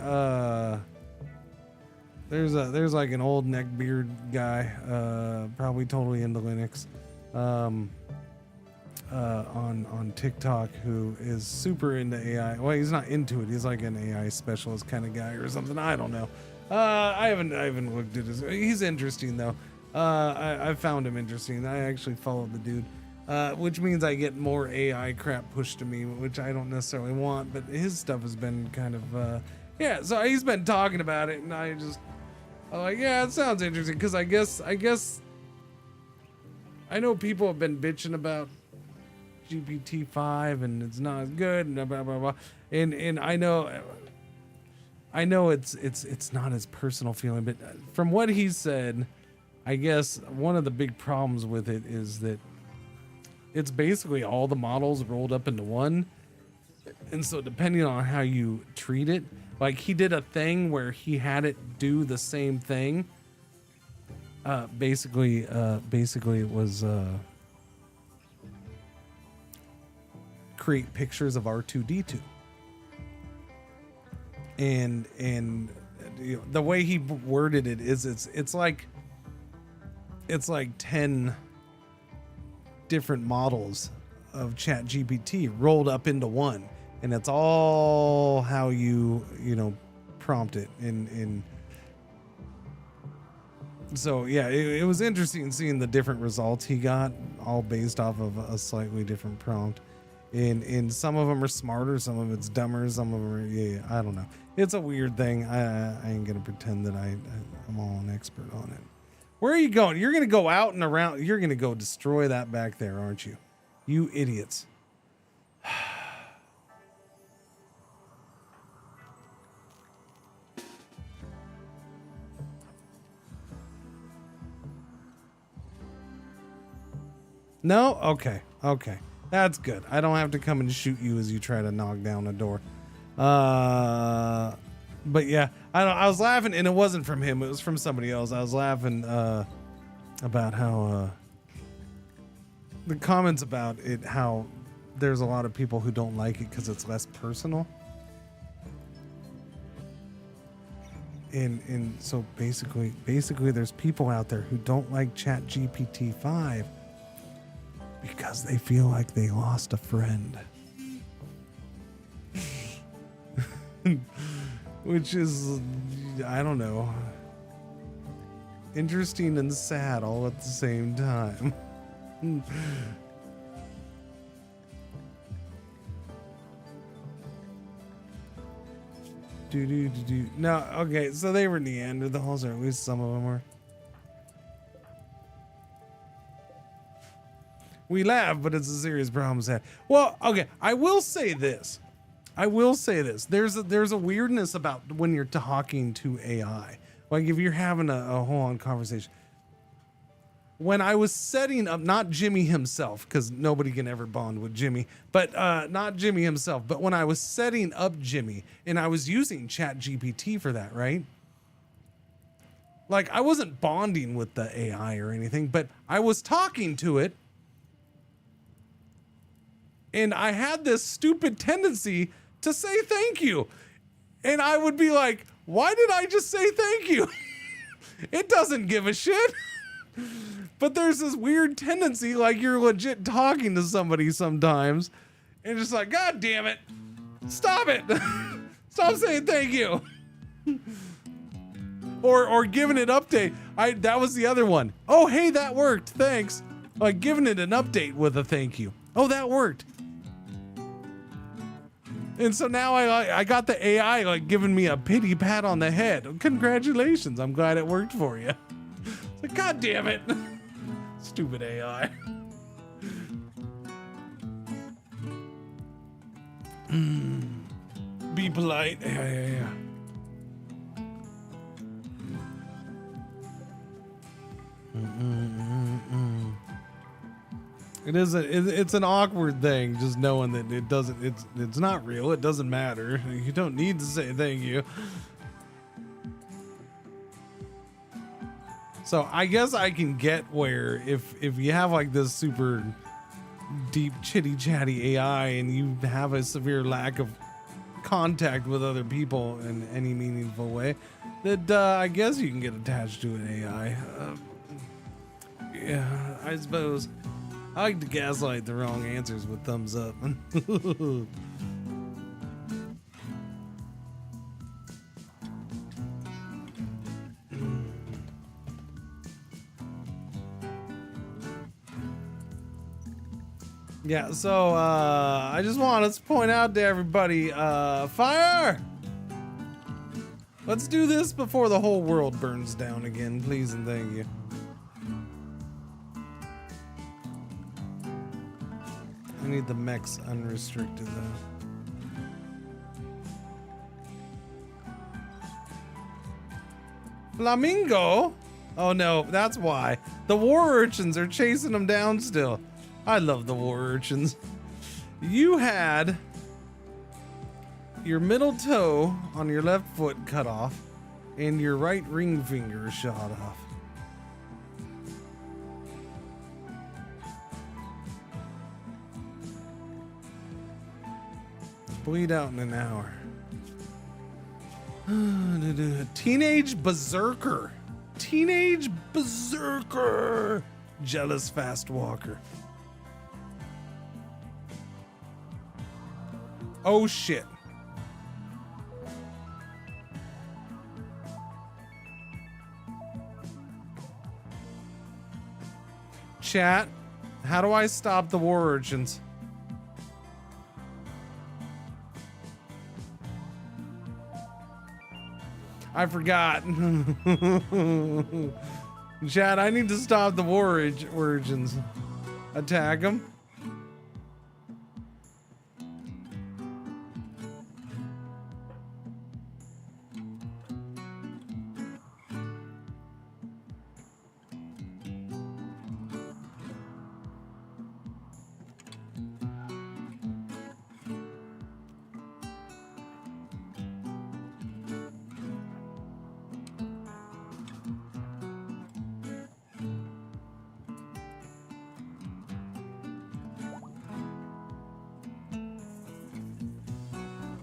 There's like an old neckbeard guy, probably totally into Linux, on TikTok, who is super into AI. Well, he's not into it. He's like an AI specialist kind of guy or something. I don't know. I haven't looked at his. He's interesting though. I found him interesting. I actually followed the dude. Which means I get more AI crap pushed to me, which I don't necessarily want, but his stuff has been kind of, yeah, so he's been talking about it, and I'm like, yeah, it sounds interesting, because I guess, I know people have been bitching about GPT-5, and it's not as good, and blah, blah, blah, and I know it's not his personal feeling, but from what he said, I guess one of the big problems with it is that it's basically all the models rolled up into one. And so depending on how you treat it, like he did a thing where he had it do the same thing. Basically it was create pictures of R2D2. And you know, the way he worded it is it's like 10 different models of ChatGPT rolled up into one, and it's all how you know prompt it in so yeah, it was interesting seeing the different results he got, all based off of a slightly different prompt. And some of them are smarter, some of it's dumber, some of them are, yeah, I don't know. It's a weird thing. I ain't gonna pretend that I'm all an expert on it. Where are you going? You're gonna go out and around. You're gonna go destroy that back there, aren't you? You idiots. No? Okay. That's good. I don't have to come and shoot you as you try to knock down a door. But yeah, I was laughing, and it wasn't from him. It was from somebody else. I was laughing about how the comments about it, how there's a lot of people who don't like it because it's less personal. And so basically there's people out there who don't like ChatGPT 5 because they feel like they lost a friend. Which is, I don't know, interesting and sad all at the same time. No, okay, so they were Neanderthals, or at least some of them were. We laugh, but it's a serious problem set. Well, okay, I will say this. There's a weirdness about when you're talking to AI. Like if you're having a whole-on conversation. When I was setting up, not Jimmy himself, because nobody can ever bond with Jimmy, but not Jimmy himself, but when I was setting up Jimmy, and I was using ChatGPT for that, right? Like I wasn't bonding with the AI or anything, but I was talking to it. And I had this stupid tendency to say thank you. And I would be like, why did I just say thank you? It doesn't give a shit. But there's this weird tendency, like you're legit talking to somebody sometimes. And just like, God damn it. Stop it. Stop saying thank you. Or giving it update. That was the other one. Oh, hey, that worked. Thanks. Like giving it an update with a thank you. Oh, that worked. And so now I got the AI like giving me a pity pat on the head. Congratulations. I'm glad it worked for you. It's like, God damn it. Stupid AI. Be polite. Yeah. It's an awkward thing, just knowing that it's not real. It doesn't matter. You don't need to say thank you. So I guess I can get where if you have like this super deep chitty chatty AI and you have a severe lack of contact with other people in any meaningful way, that I guess you can get attached to an AI. Yeah, I suppose. I like to gaslight the wrong answers with thumbs up. Yeah, so I just wanted to point out to everybody, fire! Let's do this before the whole world burns down again, please and thank you. I need the mechs unrestricted though. Flamingo? Oh no, that's why. The war urchins are chasing them down still. I love the war urchins. You had your middle toe on your left foot cut off and your right ring finger shot off. Bleed out in an hour. Teenage berserker. Teenage berserker. Jealous fast walker. Oh shit. Chat, how do I stop the war urchins? I forgot. Chat, I need to stop the war urchins. Attack them.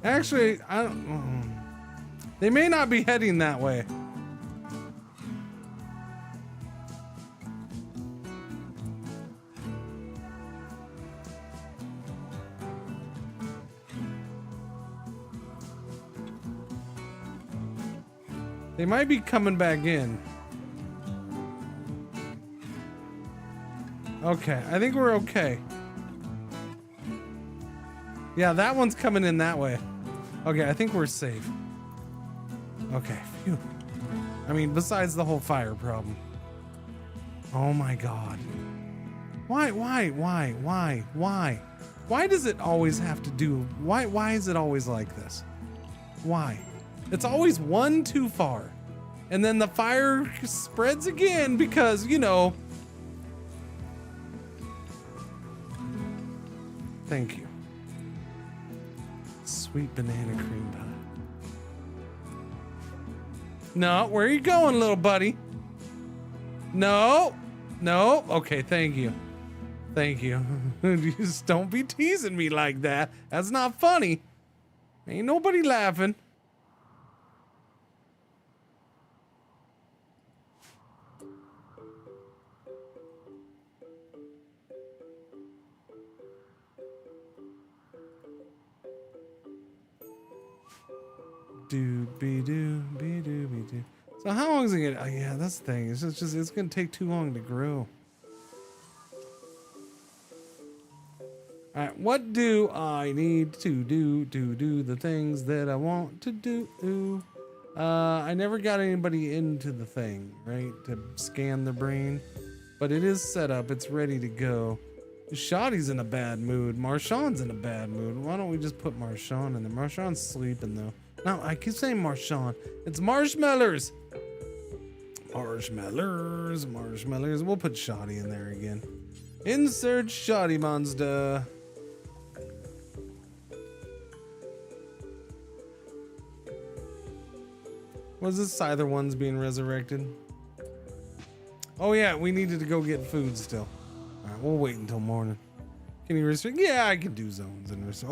Actually, I don't. They may not be heading that way. They might be coming back in. Okay, I think we're okay. Yeah, that one's coming in that way. Okay, I think we're safe. Okay, phew. I mean, besides the whole fire problem. Oh my god. Why? Why does it always have to do... Why is it always like this? Why? It's always one too far. And then the fire spreads again because, you know... Thank you. Sweet banana cream pie. No, where are you going, little buddy? No. No. Okay, thank you. Thank you. Just don't be teasing me like that. That's not funny. Ain't nobody laughing. Doo-be-doo. So how long is it gonna... Oh yeah, that's the thing. It's gonna take too long to grow. Alright, what do I need to do to do the things that I want to do? I never got anybody into the thing, right? To scan the brain. But it is set up, it's ready to go. Shoddy's in a bad mood. Marshawn's in a bad mood. Why don't we just put Marshawn in there? Marshawn's sleeping though. No, I keep saying Marshawn. It's Marshmallers. Marshmallers. We'll put Shoddy in there again. Insert Shoddy monster. Was this either one's being resurrected? Oh yeah, we needed to go get food still. All right, we'll wait until morning. Can you restrict? Yeah, I can do zones and restrict.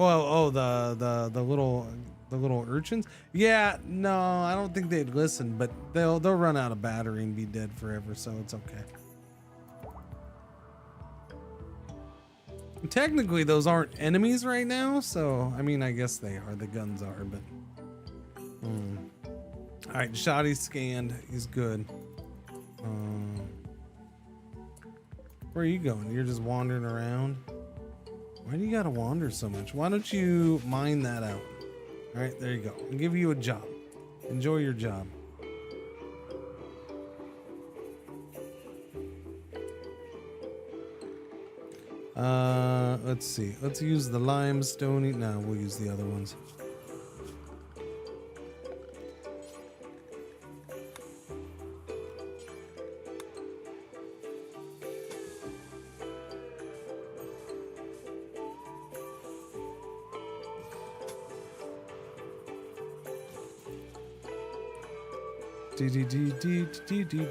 The little urchins? Yeah, no, I don't think they'd listen, but they'll run out of battery and be dead forever, so it's okay. Technically, those aren't enemies right now, so I mean, I guess they are. The guns are, but. All right, Shoddy's scanned. He's good. Where are you going? You're just wandering around. Why do you gotta wander so much? Why don't you mine that out? All right, there you go. I'll give you a job. Enjoy your job. Let's see. Let's use the limestone. No, we'll use the other ones.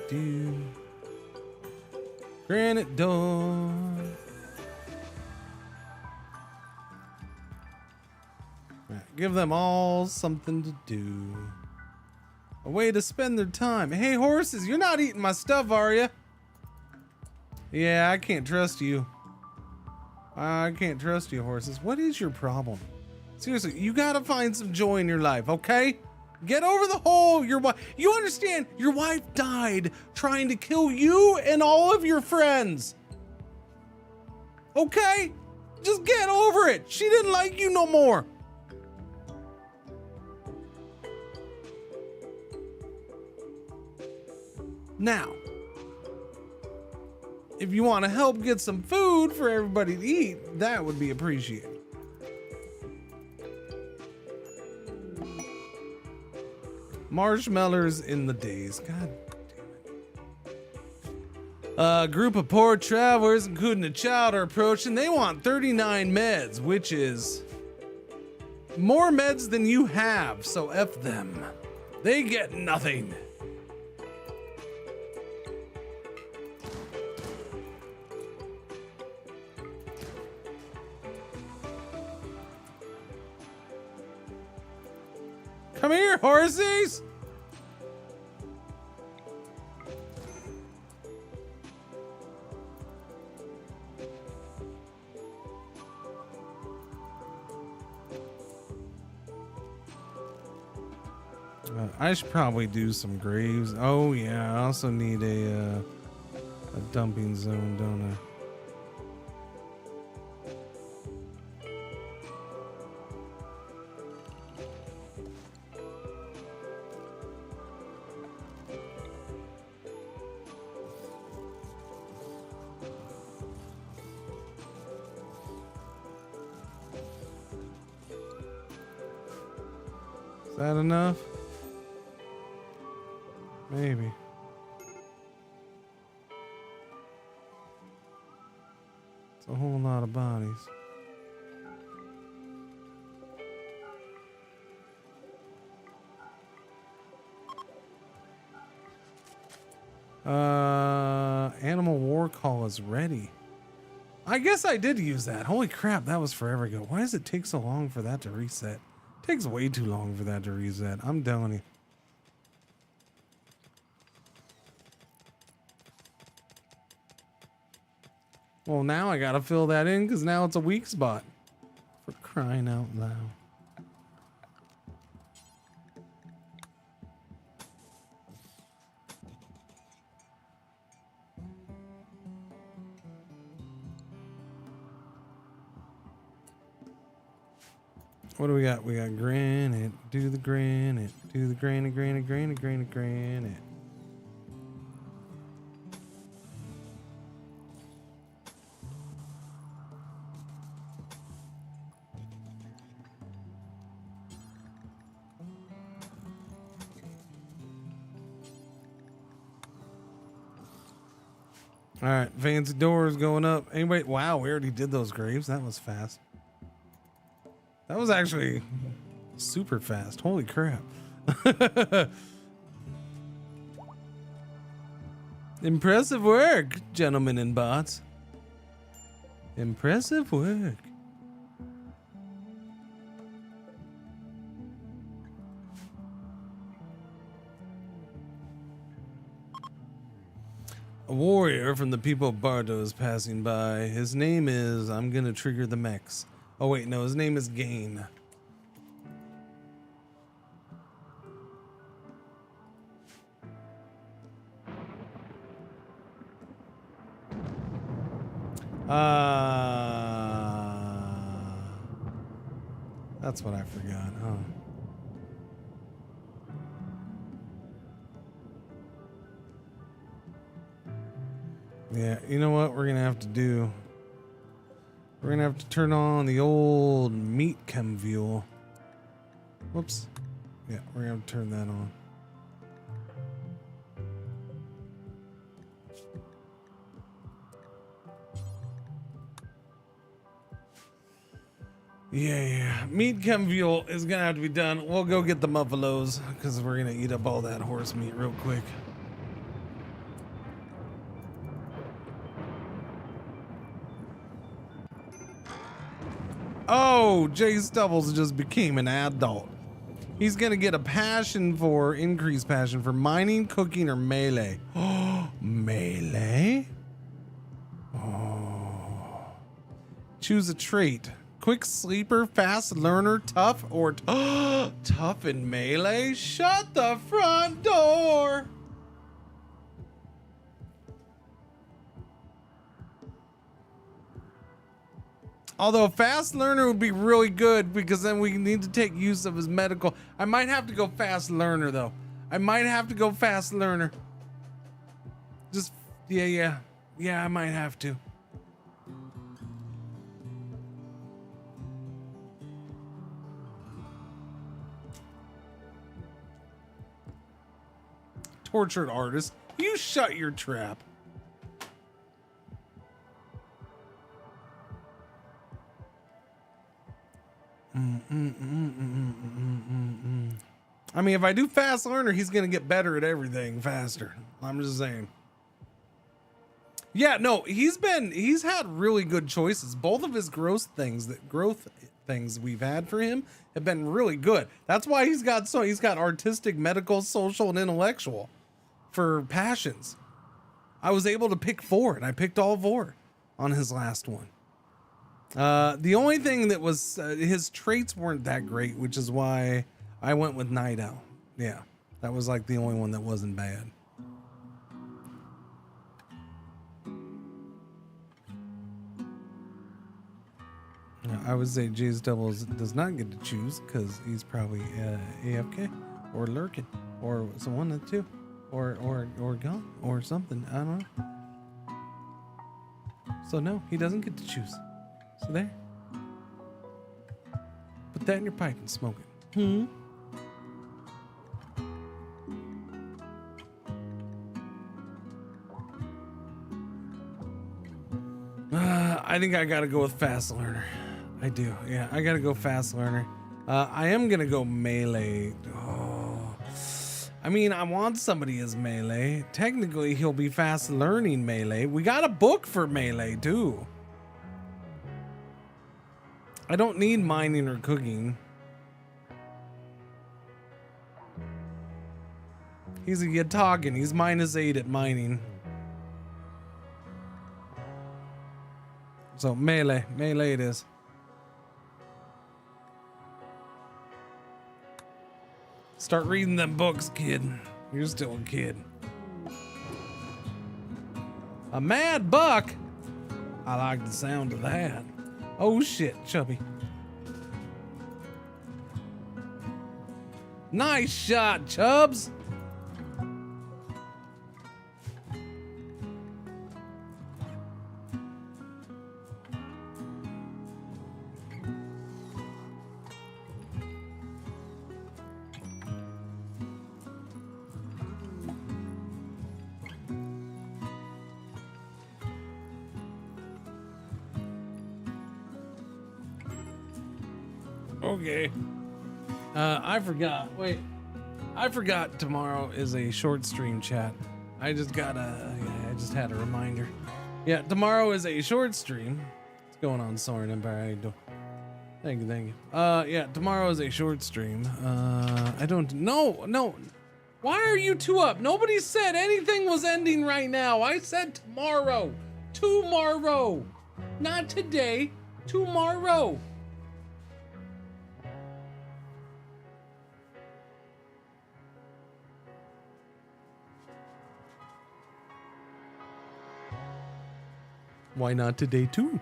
Do. Granite door. All Give them all something to do. A way to spend their time. Hey, horses, you're not eating my stuff, are you? Yeah, I can't trust you. I can't trust you, horses. What is your problem? Seriously, you gotta find some joy in your life, okay? Get over the whole, your wife. You understand, your wife died trying to kill you and all of your friends. Okay? Just get over it. She didn't like you no more. Now, if you want to help get some food for everybody to eat, that would be appreciated. Marshmallows in the days. God damn it. A group of poor travelers, including a child, are approaching. They want 39 meds, which is more meds than you have, so F them. They get nothing. Come here, horsies! I should probably do some graves. Oh yeah, I also need a dumping zone, don't I? Is that enough? Maybe. It's a whole lot of bodies. Animal war call is ready. I guess I did use that. Holy crap, that was forever ago. Why does it take so long for that to reset? It takes way too long for that to reset. I'm telling you. Well, now I gotta fill that in because now it's a weak spot. For crying out loud. What do we got? We got granite. Do the granite. Do the granite, granite, granite, granite, granite. All right, fancy doors going up. Anybody? Wow, we already did those graves. That was fast. That was actually super fast. Holy crap. Impressive work, gentlemen and bots. Impressive work. A warrior from the people of Bardo is passing by. His name is... I'm gonna trigger the mechs. Oh wait, no, his name is Gain. That's what I forgot, huh? Yeah, you know what we're gonna have to do? We're gonna have to turn on the old meat chem fuel. Whoops. Yeah, we're gonna have to turn that on. Yeah. Meat chem fuel is gonna have to be done. We'll go get the muffalos because we're gonna eat up all that horse meat real quick. Oh, Jay Stubbles just became an adult. He's gonna get increased passion for mining, cooking, or melee. Oh, melee? Oh. Choose a trait. Quick sleeper, fast learner, tough, or tough in melee? Shut the front door! Although fast learner would be really good because then we need to take use of his medical. I might have to go fast learner though. I might have to go fast learner. Just, yeah, I might have to. Tortured artist, you shut your trap. I mean, if I do fast learner, he's gonna get better at everything faster. I'm just saying. Yeah, no, he's had really good choices. Both of his growth things we've had for him have been really good. That's why he's got artistic, medical, social, and intellectual for passions. I was able to pick 4, and I picked all 4 on his last one. The only thing that was his traits weren't that great, which is why I went with Night Owl. Yeah, that was like the only one that wasn't bad. I would say Jay's Doubles does not get to choose because he's probably AFK or lurking or one of the two or gone or something. I don't know. So no, he doesn't get to choose. So there. Put that in your pipe and smoke it. I think I gotta go with fast learner. I do. Yeah, I gotta go fast learner. I am gonna go melee. Oh, I mean, I want somebody as melee. Technically, he'll be fast learning melee. We got a book for melee too. I don't need mining or cooking. He's a Yatagan. He's -8 at mining. So melee it is. Start reading them books, kid. You're still a kid. A mad buck? I like the sound of that. Oh shit, Chubby. Nice shot, Chubbs. Okay. I forgot. Wait. I forgot tomorrow is a short stream chat. I just had a reminder. Yeah, tomorrow is a short stream. What's going on, Soren Empire? How you doing? Thank you. Yeah, tomorrow is a short stream. I don't know. No. Why are you two up? Nobody said anything was ending right now. I said tomorrow. Tomorrow. Not today. Tomorrow. Why not today too?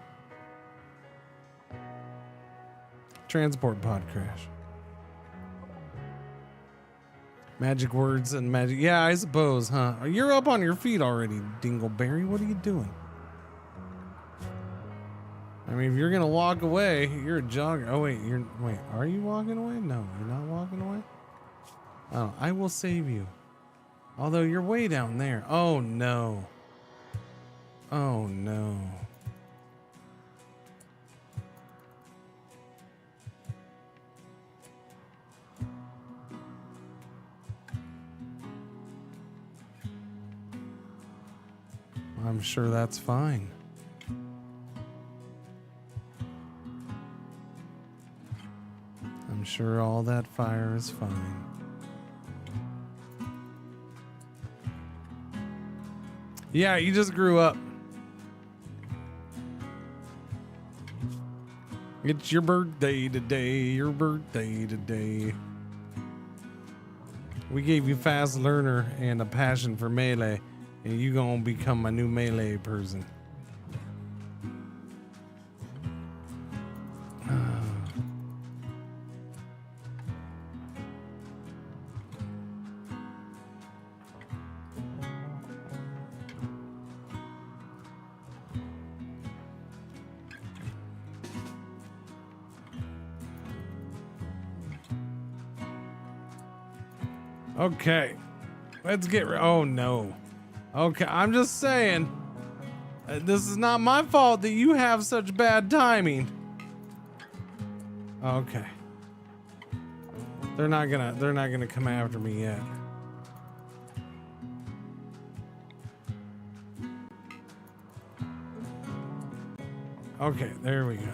Transport pod crash. Magic words and magic. Yeah, I suppose, huh? You're up on your feet already, Dingleberry. What are you doing? I mean, if you're gonna walk away, you're a jogger. Oh wait, are you walking away? No, you're not walking away. Oh, I will save you. Although you're way down there. Oh no. Oh no. I'm sure that's fine. sure all that fire is fine. Yeah, you just grew up. It's your birthday today, your birthday today. We gave you fast learner and a passion for melee, and you gonna become a new melee person. Okay, let's get. Oh no. Okay, I'm just saying. This is not my fault that you have such bad timing. Okay. They're not gonna come after me yet. Okay, there we go.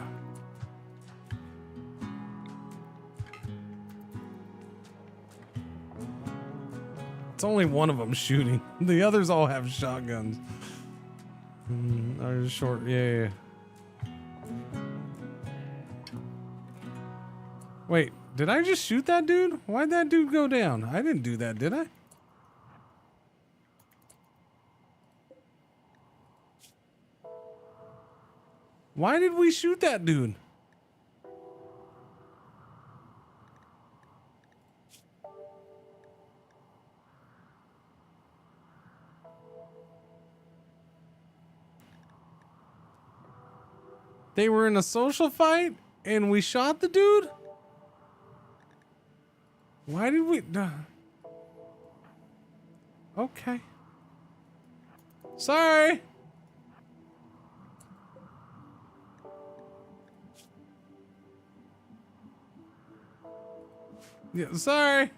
It's only one of them shooting. The others all have shotguns. Are short, yeah. Wait, did I just shoot that dude? Why'd that dude go down? I didn't do that, did I? Why did we shoot that dude? They were in a social fight and we shot the dude? Why did we? Okay. Sorry. Yeah, sorry.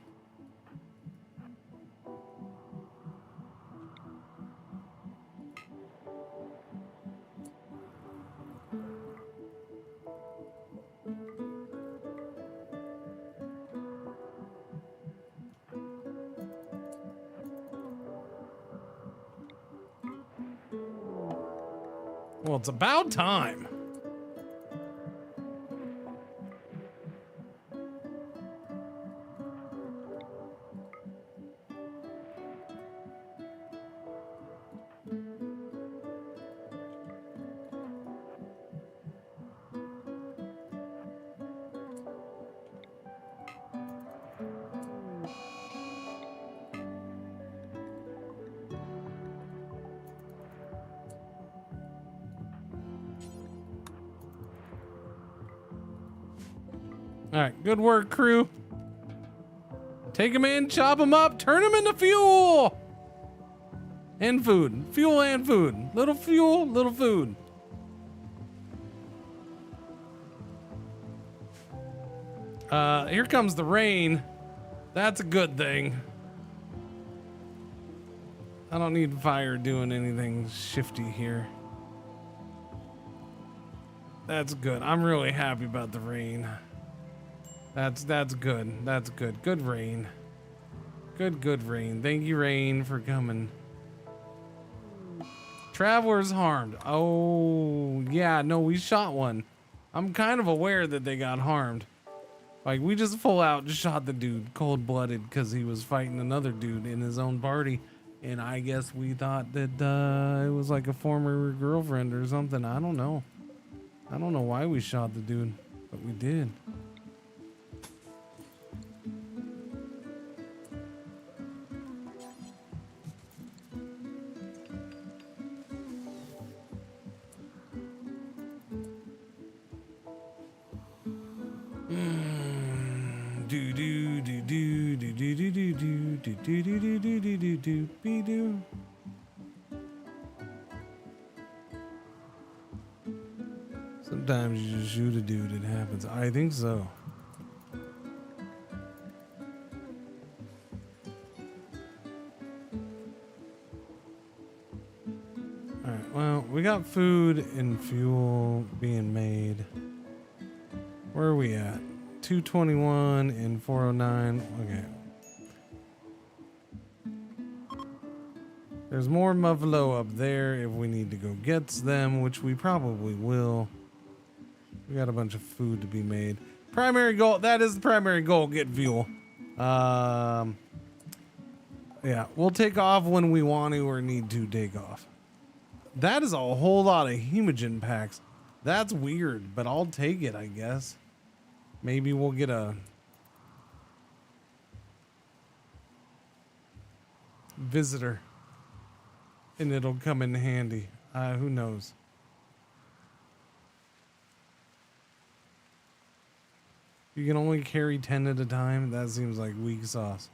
Well, it's about time. All right, good work, crew. Take them in, chop them up, turn them into fuel and food. Fuel and food. Little fuel, little food. Here comes the rain. That's a good thing. I don't need fire doing anything shifty here. That's good. I'm really happy about the rain. That's good. That's good. Good rain. Good rain. Thank you, rain, for coming. Travelers harmed. Oh, yeah, no, we shot one. I'm kind of aware that they got harmed. Like, we just full out just shot the dude cold-blooded because he was fighting another dude in his own party. And I guess we thought that it was like a former girlfriend or something. I don't know. I don't know why we shot the dude, but we did. Sometimes you just shoot a dude, it happens. I think so. Alright, well, we got food and fuel being made. Where are we at? 221 and 409. Okay. There's more Muffalo up there if we need to go get them, which we probably will. We got a bunch of food to be made. Primary goal, that is the primary goal, get fuel. Yeah, we'll take off when we want to or need to take off. That is a whole lot of hemogen packs. That's weird, but I'll take it, I guess. Maybe we'll get a visitor and it'll come in handy. Who knows? You can only carry 10 at a time? That seems like weak sauce.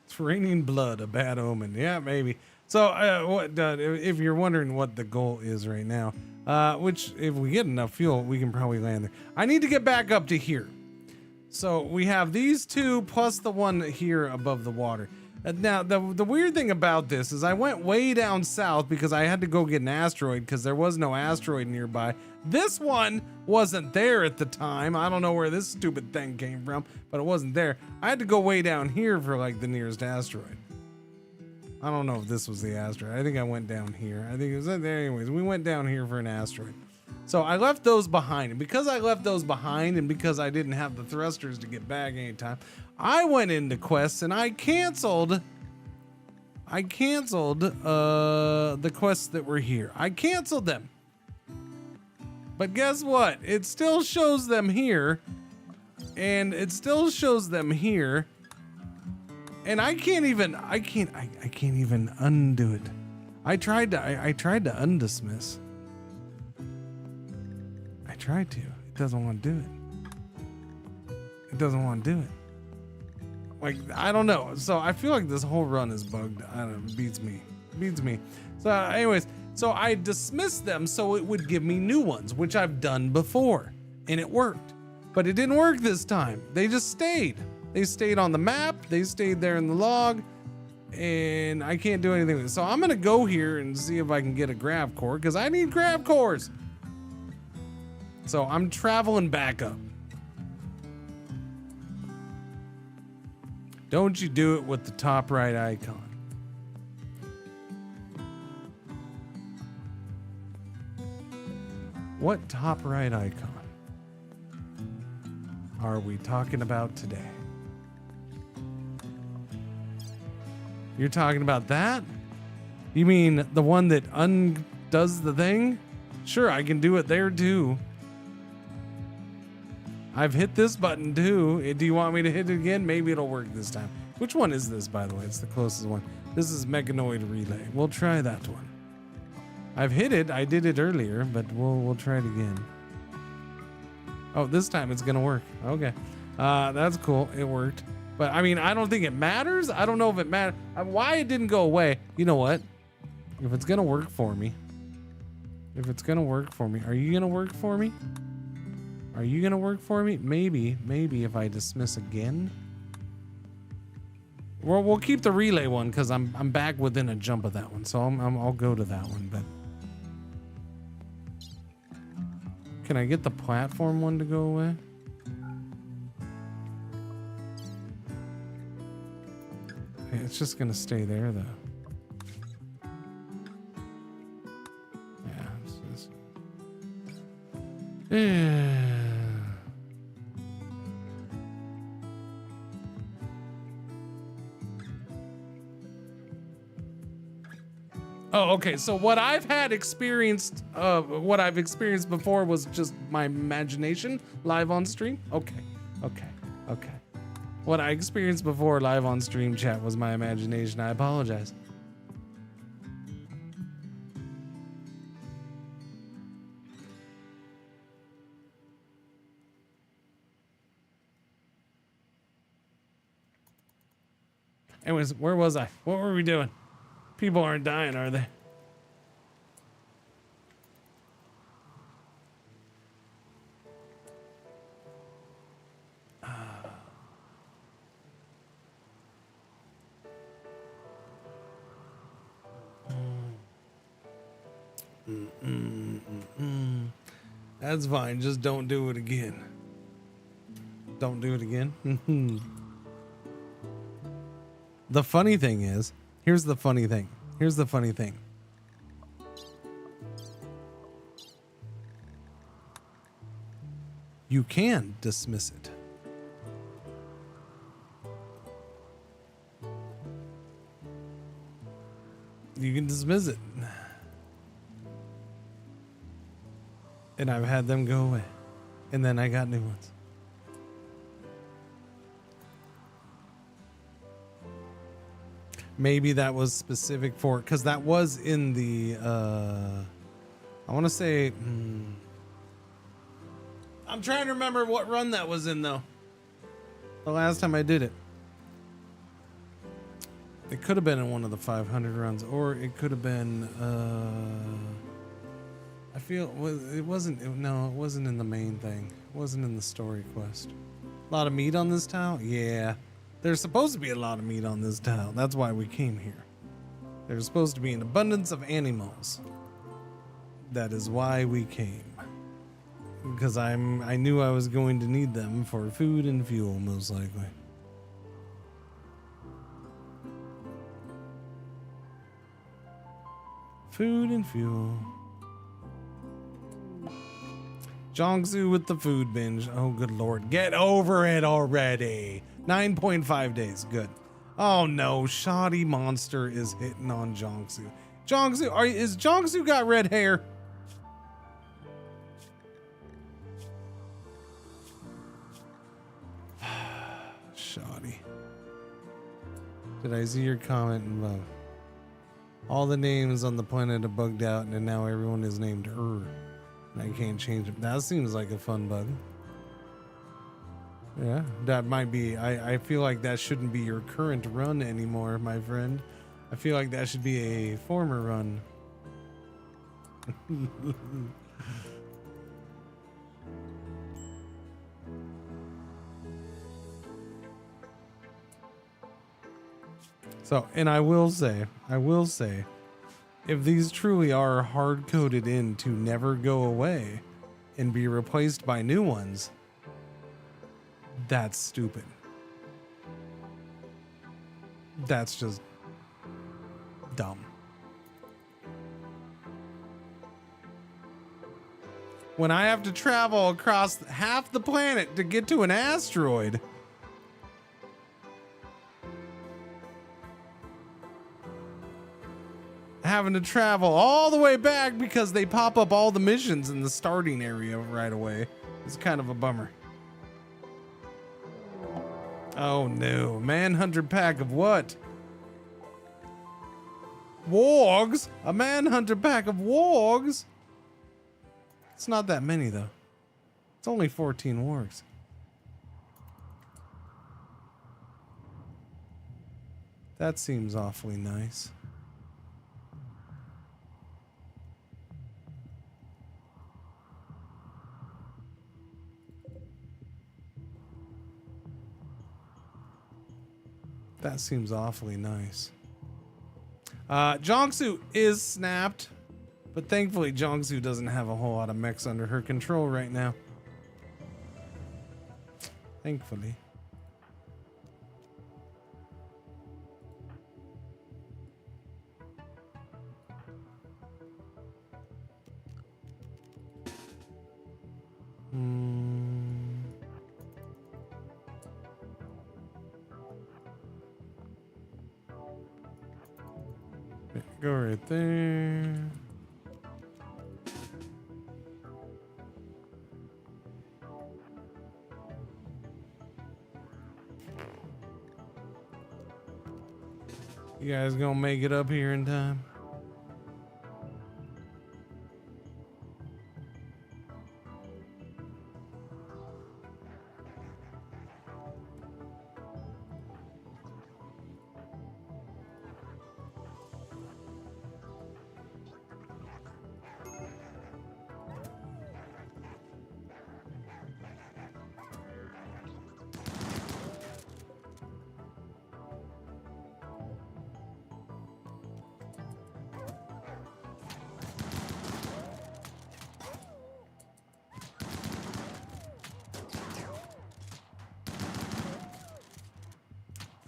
It's raining blood, a bad omen. Yeah, maybe. So, if you're wondering what the goal is right now, which if we get enough fuel, we can probably land there. I need to get back up to here. So we have these two plus the one here above the water. Now, the weird thing about this is I went way down south because I had to go get an asteroid because there was no asteroid nearby. This one wasn't there at the time. I don't know where this stupid thing came from, but it wasn't there. I had to go way down here for like the nearest asteroid. I don't know if this was the asteroid. I think I went down here. I think it was there. Anyways, we went down here for an asteroid. So I left those behind. And because I left those behind and because I didn't have the thrusters to get back anytime, I went into quests and I canceled the quests that were here. I canceled them. But guess what? It still shows them here. And it still shows them here. And I can't even undo it. I tried to undismiss. I tried to. It doesn't want to do it. It doesn't want to do it. Like, I don't know. So I feel like this whole run is bugged. I don't know. It beats me. So anyways, so I dismissed them so it would give me new ones, which I've done before. And it worked. But it didn't work this time. They just stayed. They stayed on the map. They stayed there in the log. And I can't do anything with it. So I'm going to go here and see if I can get a grav core because I need grav cores. So I'm traveling back up. Don't you do it with the top right icon. What top right icon are we talking about today? You're talking about that? You mean the one that undoes the thing? Sure, I can do it there too. I've hit this button too. Do you want me to hit it again? Maybe it'll work this time. Which one is this, by the way? It's the closest one. This is Mechanoid Relay. We'll try that one. I've hit it. I did it earlier, but we'll try it again. Oh, this time it's gonna work. Okay, that's cool. It worked. But I mean, I don't think it matters. I don't know if it matters. Why it didn't go away. You know what? If it's gonna work for me. Are you gonna work for me? Are you gonna work for me? Maybe if I dismiss again. We'll keep the relay one because I'm back within a jump of that one. So I'll go to that one. But can I get the platform one to go away? It's just gonna stay there though. Yeah, it's just... Yeah. Oh, okay. So what I've experienced before was just my imagination live on stream. Okay. What I experienced before live on stream chat was my imagination. I apologize. Anyways, where was I? What were we doing? People aren't dying, are they? That's fine. Just don't do it again. Don't do it again. The funny thing is, here's the funny thing. Here's the funny thing. You can dismiss it. You can dismiss it. And I've had them go away. And then I got new ones. Maybe that was specific for, because that was in the, I want to say, I'm trying to remember what run that was in though. The last time I did it. It could have been in one of the 500 runs, or it could have been, I feel it wasn't in the main thing. It wasn't in the story quest. A lot of meat on this tile? Yeah. There's supposed to be a lot of meat on this tile. That's why we came here. There's supposed to be an abundance of animals. That is why we came. Because I knew I was going to need them for food and fuel, most likely. Food and fuel. Jiangsu with the food binge. Oh, good lord. Get over it already. 9.5 days. Good. Oh no, Shoddy Monster is hitting on Jiangsu. Jiangsu, is Jiangsu got red hair? Shoddy. Did I see your comment above? All the names on the planet are bugged out and now everyone is named And I can't change it. That seems like a fun bug. Yeah, that might be. I feel like that shouldn't be your current run anymore, my friend. I feel like that should be a former run. So, and I will say, if these truly are hard-coded in to never go away and be replaced by new ones, that's stupid. That's just dumb. When I have to travel across half the planet to get to an asteroid, having to travel all the way back because they pop up all the missions in the starting area right away, is kind of a bummer. Oh no, Manhunter pack of what? Wargs? A Manhunter pack of wargs? It's not that many though. It's only 14 wargs. That seems awfully nice. That seems awfully nice. Jiangsu is snapped, but thankfully Jiangsu doesn't have a whole lot of mechs under her control right now. Thankfully. Go right there. You guys gonna make it up here in time?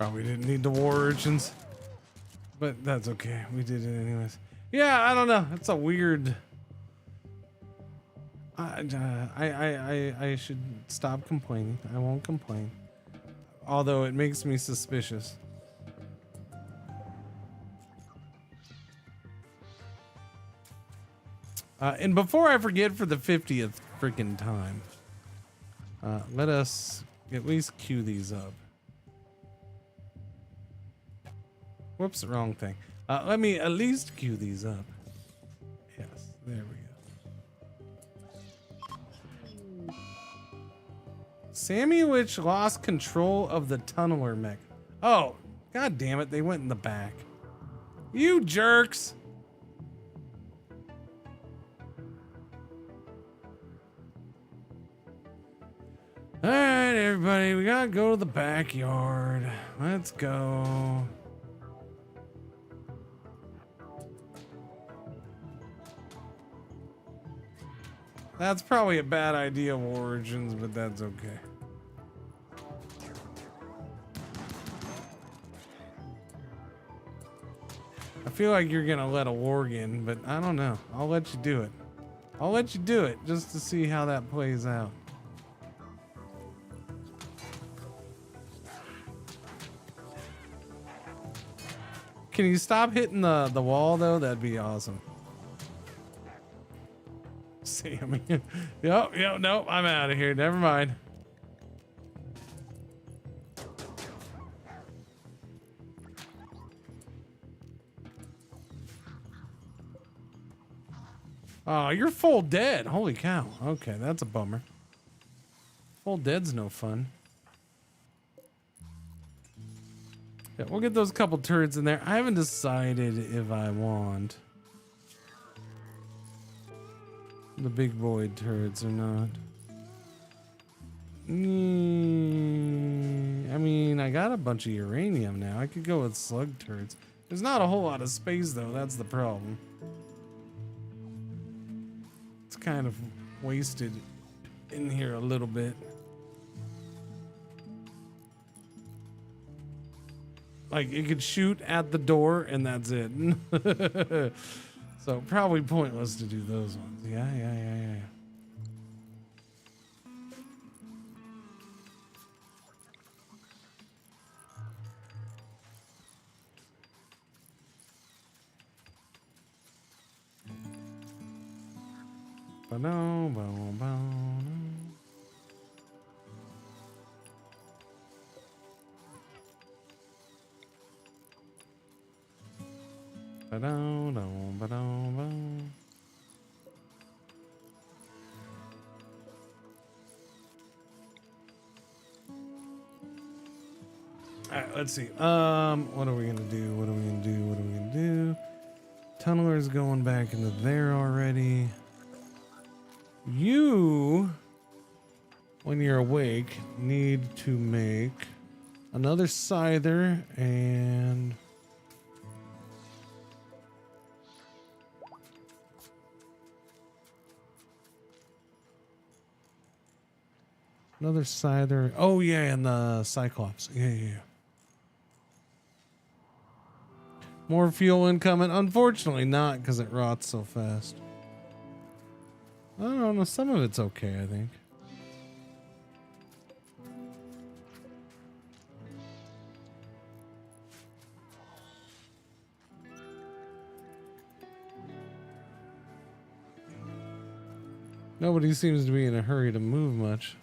Probably didn't need the war urchins, but that's okay. We did it anyways. Yeah, I don't know. It's a weird. I should stop complaining. I won't complain. Although it makes me suspicious. And before I forget for the 50th freaking time, let us at least queue these up. Whoops, wrong thing. Let me at least queue these up. Yes, there we go. Samuelwich lost control of the tunneler mech. Oh, god damn it, they went in the back. You jerks! Alright, everybody, we gotta go to the backyard. Let's go. That's probably a bad idea, Origins, but that's okay. I feel like you're gonna let a warg in, but I don't know. I'll let you do it. I'll let you do it just to see how that plays out. Can you stop hitting the wall though? That'd be awesome. Sammy. Yep, nope, I'm out of here. Never mind. Oh, you're full dead. Holy cow. Okay, that's a bummer. Full dead's no fun. Yeah, we'll get those couple turrets in there. I haven't decided if I want the big void turrets or not. I mean, I got a bunch of uranium now. I could go with slug turrets. There's not a whole lot of space though. That's the problem. It's kind of wasted in here a little bit. Like it could shoot at the door and that's it. So probably pointless to do those ones. Yeah. Alright, let's see. What are we gonna do? Tunneler's going back into there already. You, when you're awake, need to make another scyther and another scyther. Oh yeah, and the Cyclops. Yeah. More fuel incoming. Unfortunately not, because it rots so fast. I don't know, some of it's okay, I think. Nobody seems to be in a hurry to move much.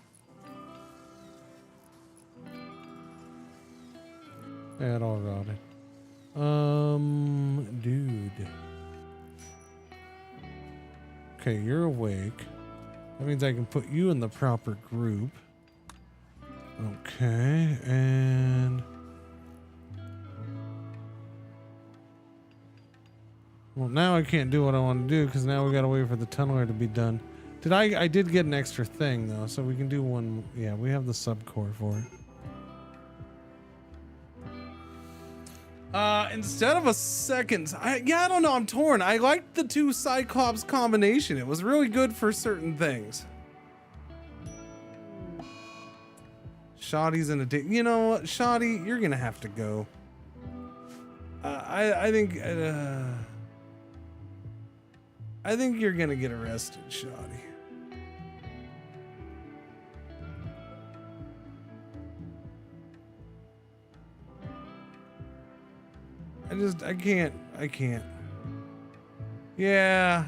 Yeah, it all rotted. Dude. Okay, you're awake. That means I can put you in the proper group. Okay, and well, now I can't do what I want to do because now we gotta wait for the tunneler to be done. I did get an extra thing though, so we can do one. Yeah, we have the subcore for it. Instead of a second, I don't know, I'm torn. I liked the two Cyclops combination. It was really good for certain things. Shoddy's in a date. You know what, Shoddy, you're gonna have to go. I think you're gonna get arrested, Shoddy. I can't. Yeah.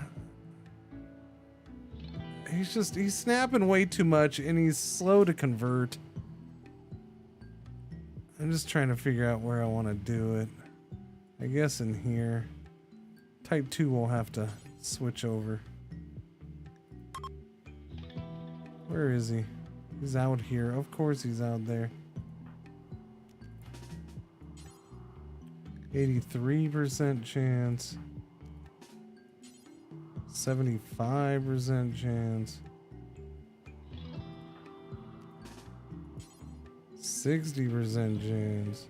He's snapping way too much and he's slow to convert. I'm just trying to figure out where I want to do it. I guess in here. Type 2 will have to switch over. Where is he? He's out here. Of course he's out there. 83% chance. 75% chance. 60% chance.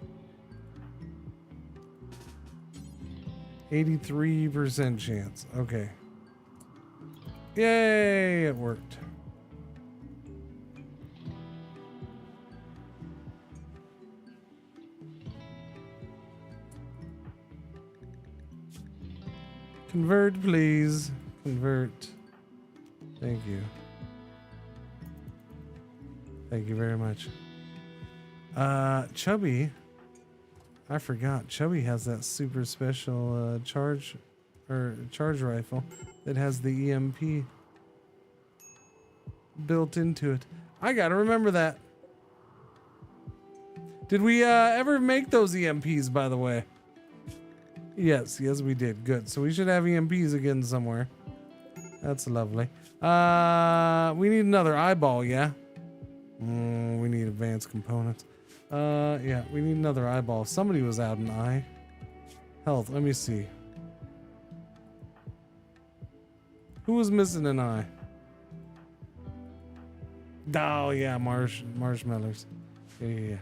83% chance. Okay. Yay, it worked. Convert, please. Convert. Thank you. Thank you very much. Chubby. I forgot. Chubby has that super special charge rifle that has the EMP built into it. I gotta remember that. Did we ever make those EMPs, by the way? Yes, we did. Good. So we should have EMPs again somewhere. That's lovely. We need another eyeball, yeah? We need advanced components. Yeah, we need another eyeball. Somebody was out an eye. Health, let me see. Who was missing an eye? Oh, yeah, marshmallows. Yeah.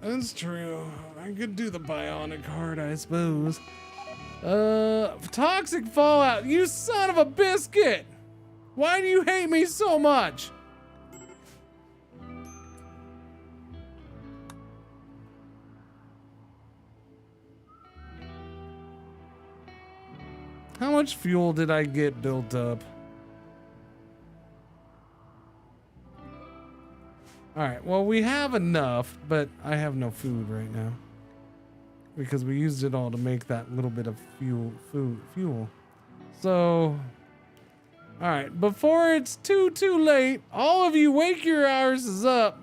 That's true. I could do the bionic heart, I suppose. Toxic fallout. You son of a biscuit! Why do you hate me so much? How much fuel did I get built up? Alright, well, we have enough, but I have no food right now. Because we used it all to make that little bit of fuel. So, alright, before it's too late, all of you wake your asses up.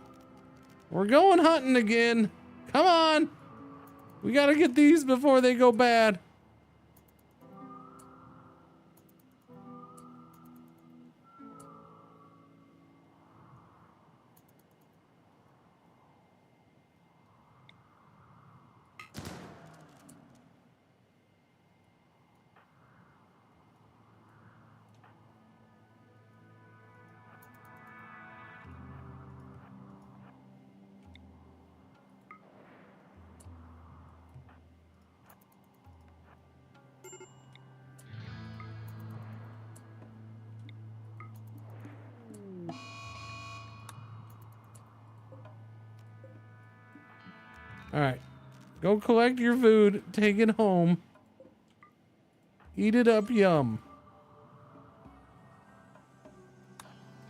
We're going hunting again. Come on. We gotta get these before they go bad. All right, go collect your food, take it home, eat it up, yum.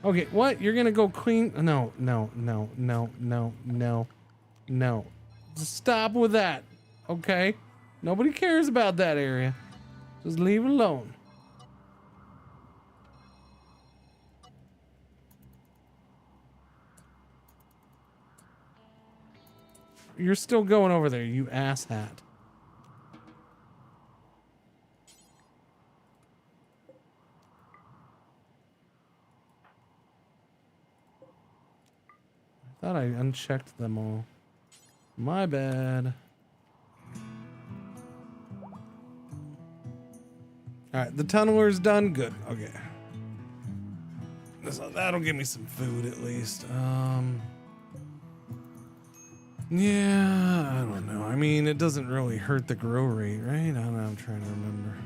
Okay, what? You're gonna go clean? No. Just stop with that, okay? Nobody cares about that area. Just leave it alone. You're still going over there, you asshat. I thought I unchecked them all. My bad. Alright, the tunneler's done. Good. Okay. So that'll give me some food at least. Yeah, I don't know. I mean, it doesn't really hurt the grow rate, right? I don't know. I'm trying to remember.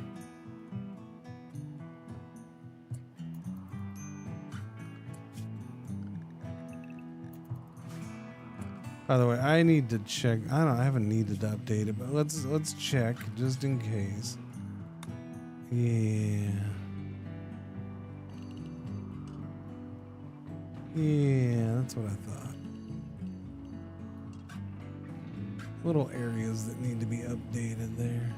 By the way, I need to check. I haven't needed to update it, but let's check just in case. Yeah. Yeah, that's what I thought. Little areas that need to be updated there.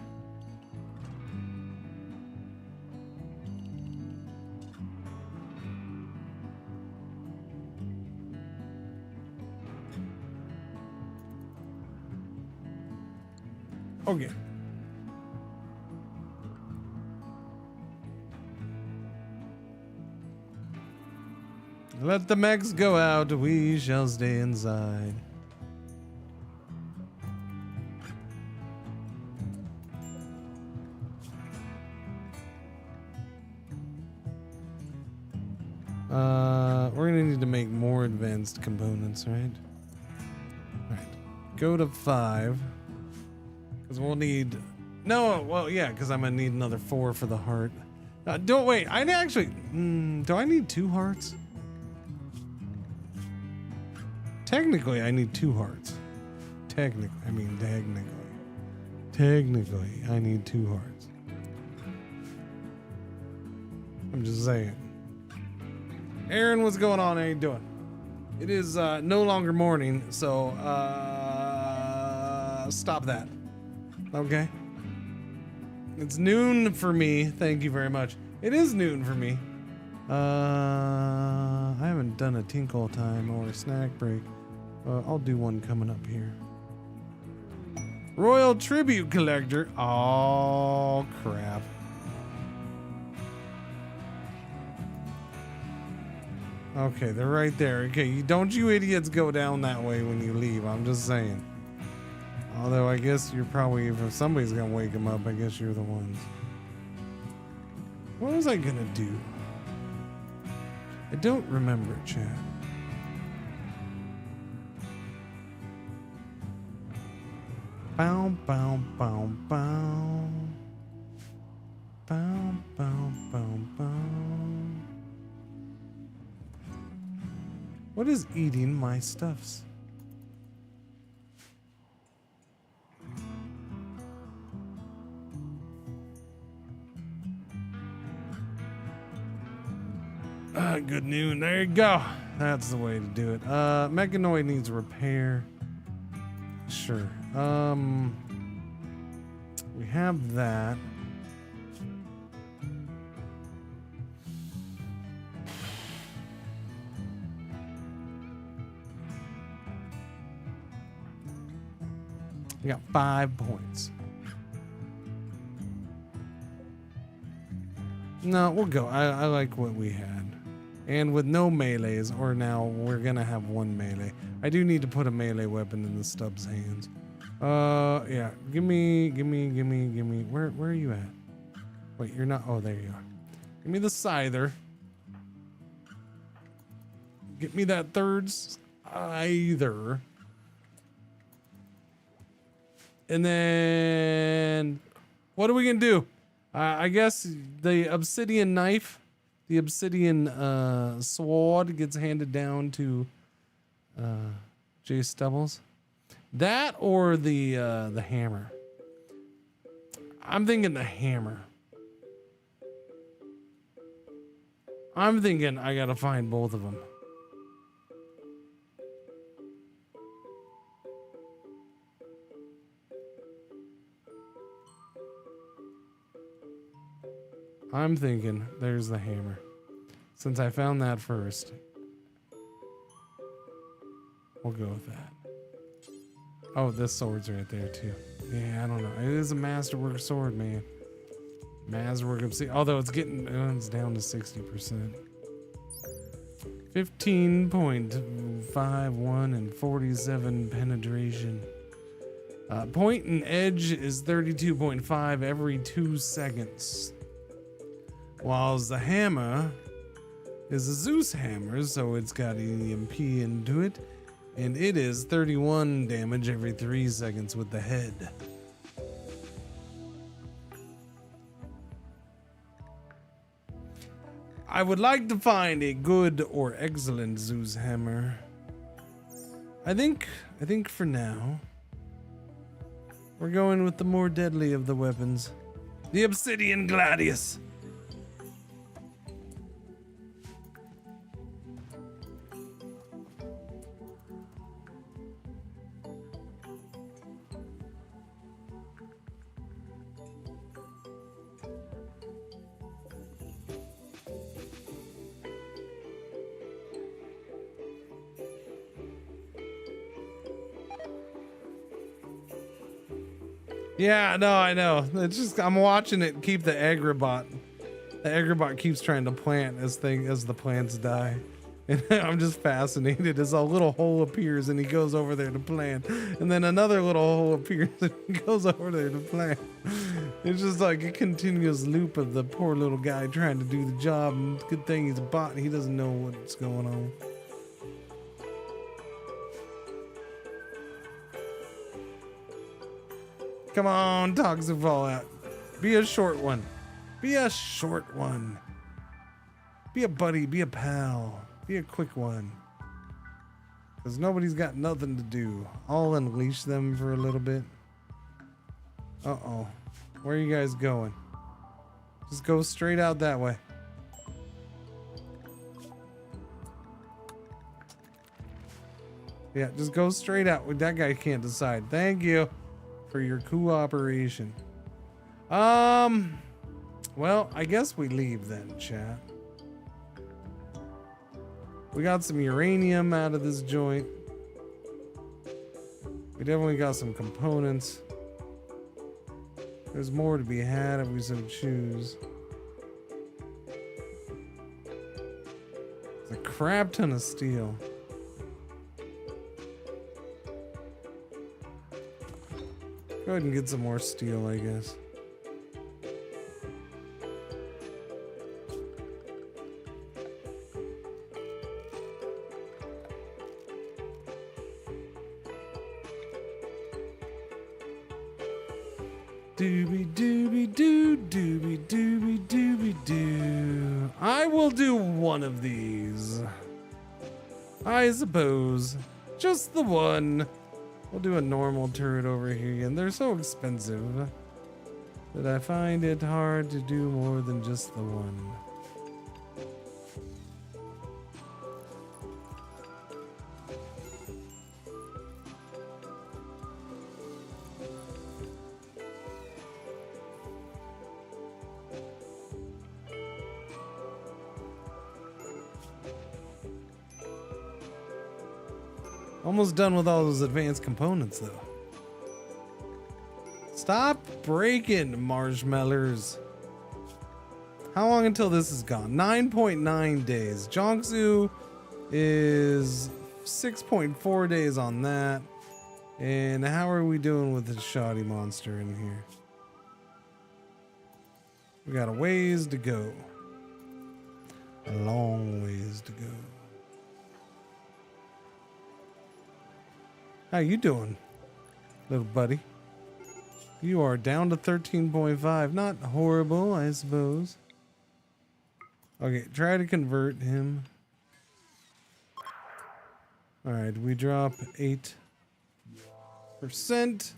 Okay. Let the mechs go out, we shall stay inside. We're gonna need to make more advanced components, right? Alright. Go to 5. Because we'll need... No, well, yeah, because I'm gonna need another 4 for the heart. Don't wait, I actually... do I need 2 hearts? Technically, I need 2 hearts. Technically, I need 2 hearts. I'm just saying. Aaron, what's going on? How you doing? It is no longer morning, so stop that. Okay? It's noon for me. Thank you very much. It is noon for me. I haven't done a tinkle time or a snack break. I'll do one coming up here. Royal Tribute Collector. Oh, crap. Okay, they're right there. Okay, don't you idiots go down that way when you leave. I'm just saying. Although I guess you're probably, if somebody's gonna wake them up, I guess you're the ones. What was I gonna do? I don't remember, chat. Bow, bow, bow, bow. Bow, bow, bow, bow. What is eating my stuffs? Good noon. There you go. That's the way to do it. Mechanoid needs repair. Sure. We have that. We got 5 points. No, we'll go. I like what we had. And with no melees, or now we're gonna have 1 melee. I do need to put a melee weapon in the Stubbs' hands. Yeah. Give me. Where are you at? Wait, you're not. Oh, there you are. Give me the scyther. Get me that third scyther. And then, what are we gonna do? I guess the obsidian knife, the obsidian sword gets handed down to Jay Stubbles. That or the hammer. I'm thinking the hammer. I'm thinking I gotta find both of them. I'm thinking there's the hammer. Since I found that first, we'll go with that. Oh, this sword's right there too. Yeah, I don't know. It is a masterwork sword, man. Masterwork obsidian. Although it's getting, it's down to 60%. 15.51 and 47 penetration. Point and edge is 32.5 every 2 seconds. Whilst the hammer is a Zeus hammer, so it's got EMP into it. And it is 31 damage every 3 seconds with the head. I would like to find a good or excellent Zeus hammer. I think for now we're going with the more deadly of the weapons, the Obsidian Gladius. Yeah, no, I know. It's just I'm watching it keep the agribot. The agribot keeps trying to plant as the plants die. And I'm just fascinated as a little hole appears and he goes over there to plant. And then another little hole appears and he goes over there to plant. It's just like a continuous loop of the poor little guy trying to do the job. And good thing he's a bot and he doesn't know what's going on. Come on, Toxic Fallout. Be a short one. Be a short one. Be a buddy. Be a pal. Be a quick one. Because nobody's got nothing to do. I'll unleash them for a little bit. Uh-oh. Where are you guys going? Just go straight out that way. Yeah, just go straight out. That guy can't decide. Thank you for your cooperation. Well, I guess we leave then, chat. We got some uranium out of this joint. We definitely got some components. There's more to be had if we so choose. There's a crap ton of steel. Go ahead and get some more steel, I guess. Doobie doobie doo, doobie doobie doobie doo. I will do one of these. I suppose. Just the one. We'll do a normal turret over here, and they're so expensive that I find it hard to do more than just the one. Almost done with all those advanced components, though. Stop breaking, marshmallows. How long until this is gone? 9.9 days. Jiangsu is 6.4 days on that. And how are we doing with the shoddy monster in here? We got a ways to go. A long ways to go. How you doing, little buddy? You are down to 13.5. Not horrible, I suppose. Okay, try to convert him. Alright, we drop 8%.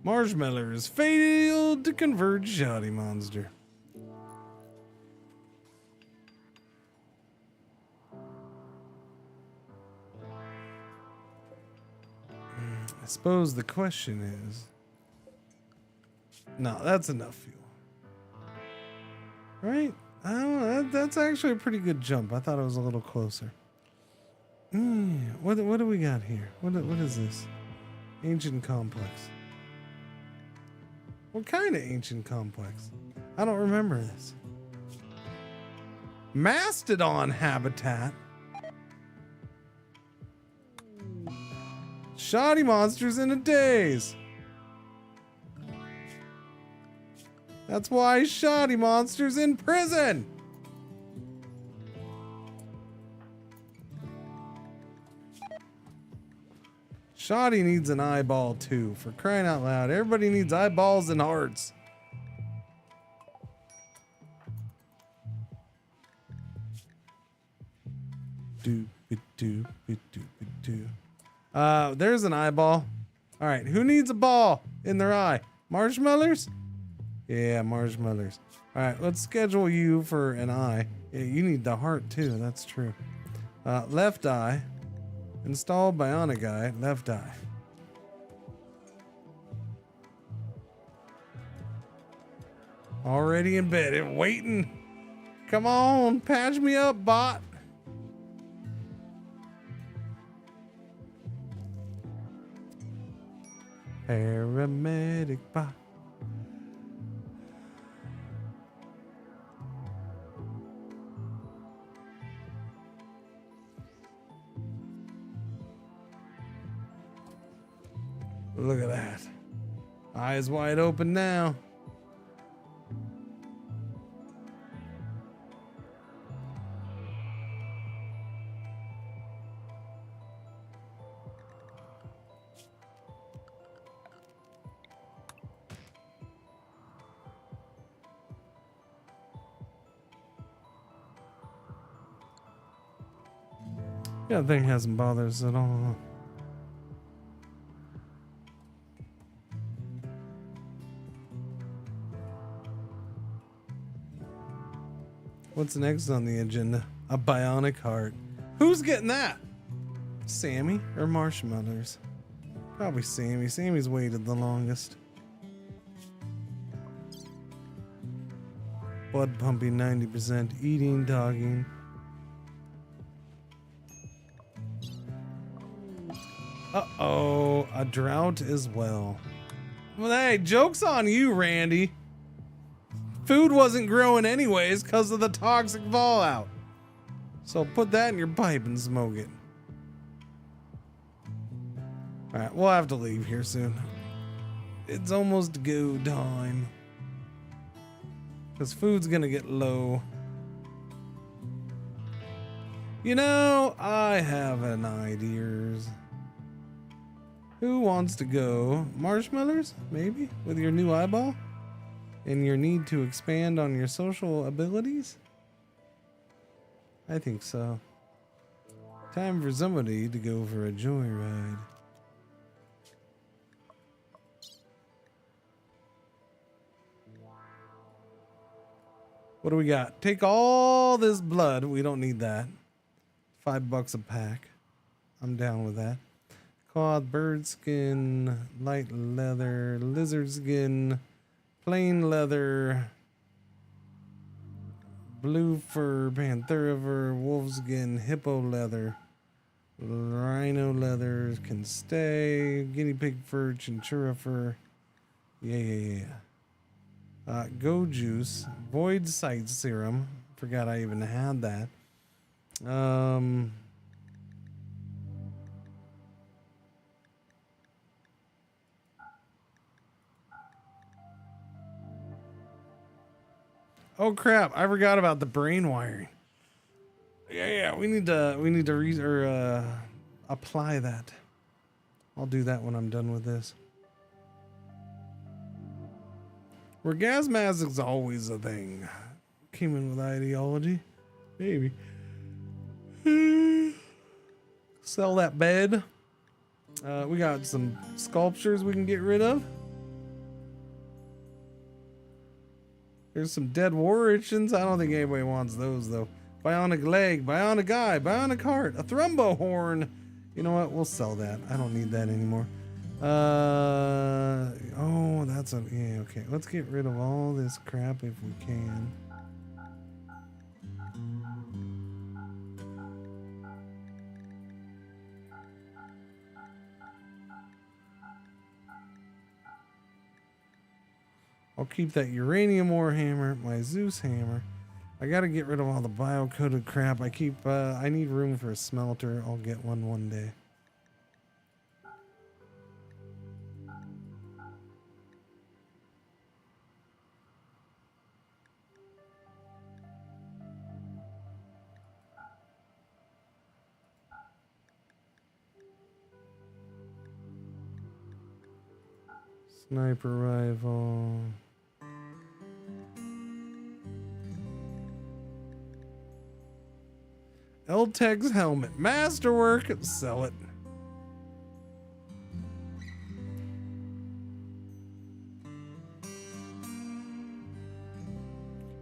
Marshmallows failed to convert shoddy monster. I suppose the question is... No, that's enough fuel. Right? I don't know, that's actually a pretty good jump. I thought it was a little closer. What do we got here? What is this? Ancient complex. What kind of ancient complex? I don't remember this. Mastodon habitat. Shoddy monsters in a daze. That's why shoddy monsters in prison. Shoddy needs an eyeball too, for crying out loud. Everybody needs eyeballs and hearts. There's an eyeball. All right, who needs a ball in their eye? Marshmallows? Yeah, marshmallows. All right, let's schedule you for an eye. Yeah, you need the heart too, that's true. Left eye. Install bionic eye, left eye. Already in bed and waiting. Come on, patch me up, bot. Paramedic bot. Look at that. Eyes wide open now. Yeah, that thing hasn't bothered us at all. What's next on the agenda? A bionic heart. Who's getting that? Sammy or Marshmallows? Probably Sammy. Sammy's waited the longest. Blood pumping 90%. Eating, dogging. Uh-oh. A drought as well. Well, hey, joke's on you, Randy. Food wasn't growing anyways because of the toxic fallout. So put that in your pipe and smoke it. Alright, we'll have to leave here soon. It's almost go time. Because food's gonna get low. You know, I have an idea. Who wants to go? Marshmallows? Maybe? With your new eyeball? And your need to expand on your social abilities? I think so. Time for somebody to go for a joyride. What do we got? Take all this blood. We don't need that. $5 a pack. I'm down with that. Cloth, bird skin, light leather, lizard skin, plain leather, blue fur, panthera fur, wolf skin, hippo leather, rhino leather can stay, guinea pig fur, chinchilla fur. Yeah. Go juice, void sight serum. Forgot I even had that. Oh crap! I forgot about the brain wiring. Yeah. We need to apply that. I'll do that when I'm done with this. Gas mask is always a thing. Came in with ideology. Maybe. Sell that bed. We got some sculptures we can get rid of. There's some dead war urchins. I don't think anybody wants those though. Bionic leg, bionic eye, bionic heart, a thrumbo horn. You know what? We'll sell that. I don't need that anymore. Oh, that's a, yeah, okay. Let's get rid of all this crap if we can. I'll keep that uranium ore hammer, my Zeus hammer. I gotta get rid of all the bio-coded crap. I need room for a smelter. I'll get one day. Sniper rifle. L-Teg's helmet. Masterwork. Sell it.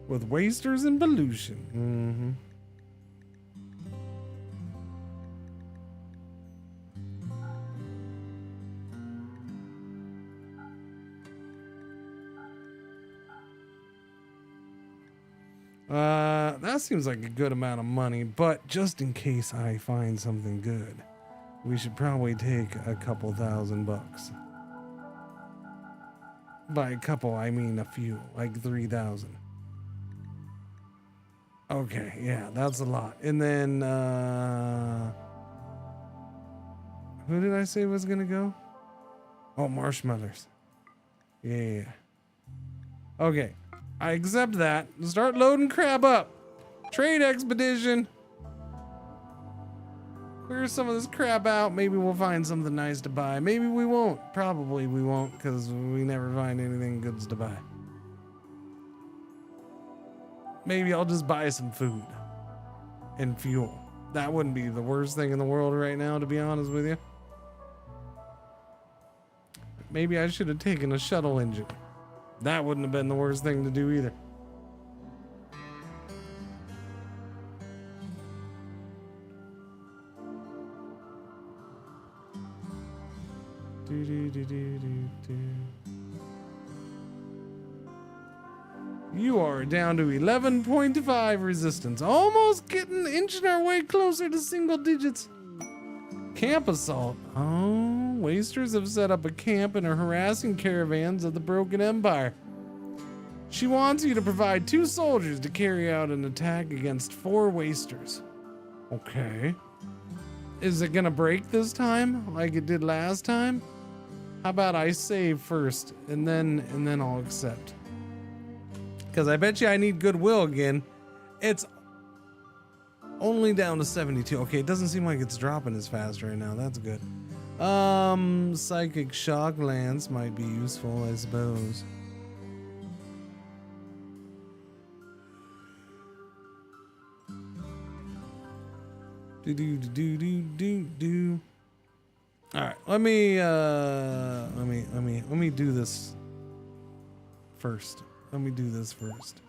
With wasters and pollution. That seems like a good amount of money, but just in case I find something good, we should probably take a couple $1,000. By a couple, I mean a few, like 3,000. Okay, yeah, that's a lot. And then, who did I say was gonna go? Oh, marshmallows. Yeah. Okay, I accept that. Start loading crap up. Trade expedition. Clear some of this crap out. Maybe we'll find something nice to buy. Maybe we won't. Probably we won't, because we never find anything good to buy. Maybe I'll just buy some food and fuel. That wouldn't be the worst thing in the world right now, to be honest with you. Maybe I should have taken a shuttle engine. That wouldn't have been the worst thing to do either. You are down to 11.5 resistance. Almost inching our way closer to single digits. Camp assault. Oh, wasters have set up a camp and are harassing caravans of the Broken Empire. She wants you to provide 2 soldiers to carry out an attack against 4 wasters. Okay. Is it gonna break this time like it did last time? How about I save first and then I'll accept. Because I bet you I need goodwill again. It's only down to 72. Okay, it doesn't seem like it's dropping as fast right now. That's good. Psychic shock lance might be useful, I suppose. Do. All right, let me do this first. Let me do this first.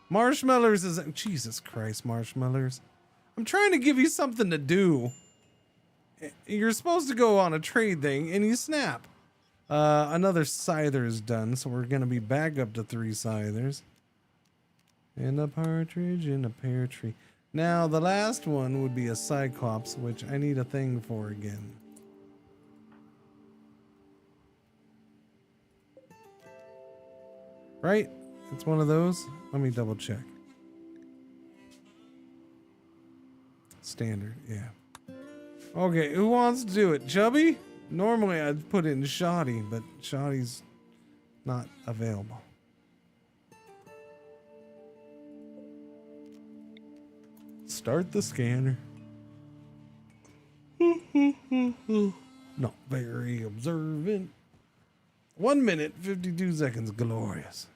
Marshmallows is Jesus Christ, marshmallows. I'm trying to give you something to do. You're supposed to go on a trade thing and you snap. Another scyther is done, so we're gonna be back up to 3 scythers. And a partridge in a pear tree. Now the last one would be a cyclops, which I need a thing for again. Right? It's one of those. Let me double check. Standard, yeah. Okay, who wants to do it? Chubby? Normally I'd put in Shoddy, but Shoddy's not available. Start the scanner. Not very observant. 1 minute, 52 seconds. Glorious.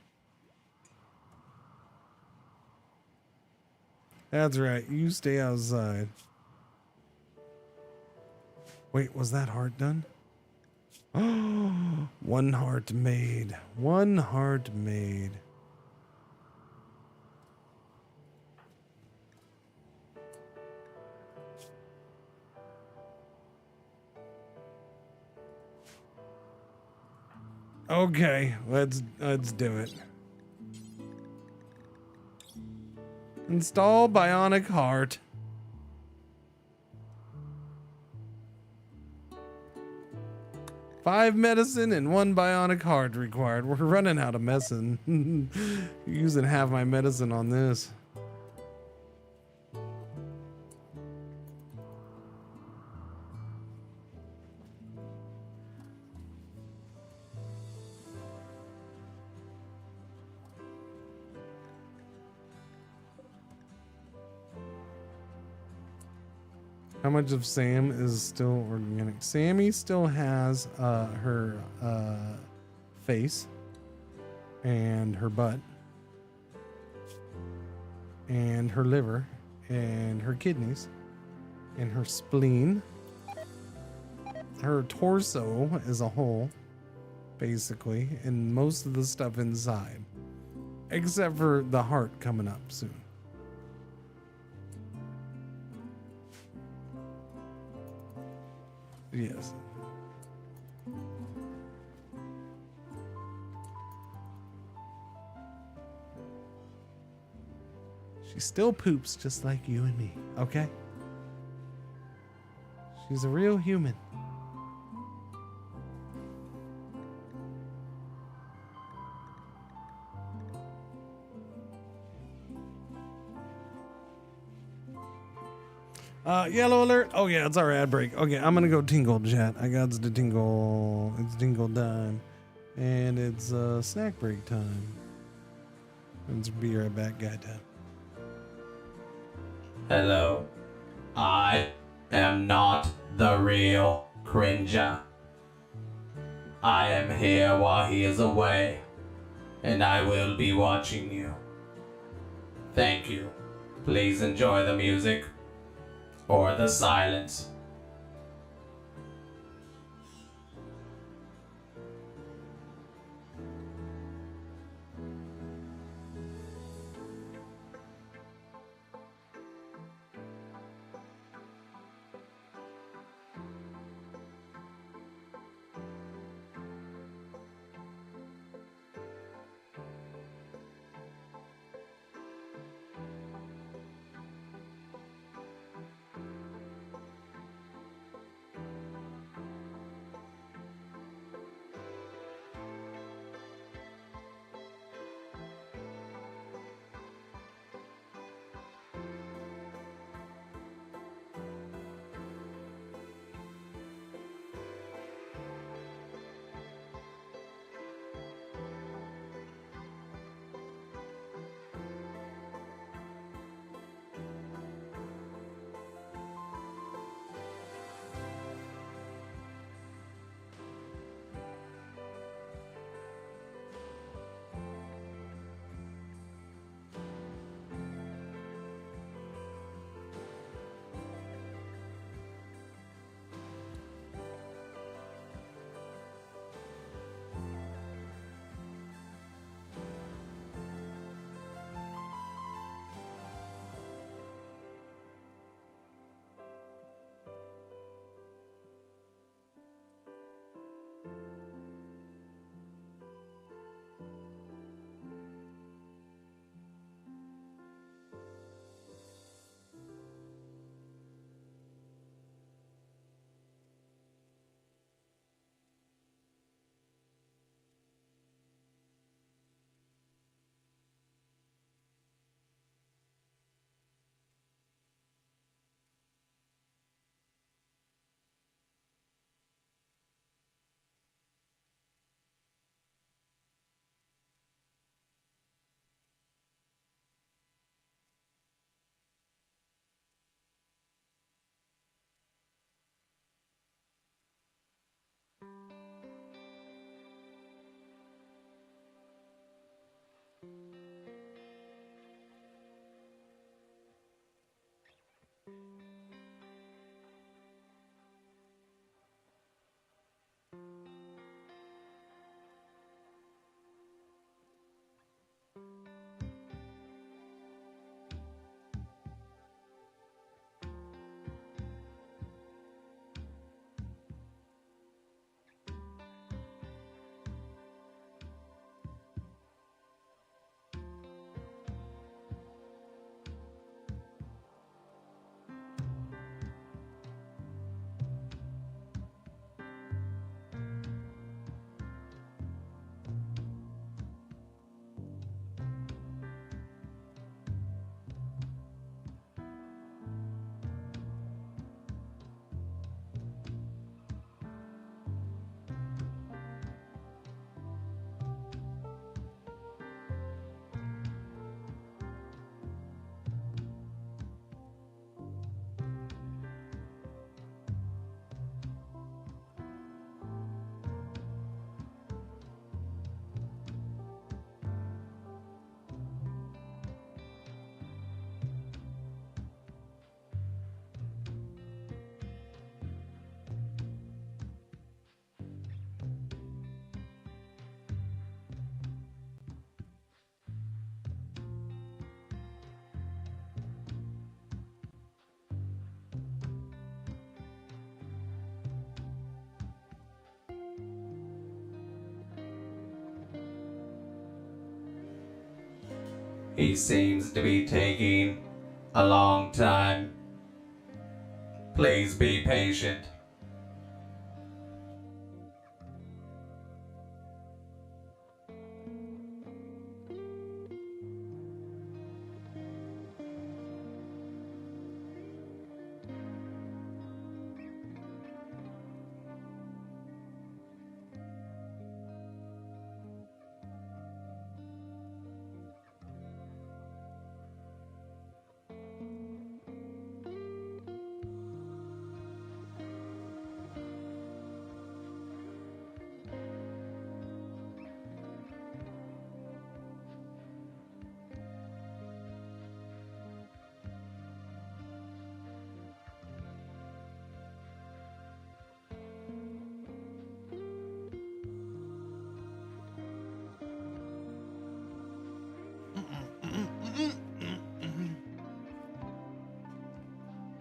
That's right. You stay outside. Wait, was that heart done? Oh, 1 heart made. 1 heart made. Okay, let's do it. Install bionic heart. Five medicine and 1 bionic heart required. We're running out of medicine. Using half my medicine on this. How much of Sam is still organic? Sammy still has her face and her butt and her liver and her kidneys and her spleen. Her torso as a whole, basically, and most of the stuff inside, except for the heart coming up soon. Yes. She still poops just like you and me, okay? She's a real human. Yellow alert. Oh yeah, it's our ad break. Okay, I'm gonna go tingle, chat. I got the tingle. It's tingle time, and it's snack break time. Let's be right back, guy time. Hello. I am not the real Cringer. I am here while he is away, and I will be watching you. Thank you. Please enjoy the music. Or the silence. He seems to be taking a long time. Please be patient.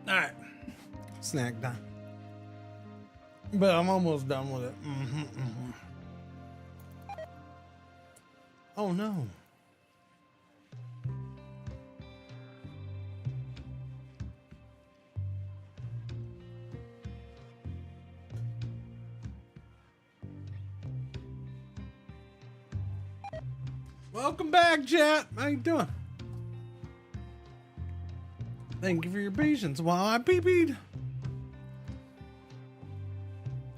All right, snack time. But I'm almost done with it. Oh no. Welcome back, chat. How you doing? Thank you for your patience while I pee-peed.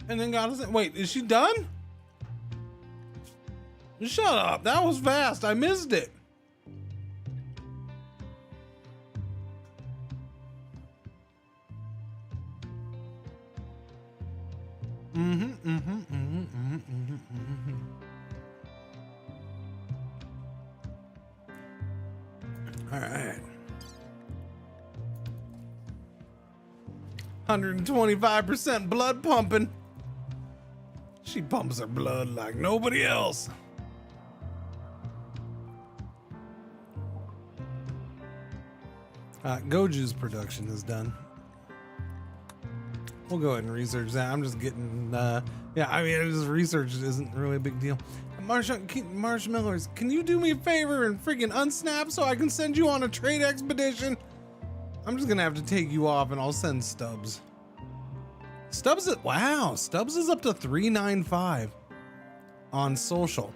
And then got us. Wait, is she done? Shut up. That was fast. I missed it. All right. 125% blood pumping. She pumps her blood like nobody else. Goju's production is done. We'll go ahead and research that. I'm just getting, yeah, I mean, just research isn't really a big deal. Marshmallows, can you do me a favor and freaking unsnap so I can send you on a trade expedition? I'm just gonna have to take you off and I'll send Stubbs. Stubbs is, wow, Stubbs is up to 395 on social.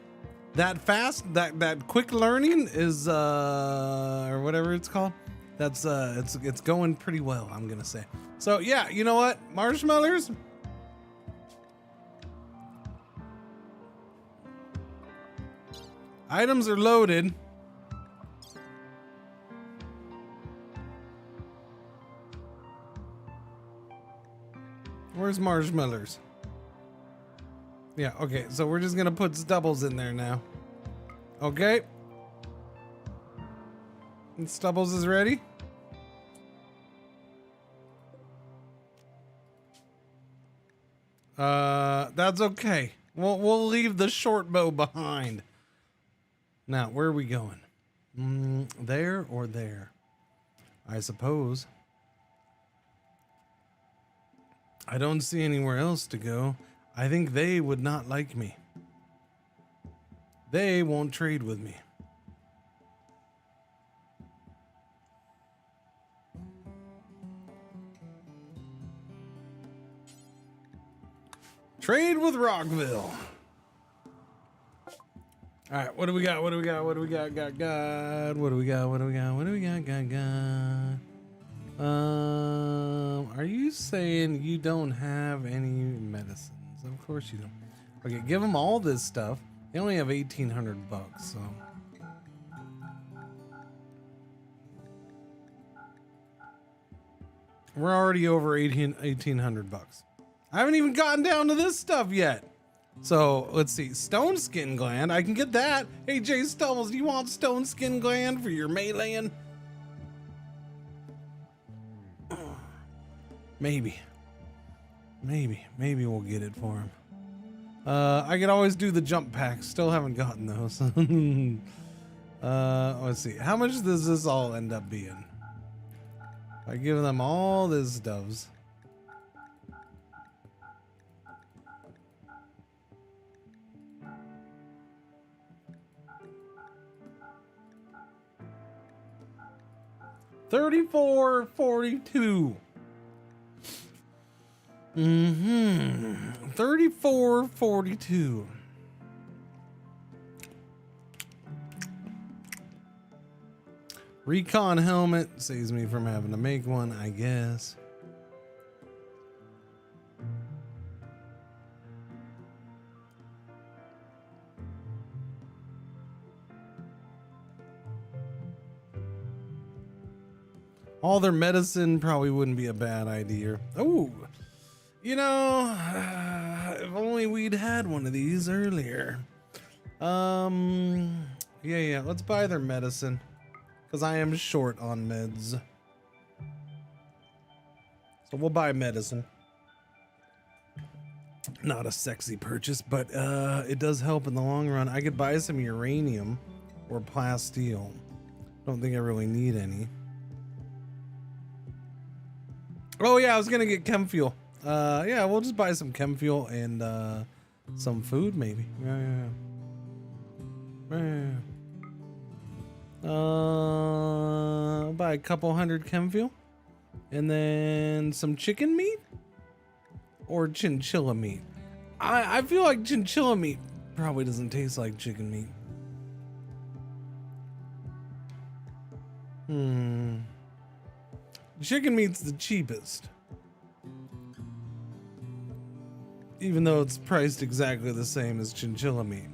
That fast, that quick learning is, or whatever it's called. That's, it's going pretty well, I'm gonna say. So yeah, you know what, marshmallows? Items are loaded. Where's marshmallows? Yeah, okay, so we're just gonna put Stubbles in there now. Okay. And Stubbles is ready. That's okay. We'll leave the short bow behind. Now, where are we going? There or there? I suppose. I don't see anywhere else to go. I think they would not like me. They won't trade with me. Trade with Rockville. All right, what do we got? What do we got? What do we got? God. What do we got? What do we got? What do we got? God. Are you saying you don't have any medicines? Of course you don't. Okay, give them all this stuff. They only have $1,800, so. We're already over $1,800. I haven't even gotten down to this stuff yet. So let's see, stone skin gland. I can get that. Hey Jay Stubbles, do you want stone skin gland for your meleeing? Maybe we'll get it for him. I could always do the jump packs. Still haven't gotten those. Let's see. How much does this all end up being? If I give them all this doves. 34.42. 34.42. Recon helmet saves me from having to make one, I guess. All their medicine probably wouldn't be a bad idea. Oh, you know, if only we'd had one of these earlier. Yeah, let's buy their medicine. Because I am short on meds. So we'll buy medicine. Not a sexy purchase, but it does help in the long run. I could buy some uranium or plasteel. Don't think I really need any. Oh yeah, I was gonna get chem fuel. Yeah, we'll just buy some chem fuel and some food maybe. Yeah. I'll buy a couple hundred chem fuel and then some chicken meat or chinchilla meat. I feel like chinchilla meat probably doesn't taste like chicken meat. Chicken meat's the cheapest, even though it's priced exactly the same as chinchilla meat.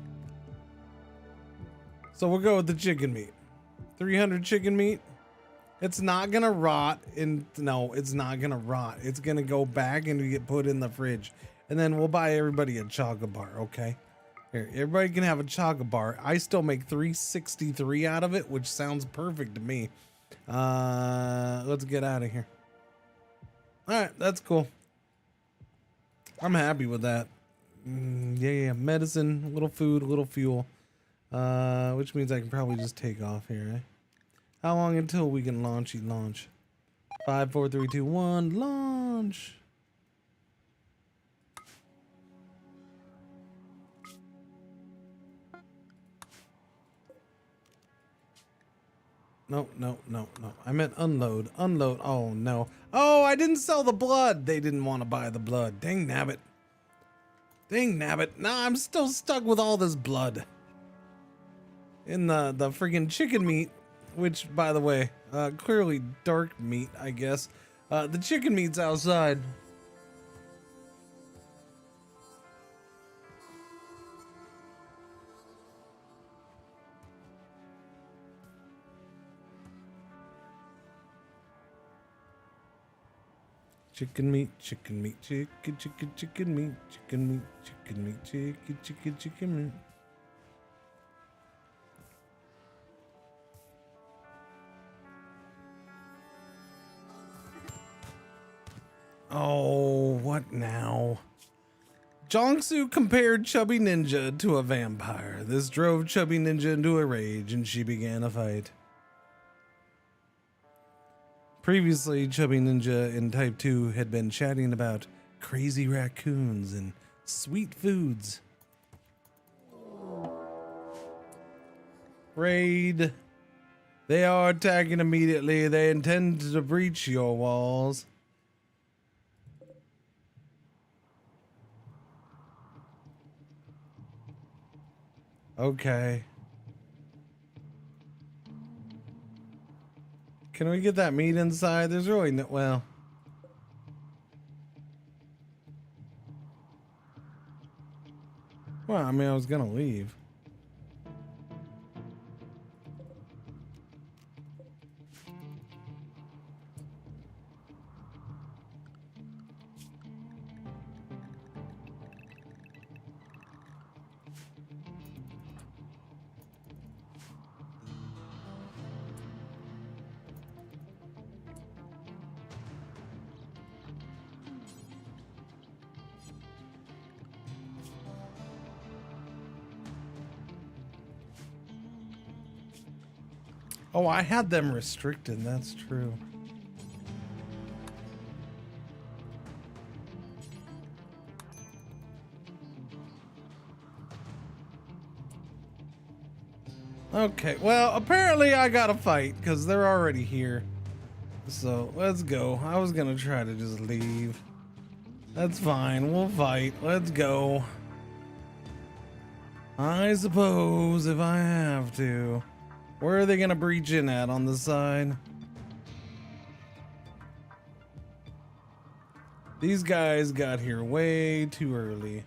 So we'll go with the chicken meat. 300 chicken meat. It's not gonna rot. No, it's not gonna rot. It's gonna go back and get put in the fridge. And then we'll buy everybody a chocolate bar, okay? Here, everybody can have a chocolate bar. I still make 363 out of it, which sounds perfect to me. Let's get out of here. All right, that's cool. I'm happy with that. Yeah, medicine, a little food, a little fuel. Which means I can probably just take off here, eh? How long until we can launch? 5, 4, 3, 2, 1, launch. No. I meant unload. Oh no. Oh, I didn't sell the blood. They didn't want to buy the blood. Dang nabbit. Nah, I'm still stuck with all this blood. In the freaking chicken meat, which by the way, clearly dark meat, I guess. The chicken meat's outside. Chicken meat, chicken meat, chicken meat, chicken meat, chicken meat. Oh, what now? Jongsu compared Chubby Ninja to a vampire. This drove Chubby Ninja into a rage and she began a fight. Previously, Chubby Ninja and Type 2 had been chatting about crazy raccoons and sweet foods. Raid. They are attacking immediately. They intend to breach your walls. Okay. Can we get that meat inside? There's really no, well. Well, I mean, I was gonna leave. Oh, I had them restricted, that's true. Okay, well, apparently I gotta fight, because they're already here. So let's go. I was gonna try to just leave. That's fine. We'll fight. Let's go. I suppose if I have to. Where are they gonna breach in at? On the side? These guys got here way too early.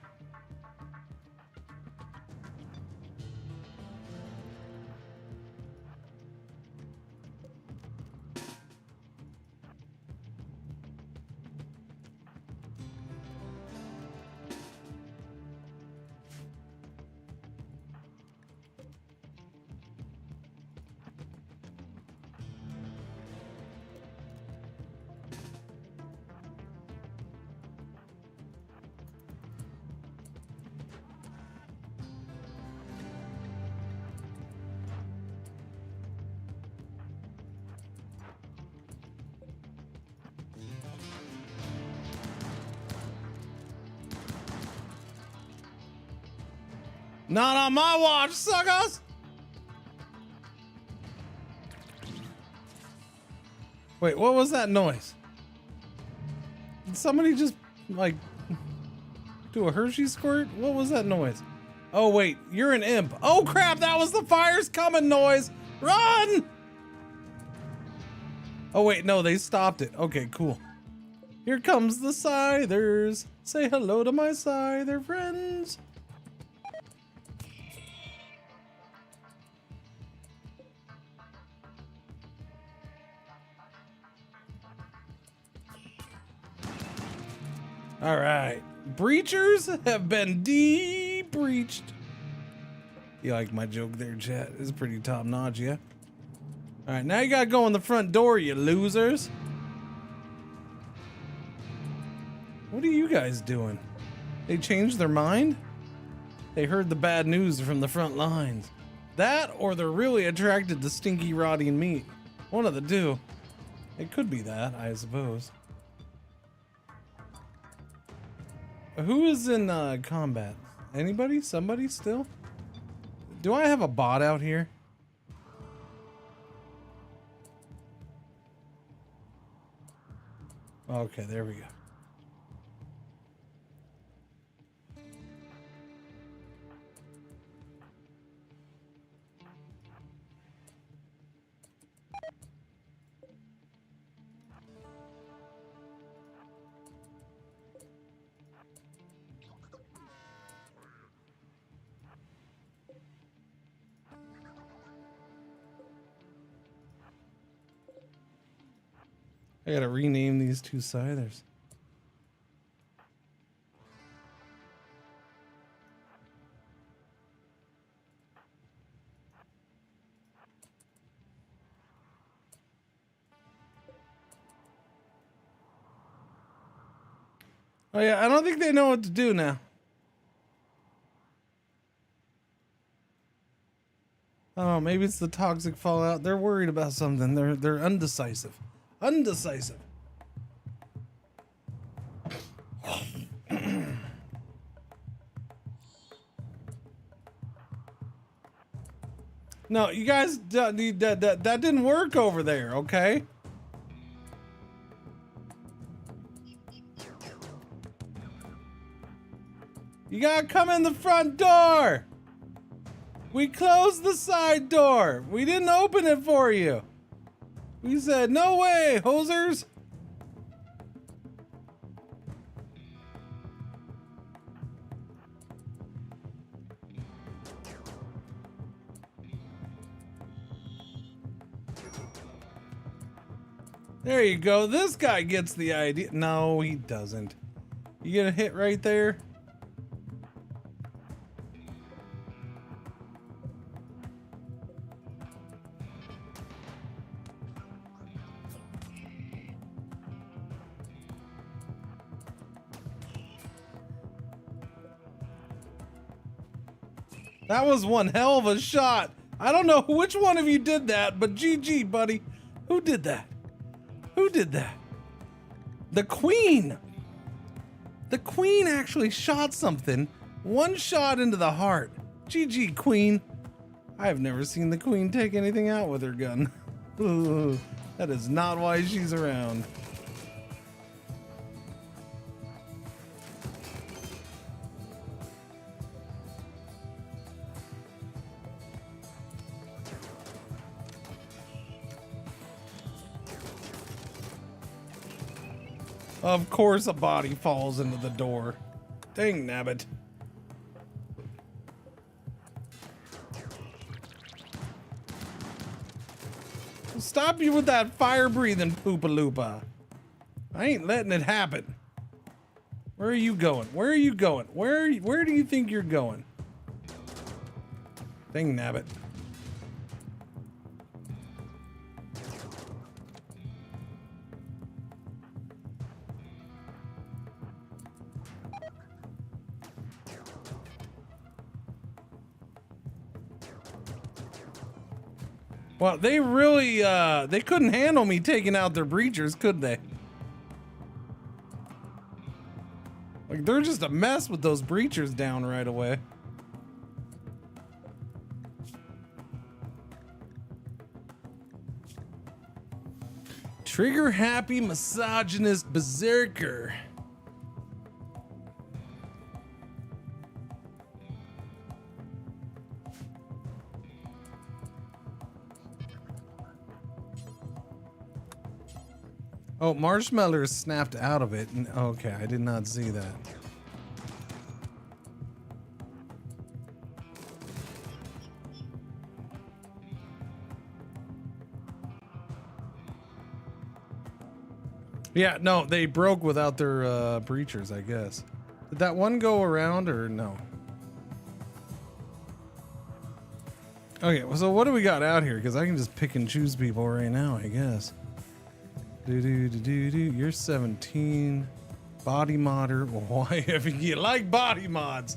Not on my watch, suckers! Wait, what was that noise? Did somebody just, like, do a Hershey squirt? What was that noise? Oh, wait, you're an imp. Oh, crap, that was the fire's coming noise! Run! Oh, wait, no, they stopped it. Okay, cool. Here comes the Scythers. Say hello to my Scyther friends. All right, breachers have been de-breached. You like my joke there, chat? It's pretty top notch, yeah? All right, now you gotta go in the front door, you losers. What are you guys doing? They changed their mind? They heard the bad news from the front lines. That, or they're really attracted to stinky, rotting meat. One of the two. It could be that, I suppose. Who is in combat? Anybody? Somebody still? Do I have a bot out here? Okay, there we go. I gotta rename these two Scythers. Oh yeah, I don't think they know what to do now. Oh, maybe it's the toxic fallout. They're worried about something. They're undecisive. Undecisive. No, you guys, that didn't work over there, okay? You gotta come in the front door. We closed the side door. We didn't open it for you. We said, no way, hosers. There you go. This guy gets the idea. No, he doesn't. You get a hit right there. That was one hell of a shot. I don't know which one of you did that, but GG, buddy. Who did that? Who did that? The Queen. The Queen actually shot something. One shot into the heart. GG, Queen. I have never seen the Queen take anything out with her gun. Ooh, That is not why she's around. Of course a body falls into the door. Dang nabbit. Stop you with that fire-breathing Poopa-Loopa. I ain't letting it happen. Where are you going? Where are you going? Where do you think you're going? Dang nabbit. Well, they really, they couldn't handle me taking out their breachers, could they? Like, they're just a mess with those breachers down right away. Trigger-happy, misogynist berserker. Oh, Marshmallow snapped out of it. Okay, I did not see that. Yeah, no, they broke without their breachers, I guess. Did that one go around or no? Okay, well, so what do we got out here? Because I can just pick and choose people right now, I guess. You're 17. Body modder. Why? If you like body mods,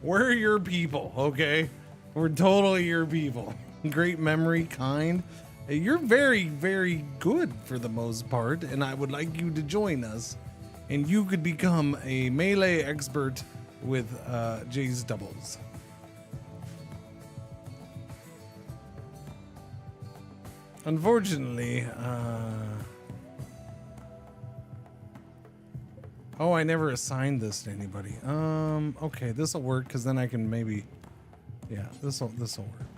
we're your people, okay? We're totally your people. Great memory, kind. You're very, very good for the most part, and I would like you to join us. And you could become a melee expert with Jay's doubles. Unfortunately, oh, I never assigned this to anybody. Okay, this'll work because then I can maybe, yeah, this'll work.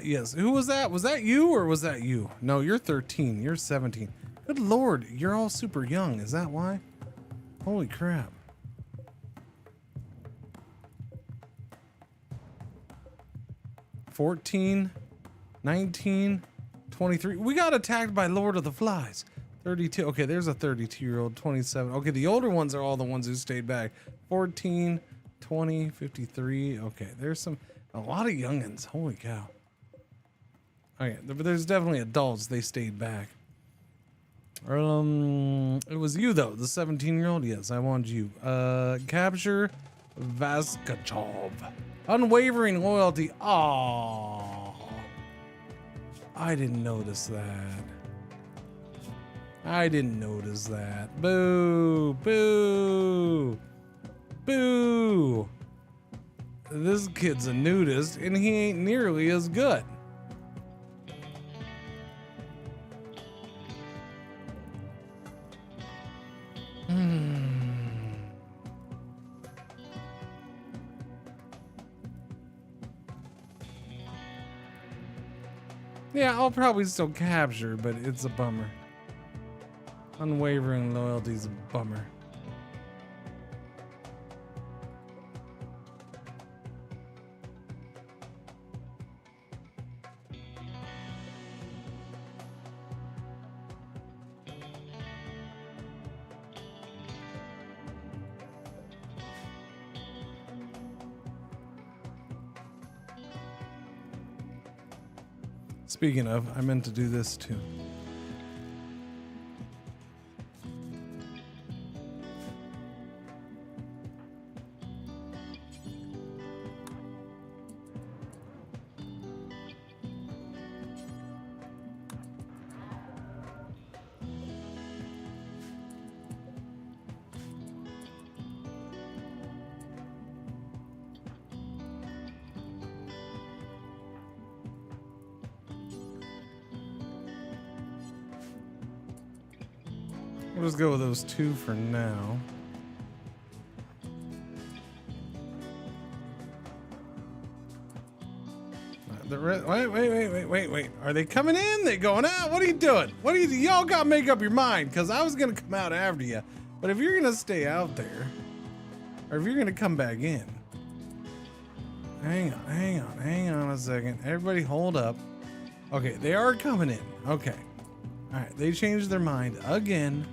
Yes. Who was that? Was that you or was that you? No, you're 13. You're 17. Good Lord, you're all super young. Is that why? Holy crap. $14, 19, 23. We got attacked by Lord of the Flies. 32. Okay, there's a 32-year-old, 27. Okay, the older ones are all the ones who stayed back. 14, 20, 53. Okay, there's a lot of youngins. Holy cow. Okay, but there's definitely adults. They stayed back. It was you though, the 17-year-old. Yes, I want you. Capture Vaskachov. Unwavering loyalty. Aww. I didn't notice that. I didn't notice that. Boo! Boo! Boo! This kid's a nudist, and he ain't nearly as good. Yeah, I'll probably still capture, but it's a bummer. Unwavering loyalty's a bummer. Speaking of, I meant to do this too. We'll just go with those two for now. Wait. Are they coming in? They going out? What are you doing? What are you? Y'all got to make up your mind, because I was going to come out after you. But if you're going to stay out there, or if you're going to come back in, hang on a second. Everybody hold up. Okay, they are coming in. Okay. All right, they changed their mind again.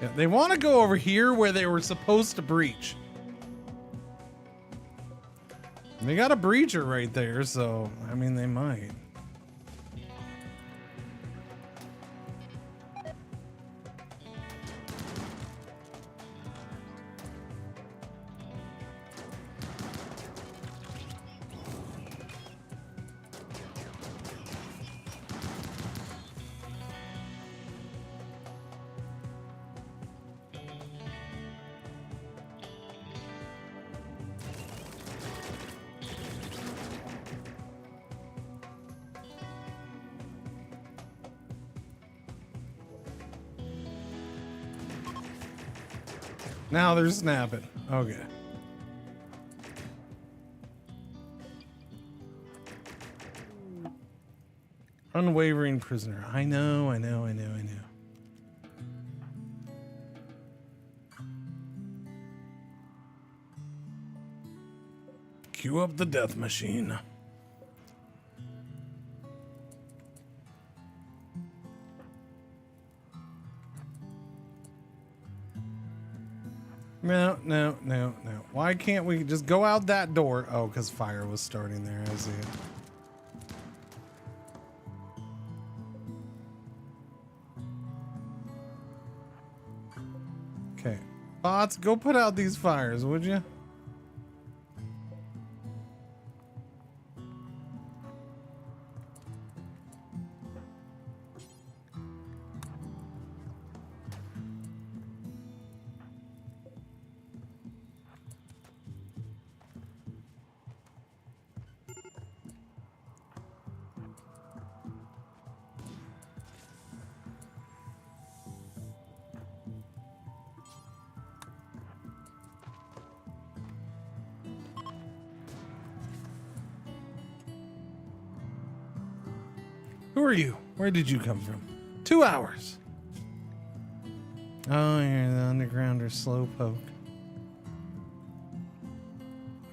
Yeah, they want to go over here where they were supposed to breach. They got a breacher right there, so, I mean, they might. Now they're snapping. Okay. Unwavering prisoner. I know. Cue up the death machine. No. Why can't we just go out that door? Oh, because fire was starting there. I see it. Okay. Bots, go put out these fires, would you? Who are you? Where did you come from? 2 hours. Oh, you're the undergrounder slowpoke.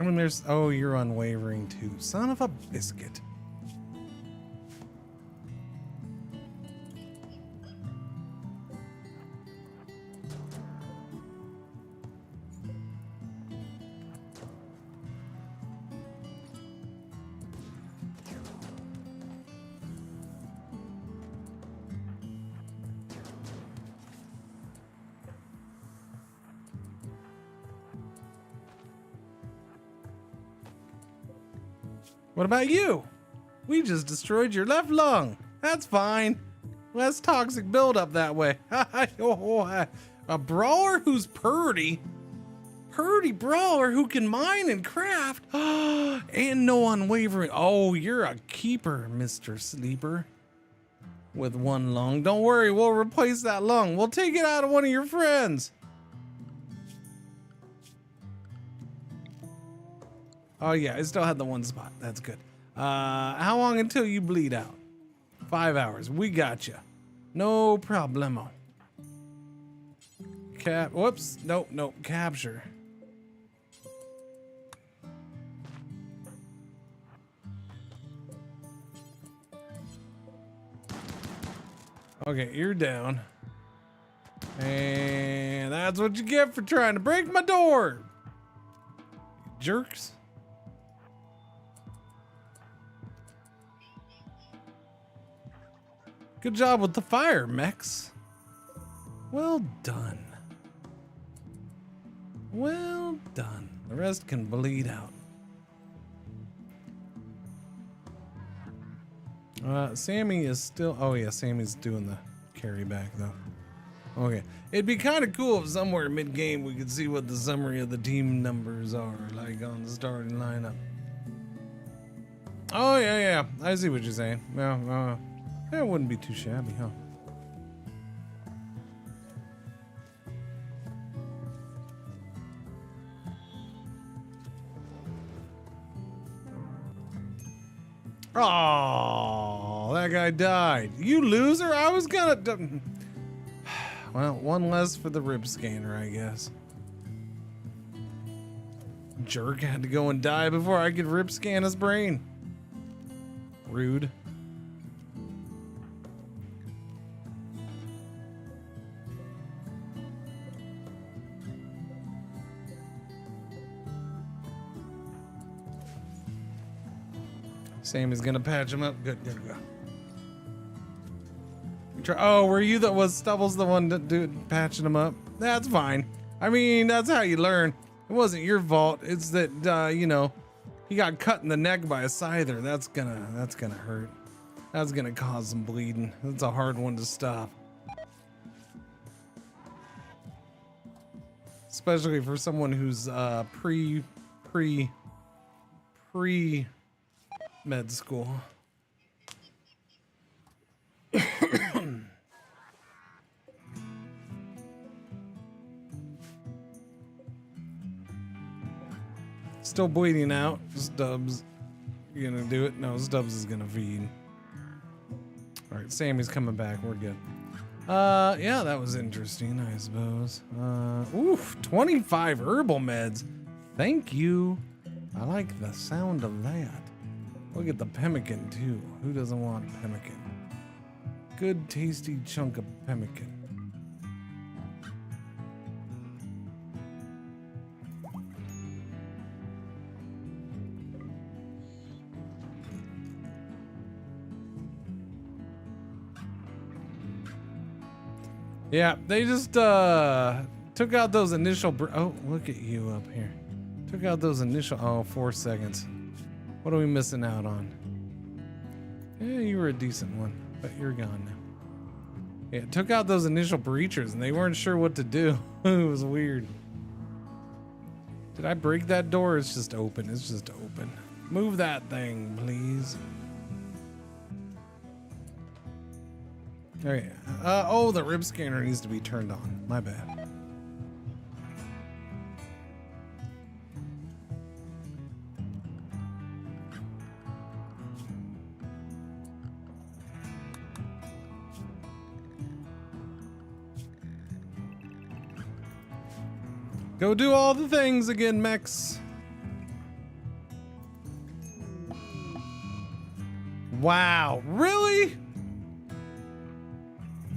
I mean, there's... Oh, you're unwavering too. Son of a biscuit. What about you? We just destroyed your left lung. That's fine. Less toxic buildup that way. A brawler who's purdy. Purdy brawler who can mine and craft. And no unwavering. Oh, you're a keeper, Mr. Sleeper. With one lung. Don't worry, we'll replace that lung. We'll take it out of one of your friends. Oh yeah, I still had the one spot. That's good. How long until you bleed out? 5 hours. We got you. No problemo. Whoops. Nope. Capture. Okay, you're down. And that's what you get for trying to break my door. Jerks. Good job with the fire, Mechs. Well done. Well done. The rest can bleed out. Sammy is still. Oh yeah, Sammy's doing the carry back though. Okay, it'd be kind of cool if somewhere mid-game we could see what the summary of the team numbers are, like on the starting lineup. Oh yeah, I see what you're saying. Yeah, that wouldn't be too shabby, huh? Oh, that guy died. You loser! I was gonna. Well, one less for the rib scanner, I guess. Jerk had to go and die before I could rib scan his brain. Rude. Sammy's gonna patch him up. Good, go. Oh, were you that was Stubbles the one that patching him up? That's fine. I mean, that's how you learn. It wasn't your fault. It's that you know, he got cut in the neck by a scyther. That's gonna hurt. That's gonna cause some bleeding. That's a hard one to stop. Especially for someone who's pre med school. Still bleeding out. Stubbs, you gonna do it? No, Stubbs is gonna feed. All right, Sammy's coming back. We're good. Yeah, that was interesting, I suppose. Oof, 25 herbal meds. Thank you. I like the sound of that. Look at the pemmican too. Who doesn't want pemmican? Good tasty chunk of pemmican. Yeah, they just took out those initial oh, look at you up here. Took out those initial 4 seconds. What are we missing out on? Yeah, you were a decent one, but you're gone now. Yeah, it took out those initial breachers and they weren't sure what to do. It was weird. Did I break that door? It's just open. It's just open. Move that thing, please. Okay. Oh, the rib scanner needs to be turned on. My bad. Go do all the things again, Mechs. Wow, really?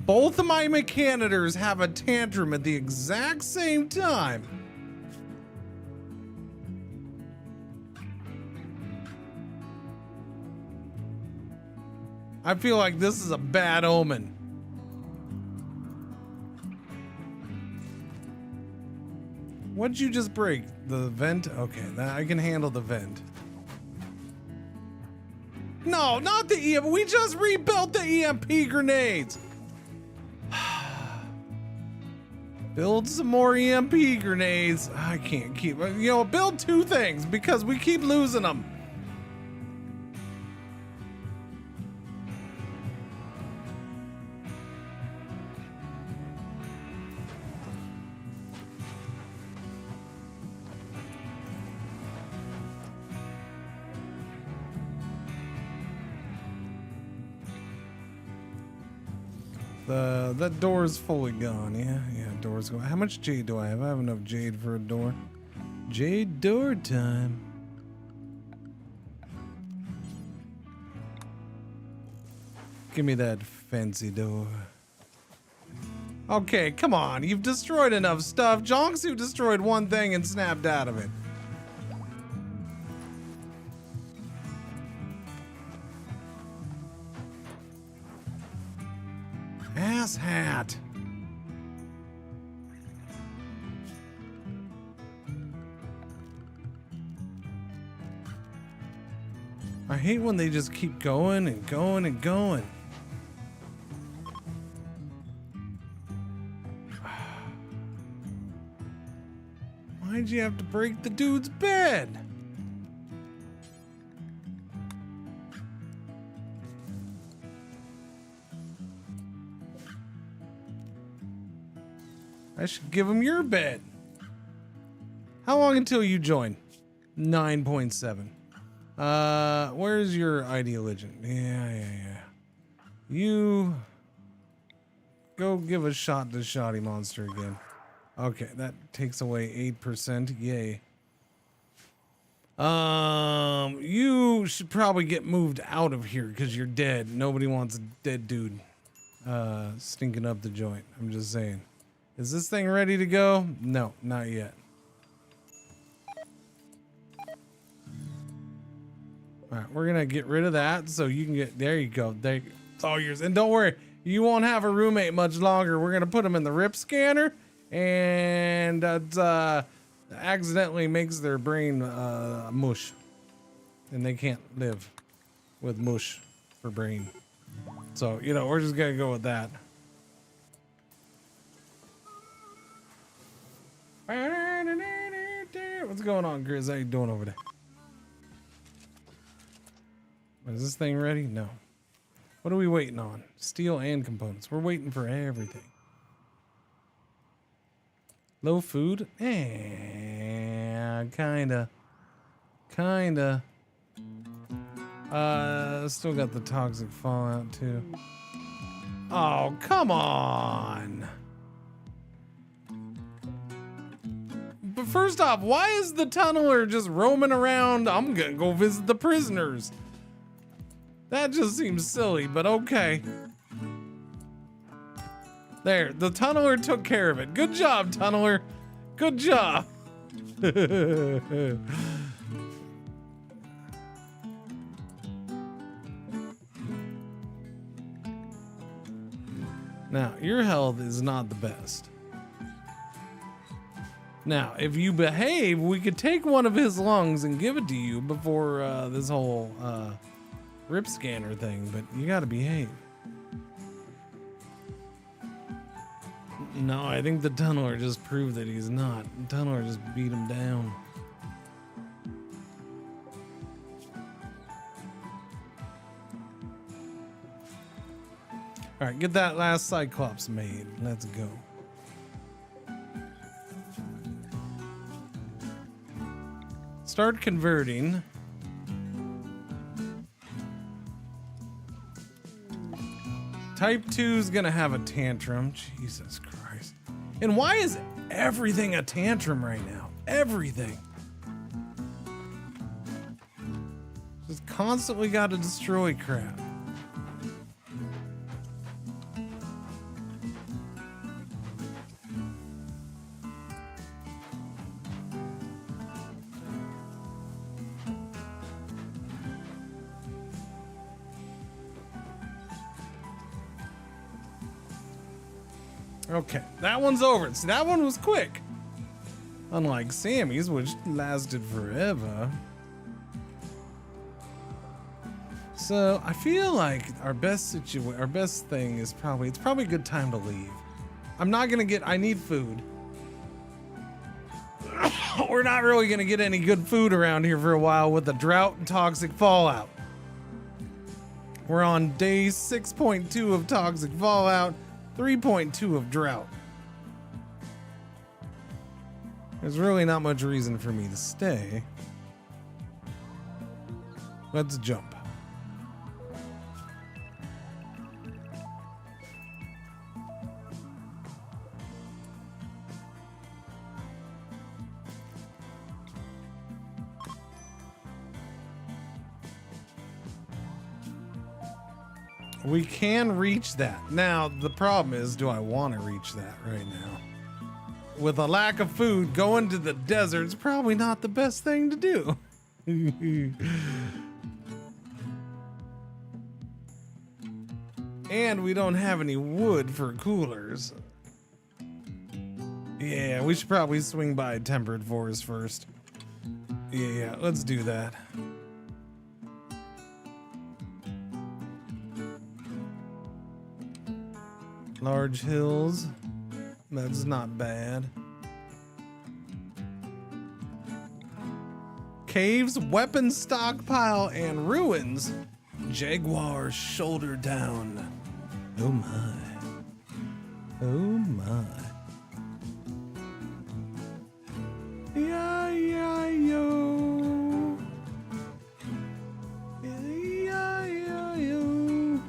Both of my Mechanitors have a tantrum at the exact same time. I feel like this is a bad omen. What'd you just break? The vent? Okay, I can handle the vent. No, not the EMP. We just rebuilt the EMP grenades. Build some more EMP grenades. I can't keep, build 2 things because we keep losing them. That door's fully gone. Yeah, door's gone. How much jade do I have? I have enough jade for a door. Jade door time. Give me that fancy door. Okay, come on. You've destroyed enough stuff. Jongsu destroyed one thing and snapped out of it. Ass hat. hate when they just keep going and going and going. Why'd you have to break the dude's bed? I should give him your bed. How long until you join? 9.7. Where's your ID legend? Yeah. You go give a shot to Shoddy Monster again. Okay, that takes away 8%. Yay. You should probably get moved out of here because you're dead. Nobody wants a dead dude stinking up the joint. I'm just saying. Is this thing ready to go? No, not yet. All right, we're gonna get rid of that so you can get. There you go. There, it's all yours. And don't worry, you won't have a roommate much longer. We're gonna put them in the rip scanner, and that accidentally makes their brain mush, and they can't live with mush for brain. So you know, we're just gonna go with that. What's going on, Grizz? How you doing over there? Is this thing ready? No. What are we waiting on? Steel and components. We're waiting for everything. Low food? Kinda. Still got the toxic fallout too. Oh, come on. But first off, why is the tunneler just roaming around? I'm gonna go visit the prisoners. That just seems silly, but okay. There, the tunneler took care of it. Good job, tunneler. Good job. Now, your health is not the best. Now, if you behave, we could take one of his lungs and give it to you before this whole rip scanner thing, but you gotta behave. No, I think the tunneler just proved that he's not. The tunneler just beat him down. All right, get that last Cyclops made. Let's go. Start converting. Type 2 is gonna have a tantrum. Jesus Christ. And why is everything a tantrum right now? Everything. Just constantly gotta destroy crap. Okay, that one's over. See, that one was quick. Unlike Sammy's, which lasted forever. So I feel like our best thing is it's probably a good time to leave. I'm not gonna get, I need food. We're not really gonna get any good food around here for a while with the drought and toxic fallout. We're on day 6.2 of toxic fallout. 3.2 of drought. There's really not much reason for me to stay. Let's jump. We can reach that. Now, the problem is, do I want to reach that right now? With a lack of food, going to the desert's probably not the best thing to do. And we don't have any wood for coolers. Yeah, we should probably swing by Tempered Forest first. Yeah, let's do that. Large hills. That's not bad. Caves, weapon stockpile, and ruins. Jaguar shoulder down. Oh my. Oh my. Yo. Yo.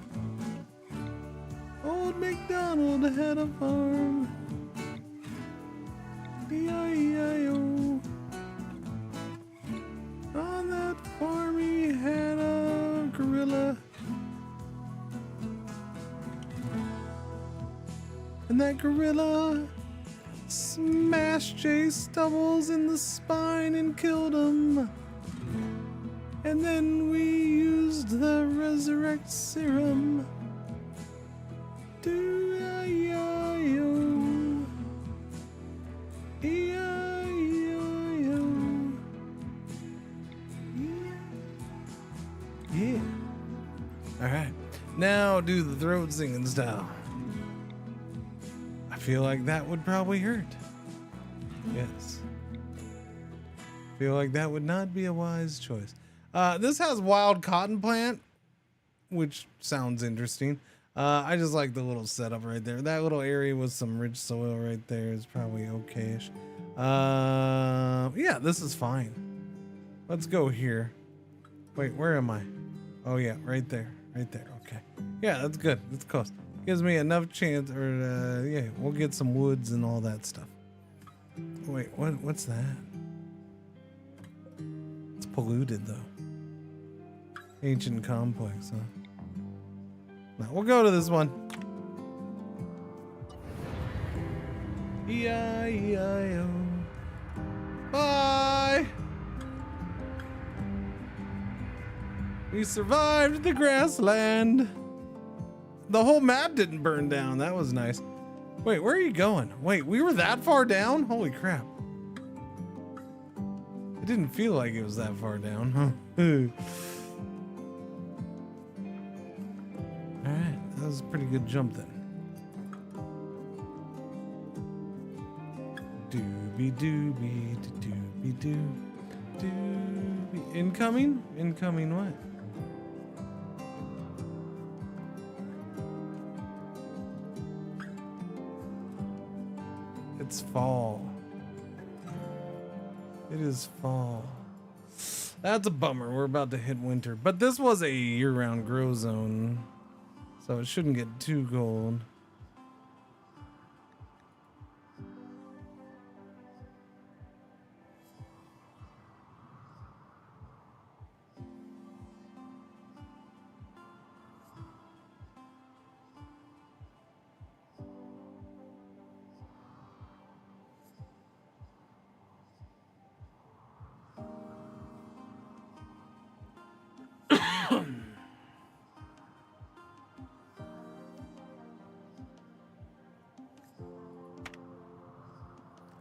Old MacDonald had a farm. Yo. On that farm he had a gorilla. And that gorilla smashed Jay Stubbles in the spine and killed him. And then we used the resurrect serum. Yeah. Alright. Now do the throat singing style. I feel like that would probably hurt. Yes. Feel like that would not be a wise choice. This has wild cotton plant, which sounds interesting. I just like the little setup right there. That little area with some rich soil right there is probably okay-ish. Yeah, this is fine. Let's go here. Wait, where am I? Oh yeah, right there. Right there. Okay. Yeah, that's good. That's close. Gives me enough chance, or yeah, we'll get some woods and all that stuff. Wait, what's that? It's polluted though. Ancient complex, huh? No, we'll go to this one. E-I-E-I-O. Bye! We survived the grassland. The whole map didn't burn down. That was nice. Wait, where are you going? Wait, we were that far down? Holy crap. It didn't feel like it was that far down, huh? Alright, that was a pretty good jump then. Doobie doobie doobie doo. Doobie. Incoming? Incoming what? It's fall. It is fall. That's a bummer. We're about to hit winter. But this was a year-round grow zone, so it shouldn't get too cold.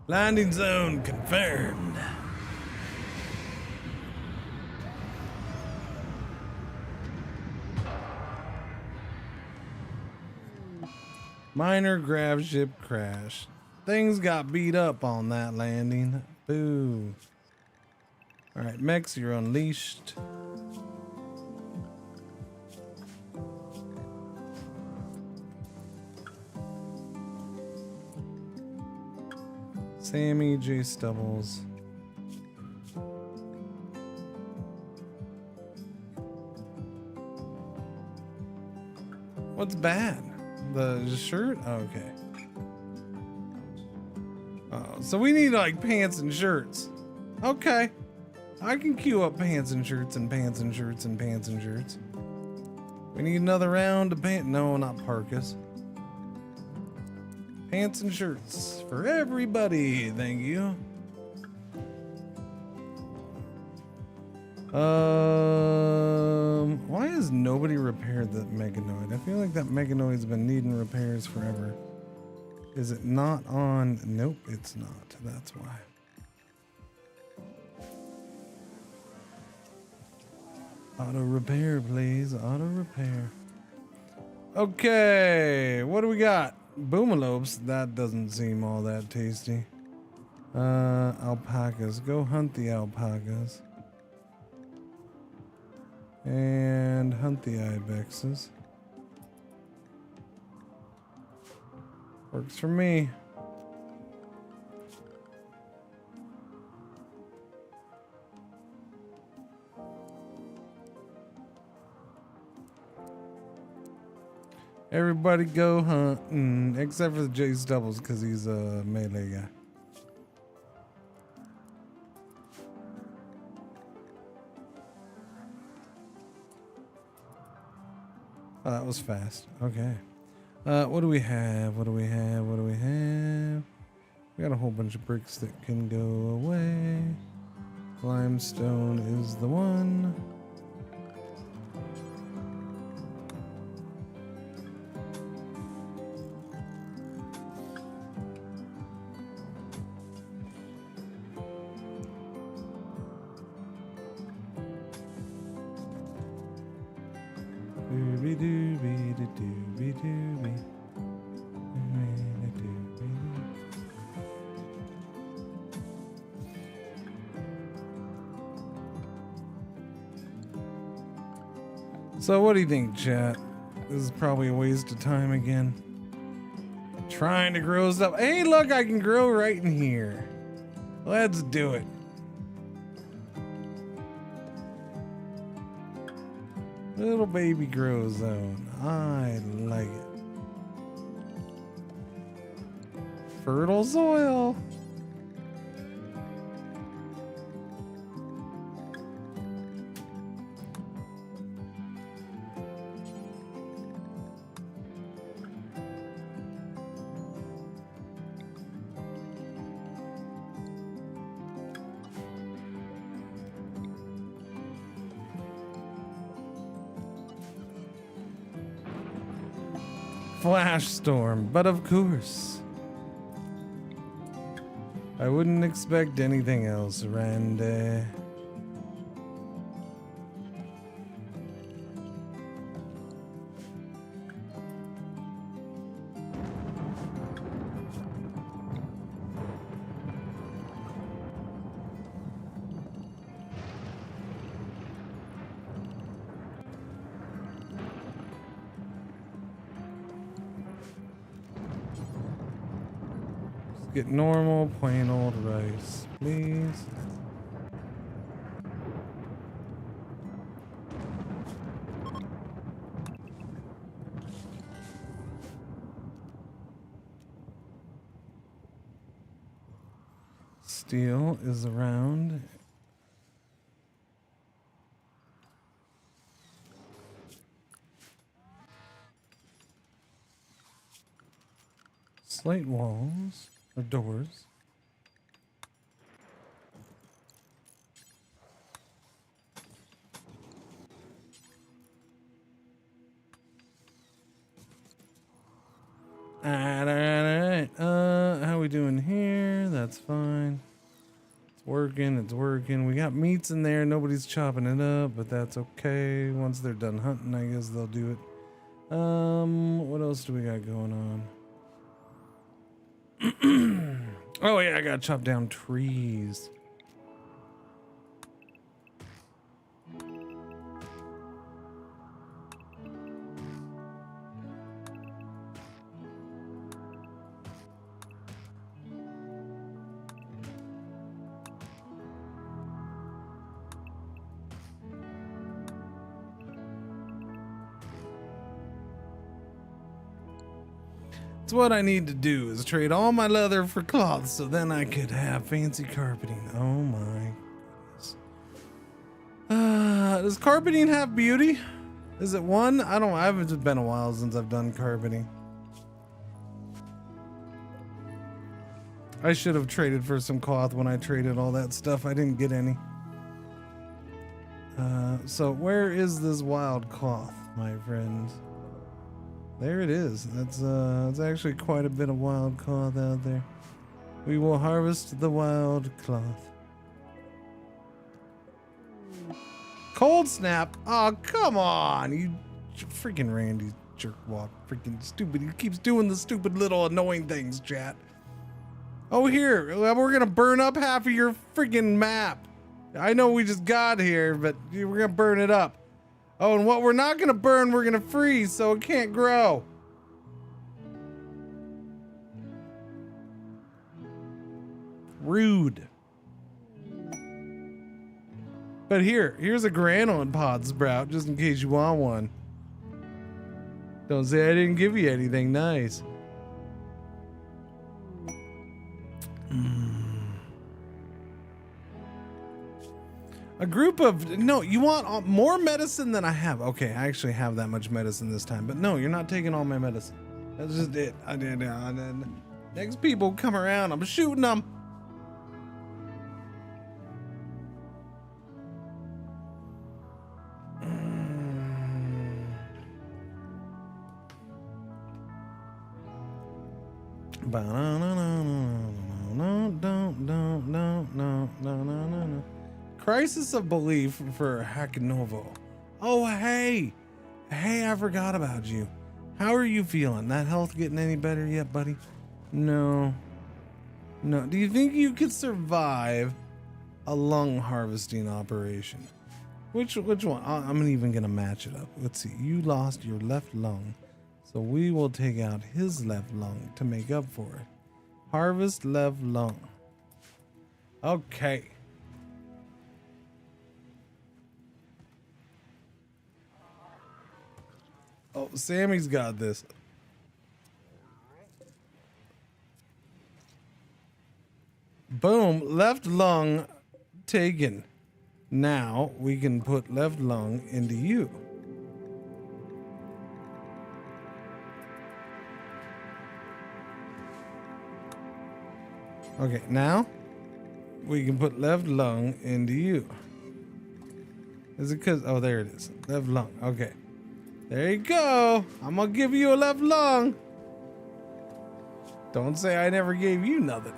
Landing zone confirmed. Minor grav ship crash. Things got beat up on that landing. Boo. Alright, mechs, you're unleashed. Sammy J. Stubbles. What's bad? The shirt? Oh, okay. So we need like pants and shirts. Okay. I can queue up pants and shirts and pants and shirts and pants and shirts. We need another round of pants. No, not parkas. Pants and shirts for everybody. Thank you. Why has nobody repaired that Meganoid? I feel like that Meganoid's been needing repairs forever. Is it not on? Nope, it's not. That's why. Auto repair, please. Auto repair. Okay, what do we got? Boomalopes, that doesn't seem all that tasty. Alpacas. Go hunt the alpacas. And hunt the ibexes. Works for me. Everybody go hunting, except for the Jace Doubles, because he's a melee guy. Oh, that was fast. Okay. What do we have? What do we have? What do we have? We got a whole bunch of bricks that can go away. Limestone is the one. Doobie doobie doobie doobie. So what do you think, chat? This is probably a waste of time again. Trying to grow stuff. Hey, look, I can grow right in here. Let's do it. Little baby grow zone. I like it. Fertile soil. Flash storm, but of course. I wouldn't expect anything else, Randy. Get normal, plain old rice, please. Steel is around. Slate walls. Or doors. Alright. How we doing here? That's fine. It's working, it's working. We got meats in there, nobody's chopping it up, but that's okay. Once they're done hunting, I guess they'll do it. What else do we got going on? Oh yeah, I gotta chop down trees. What I need to do is trade all my leather for cloth so then I could have fancy carpeting. Oh my goodness. Does carpeting have beauty? Is it one? I haven't been a while since I've done carpeting. I should have traded for some cloth when I traded all that stuff. I didn't get any. So where is this wild cloth, my friends? There it is. That's actually quite a bit of wild cloth out there. We will harvest the wild cloth. Cold snap. Oh, come on. You freaking Randy jerkwad. Freaking stupid. He keeps doing the stupid little annoying things, chat. Oh, here. We're gonna burn up half of your freaking map. I know we just got here, but we're gonna burn it up. Oh, and what we're not gonna burn, we're gonna freeze, so it can't grow. Rude. But here's a granola pod sprout, just in case you want one. Don't say I didn't give you anything nice. A group of, no, you want more medicine than I have. Okay, I actually have that much medicine this time, but no, you're not taking all my medicine. That's just it. I did. Next people come around, I'm shooting them. Crisis of belief for Hacknovo. Oh, hey, I forgot about you. How are you feeling? That health getting any better yet, buddy? No. Do you think you could survive a lung harvesting operation? Which one? I'm even gonna match it up. Let's see. You lost your left lung, so we will take out his left lung to make up for it. Harvest left lung. Okay. Oh, Sammy's got this. Boom, left lung taken. Now we can put left lung into you. Okay, now we can put left lung into you. Is it because, oh, there it is. Left lung. Okay. There you go. I'm gonna give you a left lung. Don't say I never gave you nothing.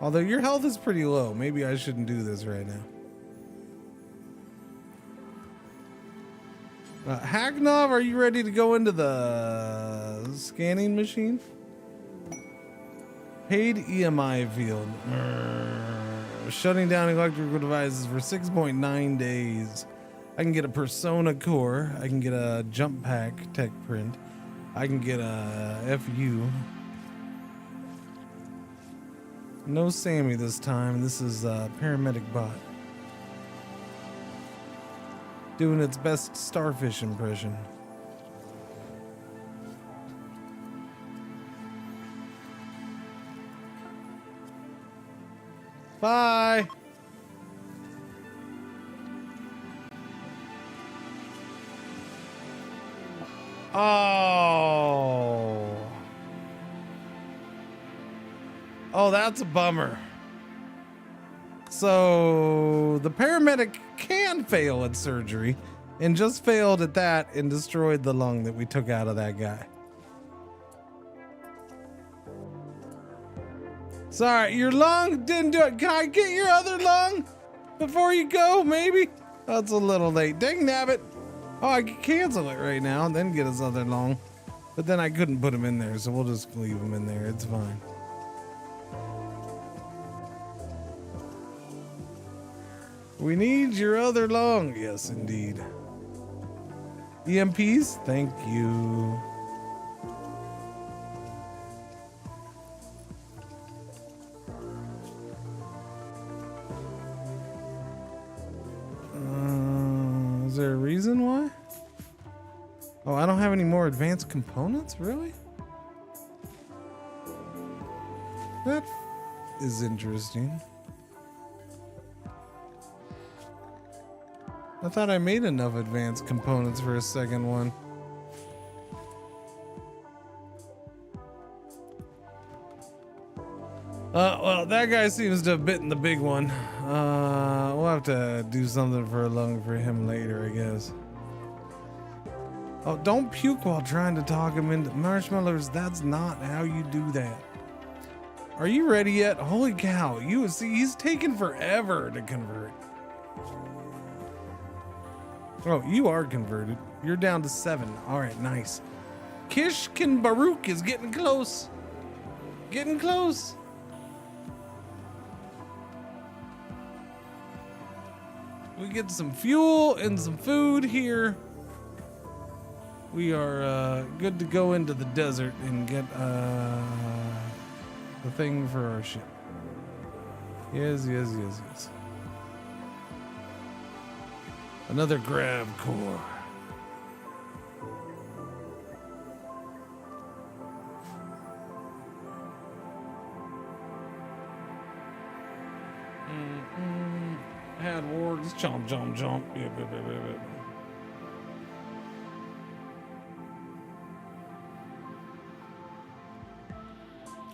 Although your health is pretty low. Maybe I shouldn't do this right now. Hacknov, are you ready to go into the scanning machine? Paid EMI field. Shutting down electrical devices for 6.9 days. I can get a Persona core. I can get a jump pack tech print. I can get a FU. No Sammy this time. This is a paramedic bot. Doing its best starfish impression. Bye. Oh, that's a bummer. So the paramedic can fail at surgery and just failed at that and destroyed the lung that we took out of that guy. Sorry, your lung didn't do it. Can I get your other lung before you go, maybe? That's a little late. Dang nabbit. Oh, I could cancel it right now and then get his other lung. But then I couldn't put him in there, so we'll just leave him in there. It's fine. We need your other lung. Yes, indeed. EMPs? Thank you. Is there a reason why? Oh, I don't have any more advanced components? Really? That is interesting. I thought I made enough advanced components for a second one. Well, that guy seems to have bitten the big one. We'll have to do something for a lung for him later, I guess. Oh, don't puke while trying to talk him into marshmallows. That's not how you do that. Are you ready yet? Holy cow, you see, he's taken forever to convert. Oh, you are converted. You're down to 7. All right, nice. Kishkin Baruch is getting close. Getting close. We get some fuel and some food here. We are good to go into the desert and get the thing for our ship. Yes. Another grav core. Had wargs. Jump. Yep.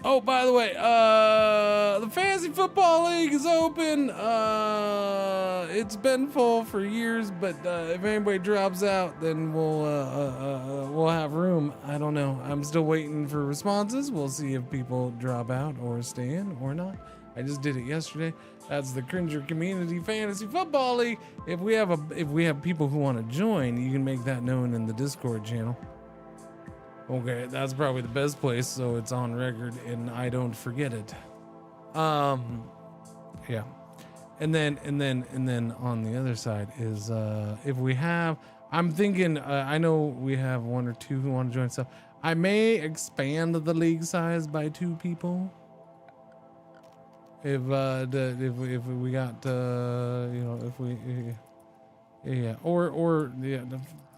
Oh, by the way, the Fantasy Football League is open. It's been full for years, but if anybody drops out, then we'll have room. I don't know. I'm still waiting for responses. We'll see if people drop out or stay in or not. I just did it yesterday. That's the Cringer Community Fantasy Football League. If we have people who want to join, you can make that known in the Discord channel. Okay, that's probably the best place, so it's on record and I don't forget it. Yeah. And then on the other side is if we have, I'm thinking, I know we have 1 or 2 who want to join stuff. I may expand the league size by 2 people. If we got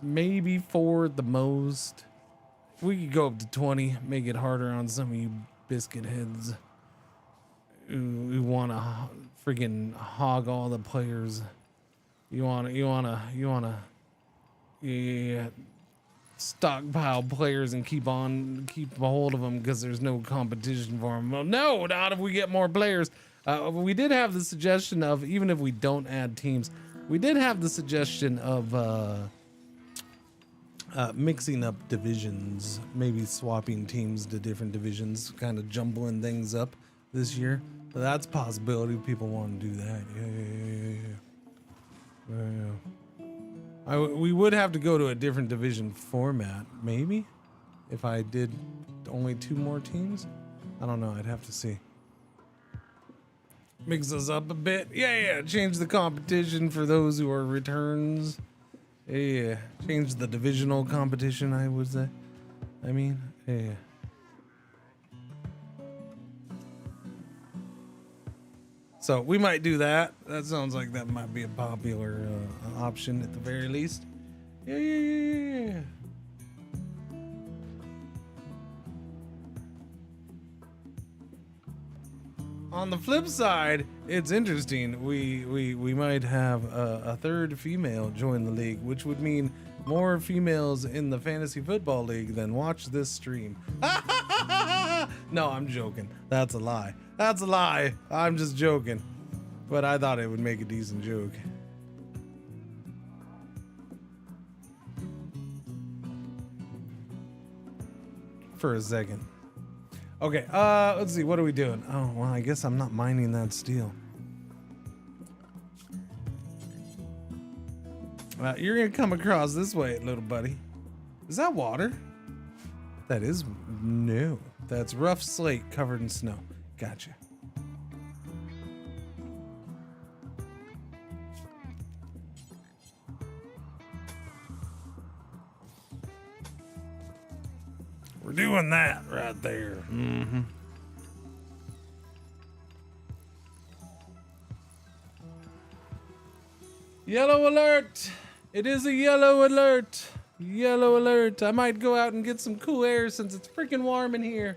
maybe 4 at the most. We could go up to 20, make it harder on some of you biscuit heads who want to freaking hog all the players. You wanna stockpile players and keep a hold of them because there's no competition for them. Well, no, not if we get more players. We did have the suggestion of, even if we don't add teams, we did have the suggestion of mixing up divisions, maybe swapping teams to different divisions, kind of jumbling things up this year. But that's a possibility. People want to do that. Yeah. We would have to go to a different division format, maybe, if I did only 2 more teams. I don't know. I'd have to see. Mix us up a bit. Yeah. Change the competition for those who are returns. Yeah, change the divisional competition, I would say. Yeah. So we might do that. That sounds like that might be a popular option at the very least. Yeah. On the flip side, it's interesting. We might have a 3rd female join the league, which would mean more females in the Fantasy Football League than watch this stream. No, I'm joking. That's a lie. I'm just joking. But I thought it would make a decent joke. For a second. Okay, let's see, what are we doing? Oh, well, I guess I'm not mining that steel. You're gonna come across this way, little buddy. Is that water? That is, no. That's rough slate covered in snow. Gotcha. We're doing that right there. Mm-hmm. Yellow alert! It is a yellow alert! Yellow alert! I might go out and get some cool air since it's freaking warm in here.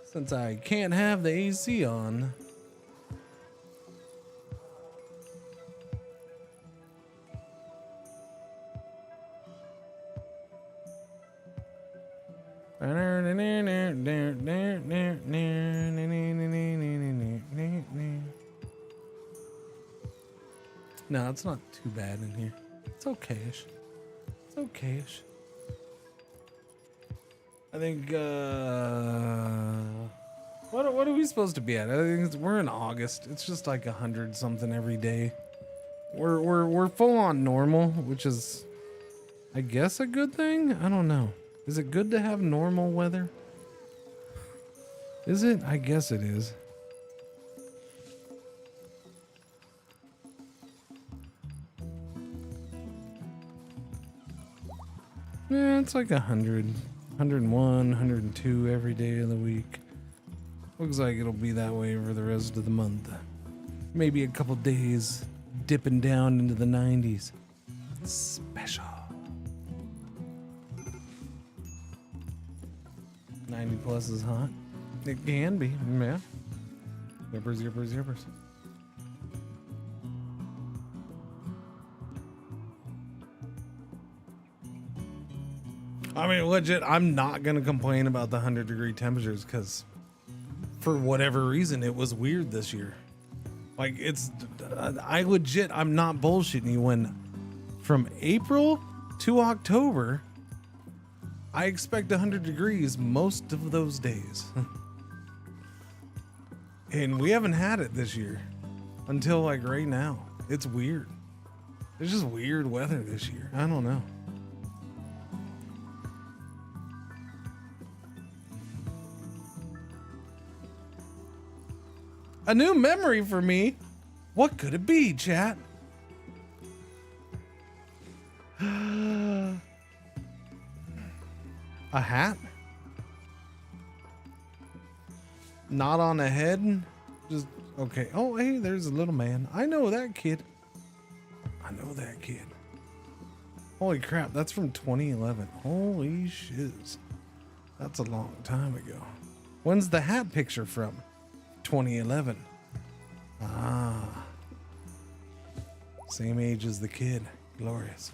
Since I can't have the AC on. No, it's not too bad in here. It's okay-ish. It's okay-ish. I think, what are we supposed to be at? I think we're in August. It's just like 100 something every day. we're full on normal, which is, I guess, a good thing. I don't know. Is it good to have normal weather? Is it? I guess it is. Yeah, it's like 100, 101, 102 every day of the week. Looks like it'll be that way for the rest of the month. Maybe a couple days dipping down into the 90s. Special. 90 plus is hot. It can be, yeah. Yippers, yippers, yippers. I mean, legit, I'm not going to complain about the 100-degree temperatures because for whatever reason, it was weird this year. Like, I'm not bullshitting you. When from April to October, I expect 100 degrees most of those days. And we haven't had it this year until like right now. It's weird. It's just weird weather this year. I don't know. A new memory for me. What could it be, chat? A hat? Not on a head? Just, okay. Oh, hey, there's a little man. I know that kid. I know that kid. Holy crap, that's from 2011. Holy shiz. That's a long time ago. When's the hat picture from? 2011. Ah. Same age as the kid. Glorious.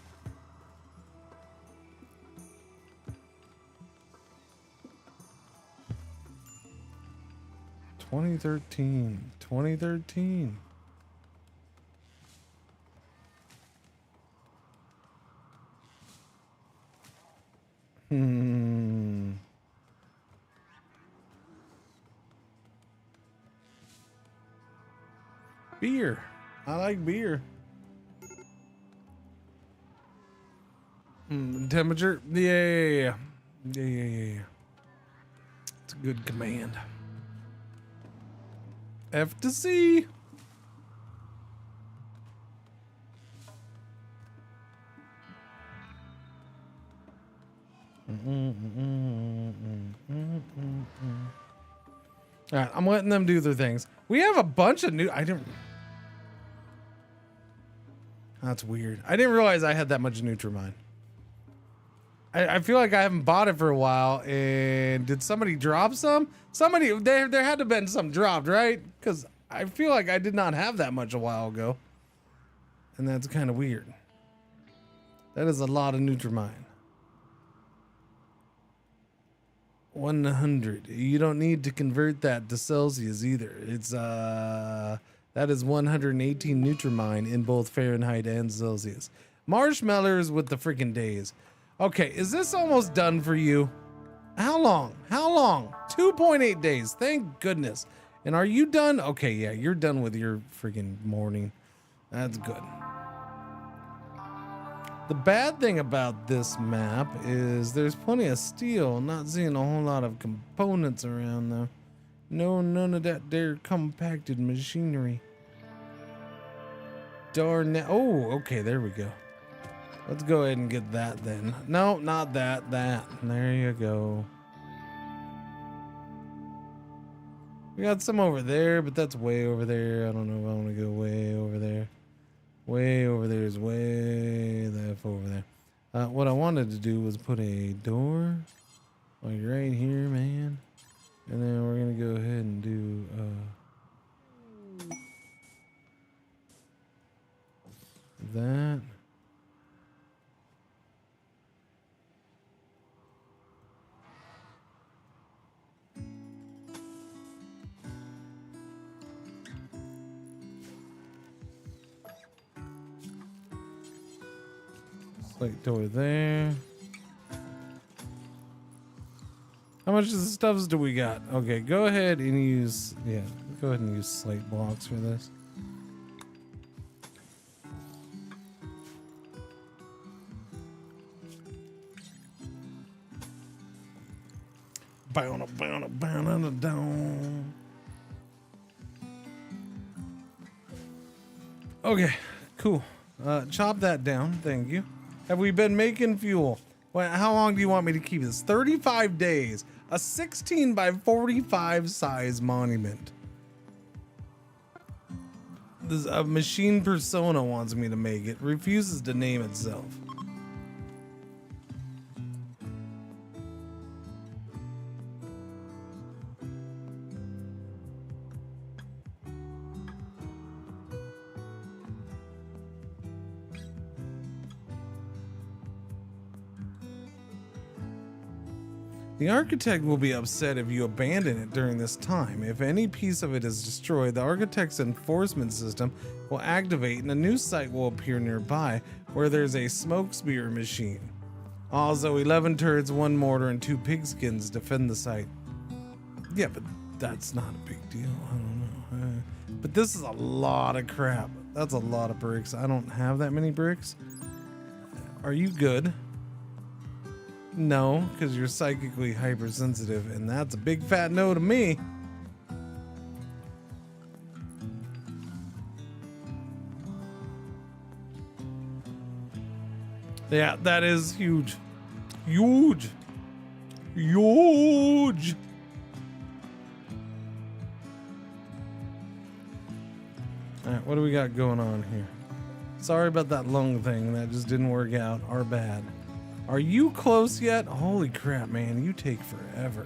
'13. 2013. Beer. I like beer. Temperature? Yeah. It's a good command. F to C. All right, I'm letting them do their things. We have a bunch of new. That's weird. I didn't realize I had that much Nutrimine. I feel like I haven't bought it for a while. And did somebody drop some? There had to have been some dropped, right? Because I feel like I did not have that much a while ago. And that's kind of weird. That is a lot of Nutrimine. 100. You don't need to convert that to Celsius either. It's that is 118 Nutrimine in both Fahrenheit and Celsius. Marshmallows with the freaking days. Okay, is this almost done for you? How long? 2.8 days. Thank goodness. And are you done? Okay, yeah, you're done with your freaking morning. That's good. The bad thing about this map is there's plenty of steel. Not seeing a whole lot of components around though. No, none of that there compacted machinery. Darn it. Oh, okay, there we go. Let's go ahead and get that then. No, not that, There you go. We got some over there, but that's way over there. I don't know if I want to go way over there. Way over there is way the F over there. What I wanted to do was put a door like right here, man. And then we're going to go ahead and do that. Slate door there. How much of the stuffs do we got? Okay, go ahead and use, go ahead and use slate blocks for this. Okay, cool. Chop that down. Thank you. Have we been making fuel? Well, how long do you want me to keep this? 35 days. A 16 by 45 size monument. This a machine persona wants me to make it. Refuses to name itself. The architect will be upset if you abandon it during this time. If any piece of it is destroyed, the architect's enforcement system will activate and a new site will appear nearby where there's a smoke spear machine. Also, 11 turrets, 1 mortar, and 2 pigskins defend the site. Yeah, but that's not a big deal. I don't know. But this is a lot of crap. That's a lot of bricks. I don't have that many bricks. Are you good? No, because you're psychically hypersensitive, and that's a big fat no to me. Yeah, that is huge. Huge. Huge. Alright, what do we got going on here? Sorry about that lung thing. That just didn't work out. Our bad. Are you close yet? Holy crap, man. You take forever.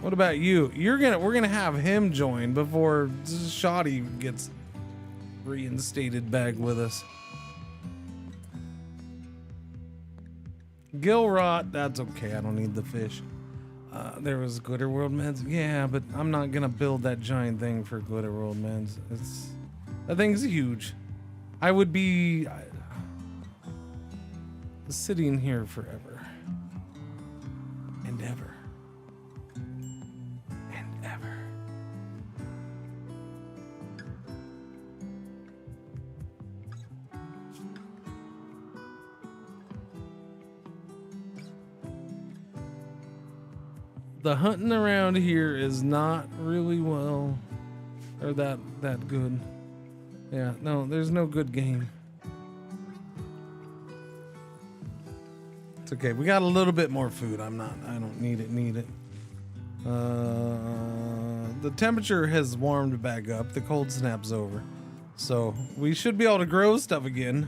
What about you? We're gonna have him join before Shoddy gets reinstated back with us. Gill rot, that's okay. I don't need the fish. There was Glitter World meds. Yeah, but I'm not gonna build that giant thing for Glitter World meds. That thing's huge. I would be sitting here forever and ever and ever. The hunting around here is not really well, or that good. Yeah, no, there's no good game. It's okay. We got a little bit more food. I don't need it. The temperature has warmed back up. The cold snap's over. So we should be able to grow stuff again.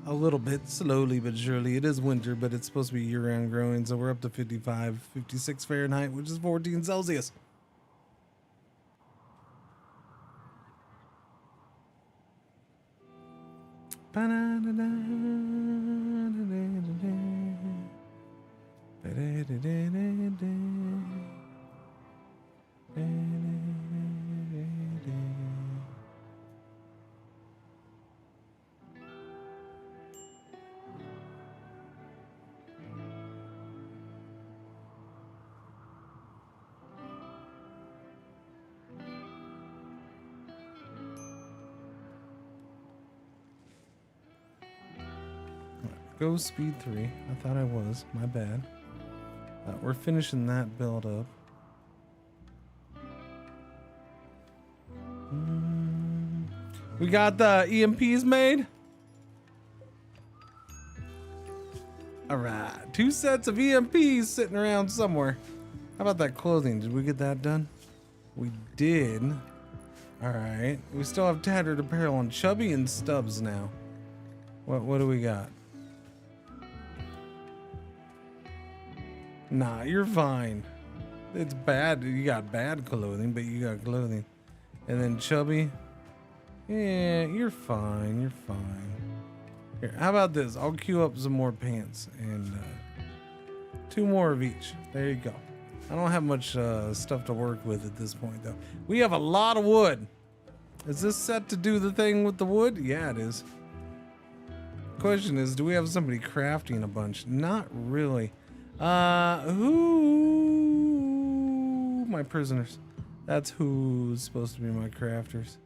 A little bit, slowly but surely. It is winter, but it's supposed to be year-round growing. So we're up to 55, 56 Fahrenheit, which is 14 Celsius. Go speed 3. I thought I was. My bad. We're finishing that build up. We got the EMPs made. All right. 2 sets of EMPs sitting around somewhere. How about that clothing? Did we get that done? We did. All right. We still have tattered apparel on Chubby and Stubbs now. What do we got? Nah, you're fine. It's bad. You got bad clothing, but you got clothing. And then Chubby. Yeah, you're fine. You're fine. Here, how about this? I'll queue up some more pants and 2 more of each. There you go. I don't have much stuff to work with at this point, though. We have a lot of wood. Is this set to do the thing with the wood? Yeah, it is. Question is, do we have somebody crafting a bunch? Not really. Who? My prisoners. That's who's supposed to be my crafters.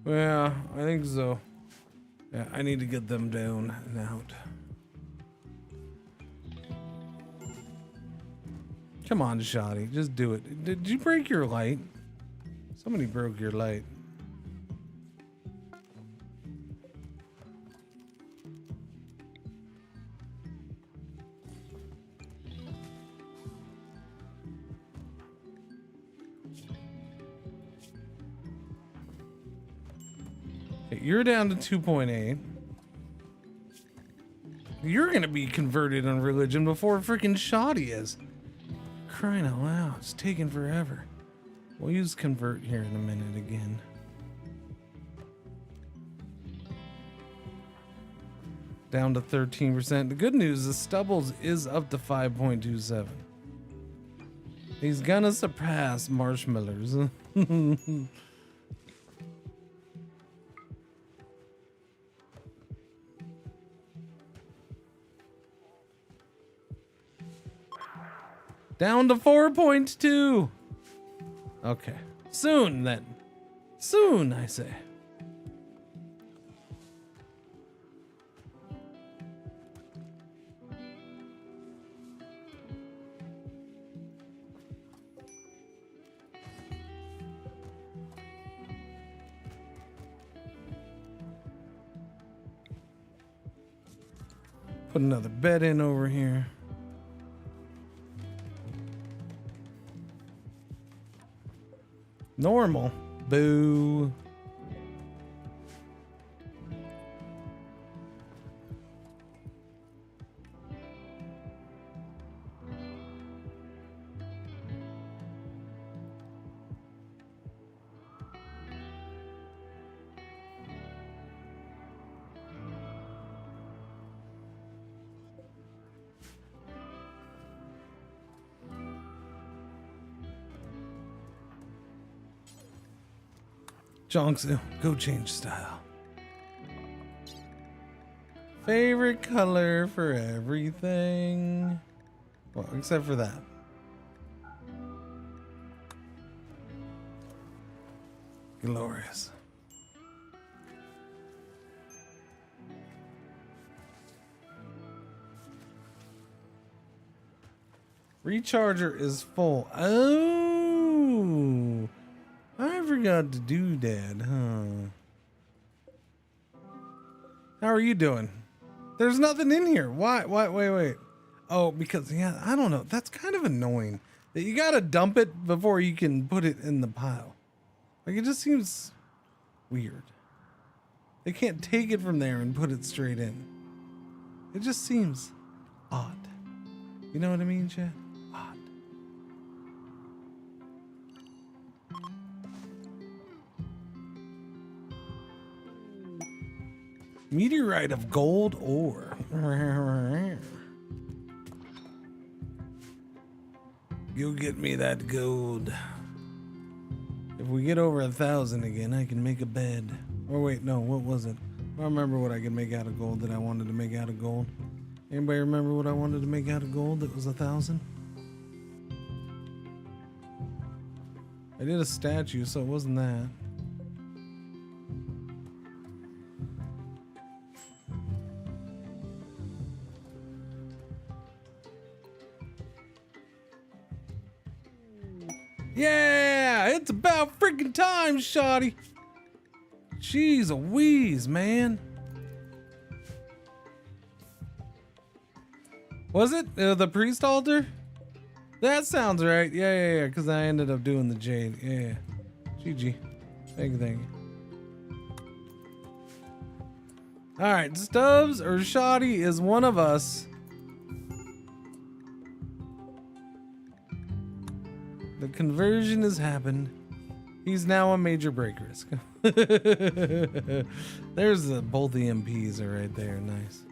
Yeah, I think so. Yeah, I need to get them down and out. Come on, Shoddy, just do it. Did you break your light? Somebody broke your light. Okay, you're down to 2.8. You're gonna be converted on religion before freaking Shoddy is. Crying out loud, it's taking forever. We'll use convert here in a minute again. Down to 13%. The good news is Stubbles is up to 5.27. He's gonna surpass Marshmallows. Down to 4.2. Okay. Soon then. Soon, I say. Put another bed in over here. Normal. Boo. Jongsu, go change style. Favorite color for everything. Well, except for that. Glorious. Recharger is full. Oh, I forgot to do that, huh? How are you doing? There's nothing in here. Why? Wait. Oh, because, yeah, I don't know. That's kind of annoying that you gotta dump it before you can put it in the pile. Like, it just seems weird. They can't take it from there and put it straight in. It just seems odd. You know what I mean, Chad? Odd. Meteorite of gold ore. Go get me that gold. If we get over 1,000 again, I can make a bed. Or wait, no, what was it? I don't remember what I could make out of gold that I wanted to make out of gold. Anybody remember what I wanted to make out of gold that was 1,000? I did a statue, so it wasn't that. Yeah, it's about freaking time, Shoddy. Jeez Louise, man. Was it the priest altar? That sounds right. Yeah, because I ended up doing the jade. Yeah. GG. Thank you. Alright, Stubbs or Shoddy is one of us. The conversion has happened. He's now a major break risk. There's both the MPs are right there. Nice.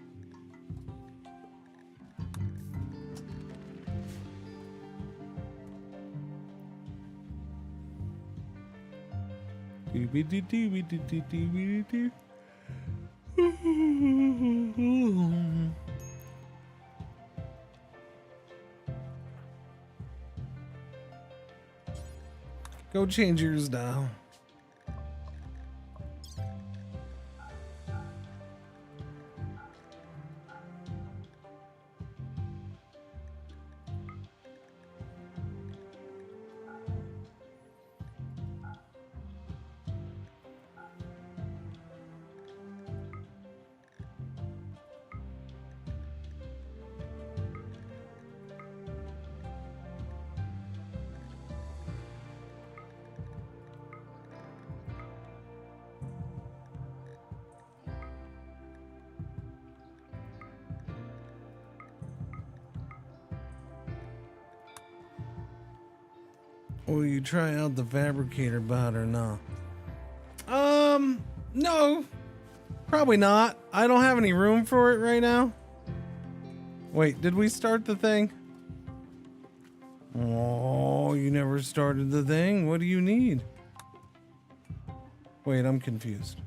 Go change yours now. Will you try out the fabricator bot or not? No. Probably not. I don't have any room for it right now. Wait, did we start the thing? Oh, you never started the thing? What do you need? Wait, I'm confused.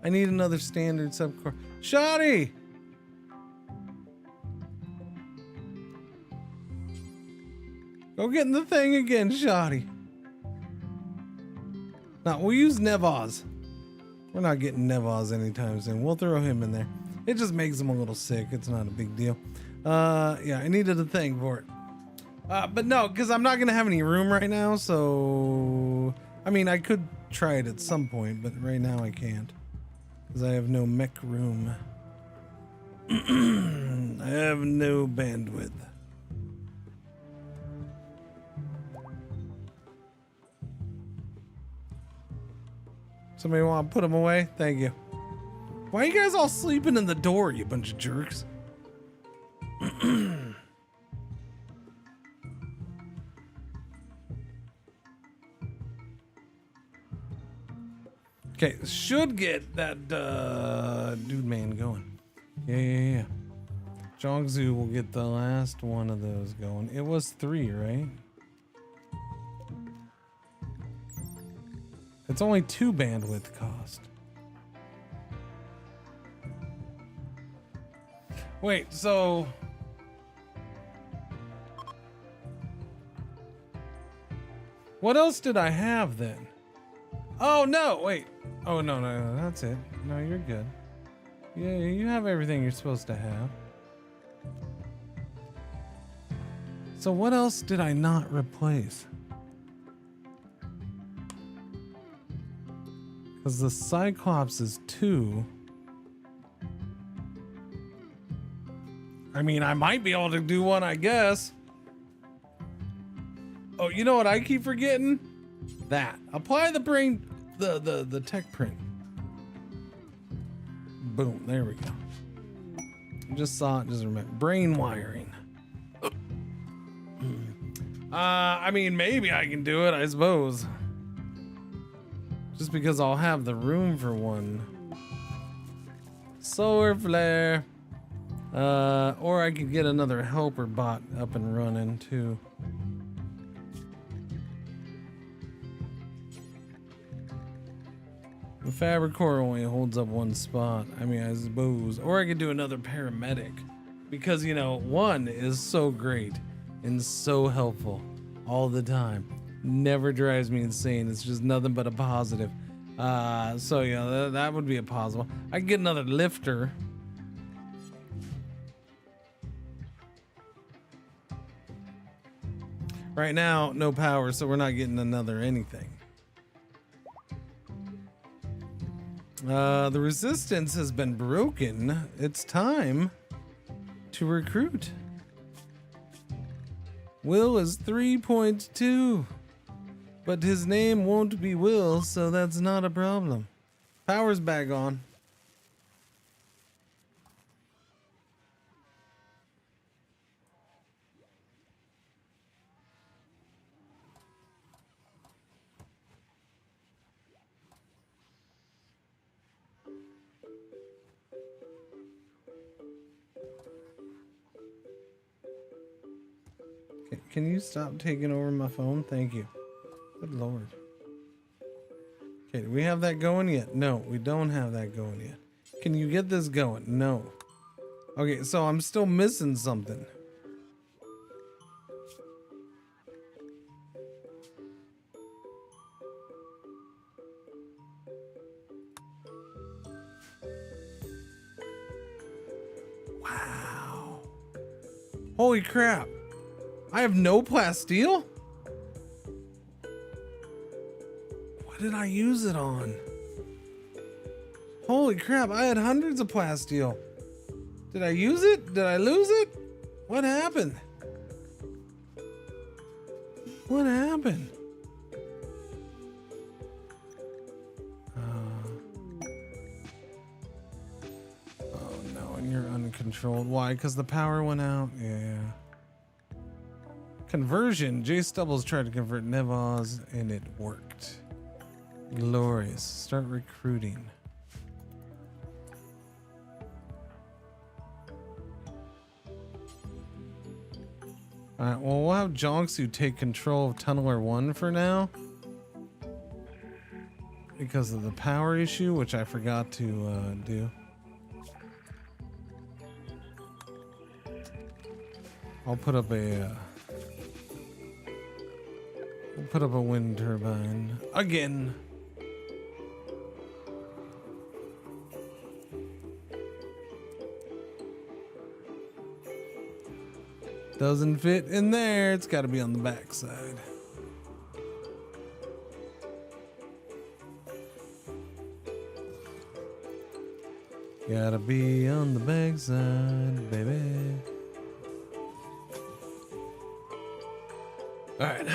I need another standard subcore. Shoddy! Go get in the thing again, Shoddy. Now, we'll use Nevaz. We're not getting Nevaz anytime soon. We'll throw him in there. It just makes him a little sick. It's not a big deal. Yeah, I needed a thing for it. But no, because I'm not going to have any room right now, so... I mean, I could try it at some point, but right now I can't. Because I have no mech room. I have no bandwidth. Somebody want to put them away? Thank you. Why are you guys all sleeping in the door, you bunch of jerks? Okay, should get that dude man going. Yeah. Jongzu will get the last one of those going. It was 3, right? It's only 2 bandwidth cost. Wait, so... what else did I have then? Oh, no, wait. Oh, no, that's it. No, you're good. Yeah, you have everything you're supposed to have. So what else did I not replace? Because the Cyclops is 2. I mean, I might be able to do one, I guess. Oh, you know what I keep forgetting? That. Apply the brain, the tech print. Boom, there we go. Just saw it, just remember. Brain wiring. I mean, maybe I can do it, I suppose. Just because I'll have the room for one. Solar flare. Or I could get another helper bot up and running too. The fabric core only holds up one spot. I mean, I suppose. Or I could do another paramedic. Because, you know, one is so great and so helpful all the time. Never drives me insane. It's just nothing but a positive. So, yeah, that would be a possible. I could get another lifter. Right now, no power, so we're not getting another anything. The resistance has been broken. It's time to recruit. Will is 3.2, but his name won't be Will, so that's not a problem. Power's back on. Can you stop taking over my phone? Thank you. Good Lord. Okay, do we have that going yet? No, we don't have that going yet. Can you get this going? No. Okay, so I'm still missing something. Wow. Holy crap. I have no plasteel? What did I use it on? Holy crap, I had hundreds of plasteel. Did I use it? Did I lose it? What happened? What happened? uncontrolled. Why? Because the power went out? Yeah. Conversion. Jay Stubbles tried to convert Nevaz and it worked. Glorious. Start recruiting. Alright, well, we'll have Jonksu take control of Tunneler 1 for now. Because of the power issue, which I forgot to do. I'll put up a we'll put up a wind turbine again. Doesn't fit in there. It's got to be on the back side. Gotta be on the back side, baby. Alright,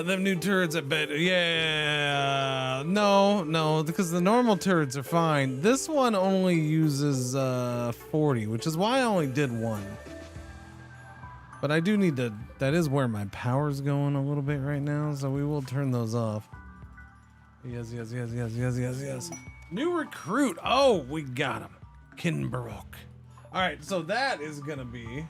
them new turrets, I bet. Yeah, no, because the normal turrets are fine. This one only uses 40, which is why I only did one. But I do need to, that is where my power's going a little bit right now, so we will turn those off. Yes. New recruit. Oh, we got him. Kinbarok. Alright, so that is gonna be...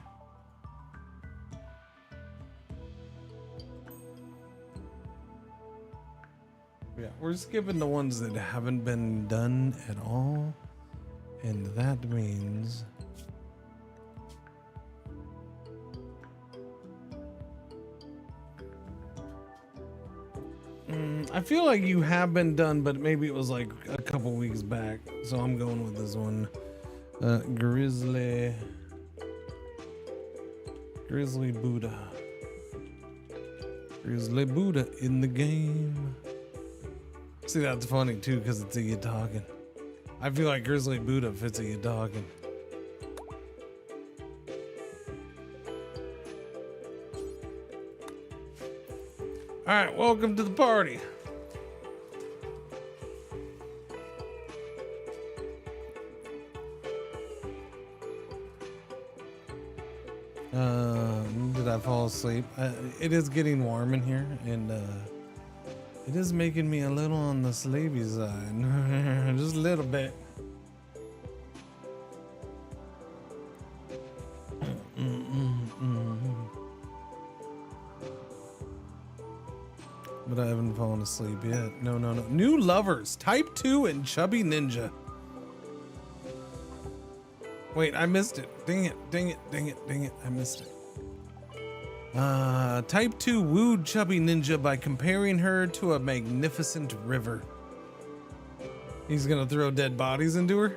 Yeah, we're skipping the ones that haven't been done at all. And that means... I feel like you have been done, but maybe it was like a couple weeks back. So I'm going with this one. Grizzly Buddha. Grizzly Buddha in the game. See, that's funny too, because it's a you talking. I feel like Grizzly Buddha fits a you talking. Alright, welcome to the party. Did I fall asleep? It is getting warm in here, and it is making me a little on the sleepy side. Just a little bit. But I haven't fallen asleep yet. No. New lovers, Type 2 and Chubby Ninja. Wait, I missed it. Dang it. I missed it. Type 2 wooed Chubby Ninja by comparing her to a magnificent river. He's gonna throw dead bodies into her?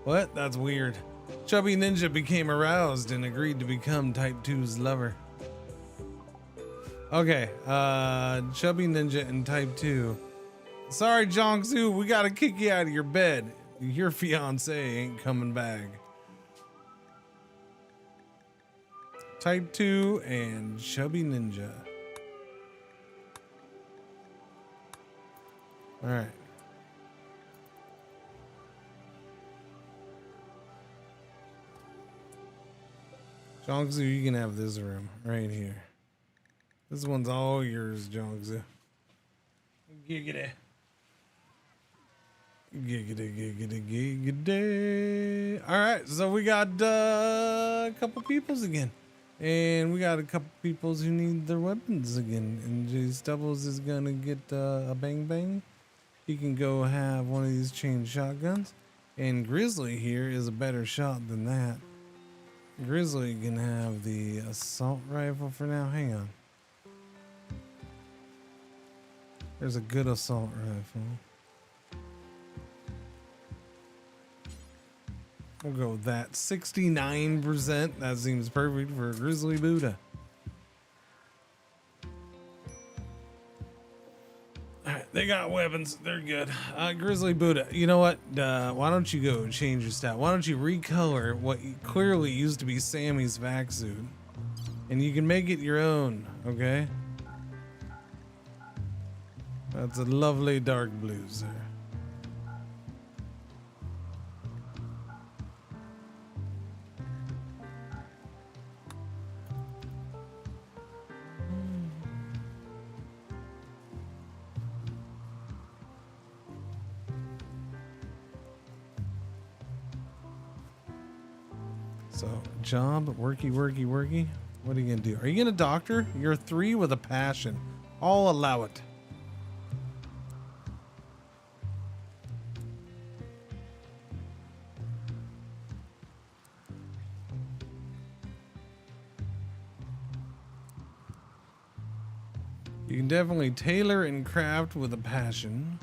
What? That's weird. Chubby Ninja became aroused and agreed to become Type 2's lover. Okay, Chubby Ninja and Type 2. Sorry, Jongsu, we gotta kick you out of your bed. Your fiance ain't coming back. Type 2 and Chubby Ninja. Alright. Jongsu, you can have this room right here. This one's all yours, Jongsu. Giggity. Alright, so we got a couple peoples again. And we got a couple peoples who need their weapons again. And Jay Stubbles is gonna get a bang bang. He can go have one of these chain shotguns. And Grizzly here is a better shot than that. Grizzly can have the assault rifle for now. Hang on. There's a good assault rifle. We'll go with that. 69%. That seems perfect for Grizzly Buddha. Alright, they got weapons. They're good. Grizzly Buddha. You know what? Why don't you go and change your stat? Why don't you recolor what clearly used to be Sammy's vac suit? And you can make it your own, okay? That's a lovely dark blue, sir. So, job, worky. What are you gonna do? Are you gonna doctor? You're 3 with a passion. I'll allow it. You can definitely tailor and craft with a passion.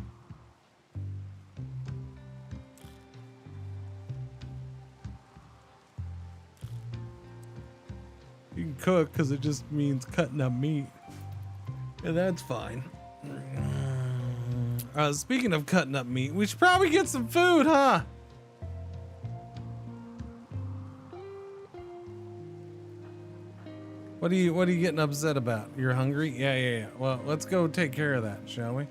You can cook because it just means cutting up meat. And that's fine. Speaking of cutting up meat, we should probably get some food, huh? What are you getting upset about? You're hungry? Yeah. Well, let's go take care of that, shall we?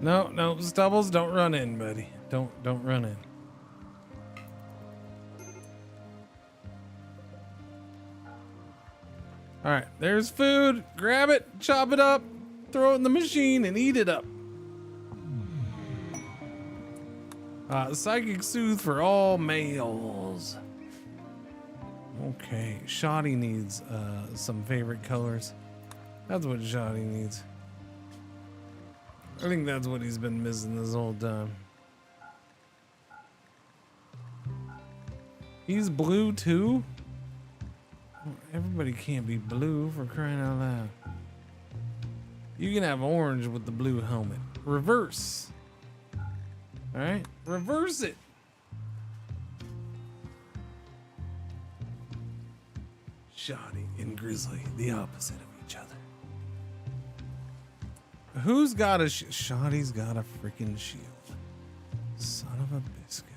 No, Stubbles, don't run in, buddy. Don't run in. All right, there's food. Grab it, chop it up, throw it in the machine, and eat it up. Psychic Soothe for all males. Okay, Shoddy needs some favorite colors. That's what Shoddy needs. I think that's what he's been missing this whole time. He's blue too? Everybody can't be blue, for crying out loud. You can have orange with the blue helmet. Reverse. Alright, reverse it. Shoddy and Grizzly, the opposite of each other. Who's got a Shoddy's got a freaking shield. Son of a biscuit.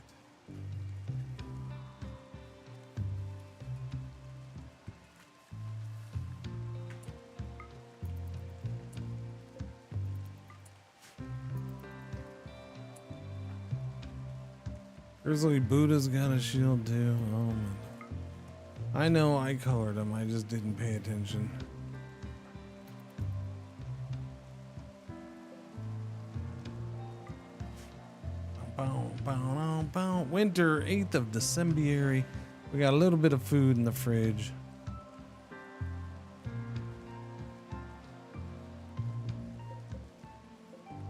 Grizzly Buddha's got a shield too. Oh man. I know I colored him, I just didn't pay attention. Winter, 8th of December. We got a little bit of food in the fridge.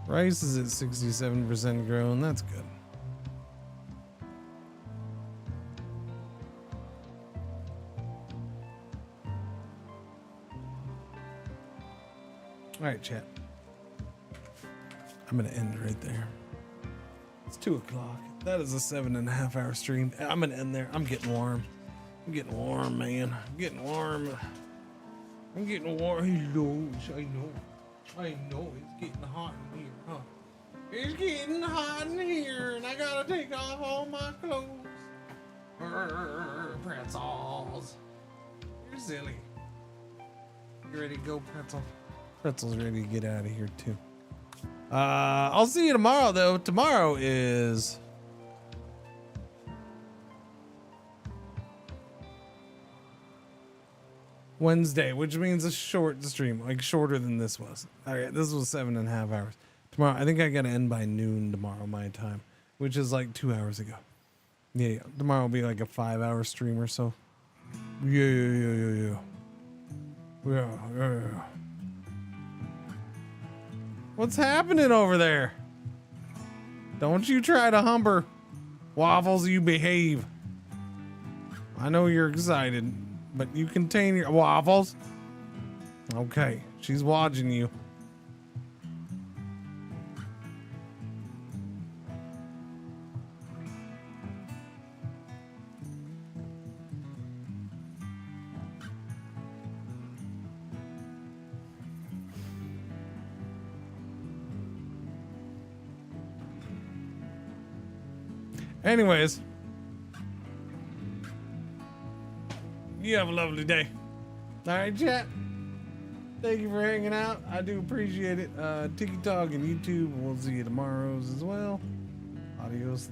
Rice is at 67% grown. That's good. All right, chat. I'm going to end right there. It's 2 o'clock. That is a 7.5 hour stream. I'm going to end there. I'm getting warm. I'm getting warm, man. I'm getting warm. I'm getting warm. I know. It's getting hot in here, huh? It's getting hot in here, and I got to take off all my clothes. Pretzels. You're silly. You ready to go, Pretzel? Pretzel's ready to get out of here too. I'll see you tomorrow though. Tomorrow is Wednesday, which means a short stream, like shorter than this was. All right, this was 7.5 hours. Tomorrow, I think I gotta end by noon tomorrow my time, which is like 2 hours ago. Yeah. Tomorrow will be like a 5-hour stream or so. Yeah. What's happening over there? Don't you try to humber. Waffles, you behave. I know you're excited, but you contain your Waffles. Okay, she's watching you. Anyways, you have a lovely day. All right, chat. Thank you for hanging out. I do appreciate it. TikTok and YouTube. We'll see you tomorrow's as well. Adios.